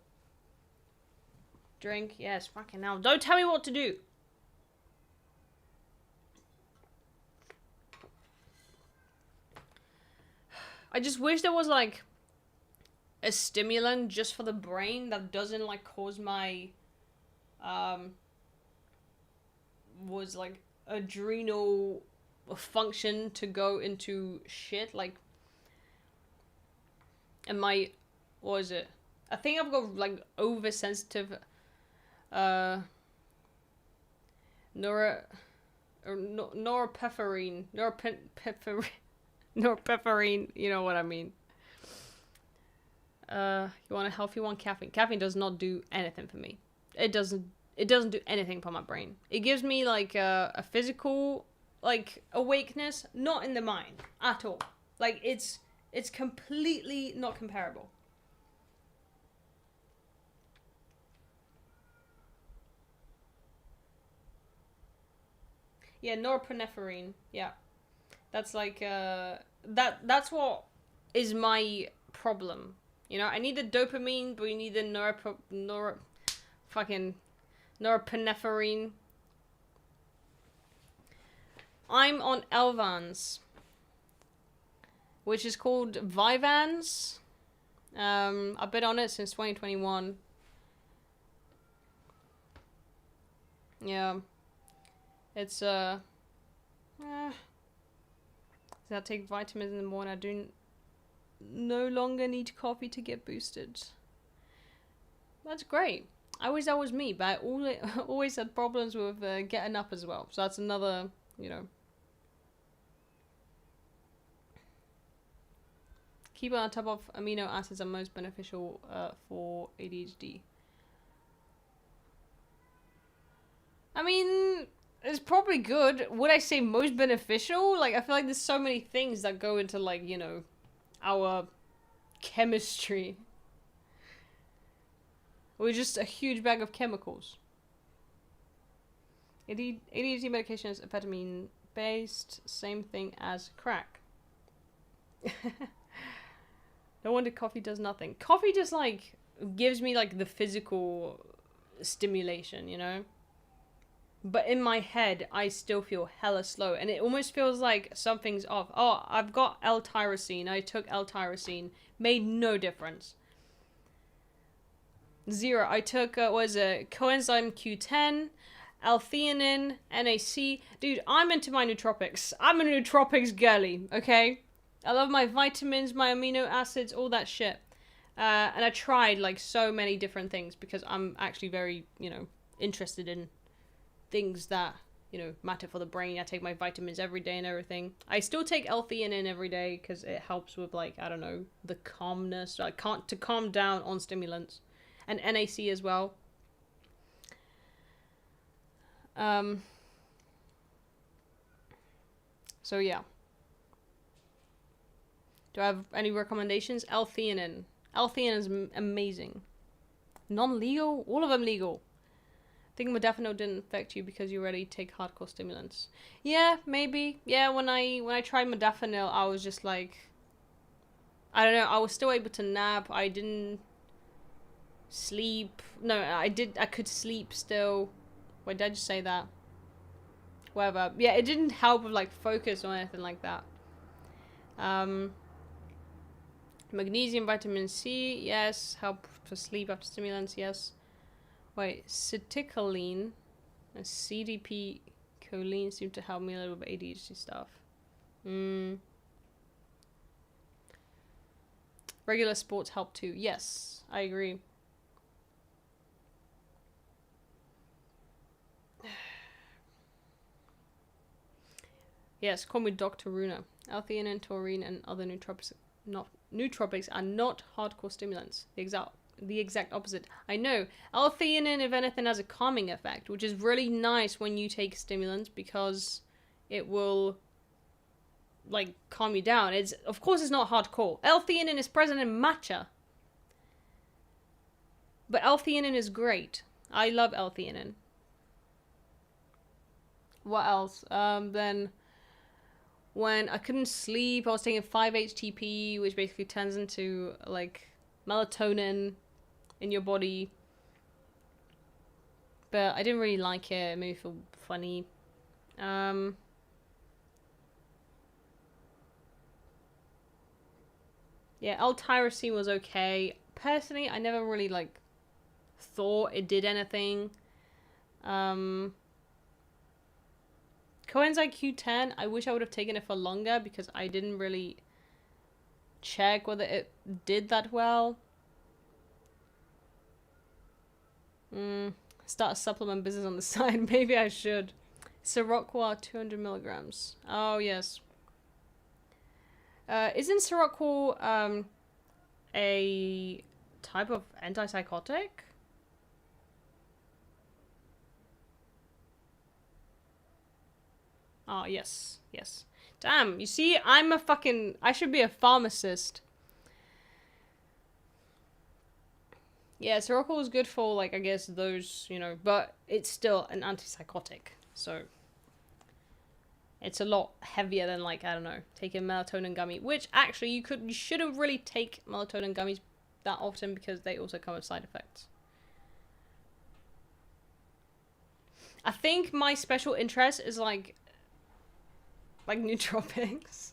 [SPEAKER 1] Drink. Yes, fucking hell. Don't tell me what to do. I just wish there was, like, a stimulant just for the brain that doesn't, like, cause my, was, like, adrenal function to go into shit. Like, and my, what is it? I think I've got, like, oversensitive, norepinephrine, norepinephrine, you know what I mean. You want a healthy one? Caffeine. Caffeine does not do anything for me. It doesn't do anything for my brain. It gives me, like, a physical, like, awakeness, not in the mind at all. Like, it's completely not comparable. Yeah, norepinephrine. Yeah. That's like, that's what is my problem. You know, I need the dopamine, but we need the norepinephrine. I'm on Elvans, which is called Vyvanse. I've been on it since 2021. Yeah. It's, I take vitamins in the morning. I do no longer need coffee to get boosted. That's great. I wish that was me, but I always had problems with getting up as well. So that's another, you know. Keep on top of amino acids are most beneficial for ADHD. I mean, it's probably good. Would I say most beneficial? Like, I feel like there's so many things that go into, like, you know, our chemistry. We're just a huge bag of chemicals. ADHD medication is amphetamine based. Same thing as crack. No wonder coffee does nothing. Coffee just, like, gives me, like, the physical stimulation, you know? But in my head, I still feel hella slow. And it almost feels like something's off. Oh, I've got L-tyrosine. I took L-tyrosine. Made no difference. 0. I took, what is it? Coenzyme Q10, L-theanine, NAC. Dude, I'm into my nootropics. I'm a nootropics girly, okay? I love my vitamins, my amino acids, all that shit. And I tried, like, so many different things because I'm actually very, you know, interested in things that, you know, matter for the brain. I take my vitamins every day and everything. I still take L-theanine every day because it helps with, like, I don't know, the calmness. I can't, to calm down on stimulants. And NAC as well. So yeah. Do I have any recommendations? L-theanine. L-theanine is amazing. Non-legal? All of them legal. I think modafinil didn't affect you because you already take hardcore stimulants. Yeah, maybe. Yeah, when I tried modafinil, I was just like, I don't know, I was still able to nap. I didn't sleep. No, I could sleep still. Wait, did I just say that? Whatever. Yeah, it didn't help with like focus or anything like that. Magnesium, vitamin C, yes. Help for sleep after stimulants, yes. Wait, citicoline and CDP choline seem to help me a little with ADHD stuff. Regular sports help too. Yes, I agree. Yes, call me Dr. Runa. L-theanine, taurine, and other nootropics are not hardcore stimulants. The exact opposite. I know. L-theanine, if anything, has a calming effect, which is really nice when you take stimulants because it will like calm you down. Of course it's not hardcore. L-theanine is present in matcha. But L-theanine is great. I love L-theanine. What else? Then when I couldn't sleep, I was taking 5-HTP, which basically turns into like melatonin in your body. But I didn't really like it. It made me feel funny. Yeah, L-tyrosine was okay. Personally, I never really like thought it did anything. Coenzyme Q10, I wish I would have taken it for longer because I didn't really check whether it did that well. Start a supplement business on the side. Maybe I should. Seroquel 200 milligrams. Oh, yes. Isn't Seroquel a type of antipsychotic? Oh, yes. Yes. Damn, you see, I should be a pharmacist. Yeah, Seroquel is good for, like, I guess those, you know, but it's still an antipsychotic, so it's a lot heavier than, like, I don't know, taking melatonin gummy, which actually you shouldn't really take melatonin gummies that often because they also come with side effects. I think my special interest is like nootropics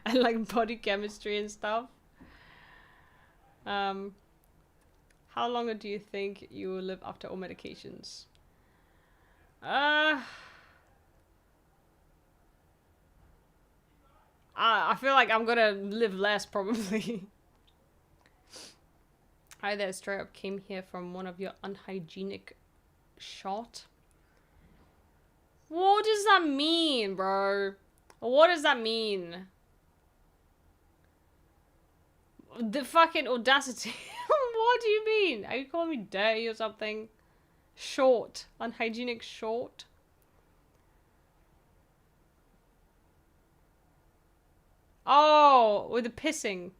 [SPEAKER 1] and like body chemistry and stuff. How long do you think you will live after all medications? I feel like I'm gonna live less probably. Hi there, straight up came here from one of your unhygienic shot. What does that mean, bro? What does that mean? The fucking audacity. What do you mean? Are you calling me dirty or something? Short. Unhygienic short? Oh, with the pissing.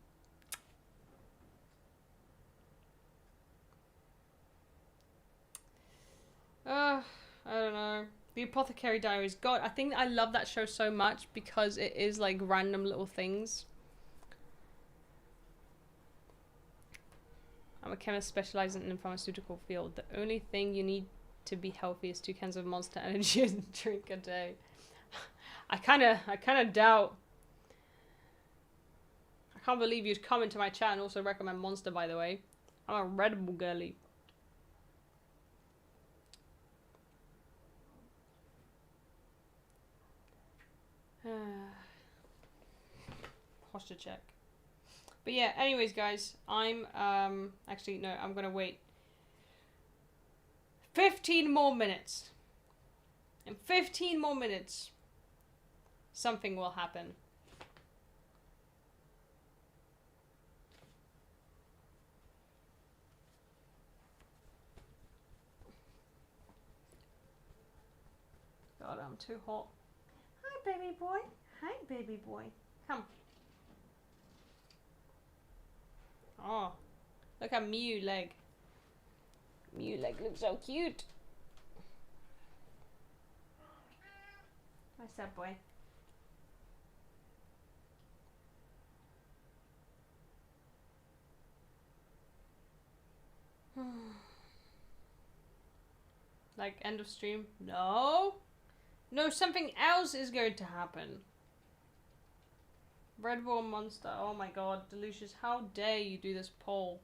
[SPEAKER 1] I don't know. The Apothecary Diaries. God, I think I love that show so much because it is like random little things. I'm a chemist specializing in the pharmaceutical field. The only thing you need to be healthy is 2 cans of Monster Energy and drink a day. I kind of doubt. I can't believe you'd come into my chat and also recommend Monster, by the way. I'm a Red Bull girly. Posture check. But yeah, anyways, guys, I'm actually no, I'm gonna wait 15 more minutes. In 15 more minutes, something will happen. God, I'm too hot. Hi, baby boy. Hi, baby boy. Come. Oh, look at Mew leg. Mew leg looks so cute. What's up, boy? Like, end of stream? No. No, something else is going to happen. Red Bull Monster. Oh my god, Delicious. How dare you do this poll?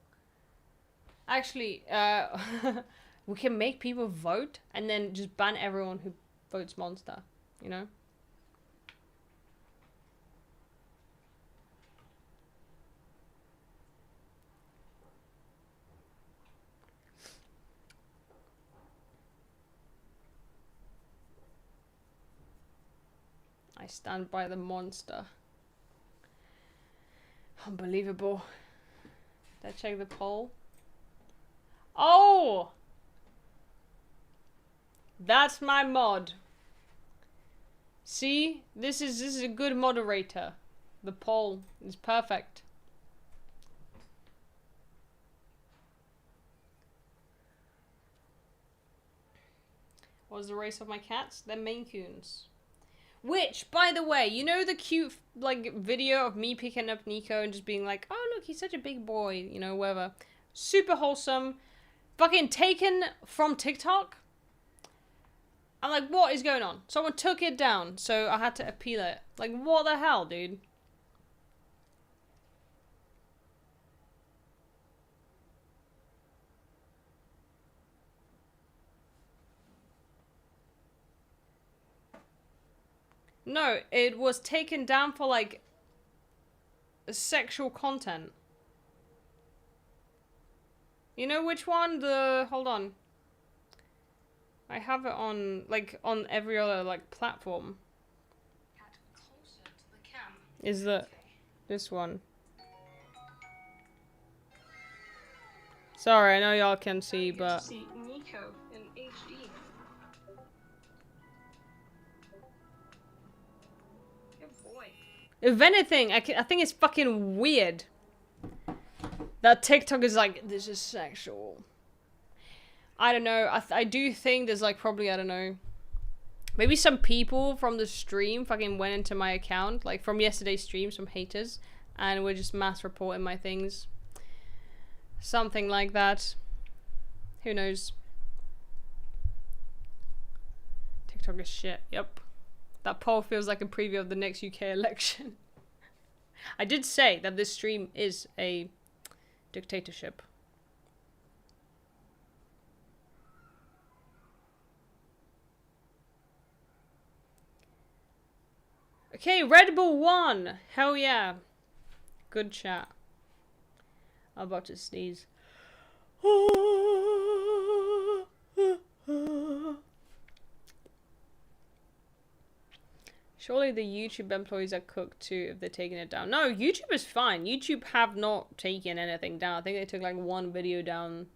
[SPEAKER 1] Actually, we can make people vote and then just ban everyone who votes Monster. You know? I stand by the Monster. Unbelievable. Did I check the poll? Oh! That's my mod. See? This is a good moderator. The poll is perfect. What was the race of my cats? They're Maine Coons. Which, by the way, you know the cute, like, video of me picking up Nico and just being like, oh, look, he's such a big boy, you know, whatever. Super wholesome. Fucking taken from TikTok. I'm like, what is going on? Someone took it down, so I had to appeal it. Like, what the hell, dude? No, it was taken down for, like, sexual content. You know which one? Hold on. I have it on, like, on every other, like, platform. Closer to the cam. Is that this one? Sorry, I know y'all can see, but... See Nico in HD. If anything, I think it's fucking weird that TikTok is like, this is sexual. I don't know. I do think there's like probably, I don't know, maybe some people from the stream fucking went into my account, like from yesterday's stream, some haters, and were just mass reporting my things. Something like that. Who knows? TikTok is shit. Yep. That poll feels like a preview of the next UK election. I did say that this stream is a dictatorship. Okay, Red Bull won! Hell yeah. Good chat. I'm about to sneeze. Surely the YouTube employees are cooked too if they're taking it down. No, YouTube is fine. YouTube have not taken anything down. I think they took like one video down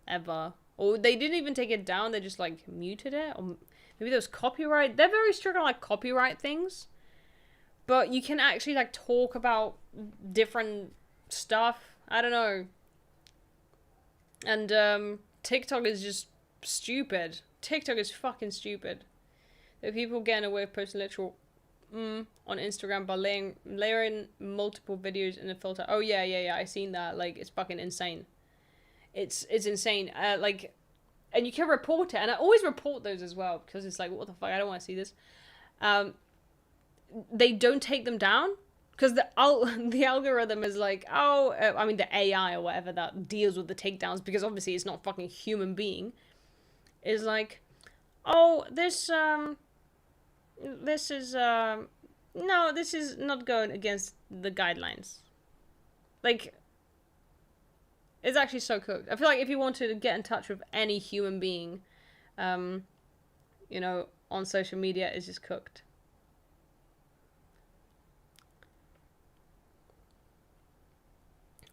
[SPEAKER 1] ever. Or they didn't even take it down. They just like muted it. Or maybe there was copyright. They're very strict on like copyright things. But you can actually like talk about different stuff. I don't know. And TikTok is just stupid. TikTok is fucking stupid. There are people getting away with posting literal on Instagram by layering multiple videos in a filter. Oh yeah, I seen that. Like, it's fucking insane. It's insane. Like, and you can report it, and I always report those as well because it's like, what the fuck? I don't want to see this. They don't take them down because the algorithm is like, oh, I mean the AI or whatever that deals with the takedowns, because obviously it's not fucking human being, is like, oh, this is no, this is not going against the guidelines. Like, it's actually so cooked. I feel like if you want to get in touch with any human being, you know, on social media, it's just cooked.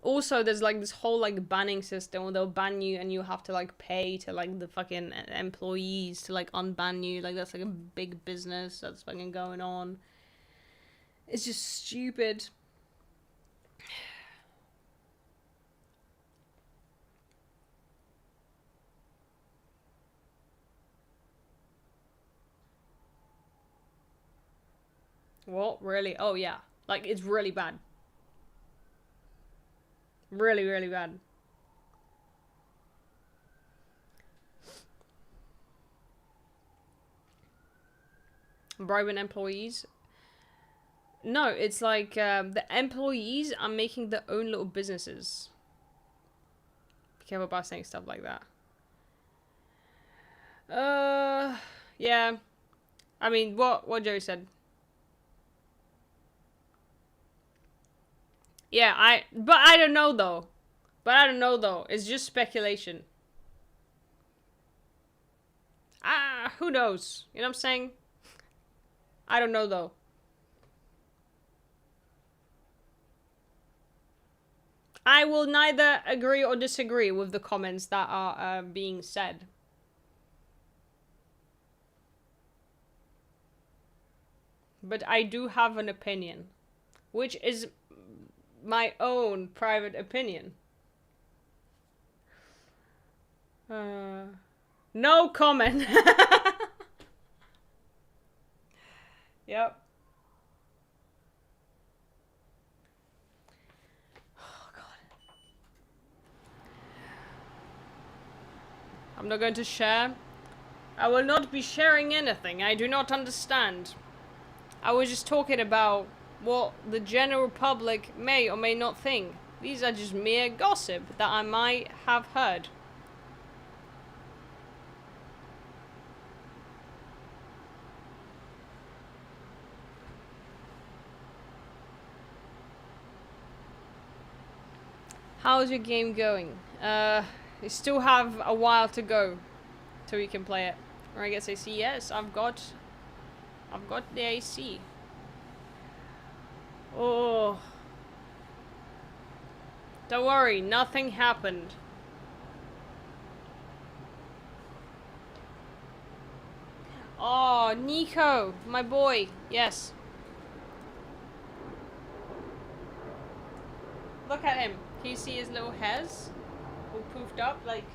[SPEAKER 1] Also, there's like this whole like banning system where they'll ban you and you have to like pay to like the fucking employees to like unban you. Like, that's like a big business that's fucking going on. It's just stupid. What? Really? Oh yeah. Like, it's really bad. Really, really bad. bribing employees. No, it's like the employees are making their own little businesses. Be careful about saying stuff like that. Yeah. I mean, what Joey said. Yeah, but I don't know though. It's just speculation. Who knows? You know what I'm saying? I don't know though. I will neither agree or disagree with the comments that are being said. But I do have an opinion, which is my own private opinion. No comment. Yep. Oh, God. I'm not going to share. I will not be sharing anything. I do not understand. I was just talking about what the general public may or may not think. These are just mere gossip that I might have heard. How's your game going? You still have a while to go till you can play it. Or I guess AC. Yes, I've got the AC. Oh. Don't worry, nothing happened. Oh, Nico, my boy. Yes. Look at him. Can you see his little hairs? All poofed up, like...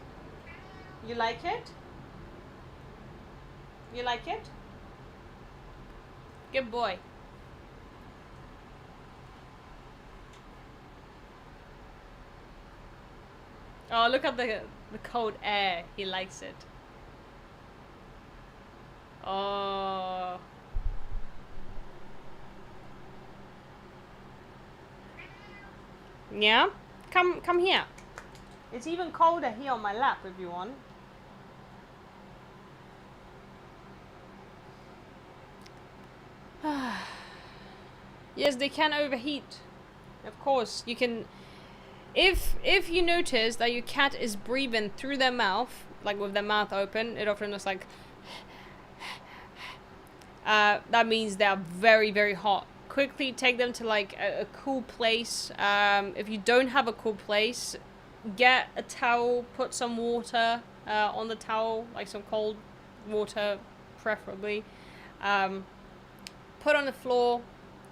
[SPEAKER 1] You like it? You like it? Good boy. Oh, look at the cold air. He likes it. Oh. Yeah? Come here. It's even colder here on my lap if you want. Yes, they can overheat. Of course, you can... If you notice that your cat is breathing through their mouth, like with their mouth open, it often looks like... that means they are very, very hot. Quickly take them to like a cool place. If you don't have a cool place, get a towel, put some water on the towel, like some cold water preferably. Put on the floor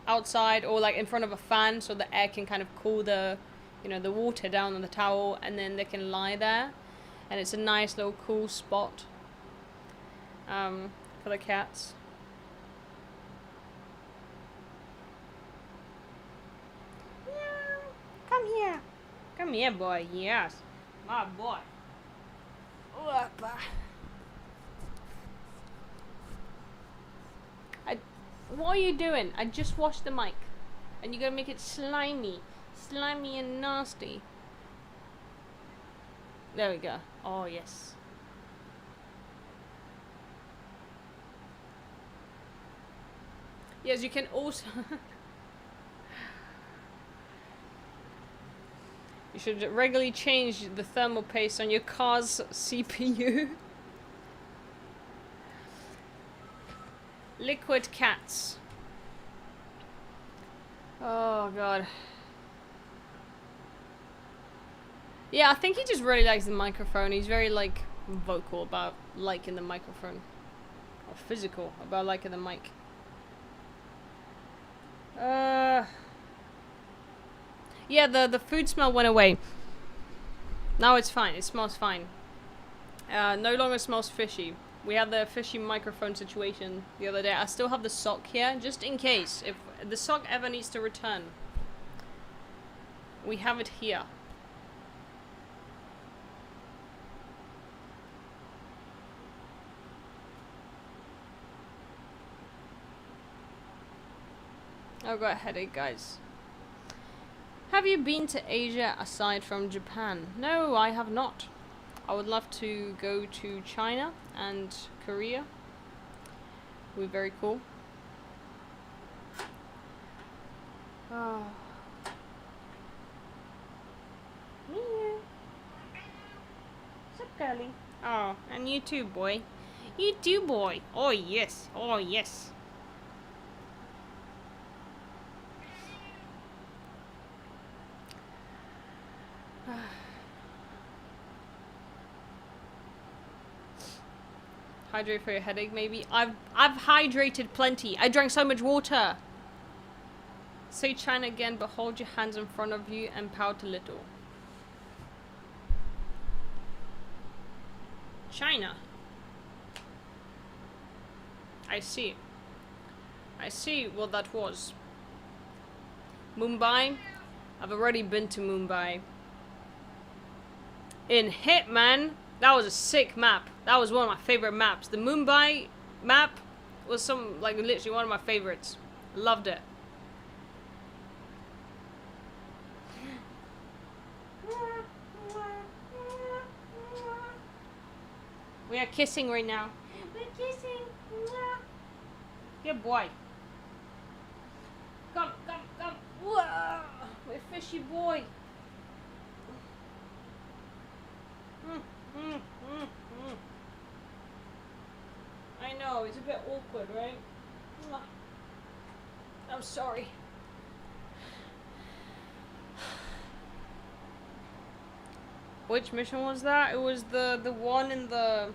[SPEAKER 1] outside or like in front of a fan so the air can kind of cool the, you know, the water down on the towel, and then they can lie there, and it's a nice little cool spot for the cats. Come here. Come here, boy. Yes. My boy. What are you doing? I just washed the mic. And you're gonna make it slimy. Slimy and nasty. There we go. Oh, yes. Yes, you can also... You should regularly change the thermal paste on your car's CPU. Liquid cats. Oh, God. Yeah, I think he just really likes the microphone. He's very, like, vocal about liking the microphone. Or physical about liking the mic. Yeah, the food smell went away. Now it's fine. It smells fine. No longer smells fishy. We had the fishy microphone situation the other day. I still have the sock here, just in case. If the sock ever needs to return. We have it here. I've got a headache, guys. Have you been to Asia aside from Japan? No, I have not. I would love to go to China and Korea. Would be very cool. Oh. Meow. What's up, girly? Oh, and you too, boy. You too, boy. Oh, yes. Oh, yes. Hydrate for your headache, maybe. I've hydrated plenty. I drank so much water. Say China again, but hold your hands in front of you and pout a little. China. I see. I see what that was. Mumbai. I've already been to Mumbai. In Hitman, that was a sick map. That was one of my favorite maps. The Mumbai map was literally one of my favorites. Loved it. We are kissing right now. We're kissing. Good boy. Come. Whoa. My fishy boy. I know, it's a bit awkward, right? I'm sorry. Which mission was that? It was the one in the...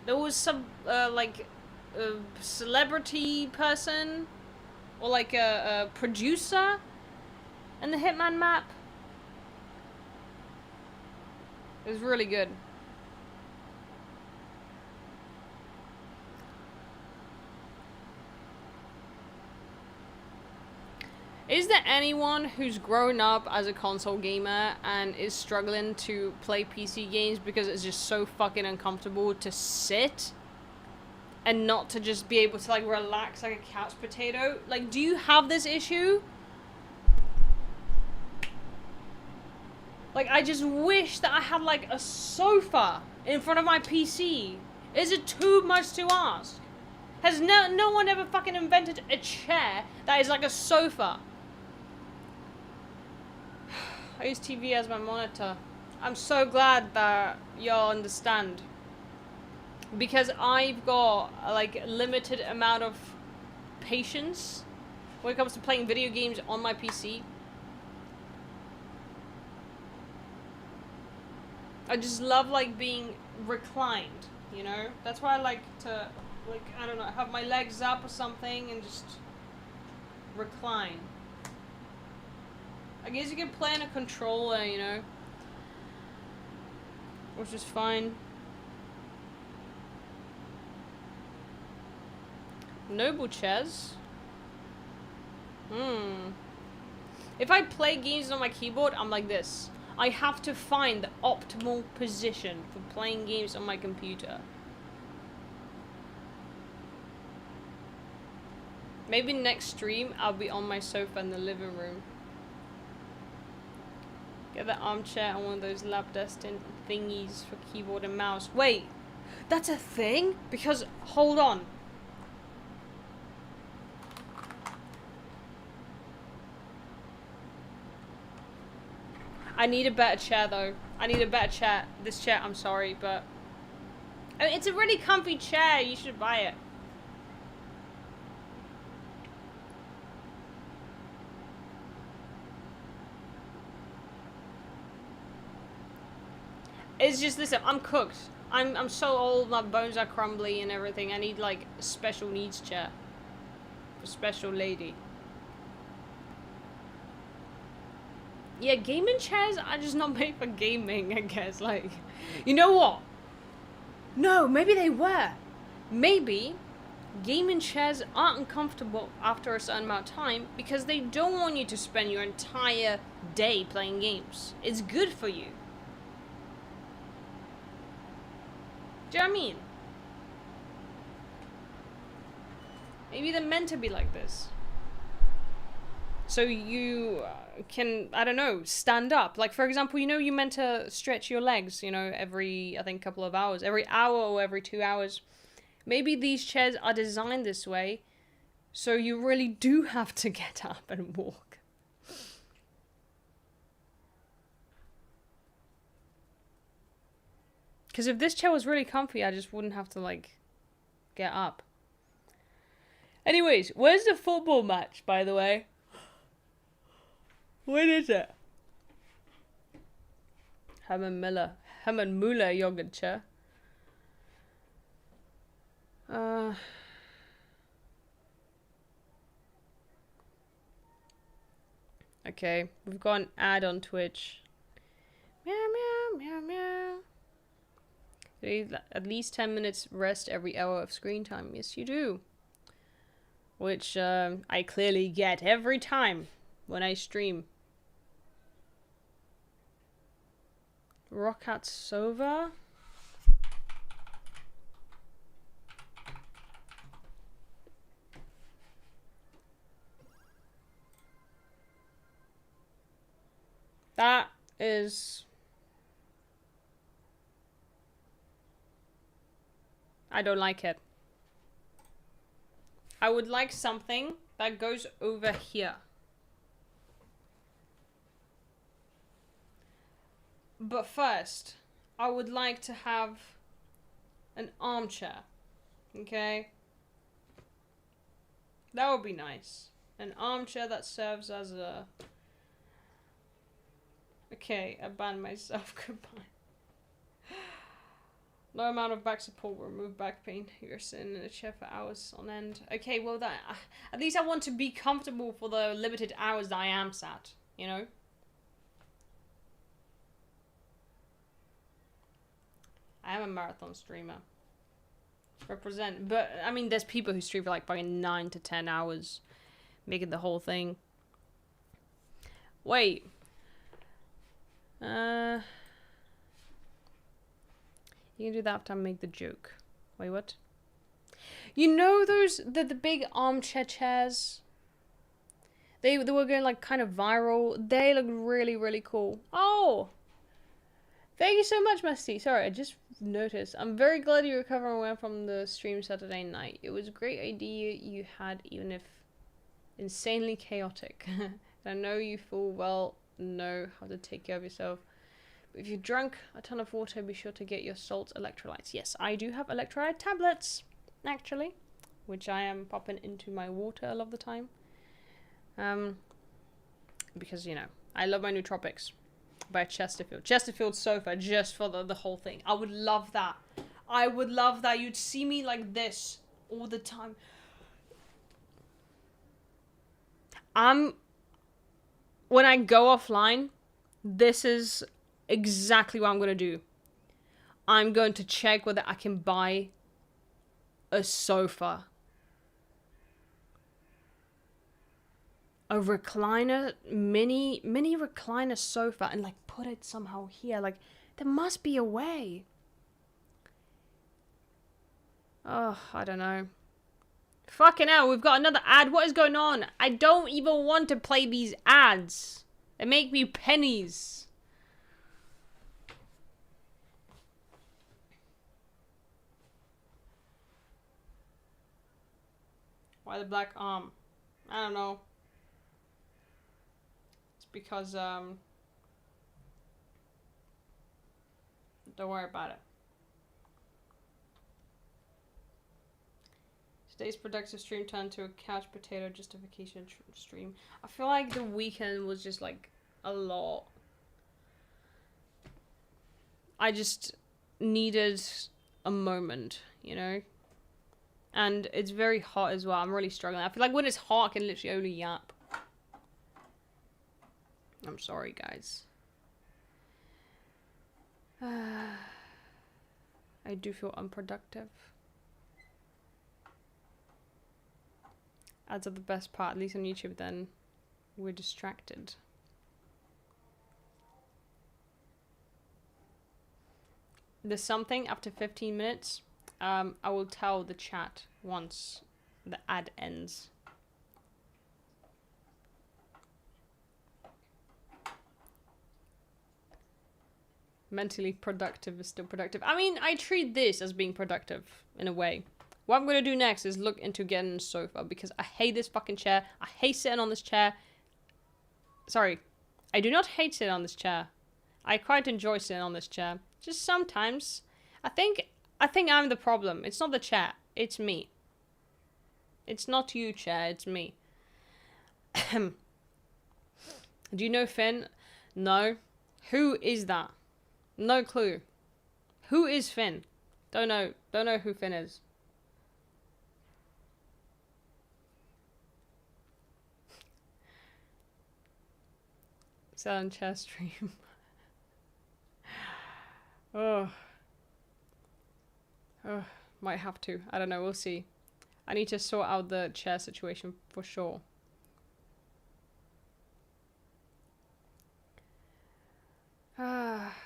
[SPEAKER 1] There was some, celebrity person, or like a producer in the Hitman map. It was really good. Is there anyone who's grown up as a console gamer and is struggling to play PC games because it's just so fucking uncomfortable to sit and not to just be able to like relax like a couch potato? Like, do you have this issue? Like, I just wish that I had like a sofa in front of my PC. Is it too much to ask? Has no one ever fucking invented a chair that is like a sofa? I use TV as my monitor. I'm so glad that y'all understand. Because I've got like a limited amount of patience when it comes to playing video games on my PC. I just love like being reclined, you know? That's why I like to, like, I don't know, have my legs up or something and just recline. I guess you can play on a controller, you know? Which is fine. Noble chairs. If I play games on my keyboard, I'm like this. I have to find the optimal position for playing games on my computer. Maybe next stream, I'll be on my sofa in the living room. Get that armchair and one of those lap desk thingies for keyboard and mouse. Wait, that's a thing? Because, hold on. I need a better chair though. I need a better chair. This chair, I'm sorry, but... I mean, it's a really comfy chair. You should buy it. It's just, listen, I'm cooked. I'm so old, my bones are crumbly and everything. I need like a special needs chair. A special lady. Yeah, gaming chairs are just not made for gaming, I guess. Like, you know what? No, maybe they were. Maybe gaming chairs aren't uncomfortable after a certain amount of time because they don't want you to spend your entire day playing games. It's good for you. Do you know what I mean? Maybe they're meant to be like this. So you can, I don't know, stand up. Like, for example, you know, you're meant to stretch your legs, you know, every, I think, couple of hours. Every hour or every 2 hours. Maybe these chairs are designed this way, so you really do have to get up and walk. Because if this chair was really comfy, I just wouldn't have to, like, get up. Anyways, where's the football match, by the way? When is it? Herman Muller yogurt chair. Okay, we've got an ad on Twitch. Meow, meow, meow, meow. You need at least 10 minutes rest every hour of screen time. Yes, you do. Which I clearly get every time when I stream. Rocket Sova? That is... I don't like it. I would like something that goes over here. But first, I would like to have an armchair. Okay? That would be nice. An armchair that serves as a... Okay, I banned myself. Goodbye. No amount of back support will remove back pain. You're sitting in a chair for hours on end. Okay, well, that at least I want to be comfortable for the limited hours that I am sat, you know? I am a marathon streamer. Represent. But, I mean, there's people who stream for like fucking 9 to 10 hours. Making the whole thing. Wait. You can do that after I make the joke. Wait, what? You know those, the big armchair chairs? They were going like kind of viral. They look really, really cool. Oh! Thank you so much, Musty. Sorry, I just noticed. I'm very glad you recovered well from the stream Saturday night. It was a great idea you had, even if insanely chaotic. I know you full well know how to take care of yourself. But if you drunk a ton of water, be sure to get your salt electrolytes. Yes, I do have electrolyte tablets, actually, which I am popping into my water a lot of the time. Because, you know, I love my nootropics by Chesterfield. Chesterfield sofa, just for the whole thing. I would love that. I would love that. You'd see me like this all the time. When I go offline, this is exactly what I'm going to do. I'm going to check whether I can buy a sofa. A recliner, mini recliner sofa, and like put it somehow here. Like, there must be a way. Oh, I don't know. Fucking hell, we've got another ad. What is going on? I don't even want to play these ads. They make me pennies. Why the black arm? I don't know. It's because, don't worry about it. Today's productive stream turned to a couch potato justification stream. I feel like the weekend was just like a lot. I just needed a moment, you know? And it's very hot as well. I'm really struggling. I feel like when it's hot, I can literally only yap. I'm sorry, guys. I do feel unproductive. Ads are the best part, at least on YouTube, then we're distracted. there's something after 15 minutes. I will tell the chat once the ad ends. Mentally productive is still productive. I mean, I treat this as being productive in a way. What I'm gonna do next is look into getting a sofa because I hate this fucking chair. I hate sitting on this chair. Sorry, I do not hate sitting on this chair. I quite enjoy sitting on this chair. Just sometimes, I think I'm the problem. It's not the chair. It's me. It's not you, chair. It's me. Do you know Finn? No. Who is that? No clue. Who is Finn? Don't know who Finn is. Silent chair stream. Oh, might have to. I don't know. We'll see. I need to sort out the chair situation for sure. Ah.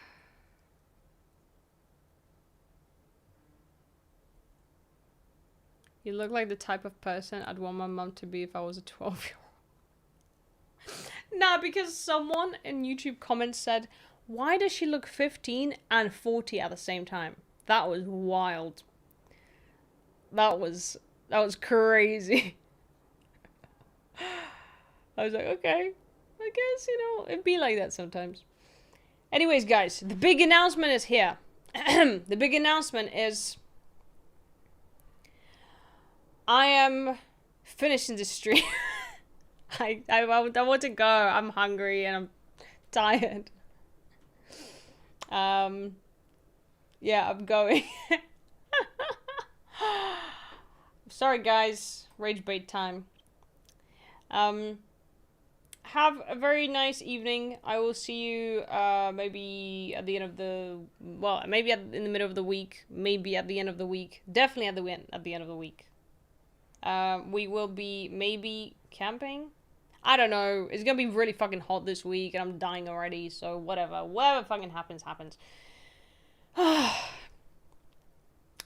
[SPEAKER 1] You look like the type of person I'd want my mum to be if I was a 12-year-old. Nah, because someone in YouTube comments said, why does she look 15 and 40 at the same time? That was wild. That was crazy. I was like, okay, I guess, it'd be like that sometimes. Anyways, guys, the big announcement is here. The big announcement is I am finishing the stream. I want to go. I'm hungry and I'm tired. Yeah, I'm going. Sorry, guys. Rage bait time. Have a very nice evening. I will see you maybe at the end of the maybe in the middle of the week, maybe at the end of the week, definitely at the end of the week. We will be maybe camping. I don't know. It's gonna be really fucking hot this week, and I'm dying already. So whatever fucking happens.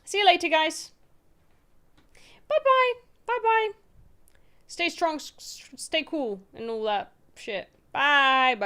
[SPEAKER 1] See you later, guys. Bye bye. Stay strong, stay cool, and all that shit. Bye.